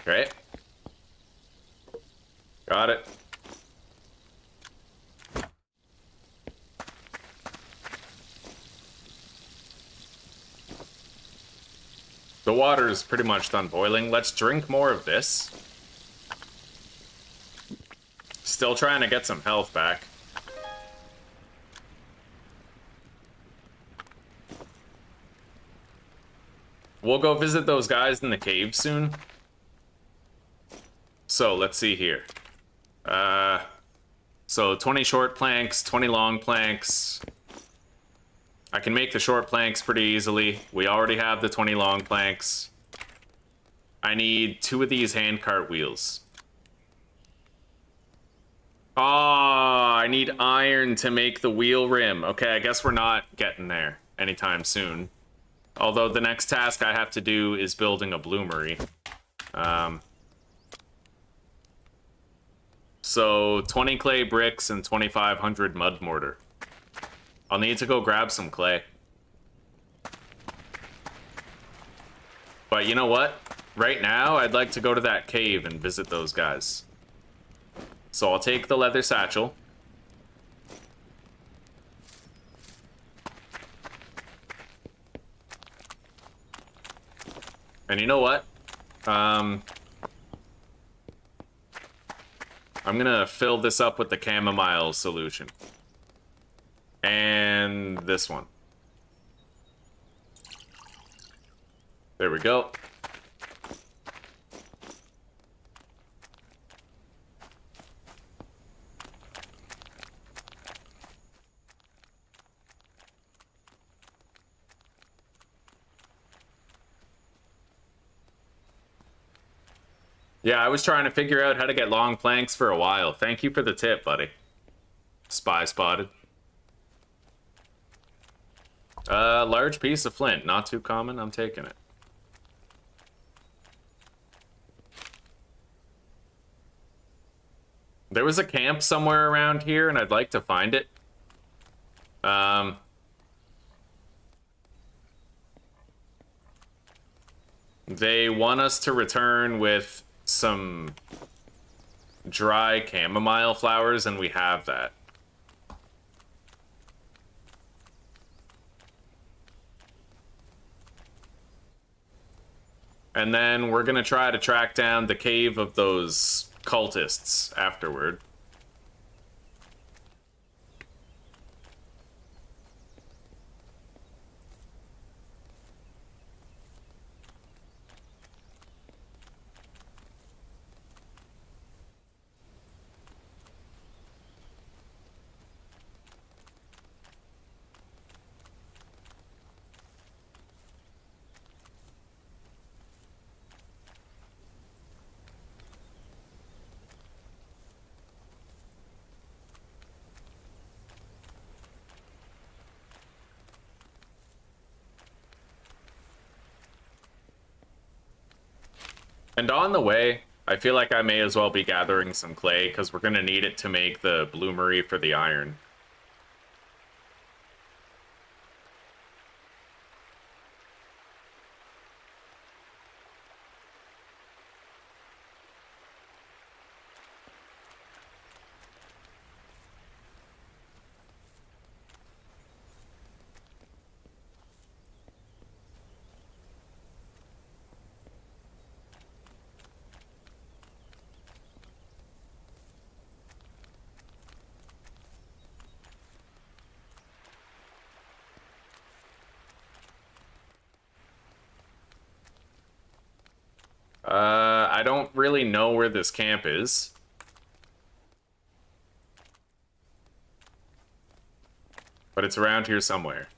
[SPEAKER 1] Okay. Got it. The water is pretty much done boiling. Let's drink more of this. Still trying to get some health back. We'll go visit those guys in the cave soon. So, let's see here. So 20 short planks, 20 long planks. I can make the short planks pretty easily. We already have the 20 long planks. I need 2 of these handcart wheels. Oh, I need iron to make the wheel rim. Okay, I guess we're not getting there anytime soon. Although the next task I have to do is building a bloomery. So 20 clay bricks and 2,500 mud mortar. I'll need to go grab some clay. But you know what? Right now, I'd like to go to that cave and visit those guys. So I'll take the leather satchel. And you know what? I'm gonna fill this up with the chamomile solution. And this one. There we go. Yeah, I was trying to figure out how to get long planks for a while. Thank you for the tip, buddy. Spy spotted. Large piece of flint. Not too common. I'm taking it. There was a camp somewhere around here, and I'd like to find it. They want us to return with some dry chamomile flowers, and we have that. And then we're gonna try to track down the cave of those cultists afterward. And on the way, I feel like I may as well be gathering some clay, because we're going to need it to make the bloomery for the iron. I don't really know where this camp is. But it's around here somewhere.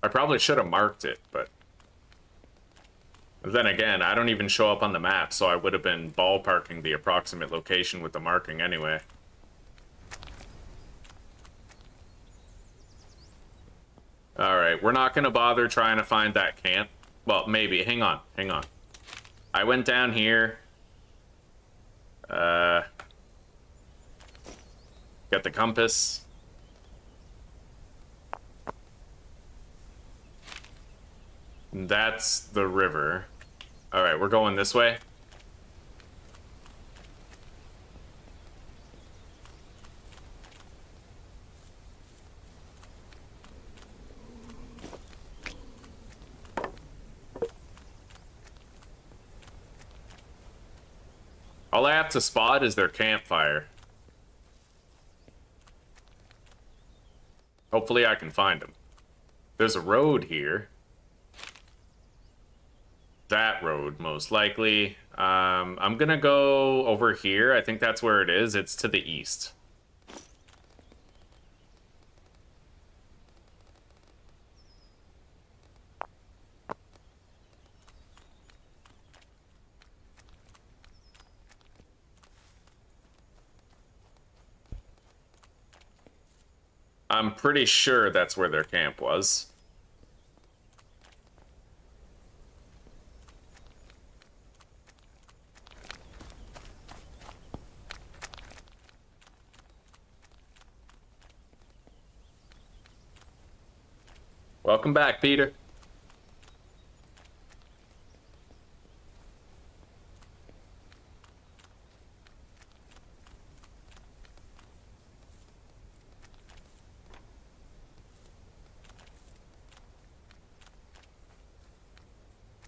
[SPEAKER 1] I probably should have marked it, but then again, I don't even show up on the map, so I would have been ballparking the approximate location with the marking anyway. Alright, we're not gonna bother trying to find that camp. Well, maybe. Hang on, hang on. I went down here. Got the compass. That's the river. Alright, we're going this way. All I have to spot is their campfire. Hopefully I can find them. There's a road here. That road, most likely. I'm gonna go over here. I think that's where it is. It's to the east. I'm pretty sure that's where their camp was. Welcome back, Peter.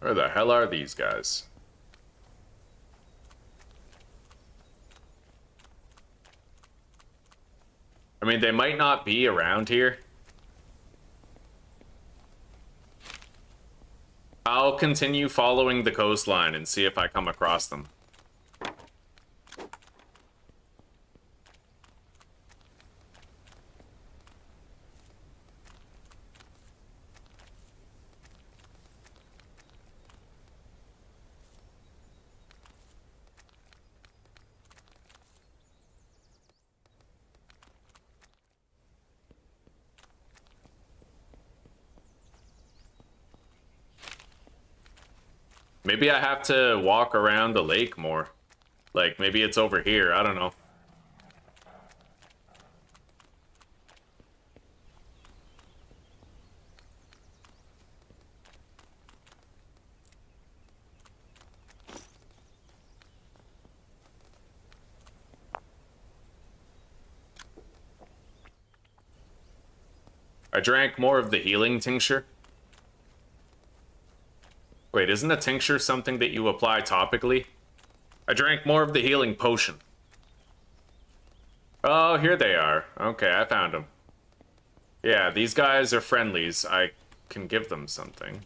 [SPEAKER 1] Where the hell are these guys? I mean, they might not be around here. I'll continue following the coastline and see if I come across them. Maybe I have to walk around the lake more. Like, maybe it's over here. I don't know. I drank more of the healing tincture. Wait, isn't a tincture something that you apply topically? I drank more of the healing potion. Oh, here they are. Okay, I found them. Yeah, these guys are friendlies. I can give them something.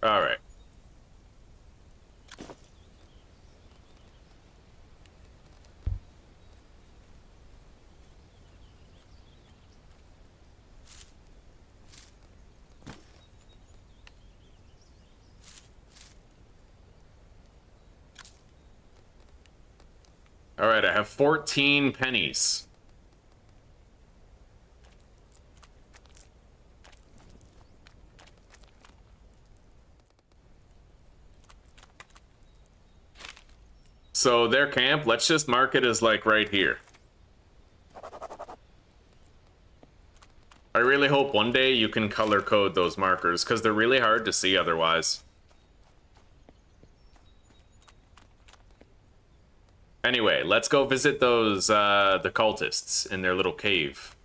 [SPEAKER 1] All right. All right, I have 14 pennies. So their camp, let's just mark it as like right here. I really hope one day you can color code those markers because they're really hard to see otherwise. Anyway, let's go visit those, the cultists in their little cave.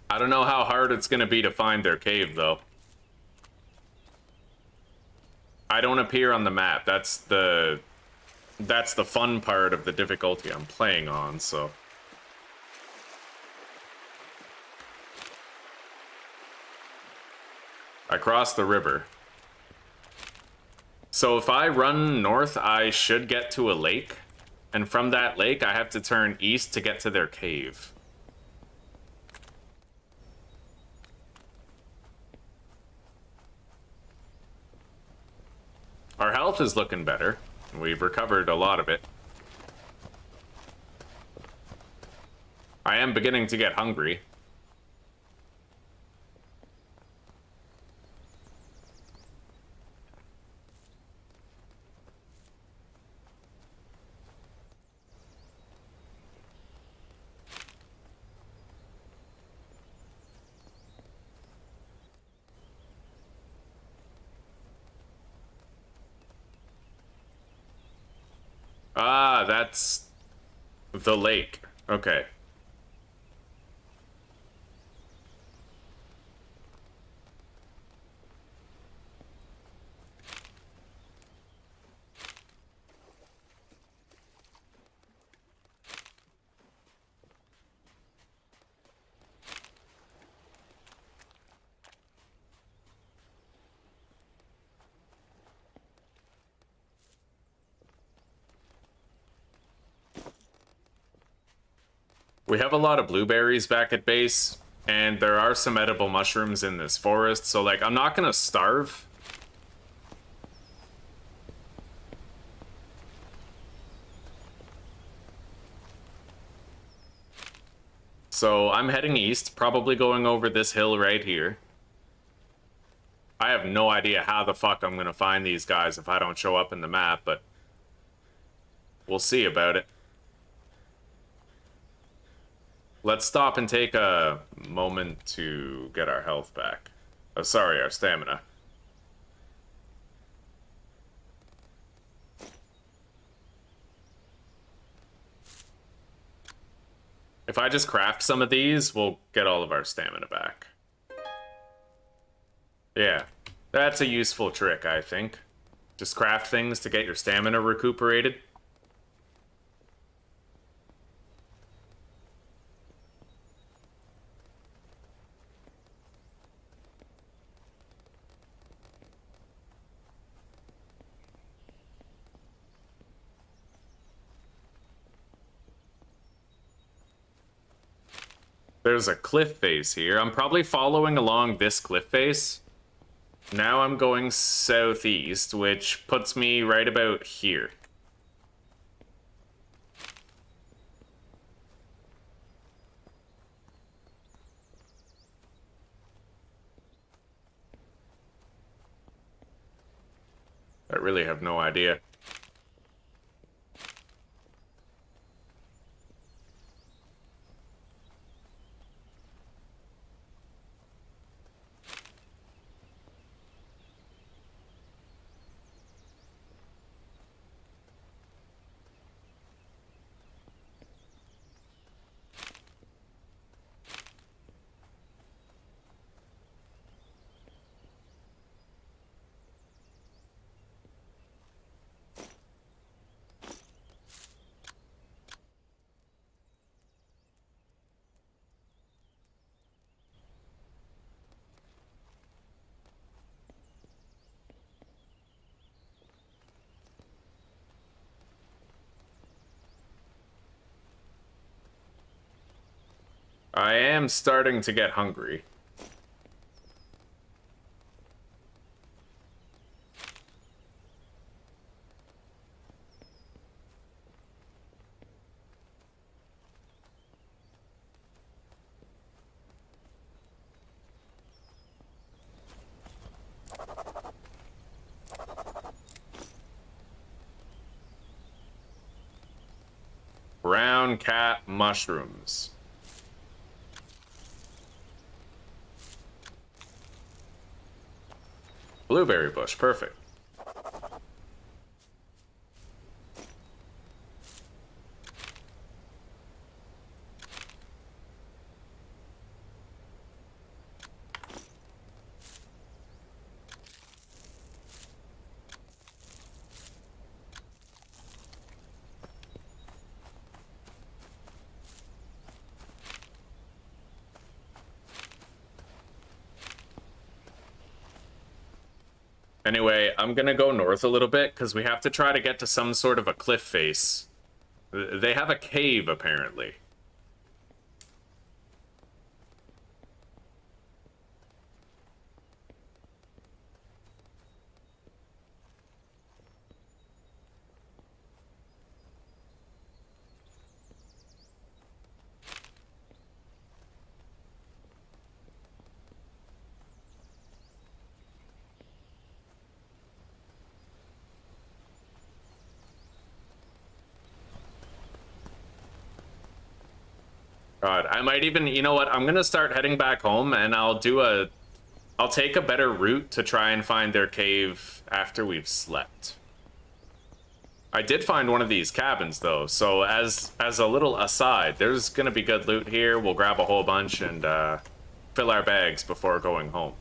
[SPEAKER 1] I don't know how hard it's gonna be to find their cave, though. I don't appear on the map. That's the fun part of the difficulty I'm playing on, so. I crossed the river. So if I run north, I should get to a lake. And from that lake, I have to turn east to get to their cave. Our health is looking better. We've recovered a lot of it. I am beginning to get hungry. Ah, that's the lake. Okay. We have a lot of blueberries back at base, and there are some edible mushrooms in this forest, so like I'm not gonna starve. So I'm heading east, probably going over this hill right here. I have no idea how the fuck I'm gonna find these guys if I don't show up in the map, but we'll see about it. Let's stop and take a moment to get our health back. Oh, sorry, our stamina. If I just craft some of these, we'll get all of our stamina back. Yeah, that's a useful trick, I think. Just craft things to get your stamina recuperated. There's a cliff face here. I'm probably following along this cliff face. Now I'm going southeast, which puts me right about here. I really have no idea. I am starting to get hungry. Brown cat mushrooms. Blueberry bush, perfect. Anyway, I'm gonna go north a little bit because we have to try to get to some sort of a cliff face. They have a cave, apparently. God, I might even, you know what, I'm gonna start heading back home and I'll take a better route to try and find their cave after we've slept. I did find one of these cabins though, so as a little aside, there's gonna be good loot here. We'll grab a whole bunch and fill our bags before going home.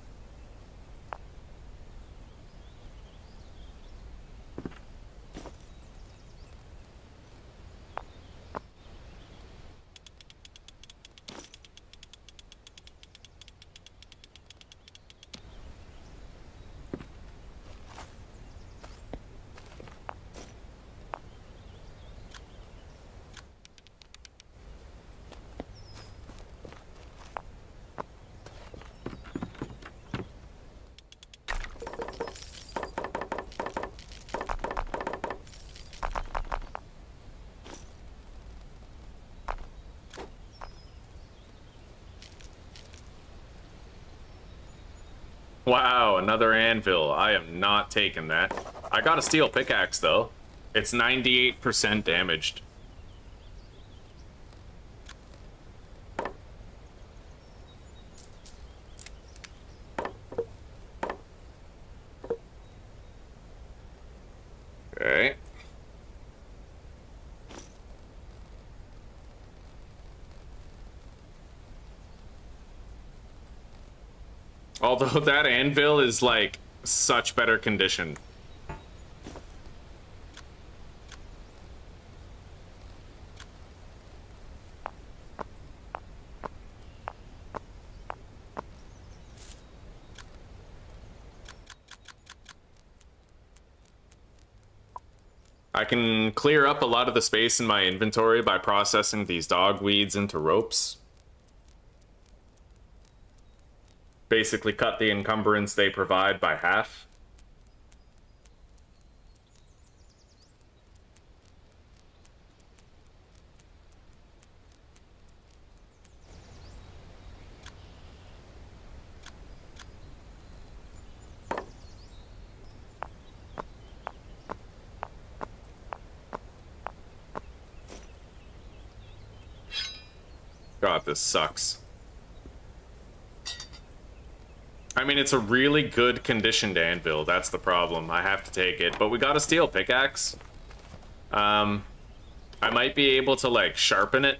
[SPEAKER 1] Wow, another anvil. I am not taking that. I got a steel pickaxe, though. It's 98% damaged. Okay. Although that anvil is, like, such better condition. I can clear up a lot of the space in my inventory by processing these dogweeds into ropes. Basically cut the encumbrance they provide by half. God, this sucks. I mean, it's a really good conditioned anvil. That's the problem. I have to take it. But we got a steel pickaxe. I might be able to, like, sharpen it.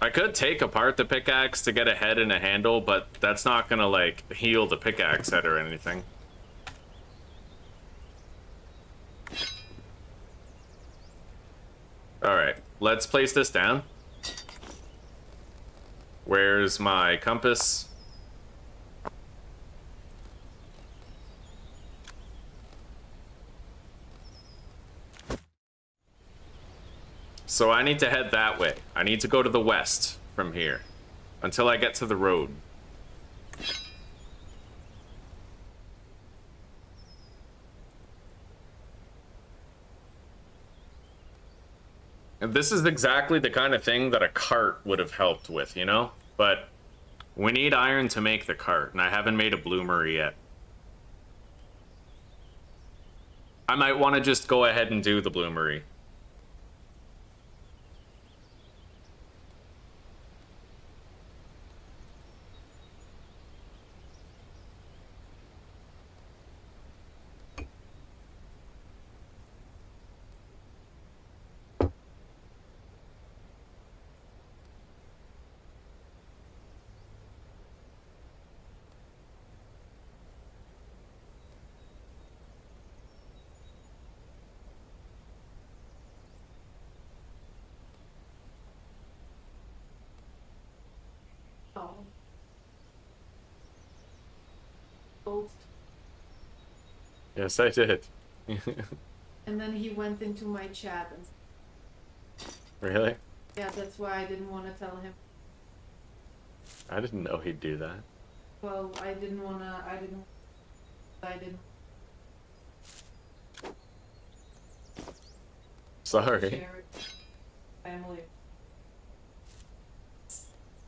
[SPEAKER 1] I could take apart the pickaxe to get a head and a handle, but that's not gonna, like, heal the pickaxe head or anything. Alright, let's place this down. Where's my compass? So I need to head that way. I need to go to the west from here until I get to the road. And this is exactly the kind of thing that a cart would have helped with, you know? But we need iron to make the cart, and I haven't made a bloomery yet. I might want to just go ahead and do the bloomery.
[SPEAKER 2] Oh. Both.
[SPEAKER 1] Yes, I did.
[SPEAKER 2] And then he went into my chat and
[SPEAKER 1] Really?
[SPEAKER 2] yeah, that's why I didn't want to tell him.
[SPEAKER 1] I didn't know he'd do that.
[SPEAKER 2] Well, I didn't.
[SPEAKER 1] Sorry.
[SPEAKER 2] Share it. Family.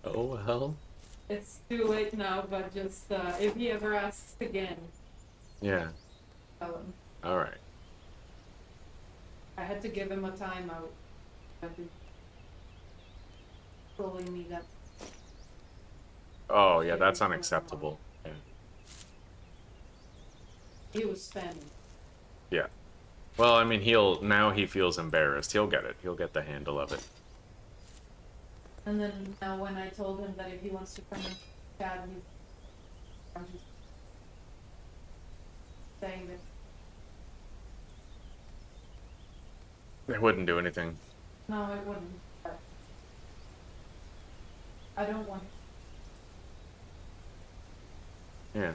[SPEAKER 1] Oh well.
[SPEAKER 2] It's too late now, but just if he ever asks again,
[SPEAKER 1] Yeah.
[SPEAKER 2] tell him.
[SPEAKER 1] Alright.
[SPEAKER 2] I had to give him a timeout. I've been trolling me that.
[SPEAKER 1] Oh, yeah, that's unacceptable. Yeah.
[SPEAKER 2] He was spamming.
[SPEAKER 1] Yeah. Well, I mean, now he feels embarrassed. He'll get it. He'll get the handle of it.
[SPEAKER 2] And then now when I told him that if he wants to come and chat, I'm just saying that
[SPEAKER 1] It wouldn't do anything.
[SPEAKER 2] no, it wouldn't. But I don't want.
[SPEAKER 1] Yeah.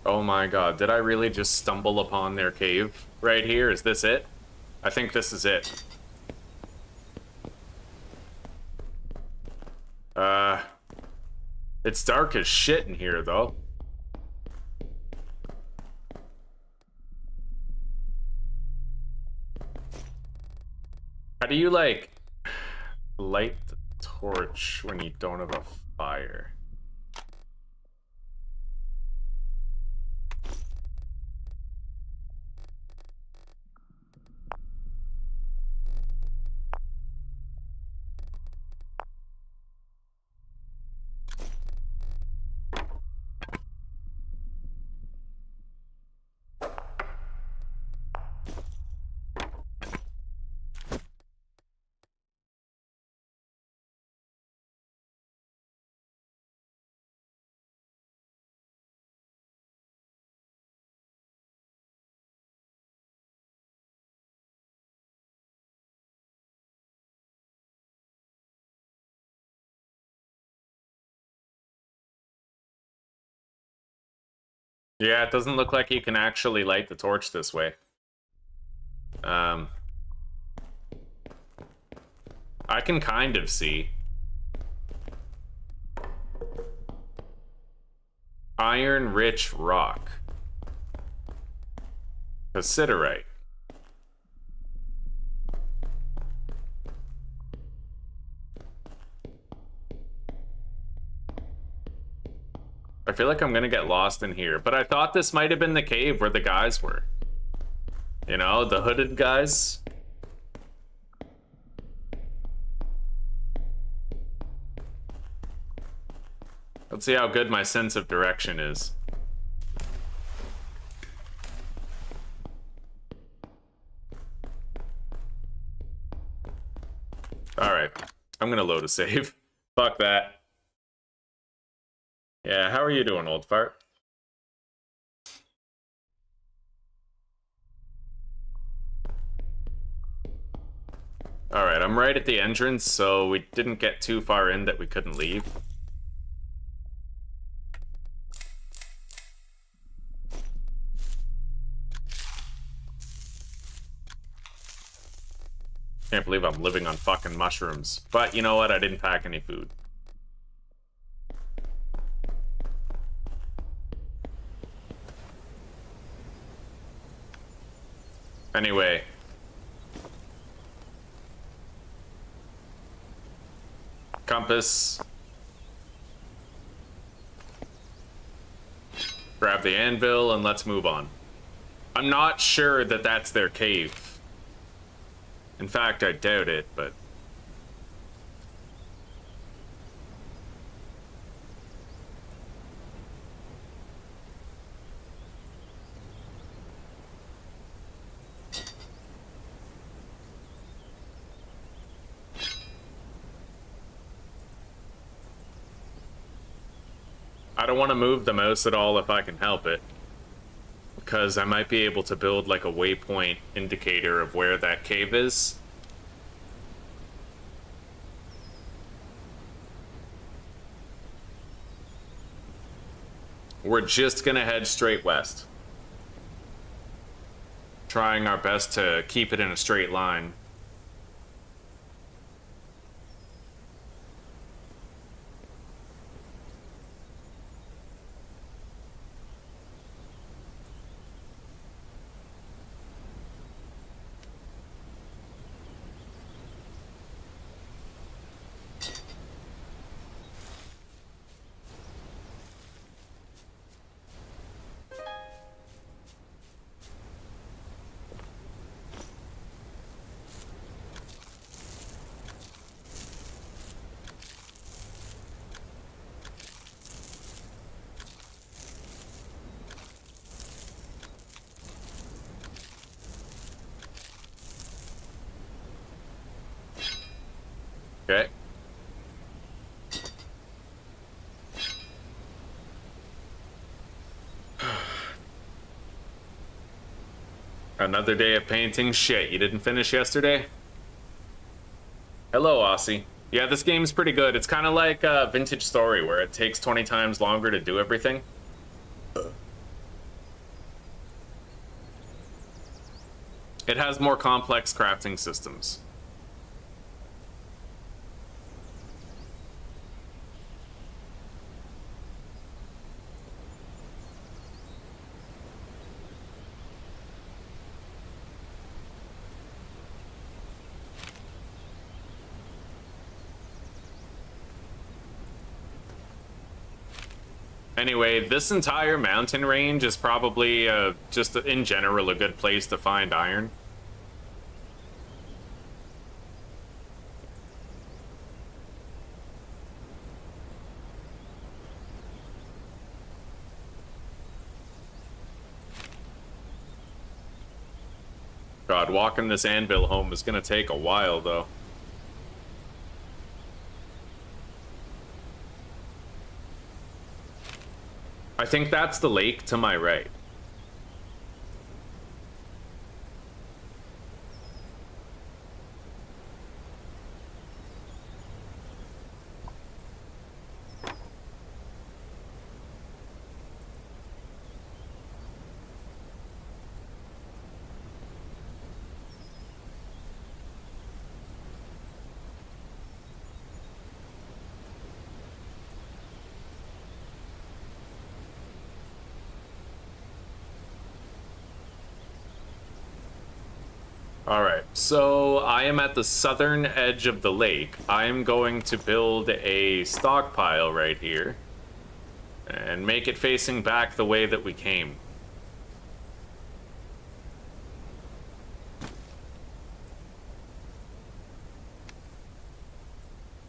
[SPEAKER 1] Oh my god, did I really just stumble upon their cave right here? Is this it? I think this is it. It's dark as shit in here, though. How do you, like, light the torch when you don't have a fire? Yeah, it doesn't look like you can actually light the torch this way. I can kind of see. Iron-rich rock. Cassiterite. I feel like I'm gonna get lost in here, but I thought this might have been the cave where the guys were. You know, the hooded guys. Let's see how good my sense of direction is. Alright, I'm gonna load a save. Fuck that. Yeah, how are you doing, old fart? Alright, I'm right at the entrance, so we didn't get too far in that we couldn't leave. Can't believe I'm living on fucking mushrooms. But you know what? I didn't pack any food. Anyway. Compass. Grab the anvil and let's move on. I'm not sure that that's their cave. In fact, I doubt it, but... I don't want to move the mouse at all if I can help it. Because I might be able to build like a waypoint indicator of where that cave is. We're just gonna head straight west. Trying our best to keep it in a straight line. Okay. Another day of painting. Shit, you didn't finish yesterday? Hello, Aussie. Yeah, this game's pretty good. It's kind of like Vintage Story, where it takes 20 times longer to do everything. It has more complex crafting systems. Anyway, this entire mountain range is probably just in general a good place to find iron. God, walking this anvil home is gonna take a while, though. I think that's the lake to my right. Alright, so I am at the southern edge of the lake. I am going to build a stockpile right here and make it facing back the way that we came.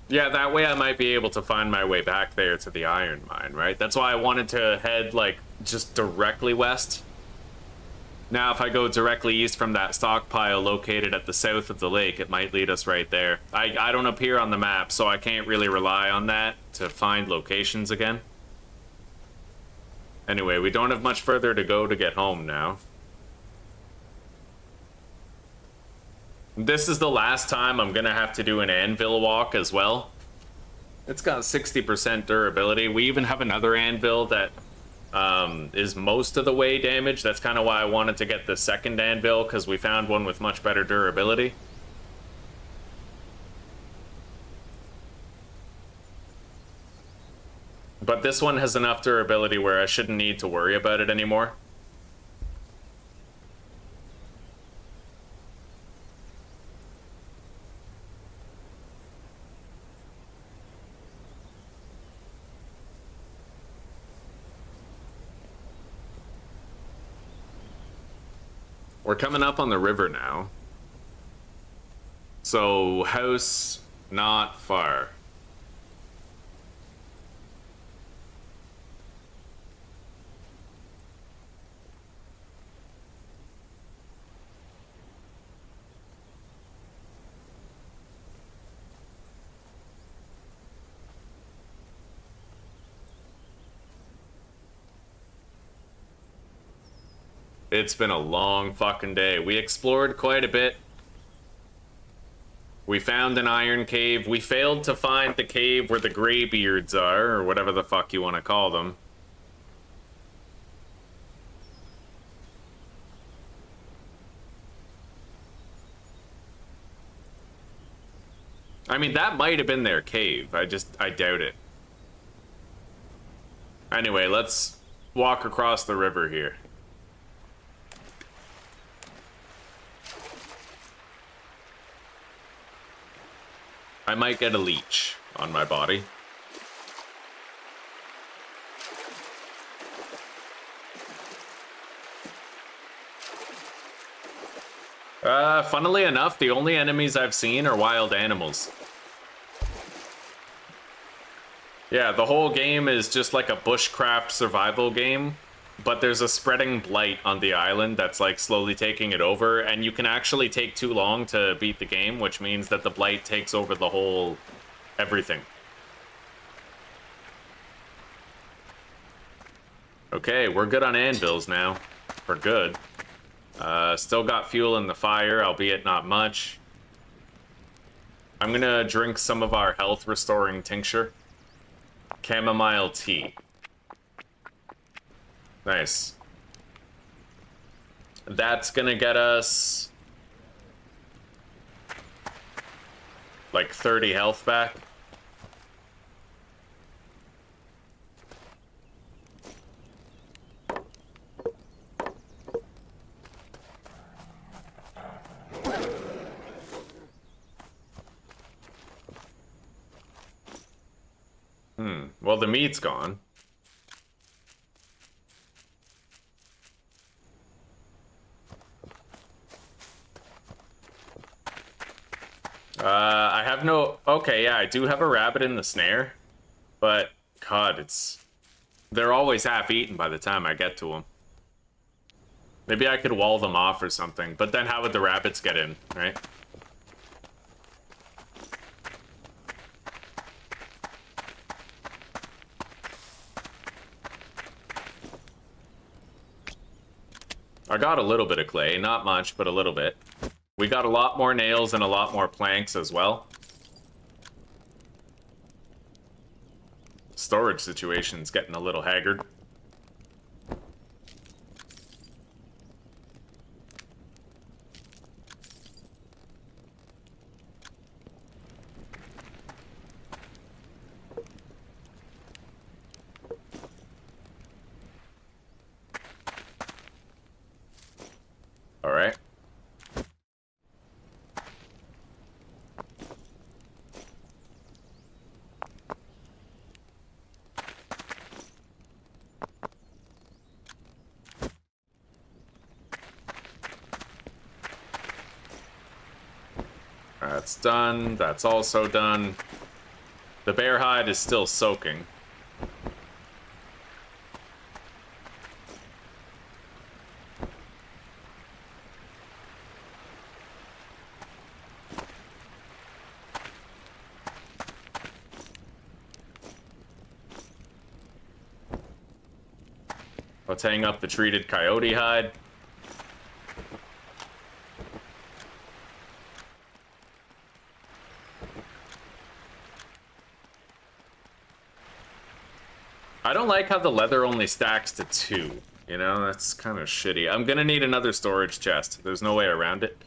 [SPEAKER 1] Yeah, that way I might be able to find my way back there to the iron mine, right? That's why I wanted to head, like, just directly west. Now, if I go directly east from that stockpile located at the south of the lake, it might lead us right there. I don't appear on the map, so I can't really rely on that to find locations again. Anyway, we don't have much further to go to get home now. This is the last time I'm gonna have to do an anvil walk as well. It's got 60% durability. We even have another anvil that is most of the way damaged. That's kind of why I wanted to get the second anvil, because we found one with much better durability. But this one has enough durability where I shouldn't need to worry about it anymore. We're coming up on the river now. So, house not far. It's been a long fucking day. We explored quite a bit. We found an iron cave. We failed to find the cave where the graybeards are, or whatever the fuck you want to call them. I mean, that might have been their cave. I doubt it. Anyway, let's walk across the river here. I might get a leech on my body. Funnily enough, the only enemies I've seen are wild animals. Yeah, the whole game is just like a bushcraft survival game, but there's a spreading blight on the island that's like slowly taking it over, and you can actually take too long to beat the game, which means that the blight takes over the whole everything. Okay, we're good on anvils now. We're good. Still got fuel in the fire, albeit not much. I'm gonna drink some of our health restoring tincture. Chamomile tea. Nice. That's gonna get us like 30 health back. Well, the meat's gone. I have no... Okay, yeah, I do have a rabbit in the snare. But, God, it's... They're always half-eaten by the time I get to them. Maybe I could wall them off or something. But then how would the rabbits get in, right? I got a little bit of clay, not much, but a little bit. We got a lot more nails and a lot more planks as well. Storage situation's getting a little haggard. All right. That's done. That's also done. The bear hide is still soaking. Let's hang up the treated coyote hide. I don't like how the leather only stacks to 2. You know, that's kind of shitty. I'm gonna need another storage chest. There's no way around it.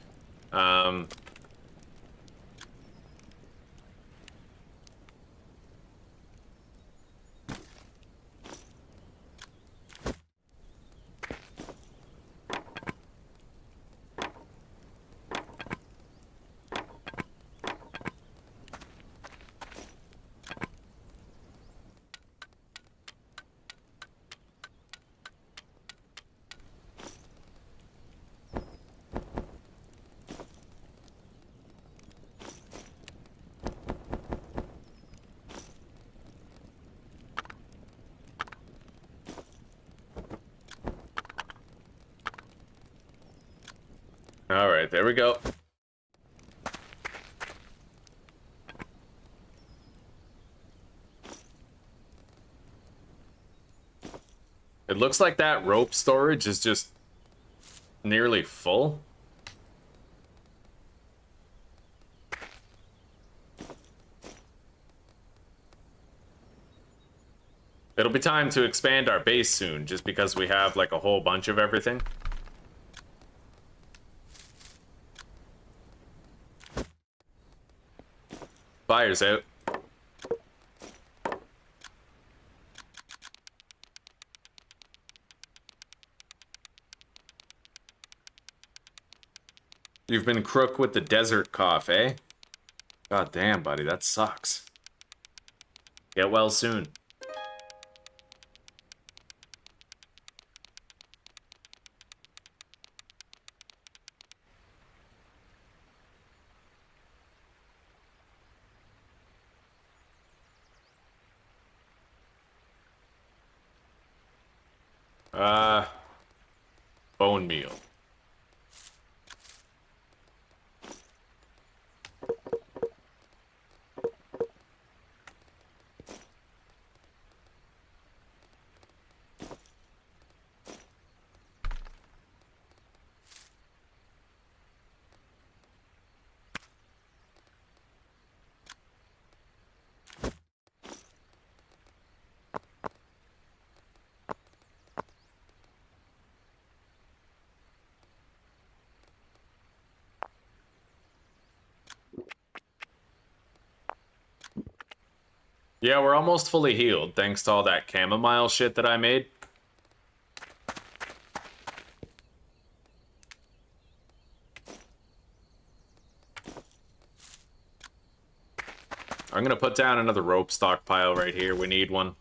[SPEAKER 1] All right, there we go. It looks like that rope storage is just nearly full. It'll be time to expand our base soon, just because we have like a whole bunch of everything. Fire's out. You've been crook with the desert cough, eh? God damn, buddy, that sucks. Get well soon. Bone meal. Yeah, we're almost fully healed, thanks to all that chamomile shit that I made. I'm gonna put down another rope stockpile right here. We need one.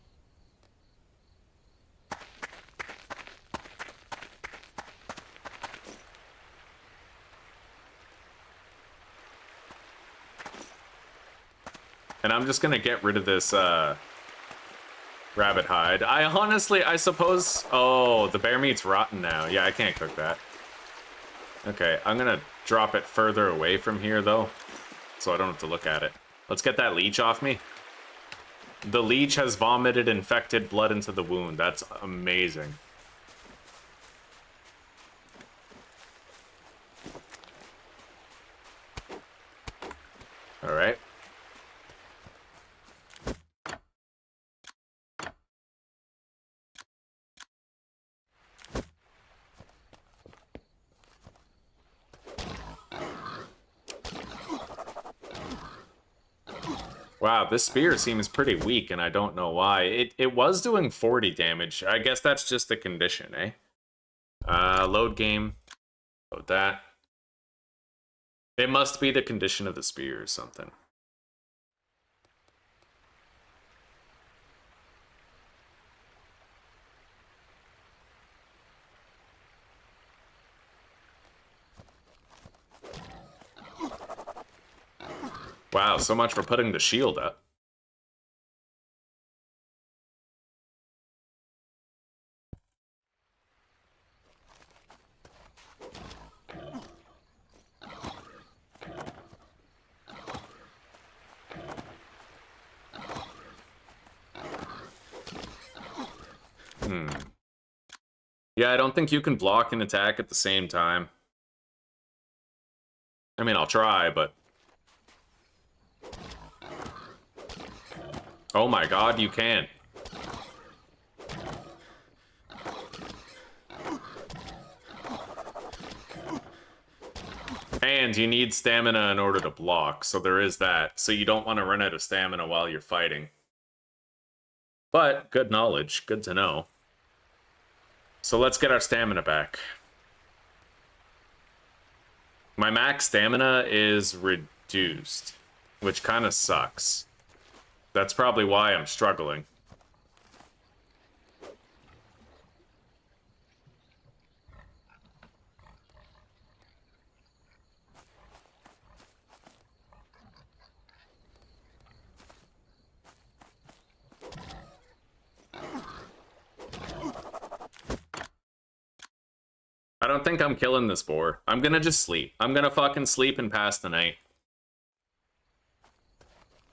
[SPEAKER 1] And I'm just gonna get rid of this, rabbit hide. I suppose... Oh, the bear meat's rotten now. Yeah, I can't cook that. Okay, I'm gonna drop it further away from here, though, so I don't have to look at it. Let's get that leech off me. The leech has vomited infected blood into the wound. That's amazing. All right. Wow, this spear seems pretty weak, and I don't know why. It was doing 40 damage. I guess that's just the condition, eh? Load game. Load that. It must be the condition of the spear or something. Wow, so much for putting the shield up. Yeah, I don't think you can block and attack at the same time. I mean, I'll try, but... Oh my god, you can. And you need stamina in order to block, so there is that. So you don't want to run out of stamina while you're fighting. But, good knowledge. Good to know. So let's get our stamina back. My max stamina is reduced, which kind of sucks. That's probably why I'm struggling. I don't think I'm killing this boar. I'm gonna just sleep. I'm gonna fucking sleep and pass the night.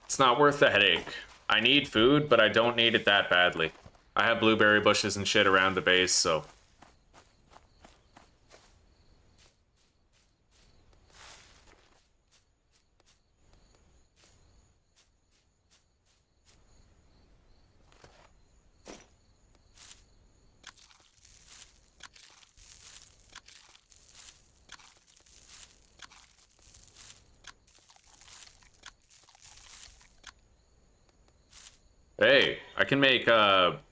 [SPEAKER 1] It's not worth the headache. I need food, but I don't need it that badly. I have blueberry bushes and shit around the base, so... Hey, I can make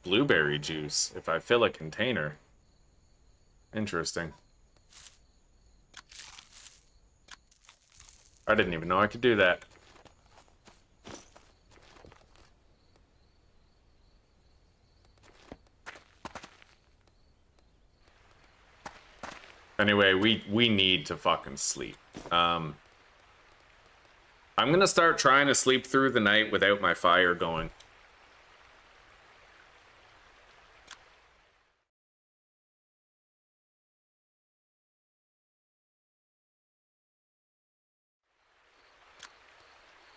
[SPEAKER 1] blueberry juice if I fill a container. Interesting. I didn't even know I could do that. Anyway, we need to fucking sleep. I'm gonna start trying to sleep through the night without my fire going.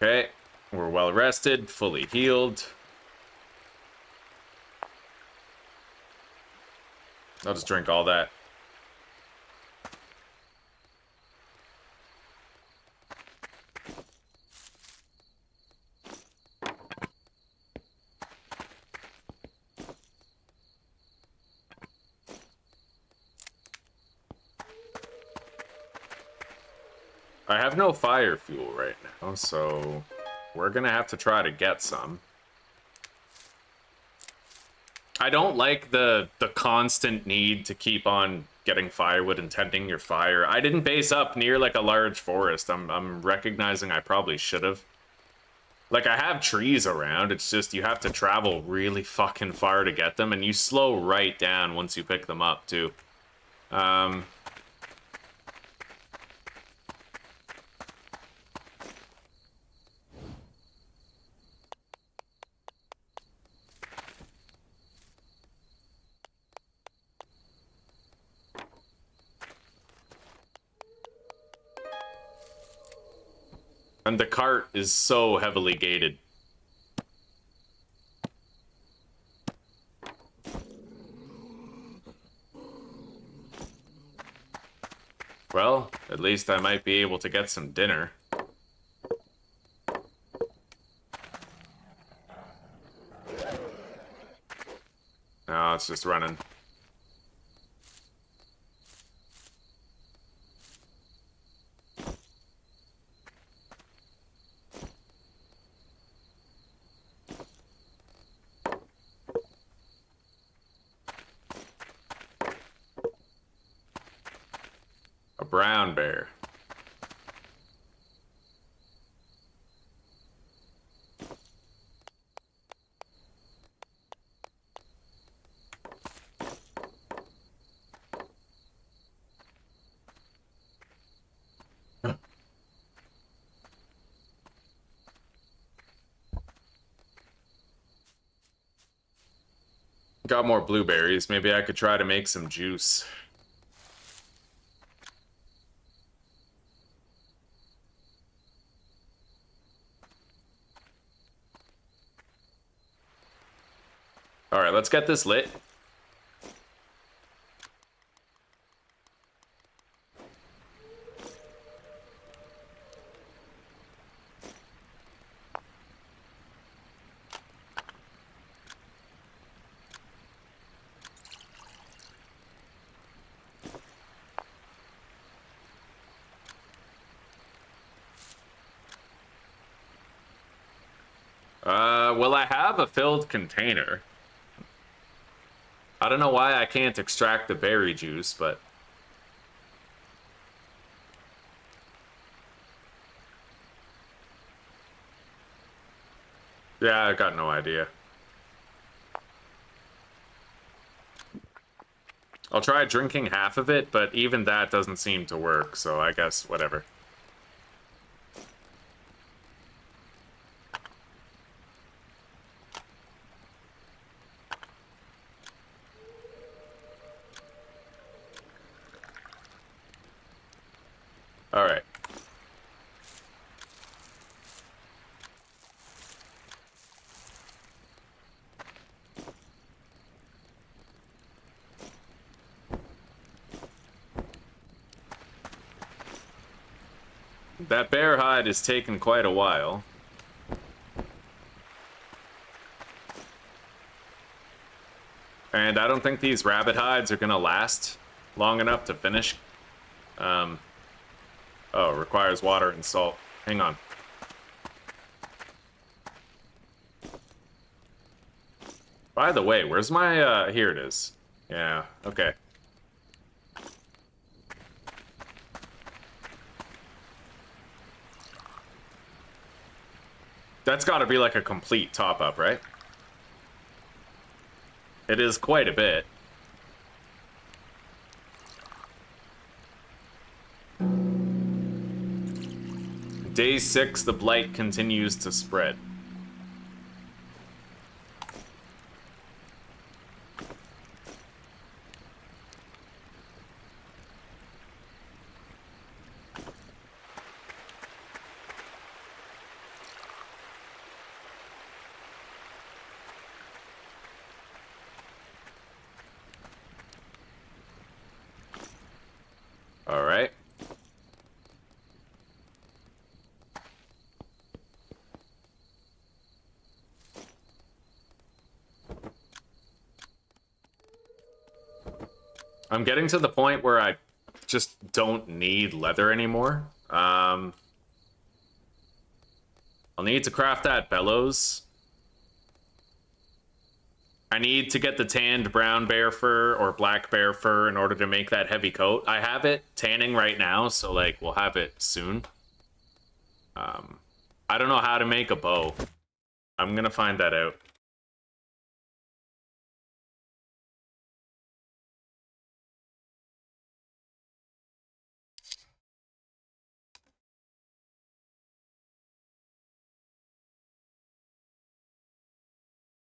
[SPEAKER 1] Okay, we're well rested, fully healed. I'll just drink all that. I have no fire fuel right now, so we're gonna have to try to get some. I don't like the constant need to keep on getting firewood and tending your fire. I didn't base up near like a large forest. I'm recognizing I probably should have. Like, I have trees around, it's just you have to travel really fucking far to get them, and you slow right down once you pick them up, too. And the cart is so heavily gated. Well, at least I might be able to get some dinner. No, it's just running. A brown bear. Got more blueberries. Maybe I could try to make some juice. All right, let's get this lit. Well, I have a filled container. I don't know why I can't extract the berry juice, but... yeah, I got no idea. I'll try drinking half of it, but even that doesn't seem to work, so I guess whatever. All right. That bear hide has taken quite a while. And I don't think these rabbit hides are gonna last long enough to finish. Oh, it requires water and salt. Hang on. By the way, where's my, here it is. Yeah, okay. That's gotta be like a complete top-up, right? It is quite a bit. Day 6, the blight continues to spread. All right. I'm getting to the point where I just don't need leather anymore. I'll need to craft that bellows. I need to get the tanned brown bear fur or black bear fur in order to make that heavy coat. I have it tanning right now, so like we'll have it soon. I don't know how to make a bow. I'm gonna find that out.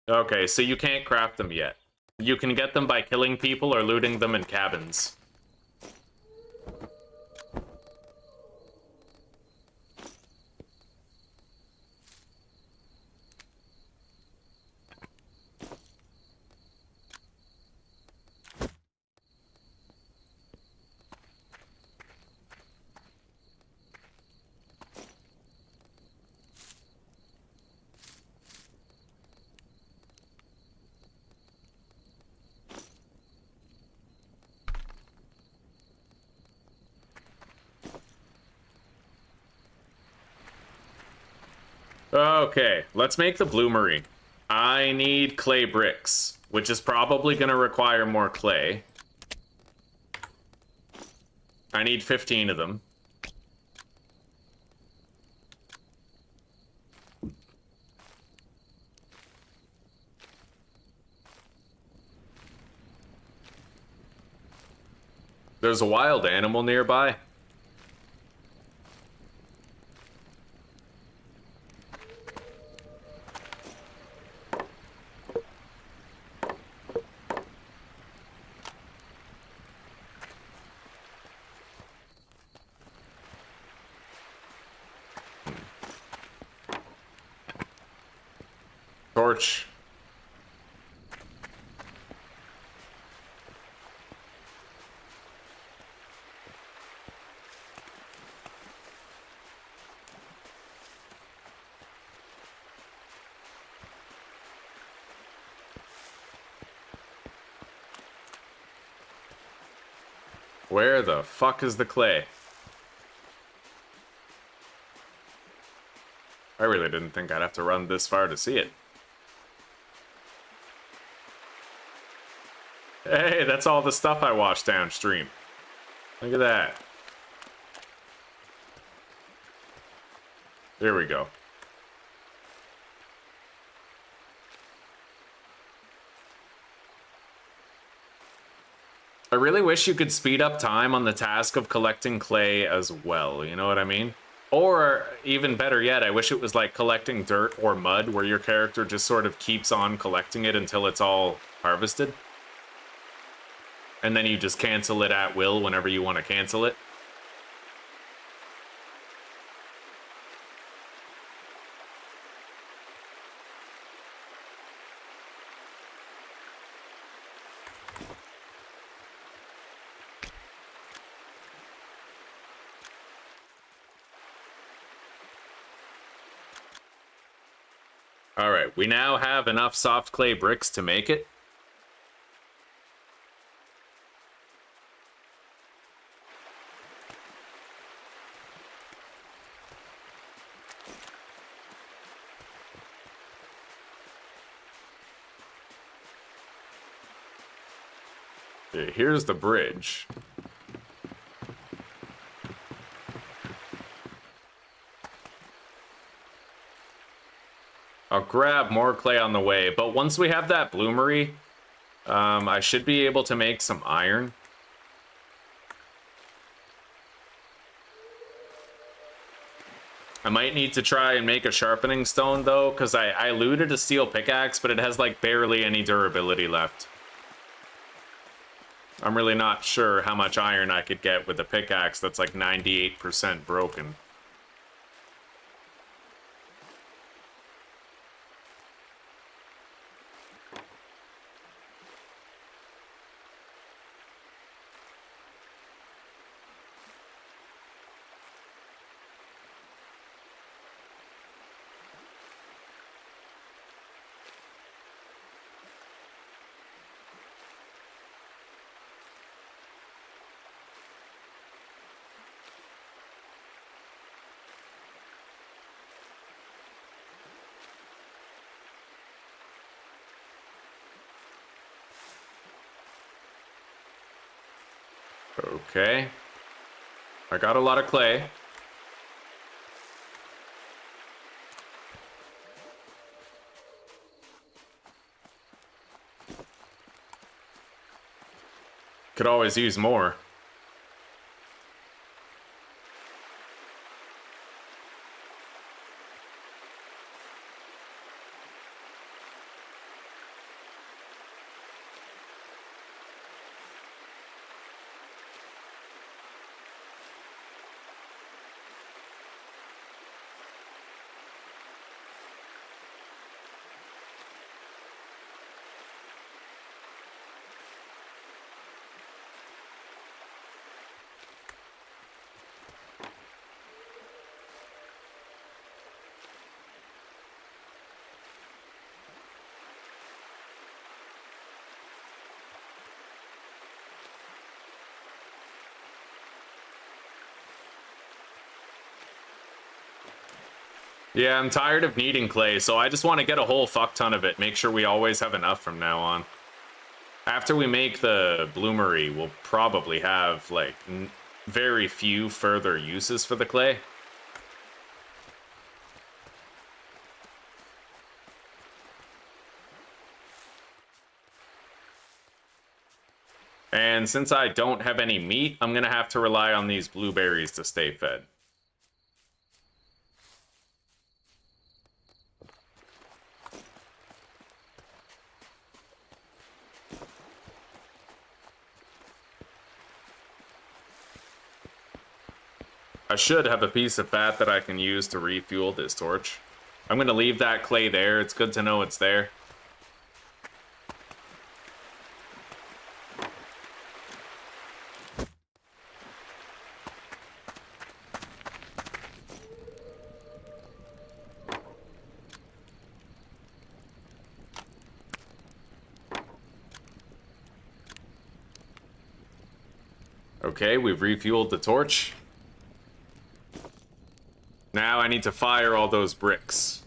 [SPEAKER 1] Okay, so you can't craft them yet. You can get them by killing people or looting them in cabins. Okay, let's make the bloomery. I need clay bricks, which is probably going to require more clay. I need 15 of them. There's a wild animal nearby. Torch. Where the fuck is the clay? I really didn't think I'd have to run this far to see it. Hey, that's all the stuff I washed downstream. Look at that. There we go. I really wish you could speed up time on the task of collecting clay as well, you know what I mean? Or, even better yet, I wish it was like collecting dirt or mud, where your character just sort of keeps on collecting it until it's all harvested. And then you just cancel it at will whenever you want to cancel it. Alright, we now have enough soft clay bricks to make it. Okay, here's the bridge. I'll grab more clay on the way, but once we have that bloomery, I should be able to make some iron. I might need to try and make a sharpening stone, though, because I looted a steel pickaxe, but it has, like, barely any durability left. I'm really not sure how much iron I could get with a pickaxe that's, like, 98% broken. Okay. I got a lot of clay. Could always use more. Yeah, I'm tired of needing clay, so I just want to get a whole fuck ton of it. Make sure we always have enough from now on. After we make the bloomery, we'll probably have, like, very few further uses for the clay. And since I don't have any meat, I'm gonna have to rely on these blueberries to stay fed. I should have a piece of fat that I can use to refuel this torch. I'm gonna leave that clay there. It's good to know it's there. Okay, we've refueled the torch. Now I need to fire all those bricks.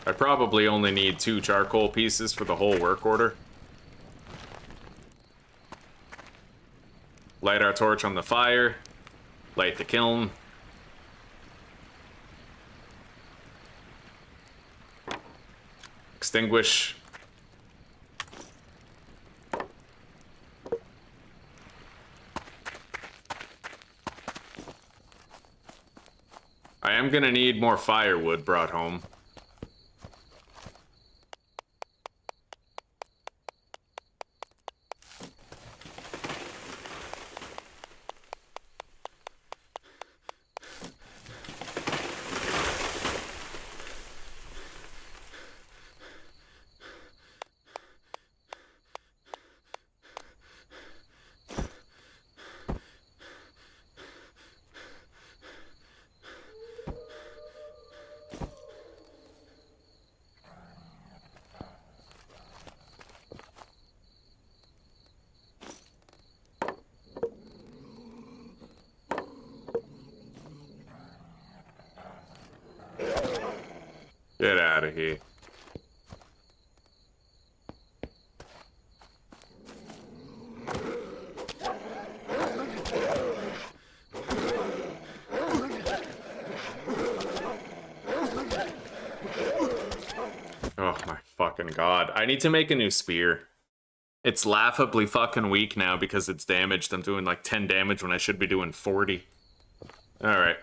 [SPEAKER 1] I probably only need 2 charcoal pieces for the whole work order. Light our torch on the fire. Light the kiln. Extinguish. I am gonna need more firewood brought home. Get out of here. Oh my fucking god. I need to make a new spear. It's laughably fucking weak now because it's damaged. I'm doing like 10 damage when I should be doing 40. Alright.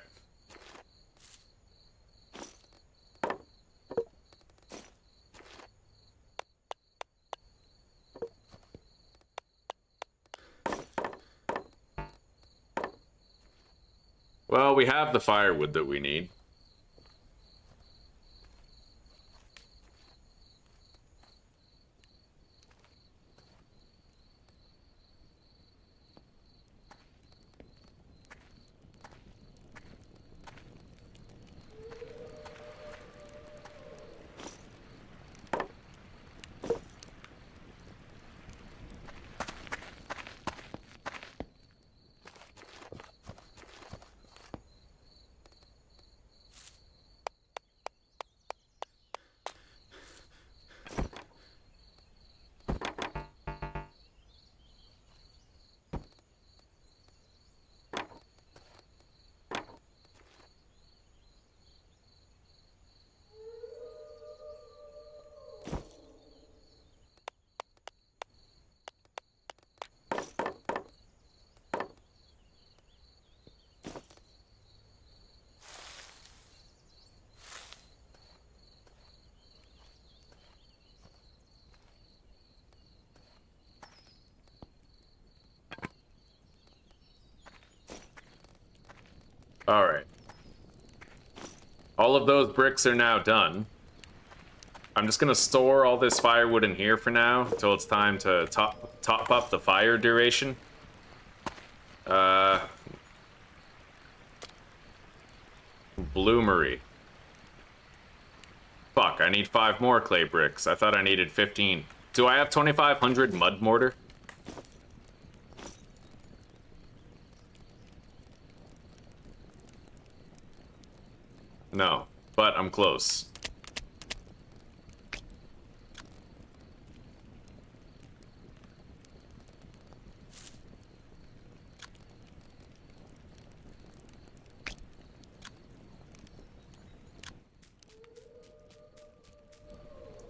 [SPEAKER 1] Well, we have the firewood that we need. Alright. All of those bricks are now done. I'm just gonna store all this firewood in here for now until it's time to top up the fire duration. Bloomery. Fuck, I need 5 more clay bricks. I thought I needed 15. Do I have 2,500 mud mortar? No, but I'm close.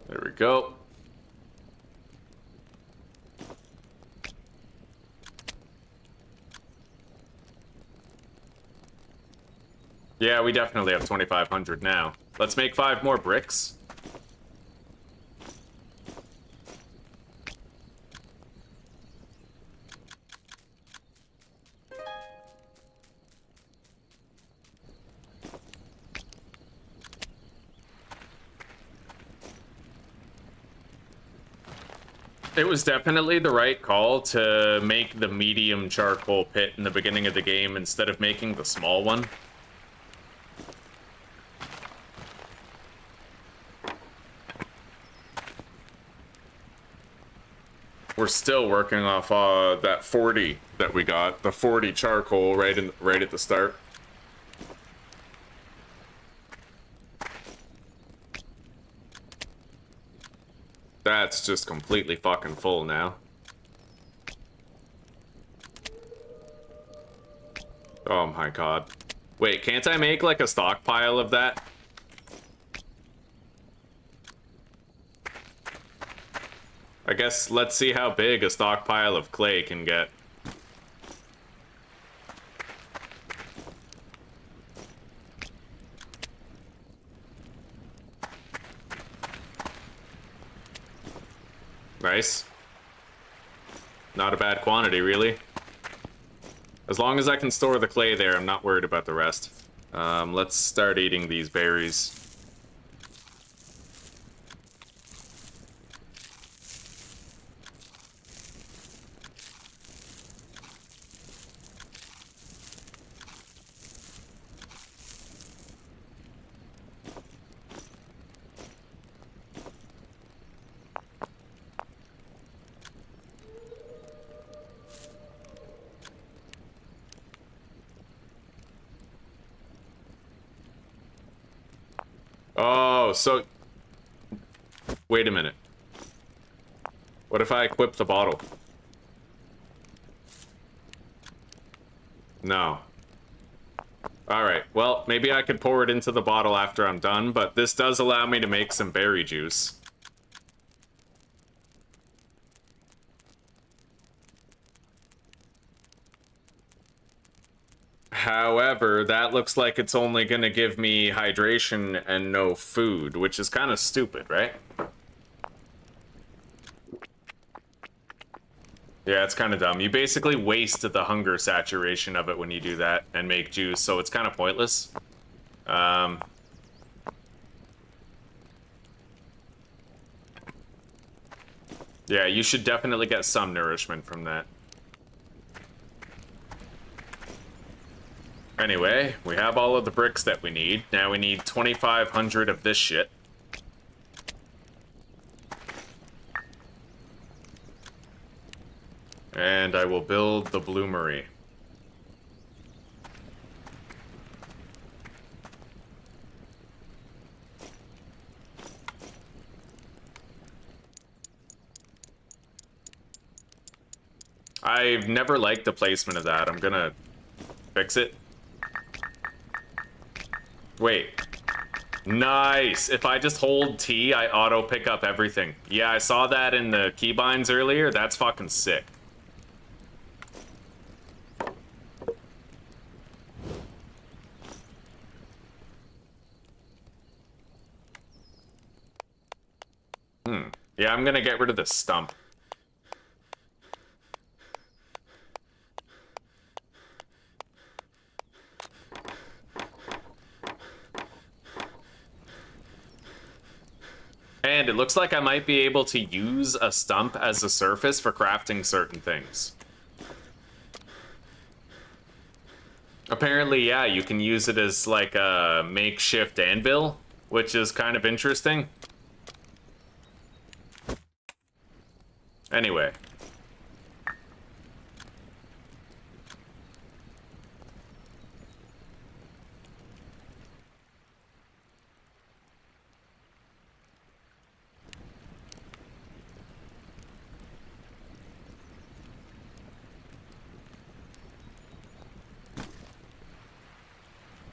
[SPEAKER 1] There we go. Yeah, we definitely have 2,500 now. Let's make 5 more bricks. It was definitely the right call to make the medium charcoal pit in the beginning of the game instead of making the small one. We're still working off that 40 that we got, the 40 charcoal right at the start. That's just completely fucking full now. Oh my god. Wait, can't I make like a stockpile of that? I guess let's see how big a stockpile of clay can get. Nice. Not a bad quantity, really. As long as I can store the clay there, I'm not worried about the rest. Let's start eating these berries. Oh, so... Wait a minute. What if I equip the bottle? No. Alright, well, maybe I could pour it into the bottle after I'm done, but this does allow me to make some berry juice. However, that looks like it's only gonna give me hydration and no food, which is kind of stupid, right? Yeah, it's kind of dumb. You basically waste the hunger saturation of it when you do that and make juice, so it's kind of pointless. Yeah, you should definitely get some nourishment from that. Anyway, we have all of the bricks that we need. Now we need 2,500 of this shit. And I will build the bloomery. I've never liked the placement of that. I'm gonna fix it. Wait. Nice! If I just hold T, I auto pick up everything. Yeah, I saw that in the keybinds earlier. That's fucking sick. Yeah, I'm gonna get rid of the stump. understand, it looks like I might be able to use a stump as a surface for crafting certain things. Apparently, yeah, you can use it as like a makeshift anvil, which is kind of interesting. Anyway.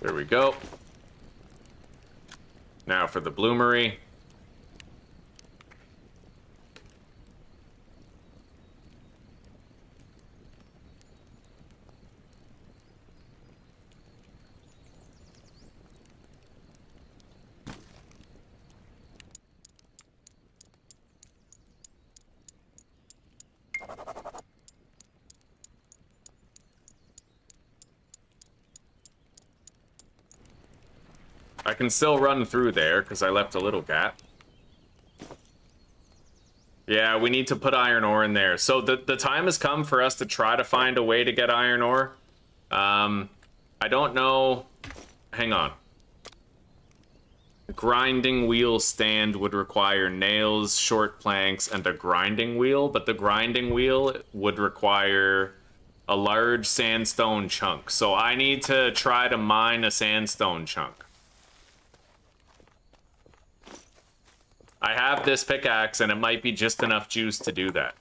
[SPEAKER 1] There we go. Now for the bloomery. I can still run through there because I left a little gap. Yeah, we need to put iron ore in there. So the time has come for us to try to find a way to get iron ore. I don't know. Hang on. Grinding wheel stand would require nails, short planks, and a grinding wheel, but the grinding wheel would require a large sandstone chunk. So I need to try to mine a sandstone chunk. I have this pickaxe, and it might be just enough juice to do that.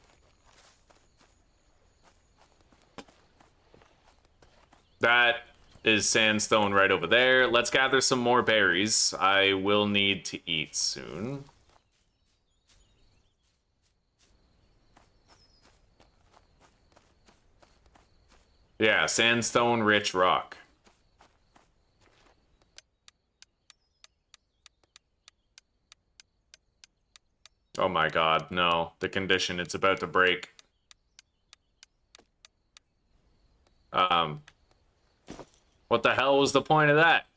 [SPEAKER 1] That is sandstone right over there. Let's gather some more berries. I will need to eat soon. Yeah, sandstone-rich rock. Oh my god, no. The condition, it's about to break. What the hell was the point of that?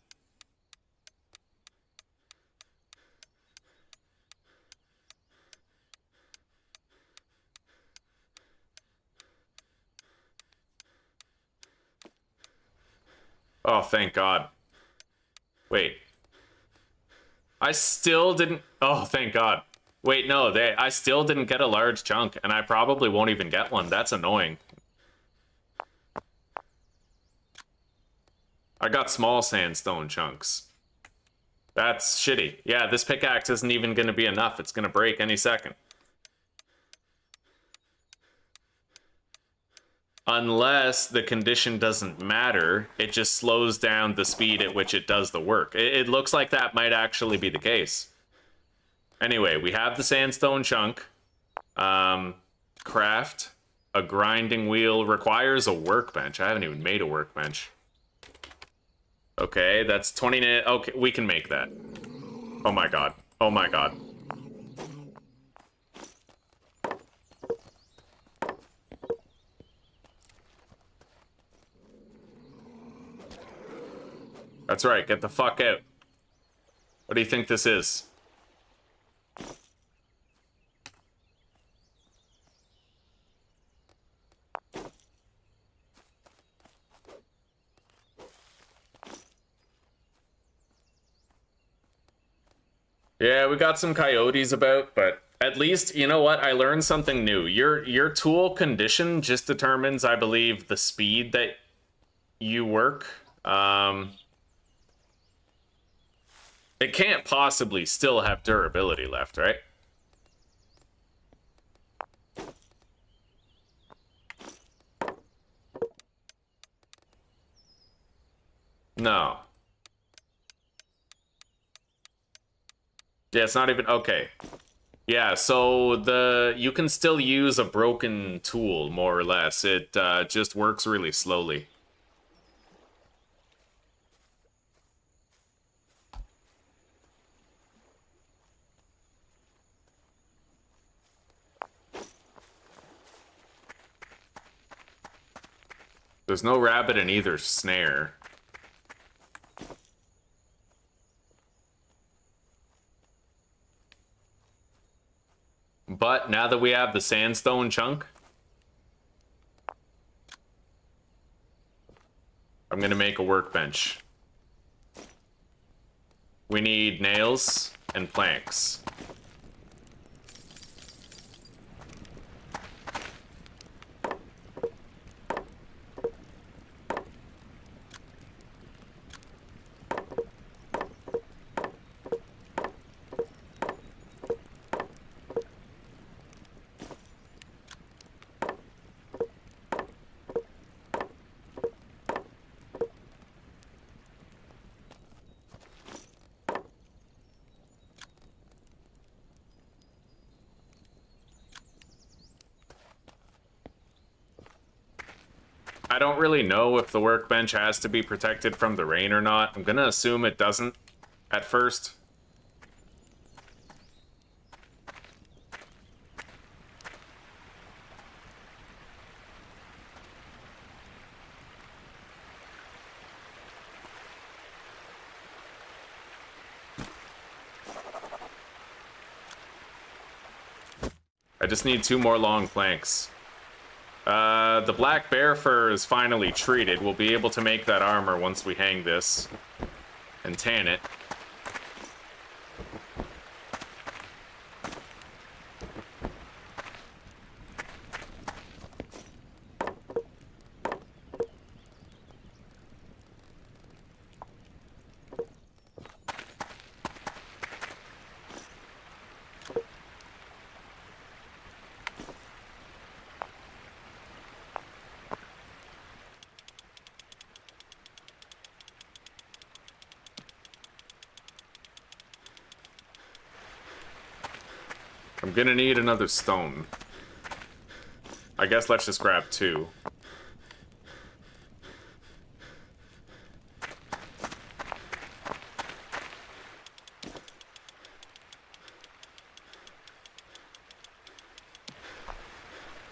[SPEAKER 1] Oh, thank God. Wait. I still didn't... Oh, thank God. Wait, no, I still didn't get a large chunk, and I probably won't even get one. That's annoying. I got small sandstone chunks. That's shitty. Yeah, this pickaxe isn't even going to be enough. It's going to break any second. Unless the condition doesn't matter, it just slows down the speed at which it does the work. It looks like that might actually be the case. Anyway, we have the sandstone chunk. Craft. A grinding wheel requires a workbench. I haven't even made a workbench. Okay, that's 20... Okay, we can make that. Oh my god. Oh my god. That's right, get the fuck out. What do you think this is? Yeah, we got some coyotes about, but at least, you know what? I learned something new. Your tool condition just determines, I believe, the speed that you work. It can't possibly still have durability left, right? No. Yeah, it's not even... Okay. Yeah, so you can still use a broken tool, more or less. It just works really slowly. There's no rabbit in either snare. But now that we have the sandstone chunk, I'm gonna make a workbench. We need nails and planks. I don't really know if the workbench has to be protected from the rain or not. I'm gonna assume it doesn't at first. I just need 2 more long planks. The black bear fur is finally treated. We'll be able to make that armor once we hang this and tan it. I'm gonna need another stone. I guess let's just grab 2.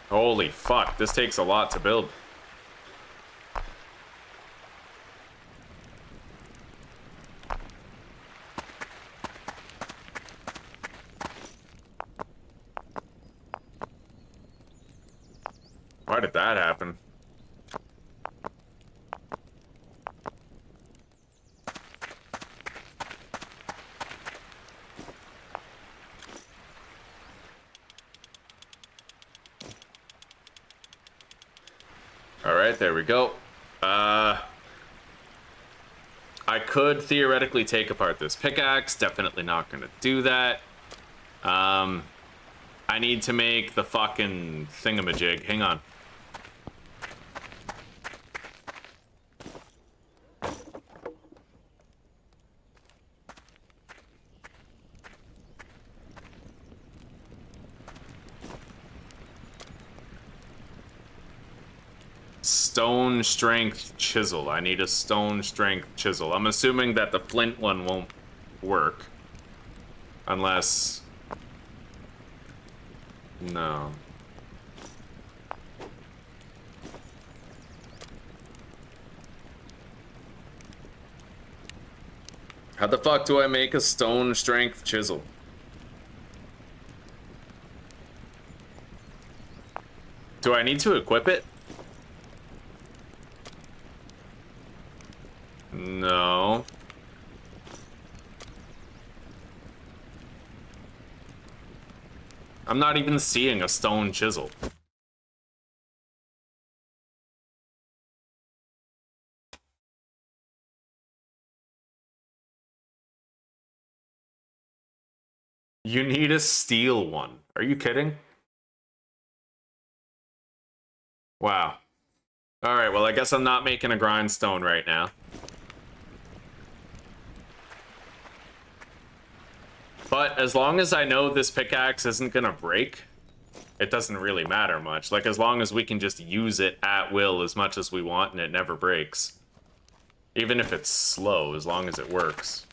[SPEAKER 1] Holy fuck, this takes a lot to build. Why did that happen? Alright, there we go. I could theoretically take apart this pickaxe. Definitely not gonna do that. I need to make the fucking thingamajig. Hang on. Stone strength chisel. I need a stone strength chisel. I'm assuming that the flint one won't work. Unless... No. How the fuck do I make a stone strength chisel? Do I need to equip it? No. I'm not even seeing a stone chisel. You need a steel one. Are you kidding? Wow. Alright, well I guess I'm not making a grindstone right now. But as long as I know this pickaxe isn't gonna break, it doesn't really matter much. Like, as long as we can just use it at will as much as we want and it never breaks. Even if it's slow, as long as it works.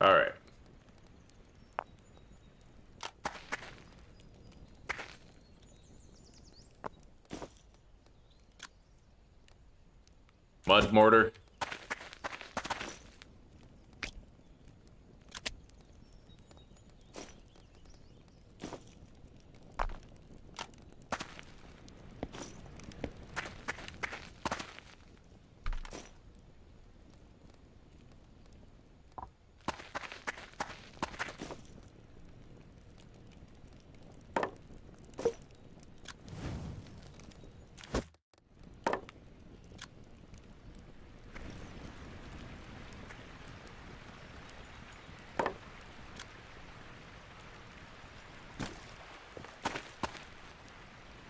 [SPEAKER 1] Alright. Mud mortar.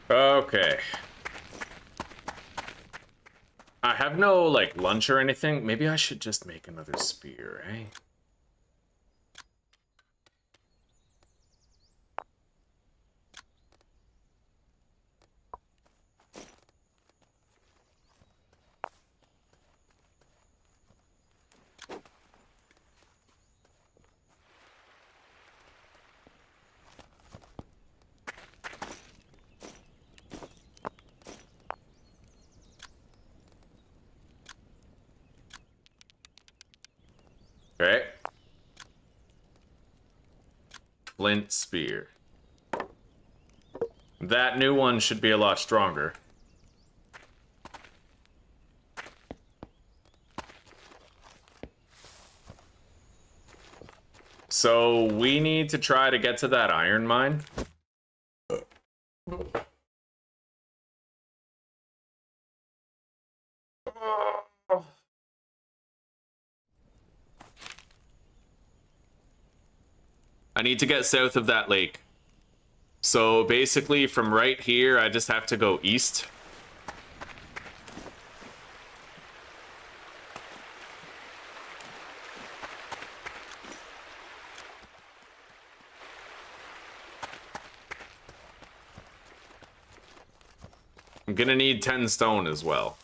[SPEAKER 1] Okay. I have no, like, lunch or anything. Maybe I should just make another spear, eh? Okay. Flint spear. That new one should be a lot stronger. So we need to try to get to that iron mine. I need to get south of that lake. So basically from right here, I just have to go east. I'm gonna need 10 stone as well.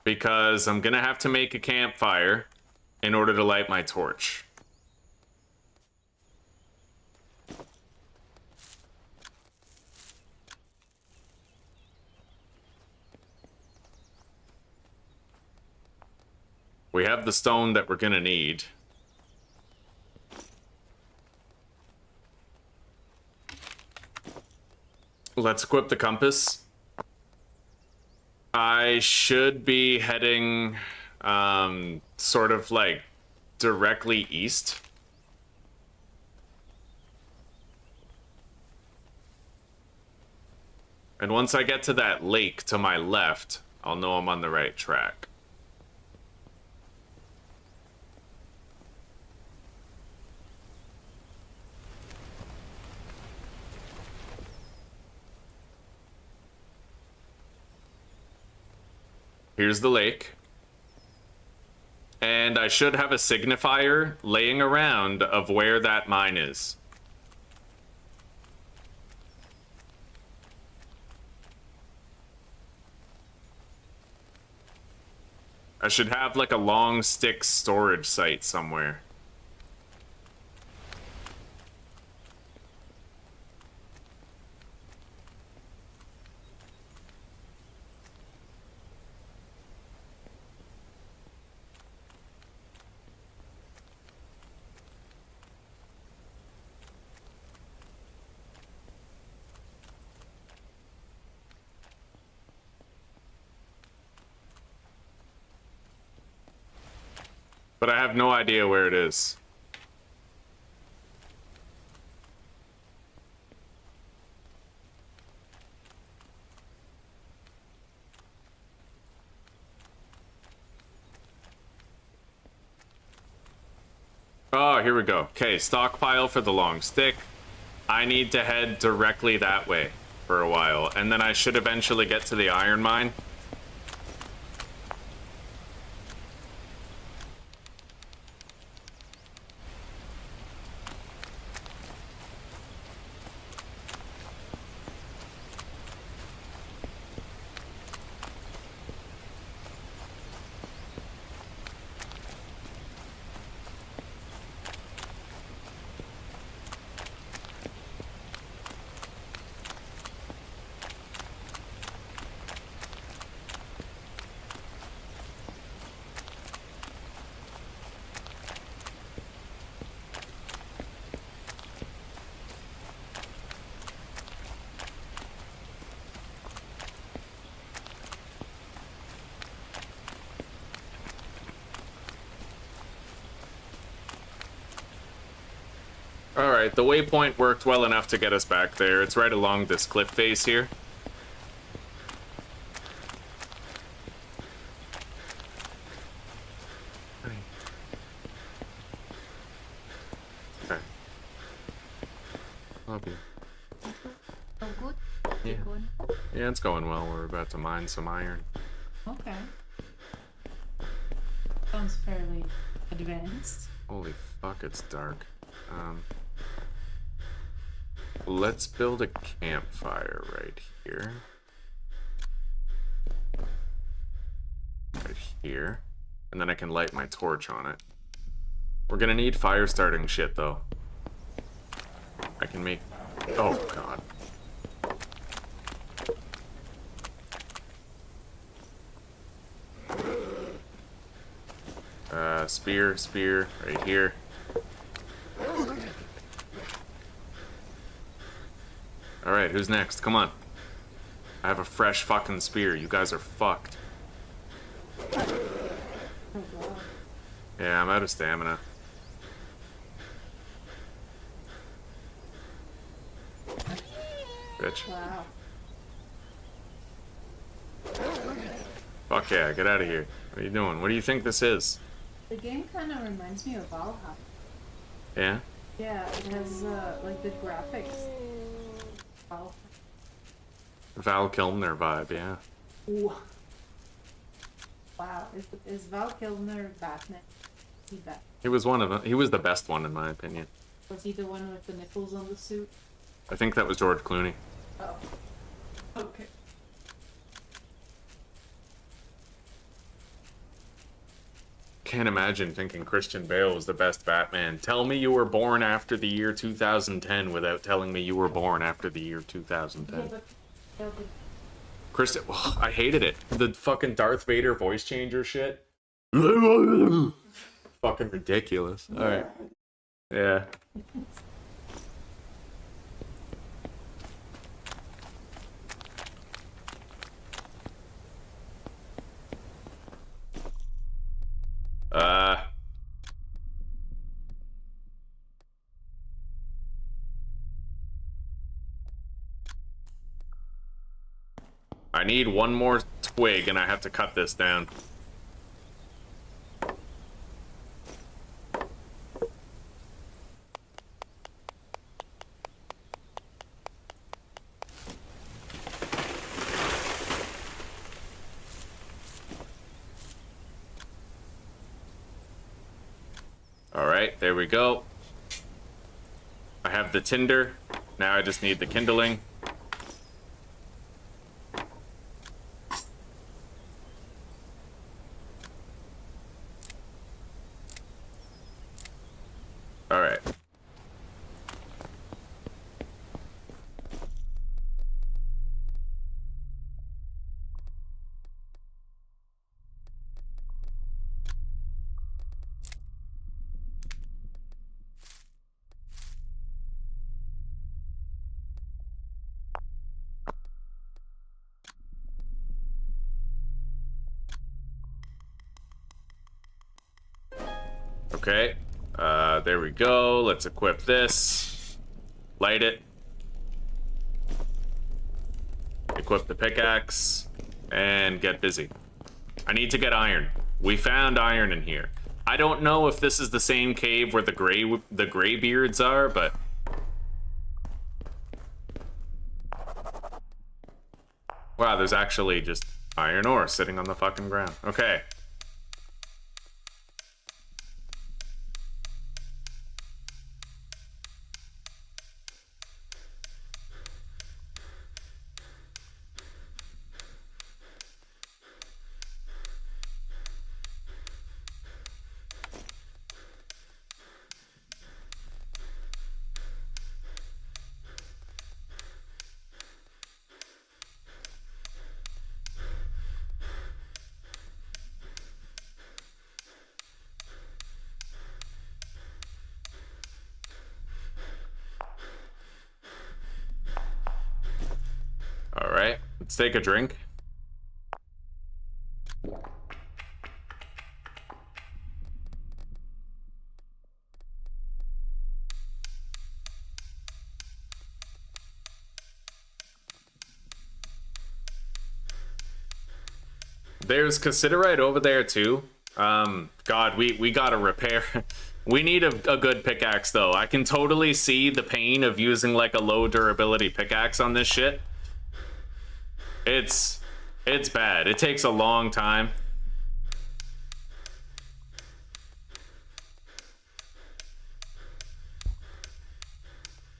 [SPEAKER 1] Because I'm gonna have to make a campfire in order to light my torch. We have the stone that we're gonna need. Let's equip the compass. I should be heading sort of like directly east. And once I get to that lake to my left, I'll know I'm on the right track. Here's the lake. And I should have a signifier laying around of where that mine is. I should have like a long stick storage site somewhere. But I have no idea where it is. Oh, here we go. Okay, stockpile for the long stick. I need to head directly that way for a while, and then I should eventually get to the iron mine. Alright, the waypoint worked well enough to get us back there. It's right along this cliff face here. Okay. Love you.
[SPEAKER 2] Oh, good.
[SPEAKER 1] Yeah.
[SPEAKER 2] Keep going.
[SPEAKER 1] Yeah, it's going well. We're about to mine some iron.
[SPEAKER 2] Okay. Sounds fairly advanced.
[SPEAKER 1] Holy fuck, it's dark. Let's build a campfire right here. Right here. And then I can light my torch on it. We're gonna need fire starting shit, though. I can make... Oh, God. Spear, right here. Alright, who's next? Come on. I have a fresh fucking spear. You guys are fucked. Yeah, I'm out of stamina. Bitch.
[SPEAKER 2] Wow.
[SPEAKER 1] Fuck yeah, get out of here. What are you doing? What do you think this is?
[SPEAKER 2] The game kind of reminds me of Valhalla.
[SPEAKER 1] Yeah?
[SPEAKER 2] Yeah, it has like the graphics. Valhalla.
[SPEAKER 1] Val Kilmer vibe, yeah.
[SPEAKER 2] Ooh. Wow, is Val Kilmer Batman? Is he Batman?
[SPEAKER 1] He was one of them. He was the best one in my opinion.
[SPEAKER 2] Was he the one with the nipples on the suit?
[SPEAKER 1] I think that was George Clooney.
[SPEAKER 2] Oh. Okay.
[SPEAKER 1] Can't imagine thinking Christian Bale was the best Batman. Tell me you were born after the year 2010 without telling me you were born after the year 2010.
[SPEAKER 2] Yeah, but
[SPEAKER 1] Christian, I hated it. The fucking Darth Vader voice changer shit. Fucking ridiculous. Alright. Yeah. I need one more twig and I have to cut this down. Alright, there we go. I have the tinder. Now I just need the kindling. Alright. Okay, there we go. Let's equip this. Light it. Equip the pickaxe. And get busy. I need to get iron. We found iron in here. I don't know if this is the same cave where the graybeards are, but... Wow, there's actually just iron ore sitting on the fucking ground. Okay. All right, let's take a drink. There's cassiterite over there too. God, we gotta repair. We need a good pickaxe though. I can totally see the pain of using like a low durability pickaxe on this shit. It's bad. It takes a long time.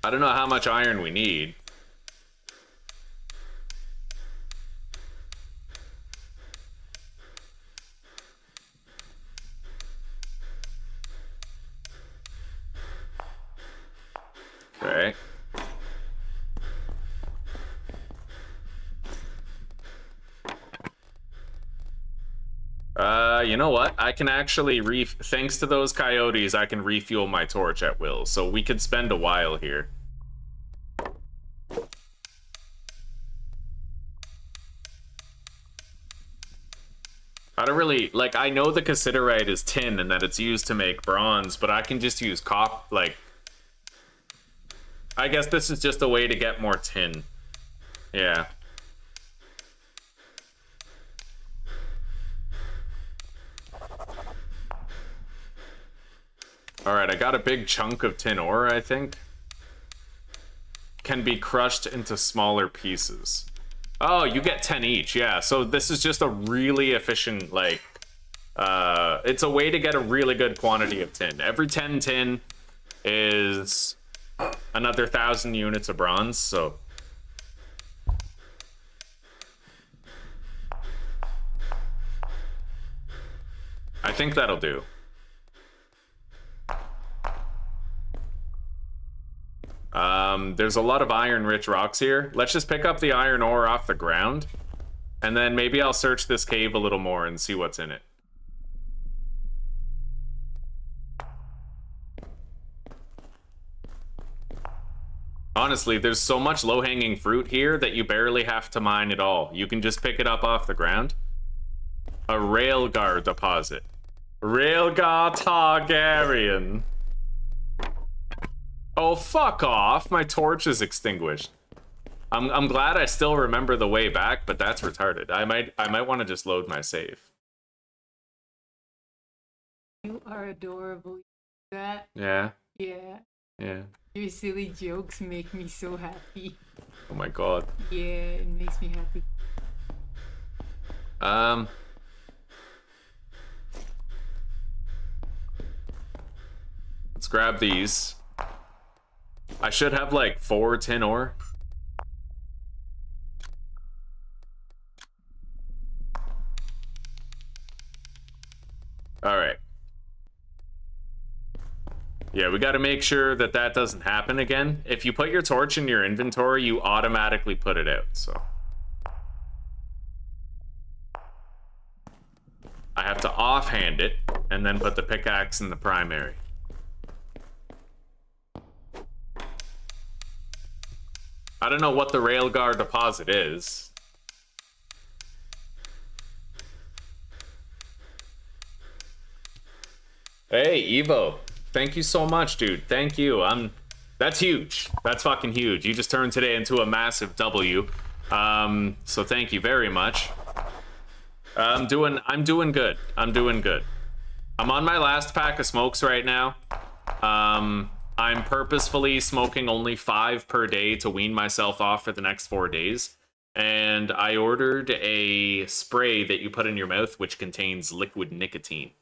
[SPEAKER 1] I don't know how much iron we need. Okay. You know what? I can actually thanks to those coyotes, I can refuel my torch at will. So we could spend a while here. I don't really, like, I know the cassiterite is tin and that it's used to make bronze, but I can just use like, I guess this is just a way to get more tin. Yeah. Alright, I got a big chunk of tin ore, I think. Can be crushed into smaller pieces. Oh, you get 10 each, yeah. So this is just a really efficient, like... it's a way to get a really good quantity of tin. Every 10 tin is another 1,000 units of bronze, so... I think that'll do. There's a lot of iron-rich rocks here. Let's just pick up the iron ore off the ground, and then maybe I'll search this cave a little more and see what's in it. Honestly, there's so much low-hanging fruit here that you barely have to mine at all. You can just pick it up off the ground. A railgar deposit. Railgar Targaryen. Oh, fuck off. My torch is extinguished. I'm glad I still remember the way back, but that's retarded. I might want to just load my save.
[SPEAKER 3] You are adorable. That?
[SPEAKER 1] Yeah.
[SPEAKER 3] Yeah.
[SPEAKER 1] Yeah.
[SPEAKER 3] Your silly jokes make me so happy.
[SPEAKER 1] Oh my god.
[SPEAKER 3] Yeah, it makes me happy.
[SPEAKER 1] Let's grab these. I should have like 4 tin ore. All right. Yeah, we got to make sure that that doesn't happen again. If you put your torch in your inventory, you automatically put it out, so. I have to offhand it and then put the pickaxe in the primary. I don't know what the railgar deposit is. Hey, Evo. Thank you so much, dude. Thank you. That's huge. That's fucking huge. You just turned today into a massive W. So thank you very much. I'm doing good. I'm doing good. I'm on my last pack of smokes right now. I'm purposefully smoking only 5 per day to wean myself off for the next 4 days. And I ordered a spray that you put in your mouth, which contains liquid nicotine.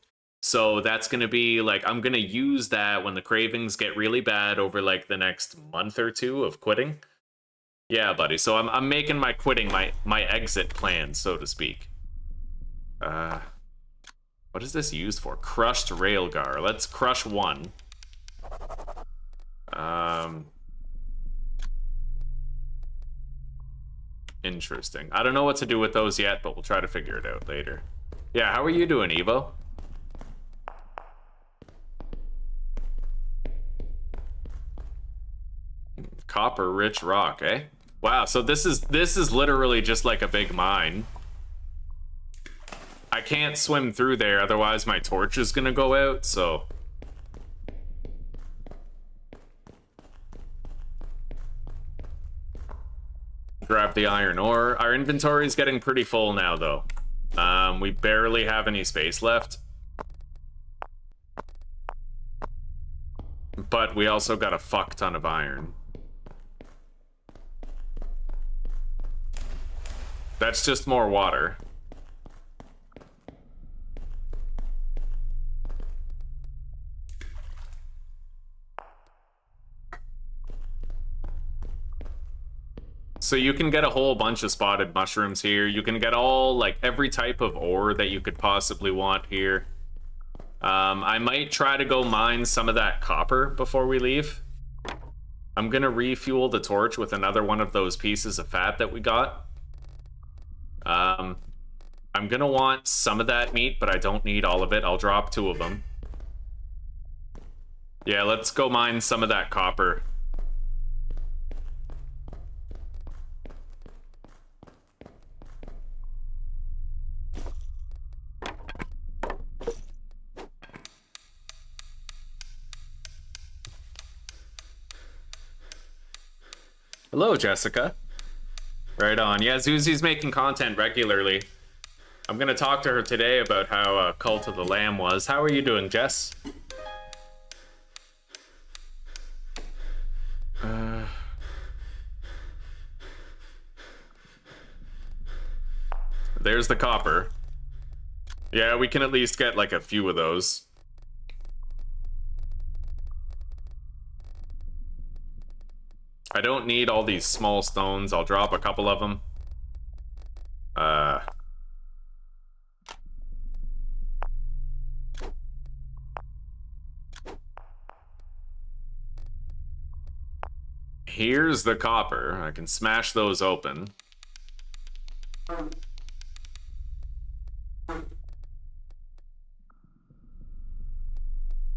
[SPEAKER 1] So that's going to be like, I'm going to use that when the cravings get really bad over like the next month or 2 of quitting. Yeah, buddy. So I'm making my quitting, my exit plan, so to speak. What is this used for? Crushed railgar. Let's crush 1. Interesting. I don't know what to do with those yet, but we'll try to figure it out later. Yeah, how are you doing, Evo? Copper rich rock, eh? Wow, so this is literally just like a big mine. I can't swim through there, otherwise my torch is gonna go out, so... Grab the iron ore. Our inventory is getting pretty full now, though. We barely have any space left. But we also got a fuck ton of iron. That's just more water. So you can get a whole bunch of spotted mushrooms here. You can get all, like, every type of ore that you could possibly want here. I might try to go mine some of that copper before we leave. I'm gonna refuel the torch with another one of those pieces of fat that we got. I'm gonna want some of that meat, but I don't need all of it. I'll drop 2 of them. Yeah, let's go mine some of that copper. Hello, Jessica. Right on. Yeah, Zuzi's making content regularly. I'm gonna talk to her today about how Cult of the Lamb was. How are you doing, Jess? There's the copper. Yeah, we can at least get like a few of those. I don't need all these small stones. I'll drop a couple of them. Here's the copper. I can smash those open.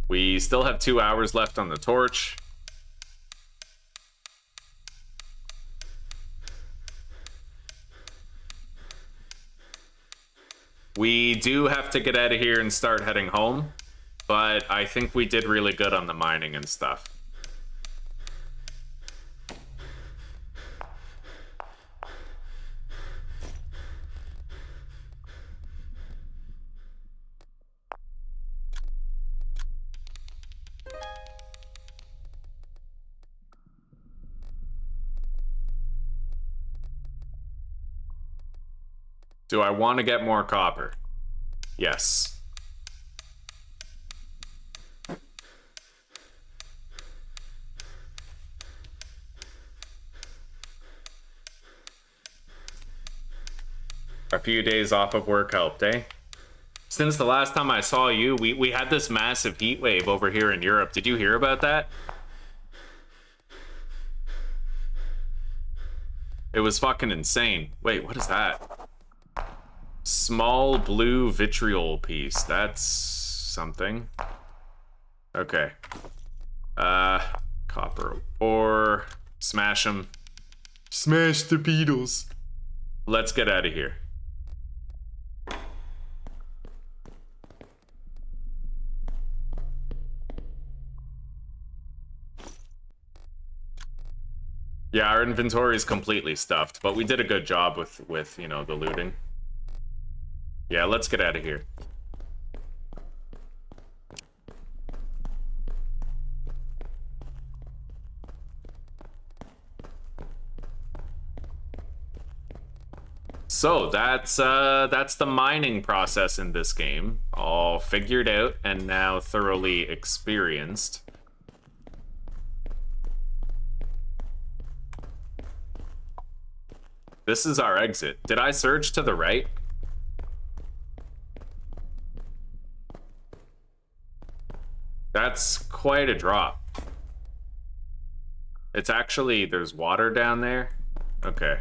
[SPEAKER 1] We still have 2 hours left on the torch. We do have to get out of here and start heading home, but I think we did really good on the mining and stuff. Do I want to get more copper? Yes. A few days off of work helped, eh? Since the last time I saw you, we had this massive heat wave over here in Europe. Did you hear about that? It was fucking insane. Wait, what is that? Small blue vitriol piece. That's something. Okay. Copper ore. Smash them. Smash the beetles. Let's get out of here. Yeah, our inventory is completely stuffed, but we did a good job with you know, the looting. Yeah, let's get out of here. So that's the mining process in this game, all figured out and now thoroughly experienced. This is our exit. Did I surge to the right? That's quite a drop. It's actually, there's water down there. Okay.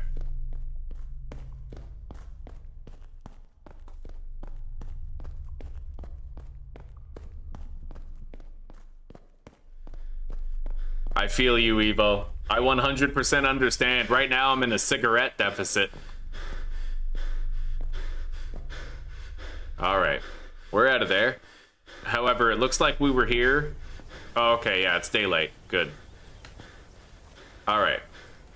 [SPEAKER 1] I feel you, Evo. I 100% understand. Right now I'm in a cigarette deficit. All right, we're out of there. However, it looks like we were here. Oh, okay, yeah, it's daylight. Good. All right,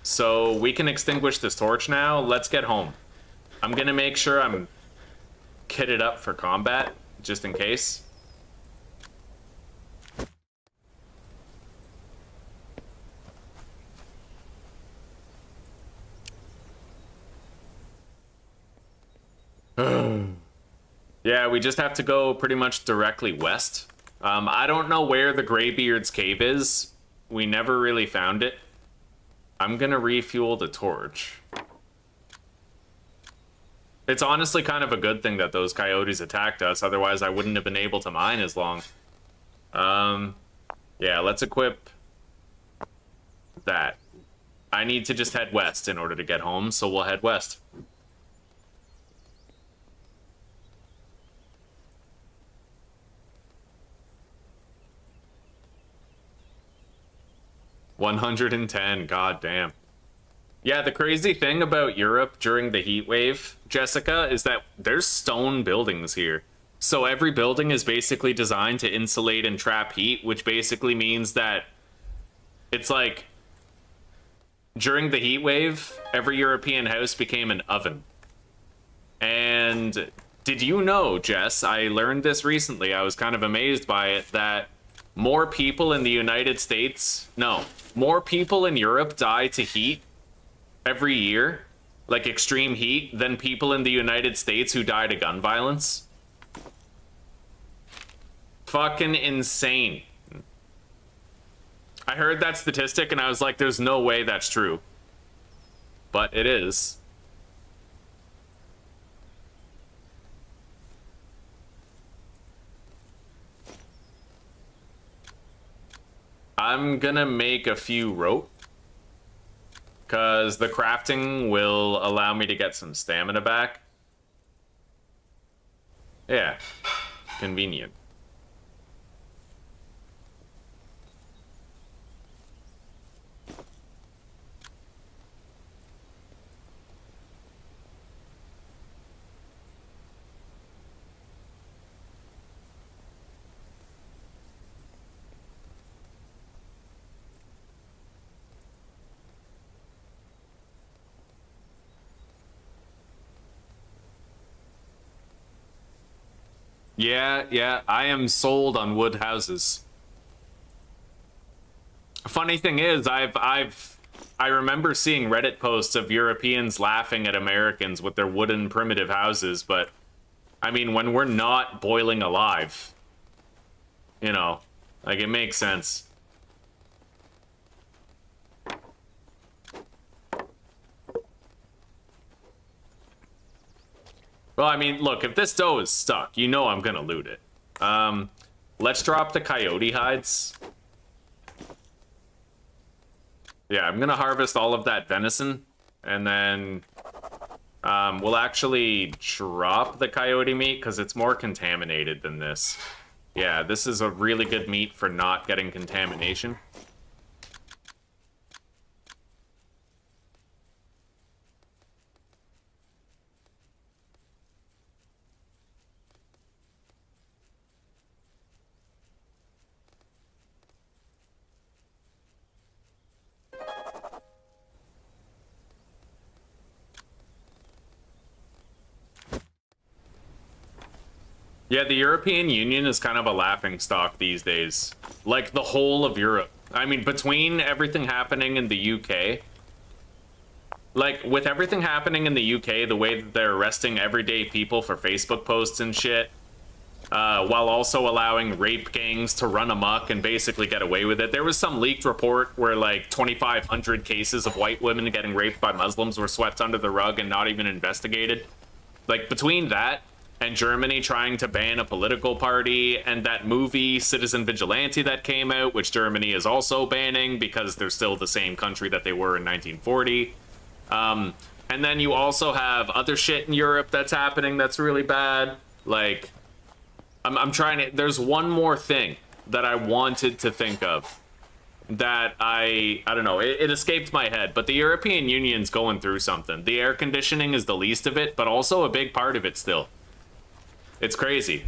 [SPEAKER 1] so we can extinguish this torch now. Let's get home. I'm gonna make sure I'm kitted up for combat, just in case. Yeah, we just have to go pretty much directly west. I don't know where the Greybeard's cave is. We never really found it. I'm gonna refuel the torch. It's honestly kind of a good thing that those coyotes attacked us, otherwise I wouldn't have been able to mine as long. Yeah, let's equip that. I need to just head west in order to get home, so we'll head west. $110, god damn. Yeah, the crazy thing about Europe during the heat wave, Jessica, is that there's stone buildings here. So every building is basically designed to insulate and trap heat, which basically means that it's like during the heat wave, every European house became an oven. And did you know, Jess, I learned this recently, I was kind of amazed by it, that more people in the United States, no, more people in Europe die to heat every year, like extreme heat, than people in the United States who die to gun violence. Fucking insane. I heard that statistic and I was like, there's no way that's true. But it is. I'm gonna make a few rope, because the crafting will allow me to get some stamina back. Yeah, convenient. Yeah, I am sold on wood houses. Funny thing is, I remember seeing Reddit posts of Europeans laughing at Americans with their wooden primitive houses, but I mean, when we're not boiling alive, you know, like it makes sense. Well, I mean, look, if this dough is stuck, you know I'm gonna loot it. Let's drop the coyote hides. Yeah, I'm gonna harvest all of that venison, and then we'll actually drop the coyote meat because it's more contaminated than this. Yeah, this is a really good meat for not getting contamination. Yeah, the European Union is kind of a laughingstock these days. Like, the whole of Europe. I mean, between everything happening in the UK... Like, with everything happening in the UK, the way that they're arresting everyday people for Facebook posts and shit, while also allowing rape gangs to run amok and basically get away with it. There was some leaked report where, like, 2,500 cases of white women getting raped by Muslims were swept under the rug and not even investigated. Like, between that and Germany trying to ban a political party, and that movie Citizen Vigilante that came out, which Germany is also banning because they're still the same country that they were in 1940. And then you also have other shit in Europe that's happening that's really bad. Like, I'm trying to... There's one more thing that I wanted to think of that I don't know, it escaped my head, but the European Union's going through something. The air conditioning is the least of it, but also a big part of it still. It's crazy.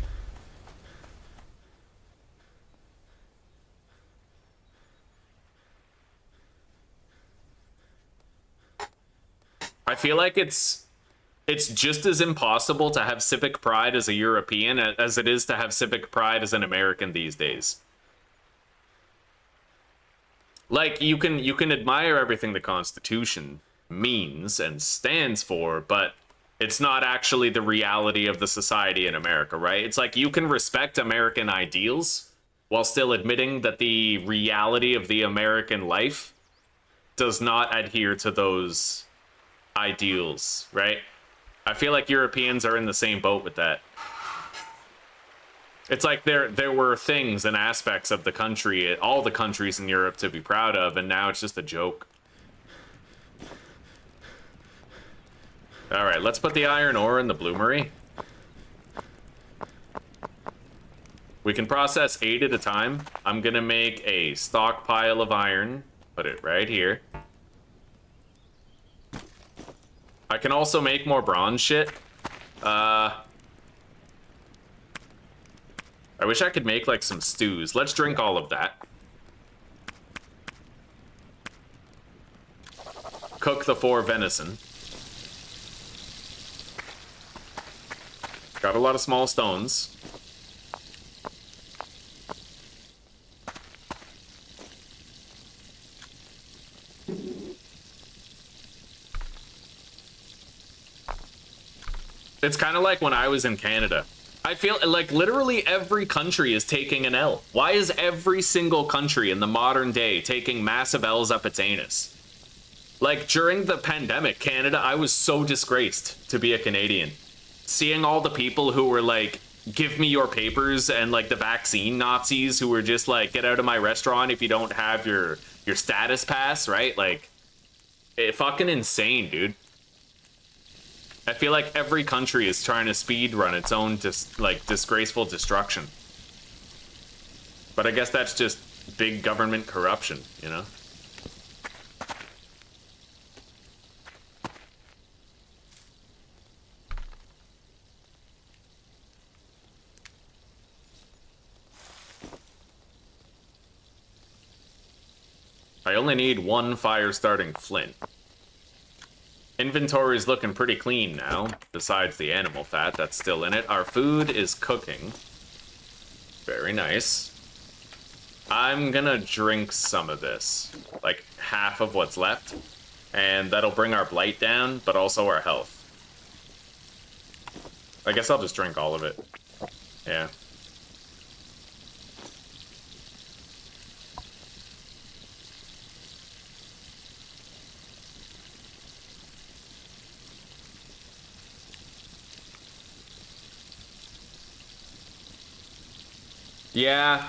[SPEAKER 1] I feel like it's It's just as impossible to have civic pride as a European as it is to have civic pride as an American these days. Like, you can admire everything the Constitution means and stands for, but it's not actually the reality of the society in America, right? It's like you can respect American ideals while still admitting that the reality of the American life does not adhere to those ideals, right? I feel like Europeans are in the same boat with that. It's like there were things and aspects of the country, all the countries in Europe, to be proud of, and now it's just a joke. All right, let's put the iron ore in the bloomery. We can process 8 at a time. I'm gonna make a stockpile of iron, put it right here. I can also make more bronze shit. I wish I could make like some stews. Let's drink all of that. Cook the 4 venison. Got a lot of small stones. It's kind of like when I was in Canada. I feel like literally every country is taking an L. Why is every single country in the modern day taking massive L's up its anus? Like, during the pandemic, Canada, I was so disgraced to be a Canadian. Seeing all the people who were like, give me your papers, and like the vaccine Nazis who were just like, get out of my restaurant if you don't have your status pass, right? Like, it fucking insane, dude. I feel like every country is trying to speed run its own disgraceful destruction. But I guess that's just big government corruption, you know? I only need 1 fire-starting flint. Inventory's looking pretty clean now, besides the animal fat that's still in it. Our food is cooking. Very nice. I'm gonna drink some of this, like half of what's left, and that'll bring our blight down, but also our health. I guess I'll just drink all of it. Yeah.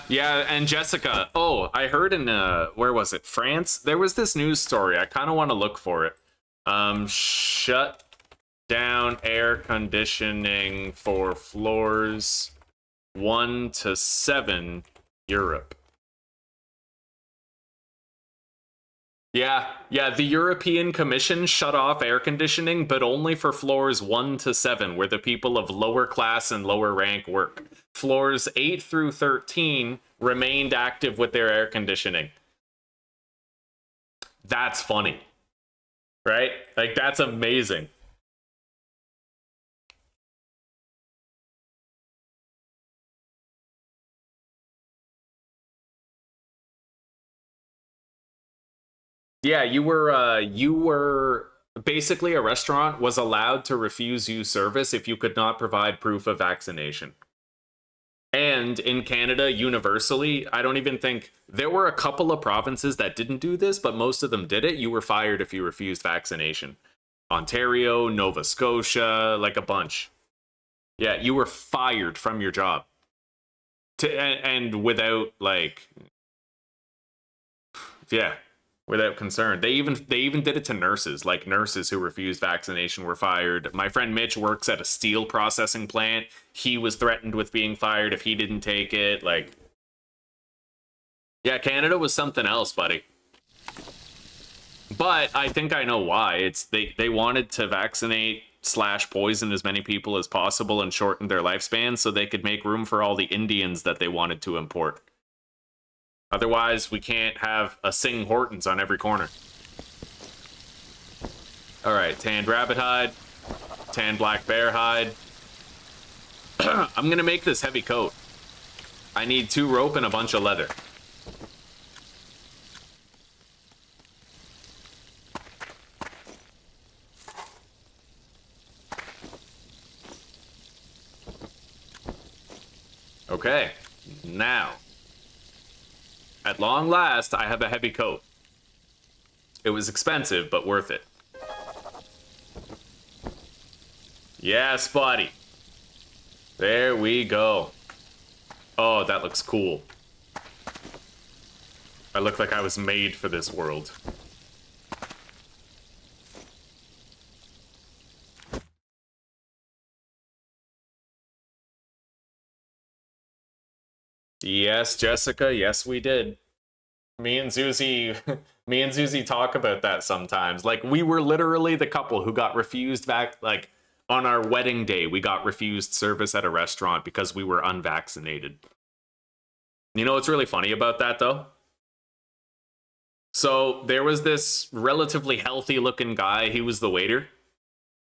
[SPEAKER 1] Yeah, and Jessica. Oh, I heard in where was it? France? There was this news story. I kind of want to look for it. Shut down air conditioning for floors 1 to 7, Europe. Yeah, the European Commission shut off air conditioning, but only for floors 1 to 7, where the people of lower class and lower rank work. Floors 8 through 13 remained active with their air conditioning. That's funny, right? Like, that's amazing. Yeah, you were basically, a restaurant was allowed to refuse you service if you could not provide proof of vaccination. And in Canada, universally, I don't even think there were a couple of provinces that didn't do this, but most of them did it. You were fired if you refused vaccination. Ontario, Nova Scotia, like a bunch. Yeah, you were fired from your job. And without like, yeah, without concern. They even did it to nurses. Like, nurses who refused vaccination were fired. My friend Mitch works at a steel processing plant. He was threatened with being fired if he didn't take it. Like, yeah, Canada was something else, buddy. But I think I know why. It's they wanted to vaccinate / poison as many people as possible and shorten their lifespan so they could make room for all the Indians that they wanted to import. Otherwise, we can't have a Sing Hortons on every corner. All right, tanned rabbit hide. Tan black bear hide. I'm gonna make this heavy coat. I need 2 rope and a bunch of leather. Okay, now, at long last, I have a heavy coat. It was expensive, but worth it. Yes, buddy. There we go. Oh, that looks cool. I look like I was made for this world. Yes, Jessica, yes we did. Me and Zuzi talk about that sometimes. Like, we were literally the couple who got refused like on our wedding day, we got refused service at a restaurant because we were unvaccinated. You know what's really funny about that though? So there was this relatively healthy looking guy, he was the waiter,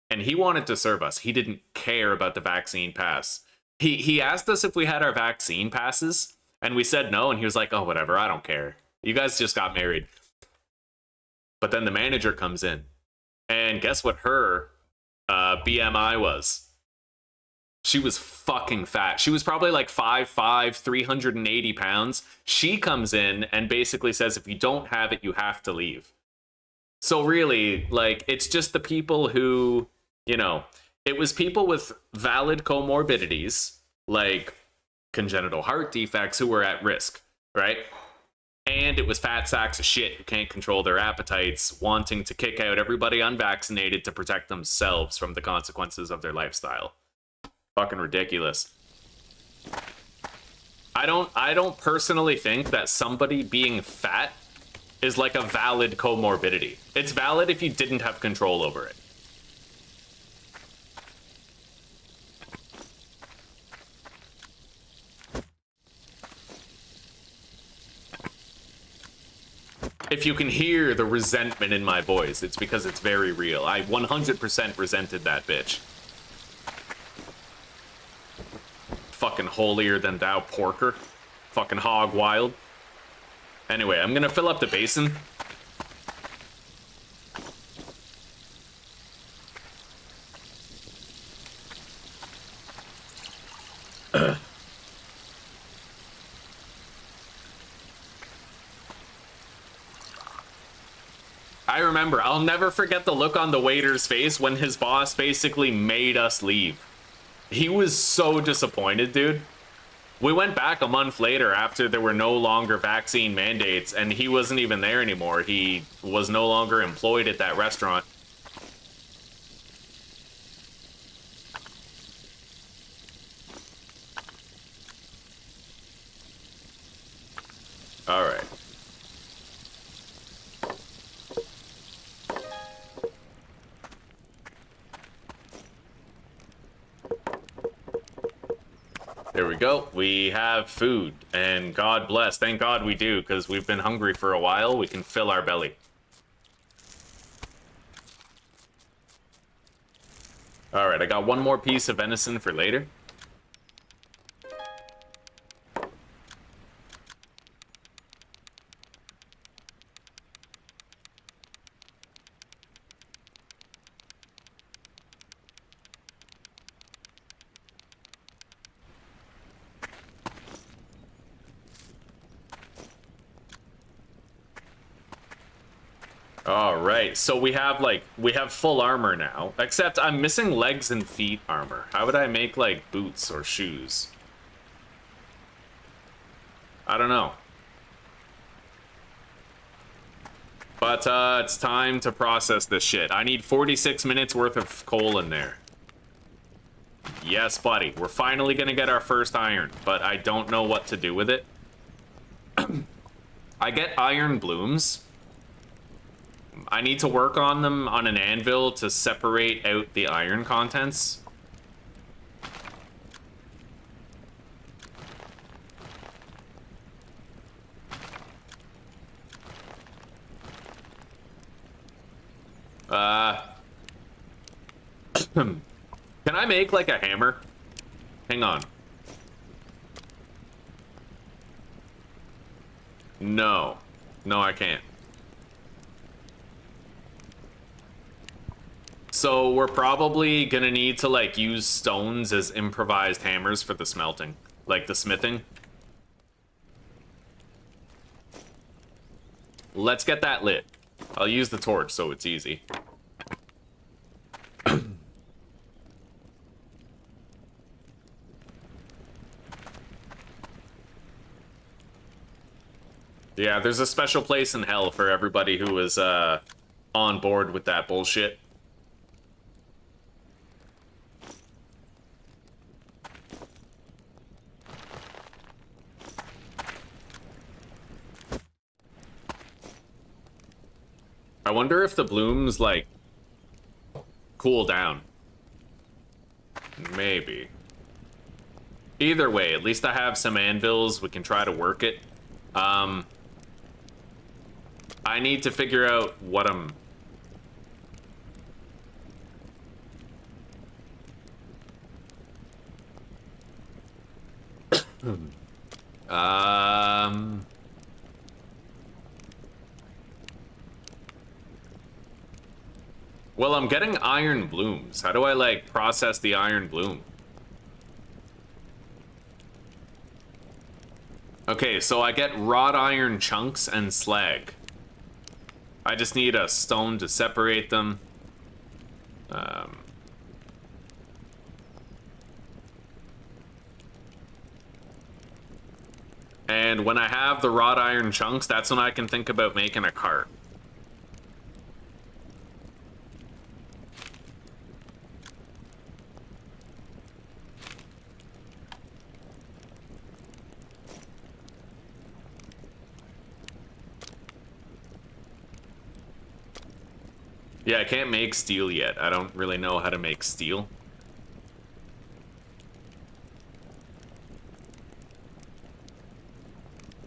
[SPEAKER 1] and he wanted to serve us. He didn't care about the vaccine pass. He asked us if we had our vaccine passes, and we said no, and he was like, oh, whatever, I don't care. You guys just got married. But then the manager comes in, and guess what her BMI was? She was fucking fat. She was probably like 5'5", 380 pounds. She comes in and basically says, if you don't have it, you have to leave. So really, like, it's just the people who, you know, it was people with valid comorbidities, like congenital heart defects, who were at risk, right? And it was fat sacks of shit who can't control their appetites, wanting to kick out everybody unvaccinated to protect themselves from the consequences of their lifestyle. Fucking ridiculous. I don't personally think that somebody being fat is like a valid comorbidity. It's valid if you didn't have control over it. If you can hear the resentment in my voice, it's because it's very real. I 100% resented that bitch. Fucking holier than thou porker. Fucking hog wild. Anyway, I'm gonna fill up the basin. I remember, I'll never forget the look on the waiter's face when his boss basically made us leave. He was so disappointed, dude. We went back a month later after there were no longer vaccine mandates, and he wasn't even there anymore. He was no longer employed at that restaurant. All right. There we go. We have food, and God bless. Thank God we do, because we've been hungry for a while. We can fill our belly. All right, I got one more piece of venison for later. All right, so we have full armor now, except I'm missing legs and feet armor. How would I make like boots or shoes? I don't know. But it's time to process this shit. I need 46 minutes worth of coal in there. Yes, buddy, we're finally gonna get our first iron, but I don't know what to do with it. I get iron blooms. I need to work on them on an anvil to separate out the iron contents. Can I make, like, a hammer? Hang on. No. No, I can't. So we're probably gonna need to, like, use stones as improvised hammers for the smelting. Like, the smithing. Let's get that lit. I'll use the torch so it's easy. Yeah, there's a special place in hell for everybody who was on board with that bullshit. I wonder if the blooms, like, cool down. Maybe. Either way, at least I have some anvils. We can try to work it. I need to figure out what I'm... Well, I'm getting iron blooms. How do I, like, process the iron bloom? Okay, so I get wrought iron chunks and slag. I just need a stone to separate them. And when I have the wrought iron chunks, that's when I can think about making a cart. Yeah, I can't make steel yet. I don't really know how to make steel.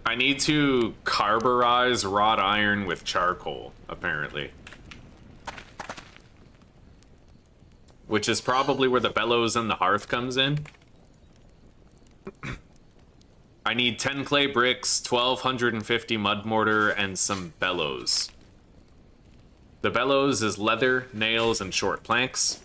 [SPEAKER 1] I need to carburize wrought iron with charcoal, apparently. Which is probably where the bellows and the hearth comes in. I need 10 clay bricks, 1,250 mud mortar, and some bellows. The bellows is leather, nails, and short planks.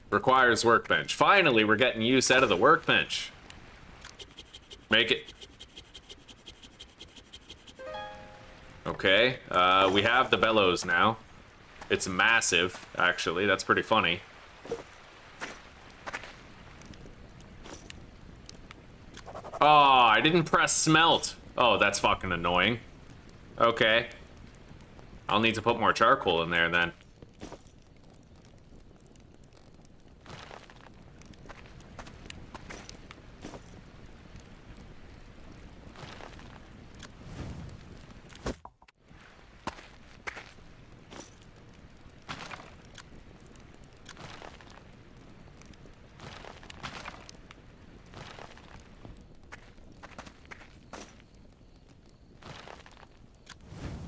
[SPEAKER 1] Requires workbench. Finally, we're getting use out of the workbench. Make it. Okay, we have the bellows now. It's massive, actually. That's pretty funny. Oh, I didn't press smelt. Oh, that's fucking annoying. Okay. I'll need to put more charcoal in there then.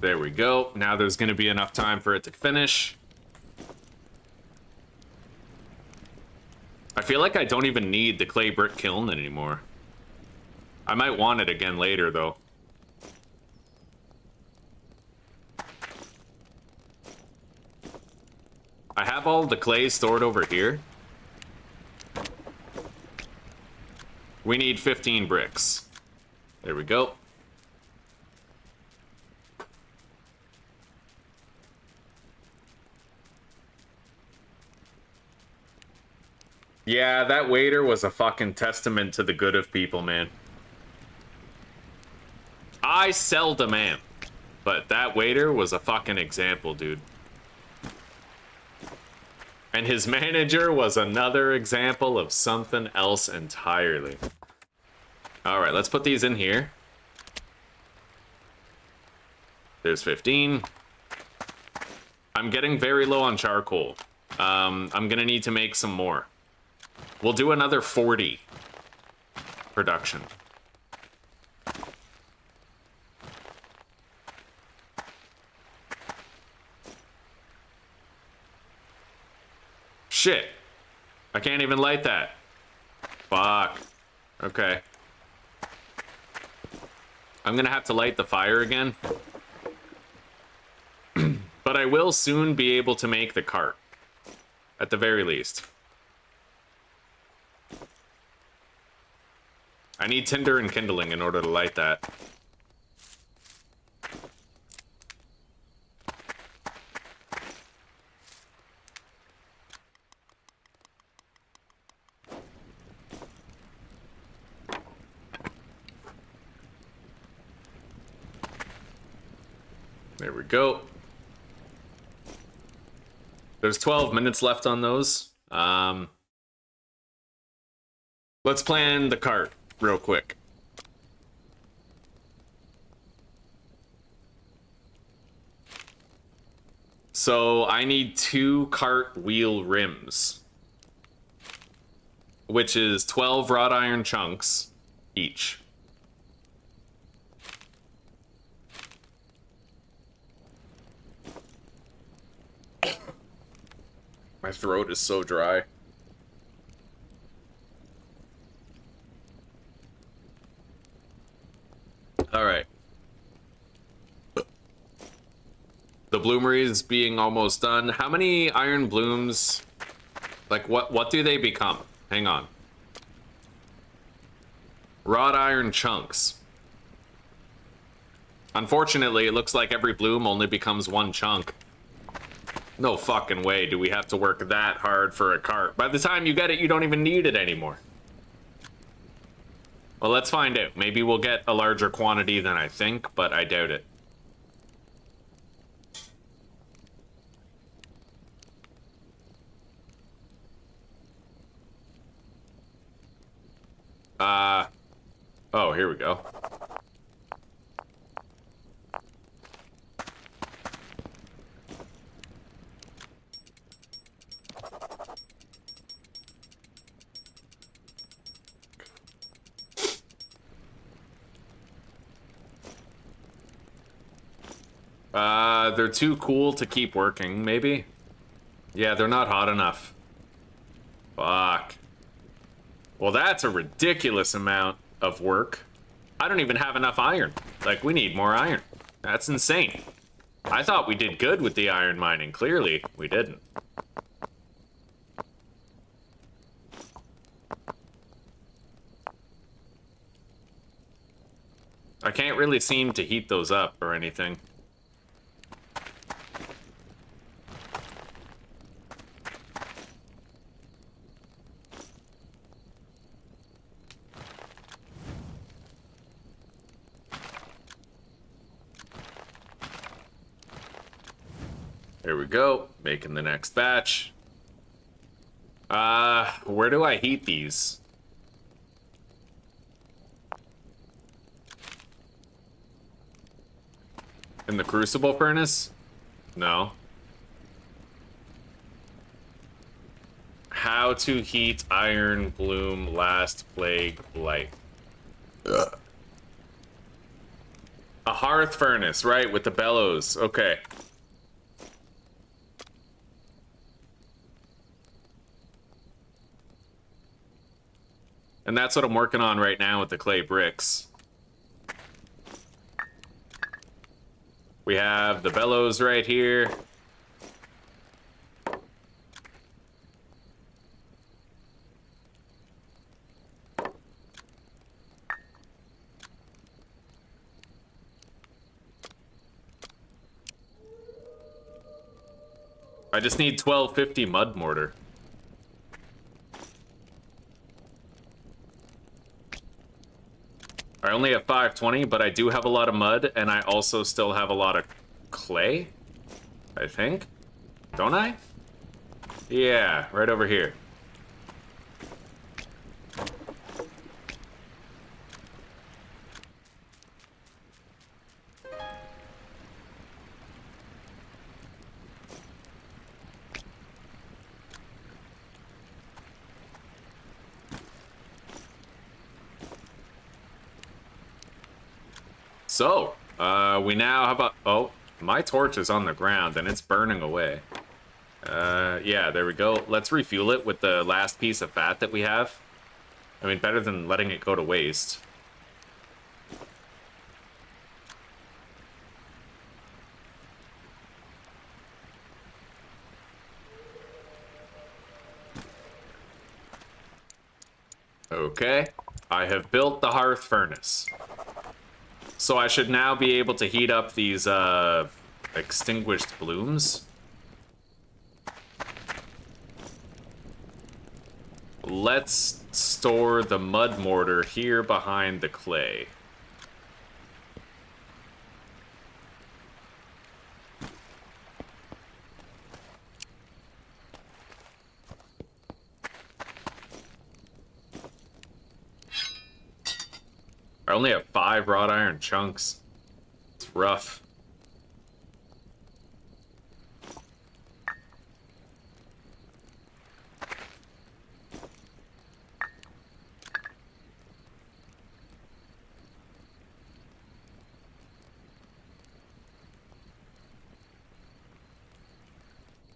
[SPEAKER 1] There we go. Now there's going to be enough time for it to finish. I feel like I don't even need the clay brick kiln anymore. I might want it again later, though. I have all the clay stored over here. We need 15 bricks. There we go. Yeah, that waiter was a fucking testament to the good of people, man. I seldom am, but that waiter was a fucking example, dude. And his manager was another example of something else entirely. Alright, let's put these in here. There's 15. I'm getting very low on charcoal. I'm gonna need to make some more. We'll do another 40 production. Shit. I can't even light that. Fuck. Okay. I'm gonna have to light the fire again. But I will soon be able to make the cart. At the very least. I need tinder and kindling in order to light that. There we go. There's 12 minutes left on those. Let's plan the cart real quick. So I need 2 cart wheel rims, which is 12 wrought iron chunks each. My throat is so dry. All right. The bloomery is being almost done. How many iron blooms? Like what do they become? Hang on. Wrought iron chunks. Unfortunately, it looks like every bloom only becomes 1 chunk. No fucking way do we have to work that hard for a cart. By the time you get it, you don't even need it anymore. Well, let's find out. Maybe we'll get a larger quantity than I think, but I doubt it. Oh, here we go. They're too cool to keep working, maybe? Yeah, they're not hot enough. Fuck. Well, that's a ridiculous amount of work. I don't even have enough iron. Like, we need more iron. That's insane. I thought we did good with the iron mining. Clearly, we didn't. I can't really seem to heat those up or anything. There we go, making the next batch. Where do I heat these? In the crucible furnace? No. How to heat iron bloom last plague blight. Ugh. A hearth furnace, right, with the bellows. Okay. And that's what I'm working on right now with the clay bricks. We have the bellows right here. I just need 1250 mud mortar. I only have 520, but I do have a lot of mud, and I also still have a lot of clay, I think. Don't I? Yeah, right over here. So, we now have a... Oh, my torch is on the ground and it's burning away. Yeah, there we go. Let's refuel it with the last piece of fat that we have. I mean, better than letting it go to waste. Okay, I have built the hearth furnace. So I should now be able to heat up these, extinguished blooms. Let's store the mud mortar here behind the clay. I only have 5 wrought iron chunks. It's rough.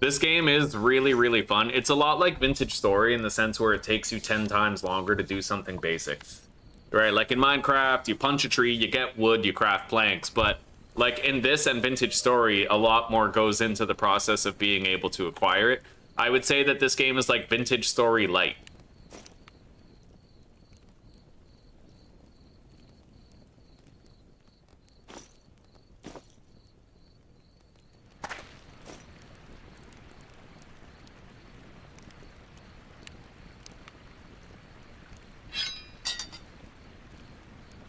[SPEAKER 1] This game is really, really fun. It's a lot like Vintage Story in the sense where it takes you 10 times longer to do something basic. Right, like in Minecraft, you punch a tree, you get wood, you craft planks, but like in this and Vintage Story, a lot more goes into the process of being able to acquire it. I would say that this game is like Vintage Story Light.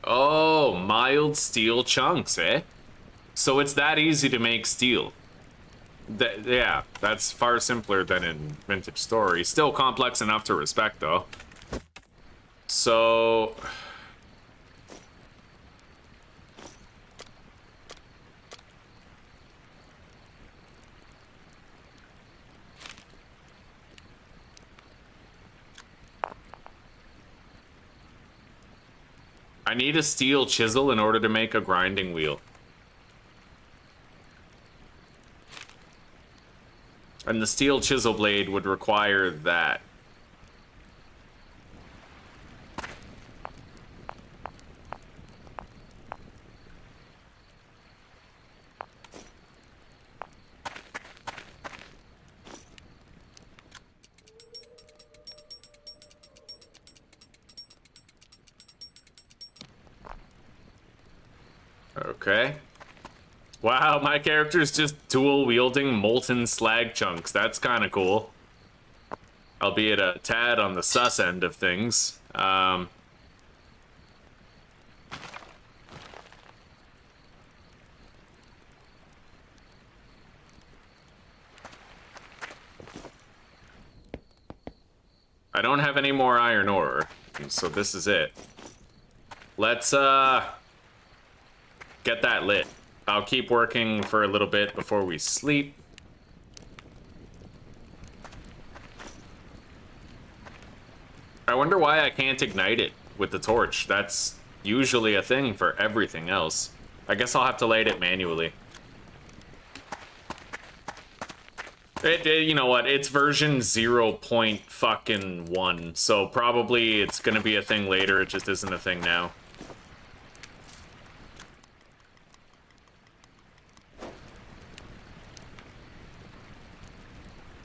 [SPEAKER 1] Oh, mild steel chunks, eh? So it's that easy to make steel. Yeah, that's far simpler than in Vintage Story. Still complex enough to respect, though. So... I need a steel chisel in order to make a grinding wheel. And the steel chisel blade would require that. Okay. Wow, my character's just dual-wielding molten slag chunks. That's kind of cool. Albeit a tad on the sus end of things. I don't have any more iron ore, so this is it. Let's, get that lit. I'll keep working for a little bit before we sleep. I wonder why I can't ignite it with the torch. That's usually a thing for everything else. I guess I'll have to light it manually. You know what? It's version 0.1, so probably it's gonna be a thing later. It just isn't a thing now.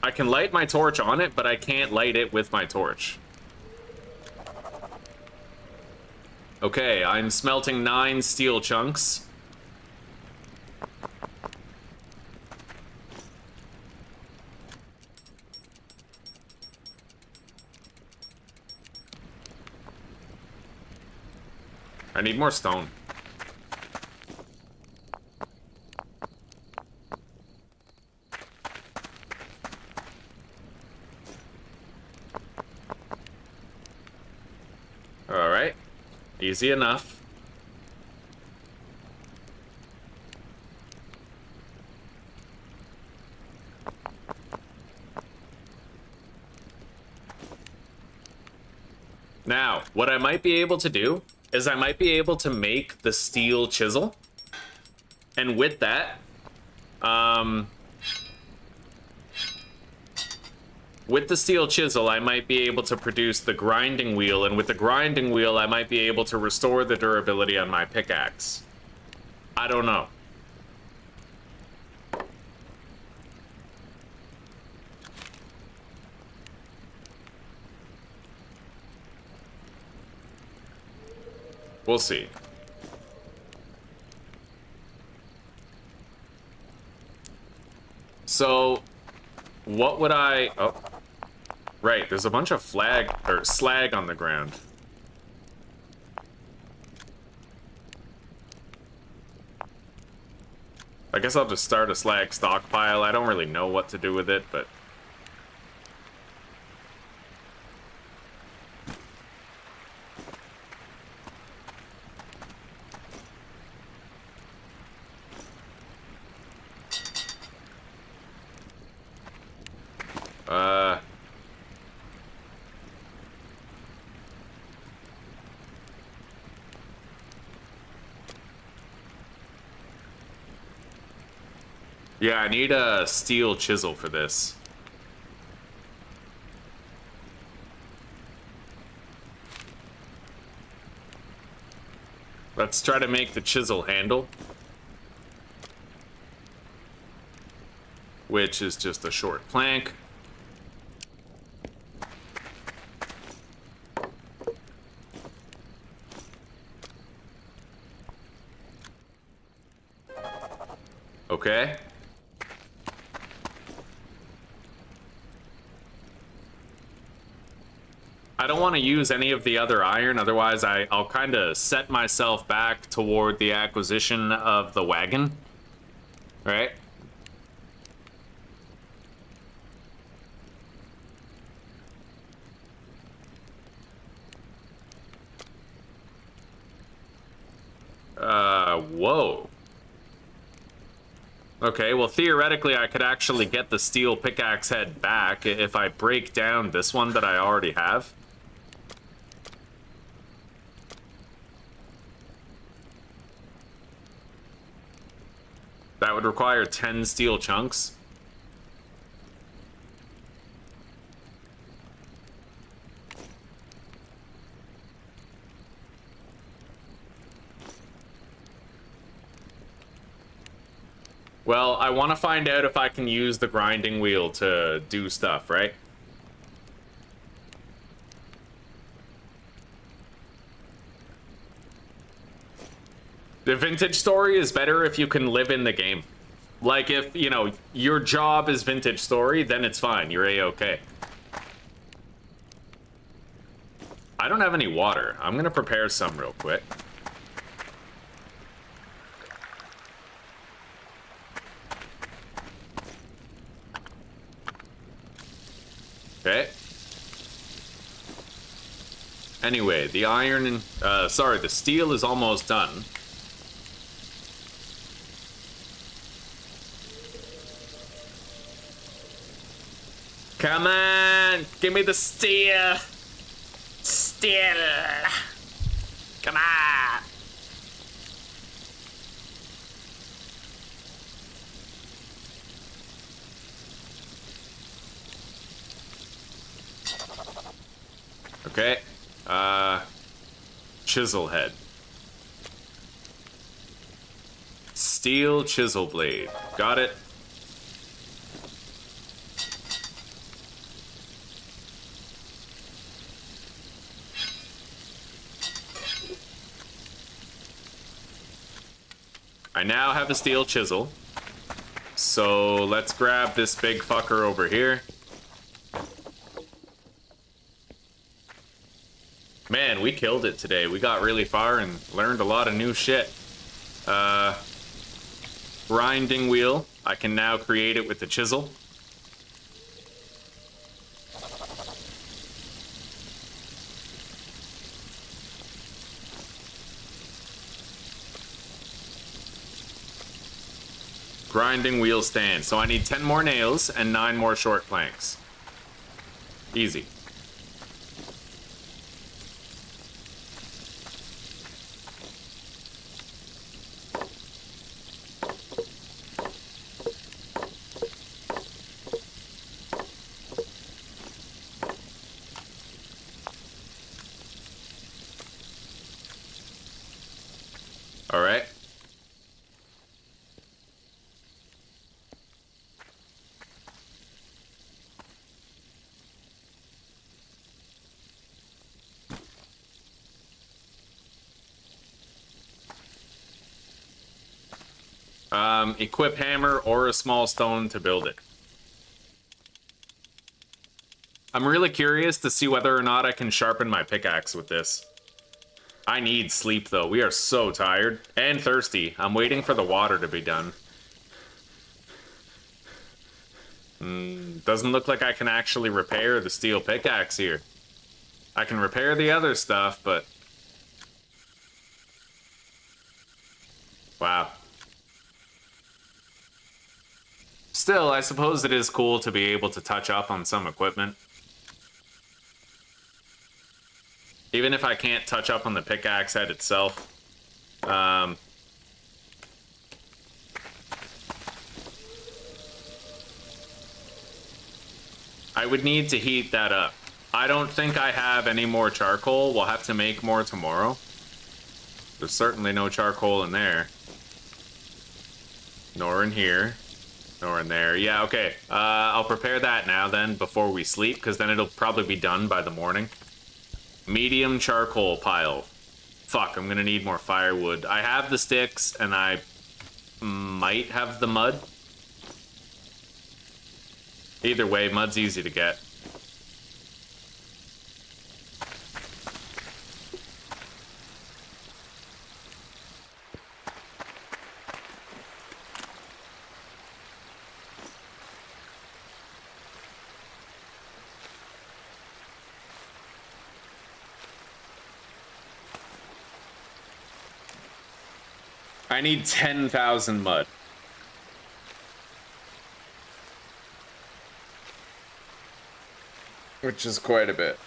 [SPEAKER 1] I can light my torch on it, but I can't light it with my torch. Okay, I'm smelting 9 steel chunks. I need more stone. Alright. Easy enough. Now, what I might be able to do is I might be able to make the steel chisel. And with that, with the steel chisel, I might be able to produce the grinding wheel, and with the grinding wheel, I might be able to restore the durability on my pickaxe. I don't know. We'll see. So, what would I... Oh. Right, there's a bunch of slag on the ground. I guess I'll just start a slag stockpile. I don't really know what to do with it, but... Yeah, I need a steel chisel for this. Let's try to make the chisel handle. Which is just a short plank. Okay. I don't want to use any of the other iron, otherwise I'll kind of set myself back toward the acquisition of the wagon. Right? Whoa. Okay, well, theoretically, I could actually get the steel pickaxe head back if I break down this one that I already have. That would require 10 steel chunks. Well, I want to find out if I can use the grinding wheel to do stuff, right? The vintage story is better if you can live in the game. Like if, you know, your job is vintage story, then it's fine. You're A-okay. I don't have any water. I'm gonna prepare some real quick. Okay. Anyway, the iron and, sorry, the steel is almost done. Come on, give me the steel. Steel. Come on. Okay. Chisel head. Steel chisel blade. Got it. I now have a steel chisel. So let's grab this big fucker over here. Man, we killed it today. We got really far and learned a lot of new shit. Grinding wheel. I can now create it with the chisel. Grinding wheel stand. So I need 10 more nails and 9 more short planks. Easy. All right. Equip hammer or a small stone to build it. I'm really curious to see whether or not I can sharpen my pickaxe with this. I need sleep, though. We are so tired and thirsty. I'm waiting for the water to be done. Doesn't look like I can actually repair the steel pickaxe here. I can repair the other stuff, but... Wow. Still, I suppose it is cool to be able to touch up on some equipment. Even if I can't touch up on the pickaxe head itself. I would need to heat that up. I don't think I have any more charcoal. We'll have to make more tomorrow. There's certainly no charcoal in there. Nor in here. Nor in there. Yeah, okay. I'll prepare that now then before we sleep, because then it'll probably be done by the morning. Medium charcoal pile. Fuck, I'm gonna need more firewood. I have the sticks, and I might have the mud. Either way, mud's easy to get. I need 10,000 mud. Which is quite a bit.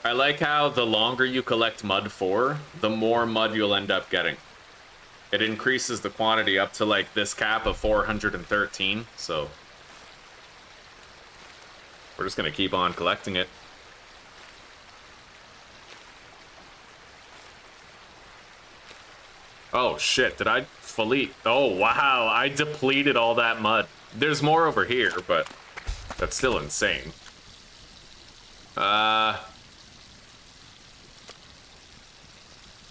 [SPEAKER 1] I like how the longer you collect mud for, the more mud you'll end up getting. It increases the quantity up to like this cap of 413, so we're just gonna keep on collecting it. Oh shit, did I fully... Oh wow, I depleted all that mud. There's more over here, but that's still insane.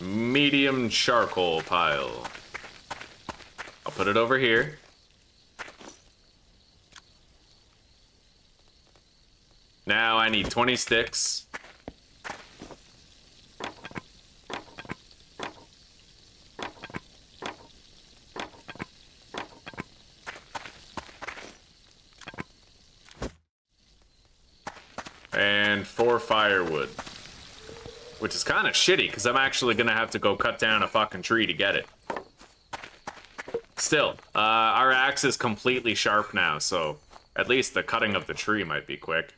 [SPEAKER 1] Medium charcoal pile. I'll put it over here. Now I need 20 sticks. And 4 firewood. Which is kind of shitty, because I'm actually going to have to go cut down a fucking tree to get it. Still, our axe is completely sharp now, so at least the cutting of the tree might be quick.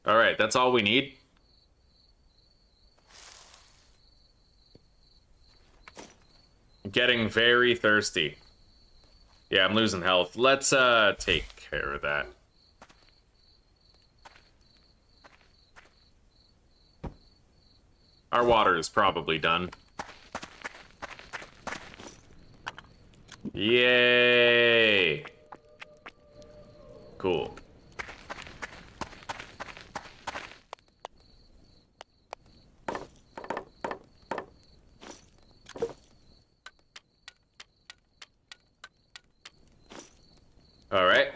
[SPEAKER 1] Alright, that's all we need. Getting very thirsty. Yeah, I'm losing health. Let's take care of that. Our water is probably done. Yay! Cool. Alright,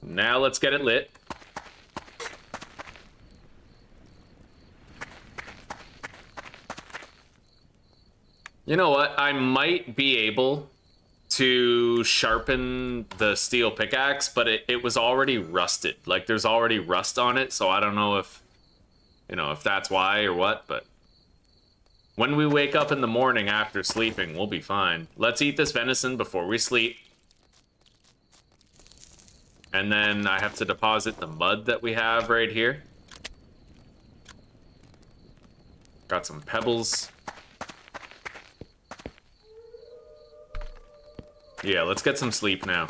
[SPEAKER 1] now let's get it lit. You know what? I might be able to sharpen the steel pickaxe, but it was already rusted. Like, there's already rust on it, so I don't know if, you know, if that's why or what, but When we wake up in the morning after sleeping, we'll be fine. Let's eat this venison before we sleep. And then I have to deposit the mud that we have right here. Got some pebbles. Yeah, let's get some sleep now.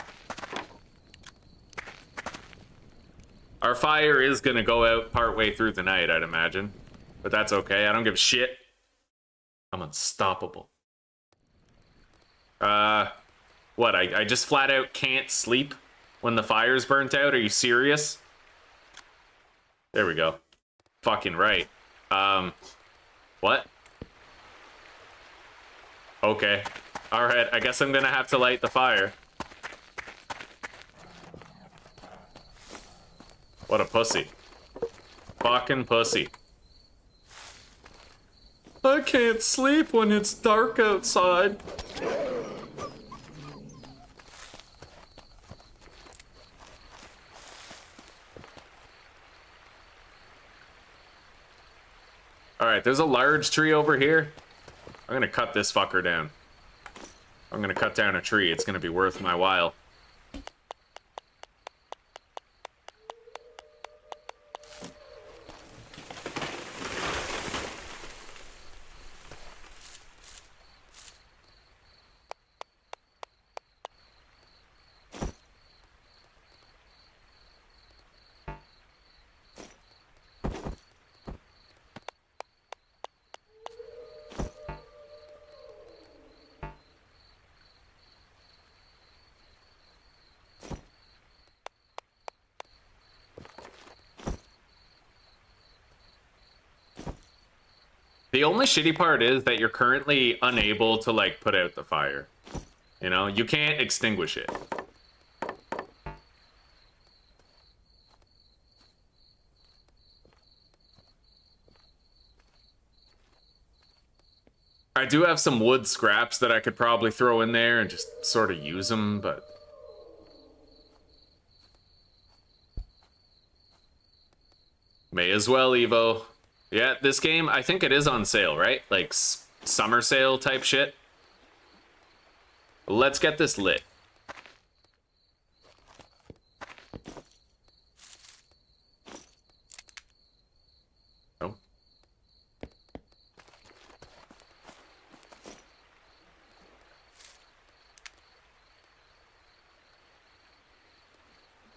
[SPEAKER 1] Our fire is gonna go out partway through the night, I'd imagine. But that's okay, I don't give a shit. I'm unstoppable. What, I just flat out can't sleep when the fire's burnt out? Are you serious? There we go. Fucking right. What? Okay. Alright, I guess I'm gonna have to light the fire. What a pussy. Fucking pussy. I can't sleep when it's dark outside. Alright, there's a large tree over here. I'm gonna cut this fucker down. I'm gonna cut down a tree. It's gonna be worth my while. The only shitty part is that you're currently unable to, like, put out the fire. You know, you can't extinguish it. I do have some wood scraps that I could probably throw in there and just sort of use them, but... May as well, Evo. Yeah, this game, I think it is on sale, right? Like, summer sale type shit. Let's get this lit. Oh.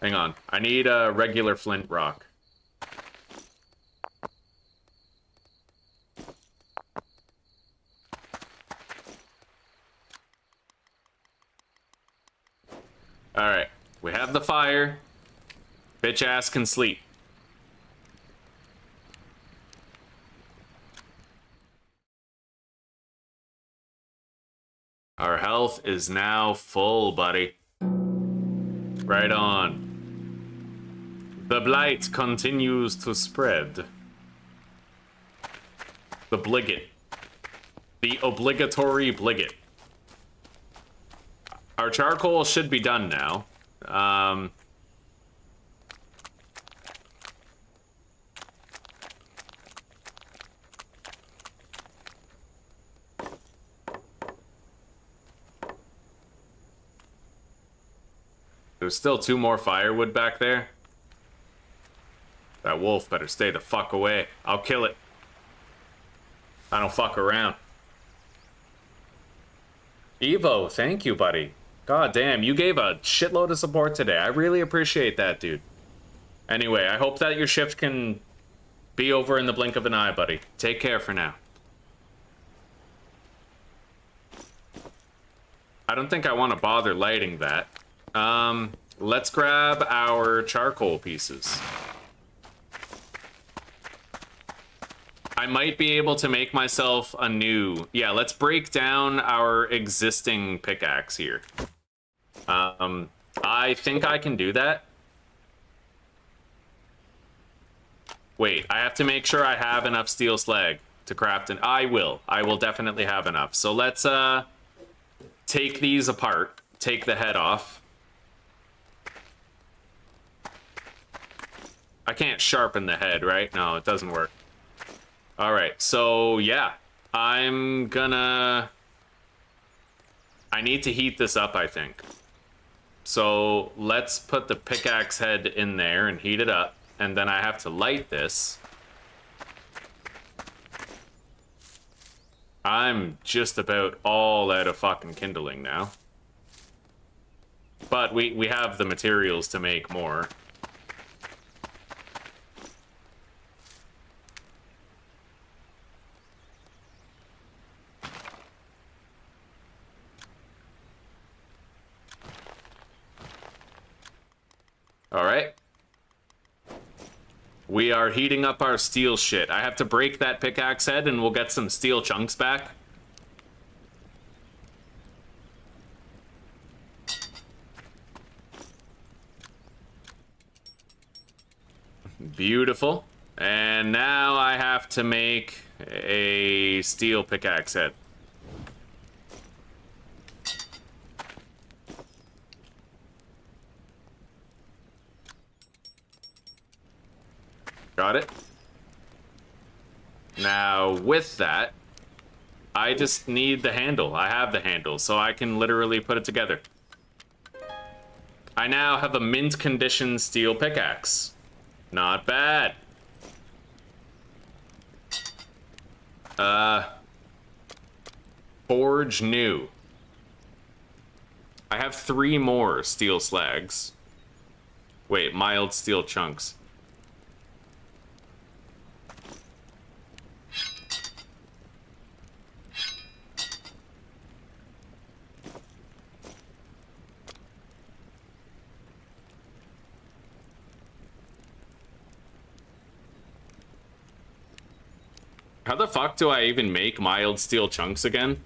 [SPEAKER 1] Hang on. I need a regular flint rock. Alright, we have the fire. Bitch ass can sleep. Our health is now full, buddy. Right on. The blight continues to spread. The bligot. The obligatory bligot. Our charcoal should be done now. There's still 2 more firewood back there. That wolf better stay the fuck away. I'll kill it. I don't fuck around. Evo, thank you, buddy. God damn, you gave a shitload of support today. I really appreciate that, dude. Anyway, I hope that your shift can be over in the blink of an eye, buddy. Take care for now. I don't think I want to bother lighting that. Let's grab our charcoal pieces. I might be able to make myself a new... Yeah, let's break down our existing pickaxe here. I think I can do that. Wait, I have to make sure I have enough steel slag to craft an... I will definitely have enough. So let's, take these apart. Take the head off. I can't sharpen the head, right? No, it doesn't work. Alright, so yeah. I'm gonna... I need to heat this up, I think. So let's put the pickaxe head in there and heat it up. And then I have to light this. I'm just about all out of fucking kindling now. But we have the materials to make more. Alright. We are heating up our steel shit. I have to break that pickaxe head and we'll get some steel chunks back. Beautiful. And now I have to make a steel pickaxe head. Got it. Now, with that, I just need the handle. I have the handle, so I can literally put it together. I now have a mint condition steel pickaxe. Not bad. Forge new. I have 3 more steel slags. Wait, mild steel chunks. How the fuck do I even make mild steel chunks again?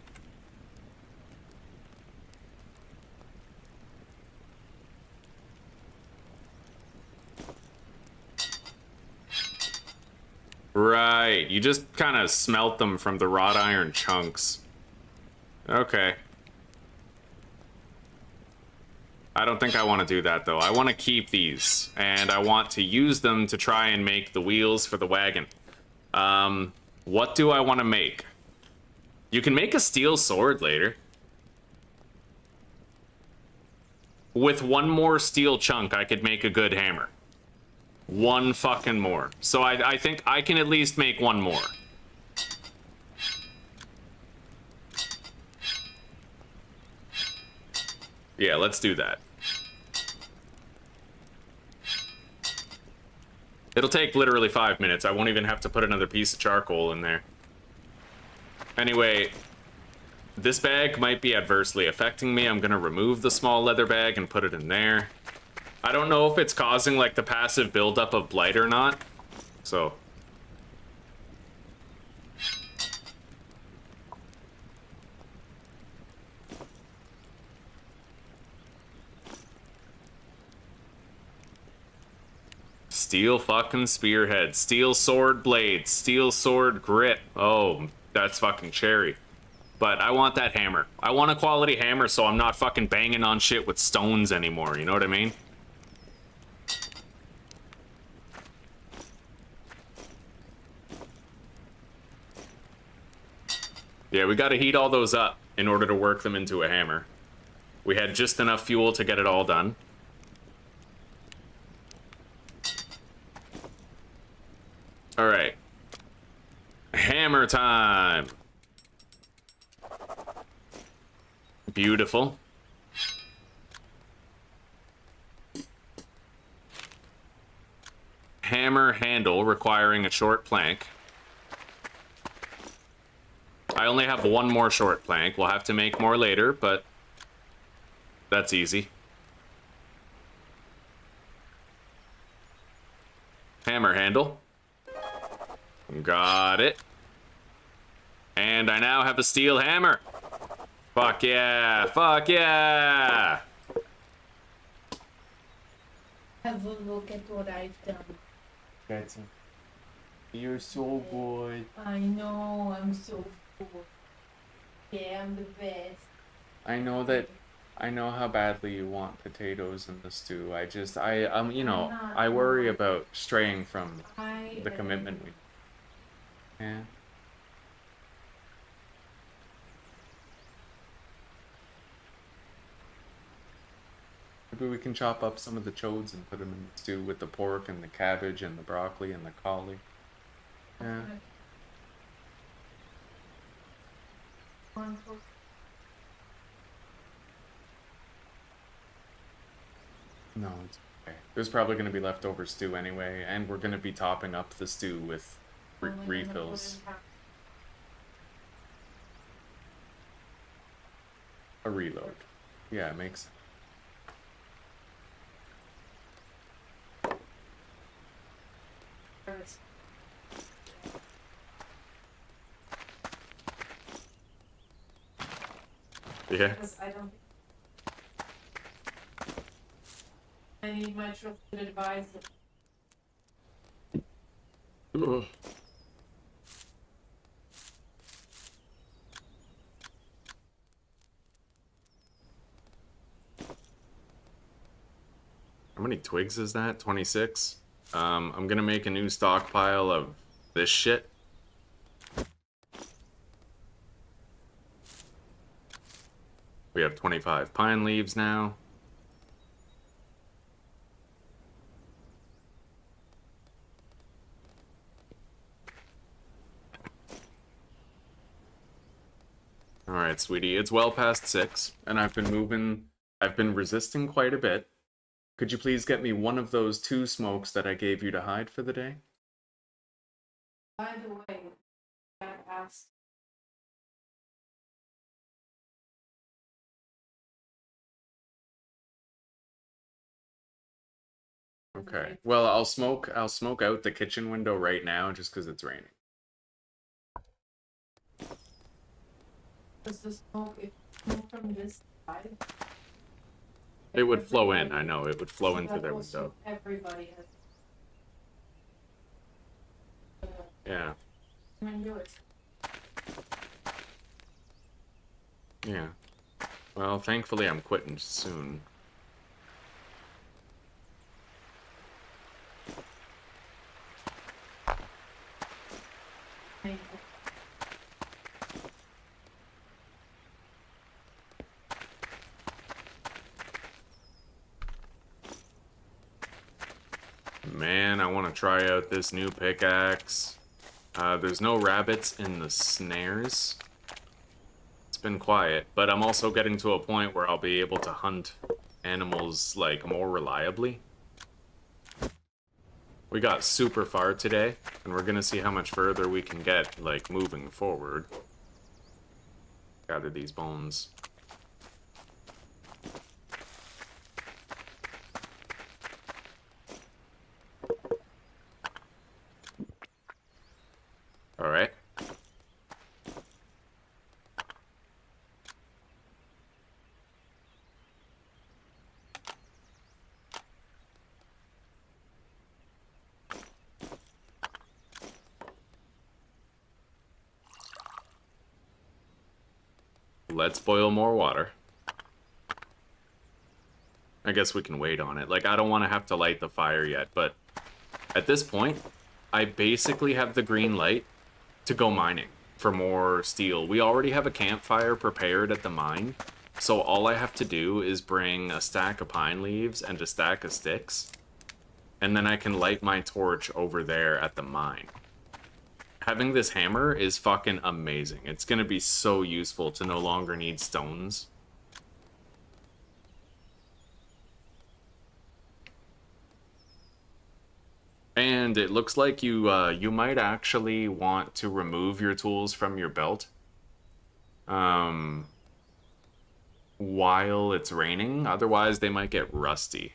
[SPEAKER 1] Right, you just kind of smelt them from the wrought iron chunks. Okay. I don't think I want to do that, though. I want to keep these, and I want to use them to try and make the wheels for the wagon. What do I want to make? You can make a steel sword later. With 1 more steel chunk, I could make a good hammer. 1 fucking more. So I think I can at least make 1 more. Yeah, let's do that. It'll take literally 5 minutes. I won't even have to put another piece of charcoal in there. Anyway, this bag might be adversely affecting me. I'm gonna remove the small leather bag and put it in there. I don't know if it's causing, like, the passive buildup of blight or not. So... Steel fucking spearhead, steel sword blade, steel sword grip. Oh, that's fucking cherry. But I want that hammer. I want a quality hammer so I'm not fucking banging on shit with stones anymore, you know what I mean? Yeah, we gotta heat all those up in order to work them into a hammer. We had just enough fuel to get it all done. Alright. Hammer time! Beautiful. Hammer handle requiring a short plank. I only have 1 more short plank. We'll have to make more later, but that's easy. Hammer handle. Got it. And I now have a steel hammer. Fuck yeah! Fuck yeah!
[SPEAKER 2] Have a look at what I've done.
[SPEAKER 1] That's it. You're so good.
[SPEAKER 2] I know, I'm so cool. Yeah, I'm the best.
[SPEAKER 1] I know how badly you want potatoes in the stew. You know, I worry about straying from the commitment we... Yeah. Maybe we can chop up some of the chodes and put them in the stew with the pork and the cabbage and the broccoli and the cauli. Yeah. No, it's okay. There's probably going to be leftover stew anyway, and we're going to be topping up the stew with refills. A reload. Yeah, it makes sense. Yeah.
[SPEAKER 2] Because I need my trusted advisor.
[SPEAKER 1] Ugh. How many twigs is that? 26? I'm gonna make a new stockpile of this shit. We have 25 pine leaves now. Alright, sweetie, it's well past 6, and I've been resisting quite a bit. Could you please get me one of those 2 smokes that I gave you to hide for the day?
[SPEAKER 2] By the way, I asked.
[SPEAKER 1] Okay. Well, I'll smoke out the kitchen window right now just because it's raining.
[SPEAKER 2] Does the smoke, if smoke from this side?
[SPEAKER 1] It would flow in, I know, it would flow into their window.
[SPEAKER 2] Everybody has.
[SPEAKER 1] Yeah.
[SPEAKER 2] Do it.
[SPEAKER 1] Yeah. Well, thankfully I'm quitting soon. Man, I want to try out this new pickaxe. There's no rabbits in the snares. It's been quiet, but I'm also getting to a point where I'll be able to hunt animals, like, more reliably. We got super far today, and we're gonna see how much further we can get, like, moving forward. Gather these bones. Alright. Let's boil more water. I guess we can wait on it. Like, I don't want to have to light the fire yet, but at this point, I basically have the green light to go mining for more steel. We already have a campfire prepared at the mine, so all I have to do is bring a stack of pine leaves and a stack of sticks, and then I can light my torch over there at the mine. Having this hammer is fucking amazing. It's gonna be so useful to no longer need stones. And it looks like you might actually want to remove your tools from your belt while it's raining. Otherwise, they might get rusty.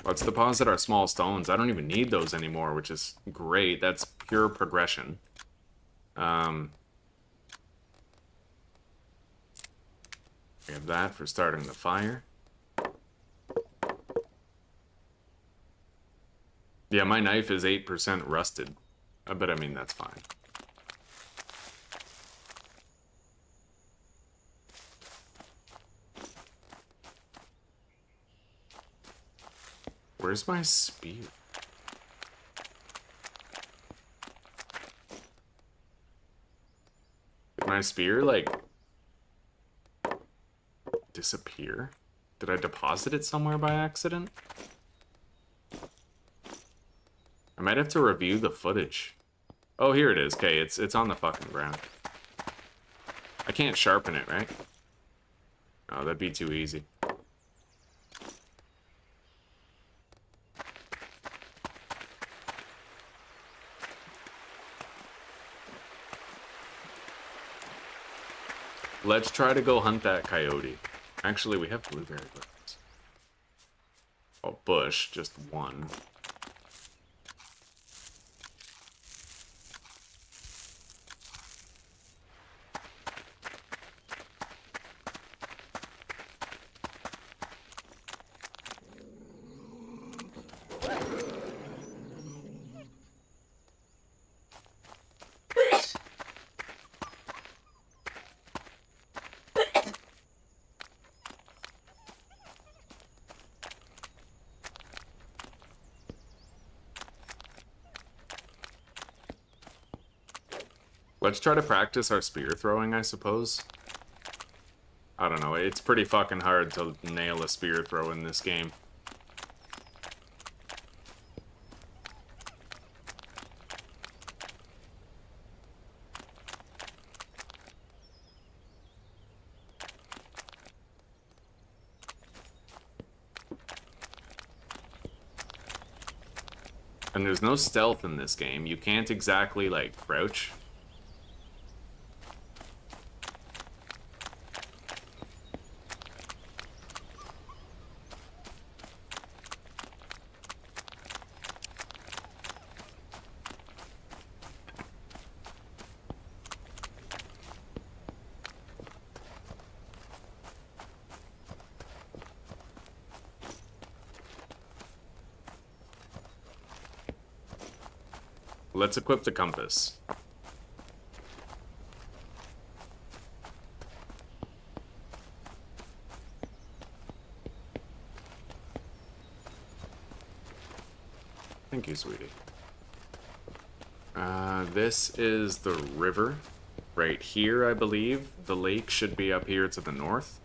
[SPEAKER 1] Let's deposit our small stones. I don't even need those anymore, which is great. That's pure progression. We have that for starting the fire. Yeah, my knife is 8% rusted. But I mean, that's fine. Where's my spear? my spear, like, disappear? Did I deposit it somewhere by accident? I might have to review the footage. Oh, here it is. Okay, it's on the fucking ground. I can't sharpen it, right? Oh, that'd be too easy. Let's try to go hunt that coyote. Actually, we have blueberry bushes. Oh, bush, just one. Let's try to practice our spear throwing, I suppose. I don't know, it's pretty fucking hard to nail a spear throw in this game. And there's no stealth in this game. You can't exactly, like, crouch. Let's equip the compass. Thank you, sweetie. This is the river right here, I believe. The lake should be up here to the north.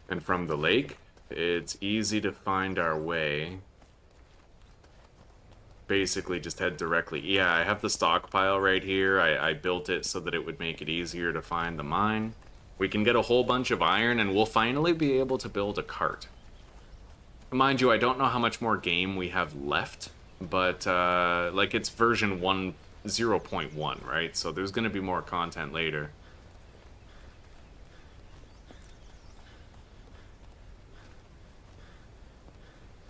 [SPEAKER 1] And from the lake, it's easy to find our way. Basically, just head directly. Yeah, I have the stockpile right here. I built it so that it would make it easier to find the mine. We can get a whole bunch of iron, and we'll finally be able to build a cart. Mind you, I don't know how much more game we have left, but, like, it's version 1.0.1, right? So there's gonna be more content later.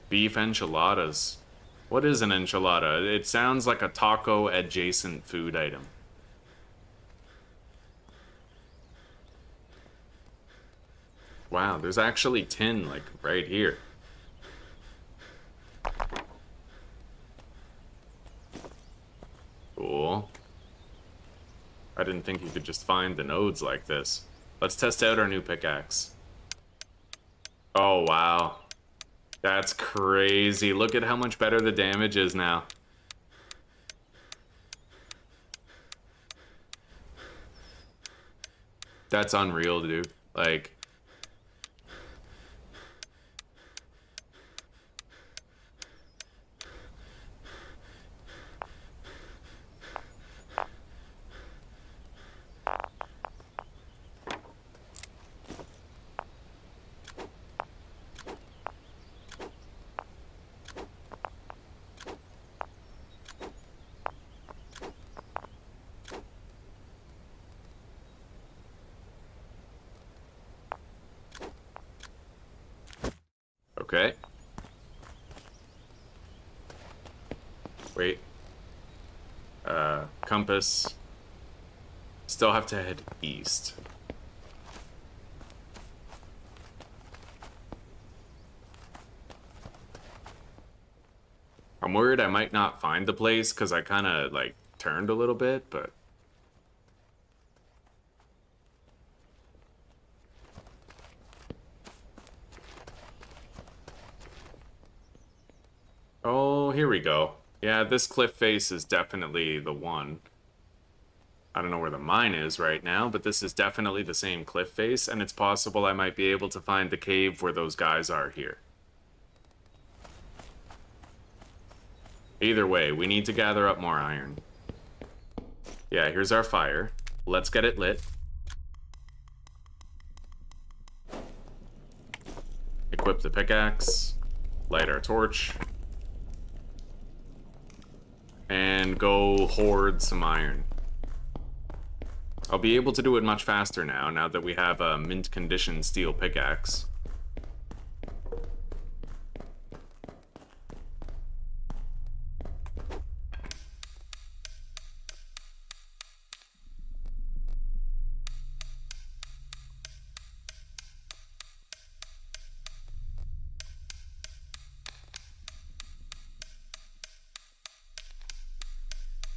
[SPEAKER 1] Beef enchiladas. What is an enchilada? It sounds like a taco-adjacent food item. Wow, there's actually tin, like, right here. Cool. I didn't think you could just find the nodes like this. Let's test out our new pickaxe. Oh, wow. That's crazy. Look at how much better the damage is now. That's unreal, dude. Like... Okay. Wait. Compass. Still have to head east. I'm worried I might not find the place because I kind of, like, turned a little bit, but... Oh, here we go. Yeah, this cliff face is definitely the one. I don't know where the mine is right now, but this is definitely the same cliff face, and it's possible I might be able to find the cave where those guys are here. Either way, we need to gather up more iron. Yeah, here's our fire. Let's get it lit. Equip the pickaxe. Light our torch. And go hoard some iron. I'll be able to do it much faster now that we have a mint condition steel pickaxe.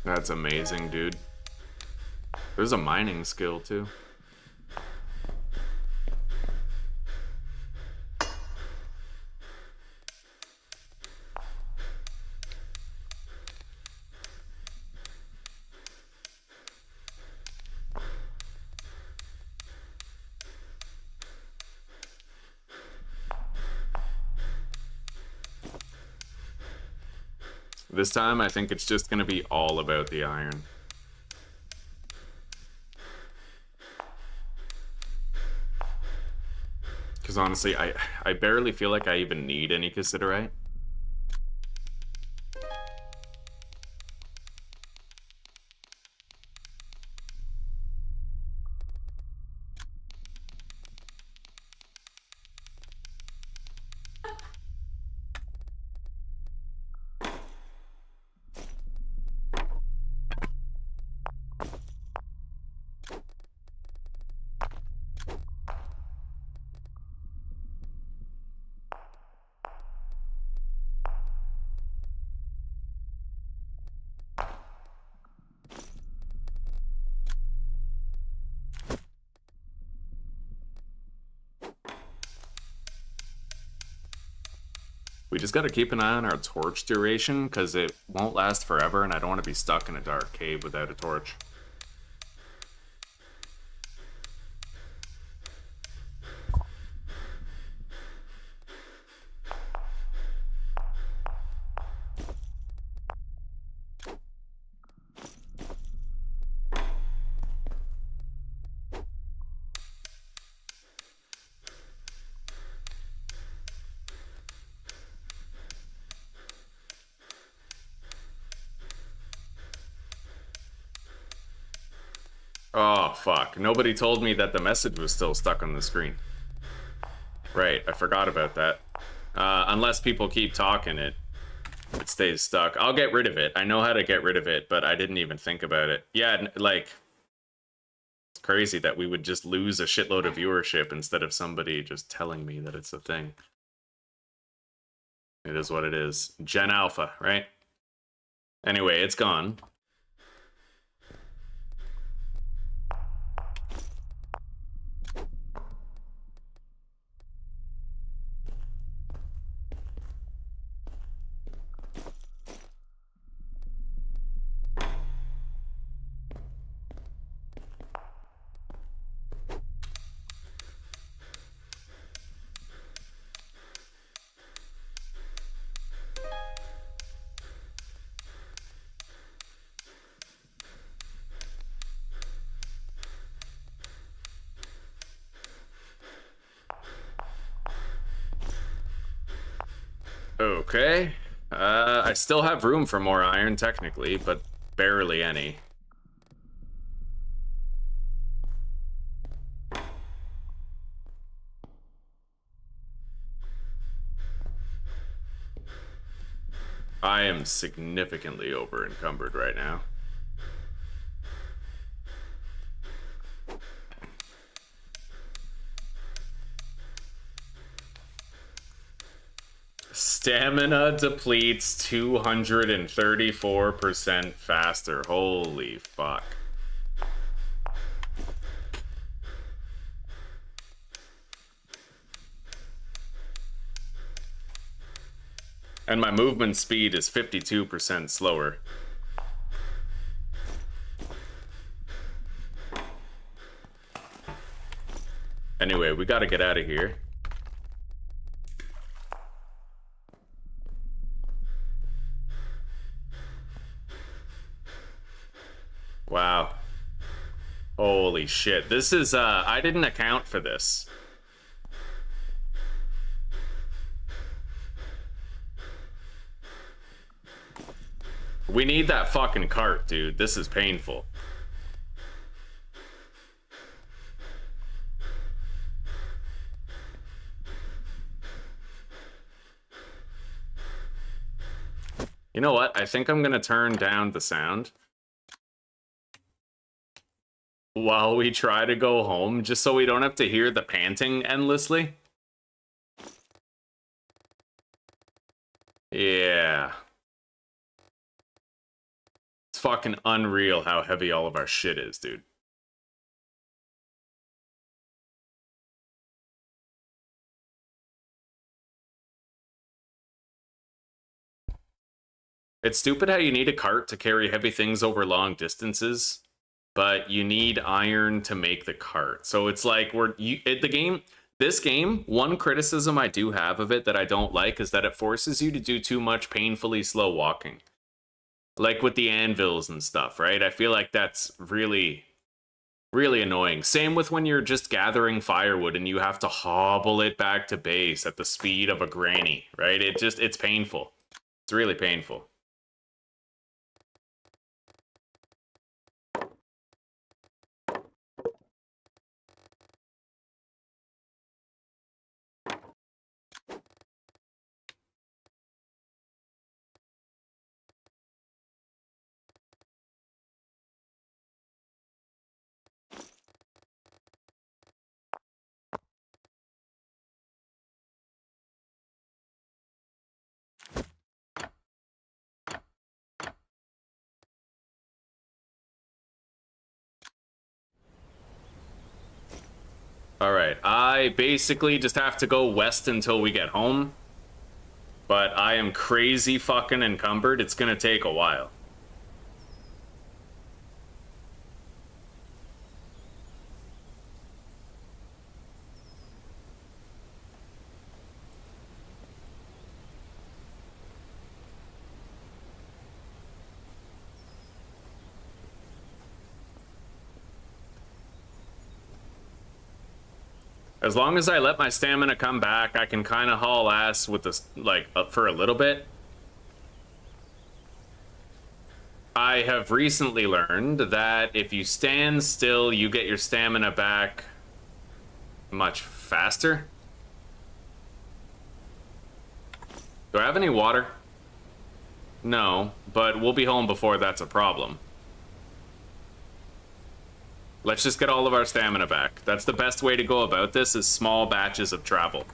[SPEAKER 1] That's amazing, dude. There's a mining skill, too. This time, I think it's just gonna be all about the iron. Because honestly, I barely feel like I even need any cassiterite. We just gotta keep an eye on our torch duration, because it won't last forever, and I don't want to be stuck in a dark cave without a torch. Oh, fuck. Nobody told me that the message was still stuck on the screen. Right, I forgot about that. Unless people keep talking, it stays stuck. I'll get rid of it. I know how to get rid of it, but I didn't even think about it. Yeah, like, it's crazy that we would just lose a shitload of viewership instead of somebody just telling me that it's a thing. It is what it is. Gen Alpha, right? Anyway, it's gone. Okay. I still have room for more iron, technically, but barely any. I am significantly over encumbered right now. Stamina depletes 234% faster. Holy fuck. And my movement speed is 52% slower. Anyway, we gotta get out of here. Wow. Holy shit. This is, I didn't account for this. We need that fucking cart, dude. This is painful. You know what? I think I'm gonna turn down the sound while we try to go home, just so we don't have to hear the panting endlessly. Yeah. It's fucking unreal how heavy all of our shit is, dude. It's stupid how you need a cart to carry heavy things over long distances, but you need iron to make the cart. So it's like this game, one criticism I do have of it that I don't like is that it forces you to do too much painfully slow walking. Like with the anvils and stuff, right? I feel like that's really, really annoying. Same with when you're just gathering firewood and you have to hobble it back to base at the speed of a granny, right? It's painful. It's really painful. Alright, I basically just have to go west until we get home. But I am crazy fucking encumbered. It's gonna take a while. As long as I let my stamina come back, I can kind of haul ass with this, like, up for a little bit. I have recently learned that if you stand still, you get your stamina back much faster. Do I have any water? No, but we'll be home before that's a problem. Let's just get all of our stamina back. That's the best way to go about this, is small batches of travel.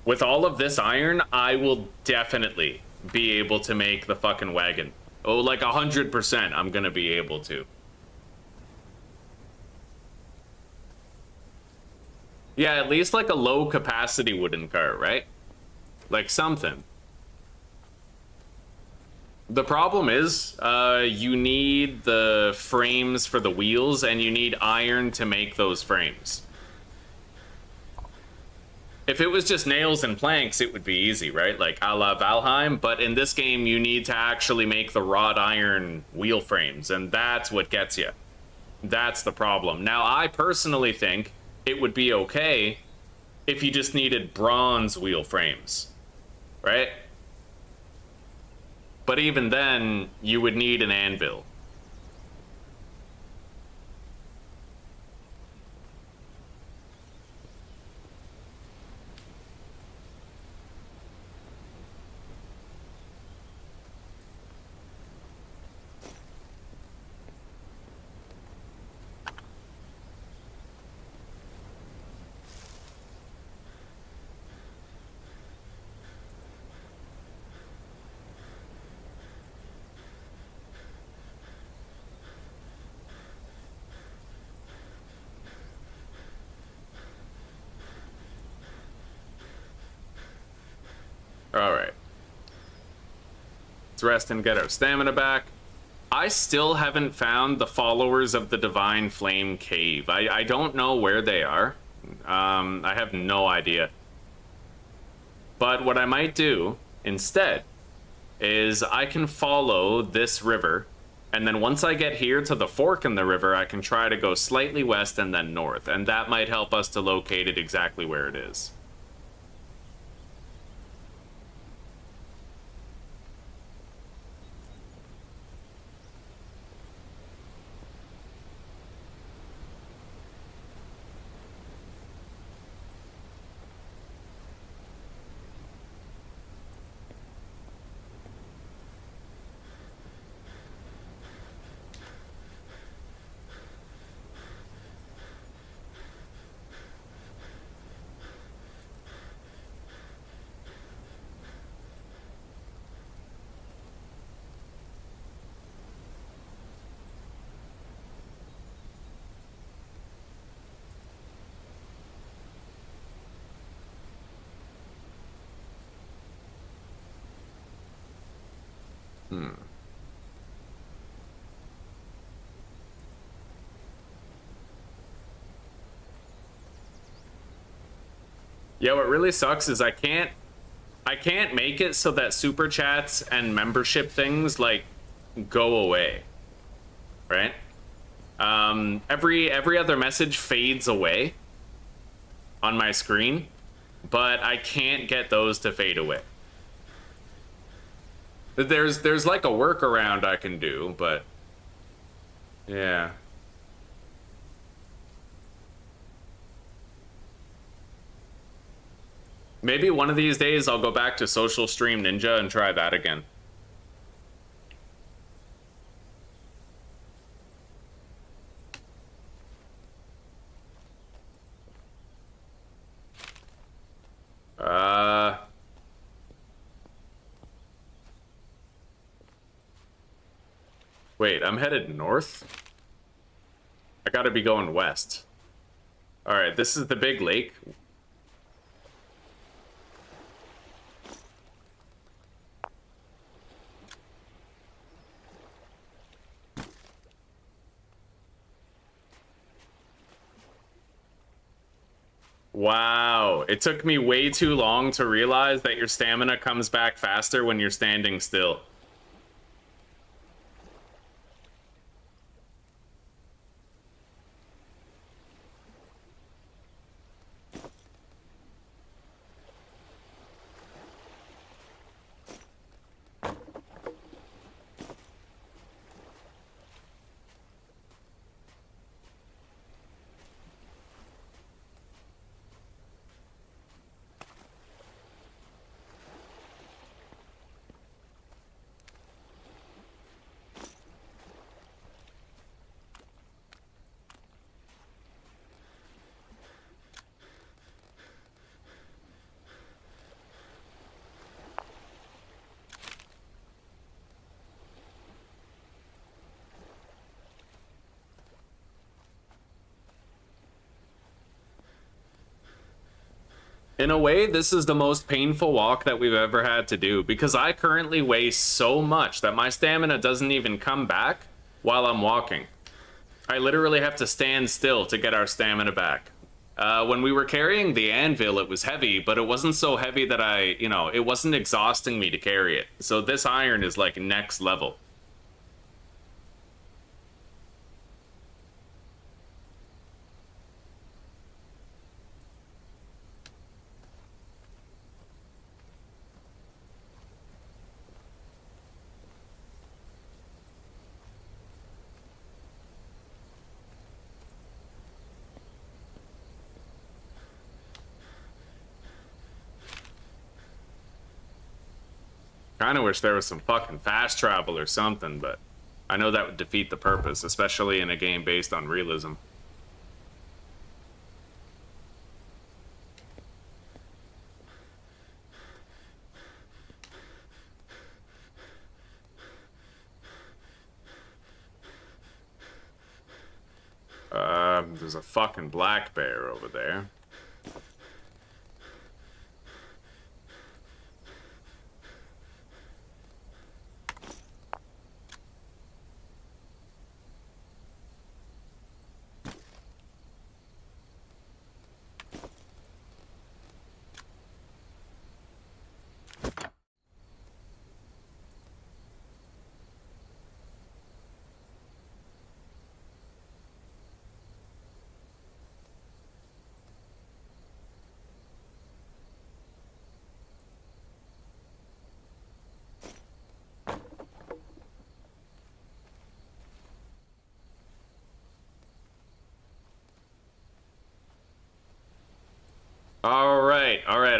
[SPEAKER 1] With all of this iron, I will definitely be able to make the fucking wagon. Oh, like 100% I'm gonna be able to. Yeah, at least like a low capacity wooden cart, right? Like something. The problem is, you need the frames for the wheels, and you need iron to make those frames. If it was just nails and planks, it would be easy, right? Like a la Valheim, but in this game, you need to actually make the wrought iron wheel frames, and that's what gets you. That's the problem. Now, I personally think it would be okay if you just needed bronze wheel frames, right? But even then, you would need an anvil. Let's rest and get our stamina back. I still haven't found the followers of the Divine Flame Cave. I don't know where they are. I have no idea. But what I might do instead is I can follow this river, and then once I get here to the fork in the river, I can try to go slightly west and then north, and that might help us to locate it exactly where it is. Yeah, what really sucks is I can't make it so that super chats and membership things like go away. Right? Every other message fades away on my screen, but I can't get those to fade away. There's like a workaround I can do, but yeah. Maybe one of these days I'll go back to Social Stream Ninja and try that again. Wait, I'm headed north? I gotta be going west. Alright, this is the big lake. Wow, it took me way too long to realize that your stamina comes back faster when you're standing still. In a way, this is the most painful walk that we've ever had to do, because I currently weigh so much that my stamina doesn't even come back while I'm walking. I literally have to stand still to get our stamina back. When we were carrying the anvil, it was heavy, but it wasn't so heavy that it wasn't exhausting me to carry it. So this iron is like next level. Kinda wish there was some fucking fast travel or something, but I know that would defeat the purpose, especially in a game based on realism. There's a fucking black bear over there.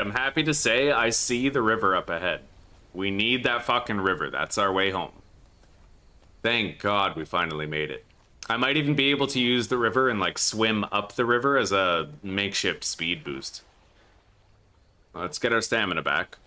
[SPEAKER 1] right, I'm happy to say I see the river up ahead. We need that fucking river. That's our way home. Thank God we finally made it. I might even be able to use the river and, like, swim up the river as a makeshift speed boost. Let's get our stamina back.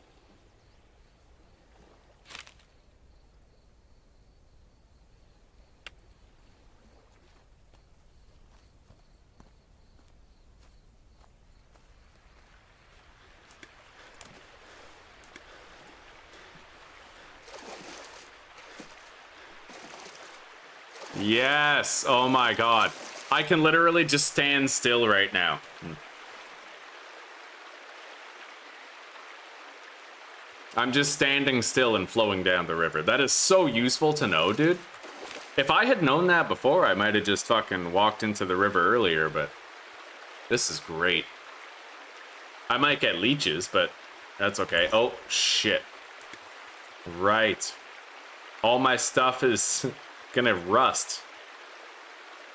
[SPEAKER 1] Yes! Oh my god. I can literally just stand still right now. I'm just standing still and flowing down the river. That is so useful to know, dude. If I had known that before, I might have just fucking walked into the river earlier, but this is great. I might get leeches, but that's okay. Oh, shit. Right. All my stuff is gonna rust.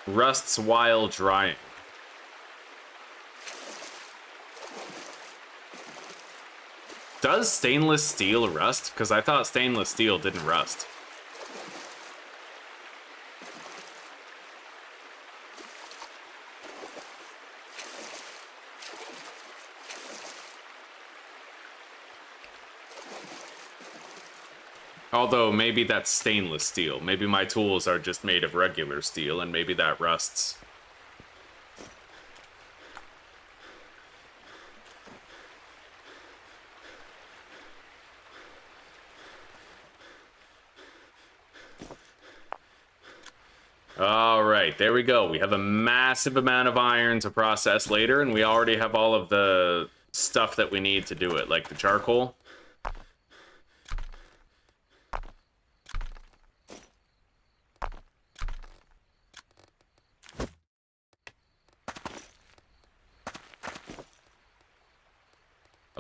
[SPEAKER 1] Rusts while drying. Does stainless steel rust? Because I thought stainless steel didn't rust. Although, maybe that's stainless steel. Maybe my tools are just made of regular steel, and maybe that rusts. All right, there we go. We have a massive amount of iron to process later, and we already have all of the stuff that we need to do it, like the charcoal.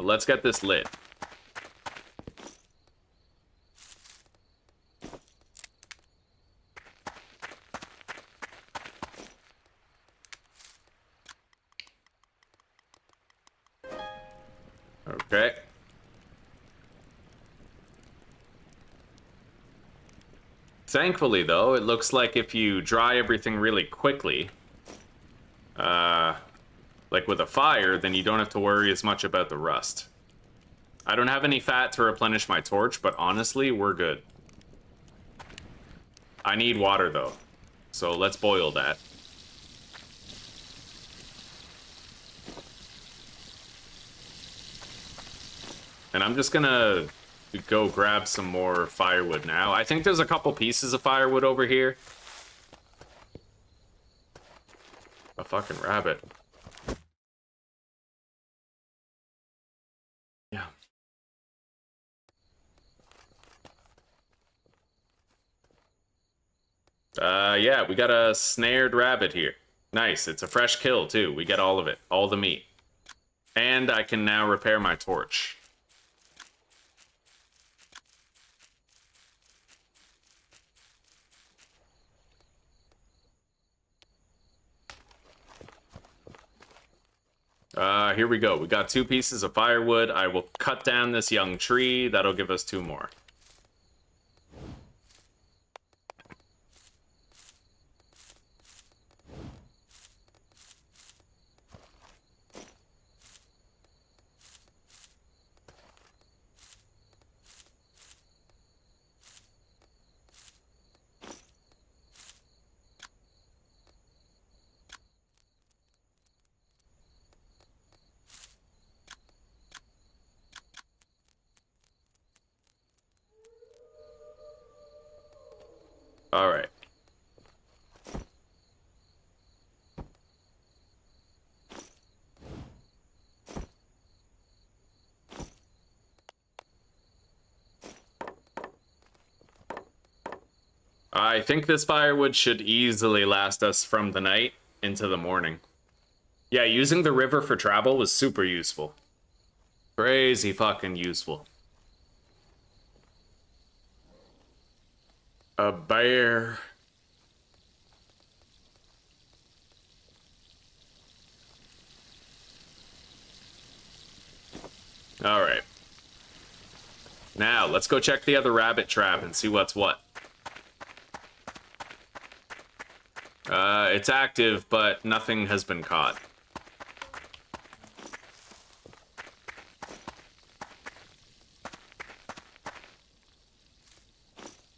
[SPEAKER 1] Let's get this lit. Okay. Thankfully, though, it looks like if you dry everything really quickly, like with a fire, then you don't have to worry as much about the rust. I don't have any fat to replenish my torch, but honestly, we're good. I need water, though, so let's boil that. And I'm just gonna go grab some more firewood now. I think there's a couple pieces of firewood over here. A fucking rabbit. Yeah. Yeah, we got a snared rabbit here. Nice, it's a fresh kill, too. We get all of it, all the meat. And I can now repair my torch. Here we go. We got 2 pieces of firewood. I will cut down this young tree. That'll give us 2 more. All right. I think this firewood should easily last us from the night into the morning. Yeah, using the river for travel was super useful. Crazy fucking useful. A bear. All right. Now, let's go check the other rabbit trap and see what's what. It's active, but nothing has been caught.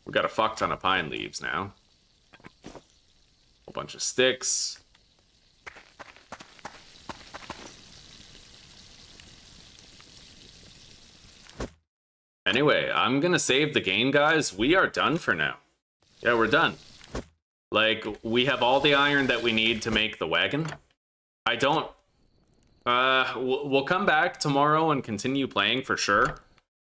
[SPEAKER 1] We got a fuck ton of pine leaves now. A bunch of sticks. Anyway, I'm gonna save the game, guys. We are done for now. Yeah, we're done. Like, we have all the iron that we need to make the wagon. I don't... we'll come back tomorrow and continue playing for sure.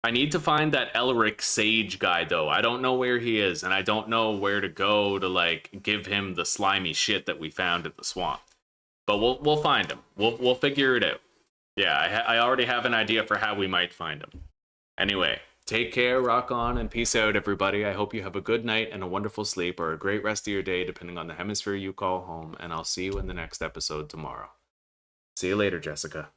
[SPEAKER 1] I need to find that Elric Sage guy, though. I don't know where he is, and I don't know where to go to, like, give him the slimy shit that we found at the swamp. But we'll find him. We'll figure it out. Yeah, I already have an idea for how we might find him. Anyway, take care, rock on, and peace out, everybody. I hope you have a good night and a wonderful sleep, or a great rest of your day, depending on the hemisphere you call home, and I'll see you in the next episode tomorrow. See you later, Jessica.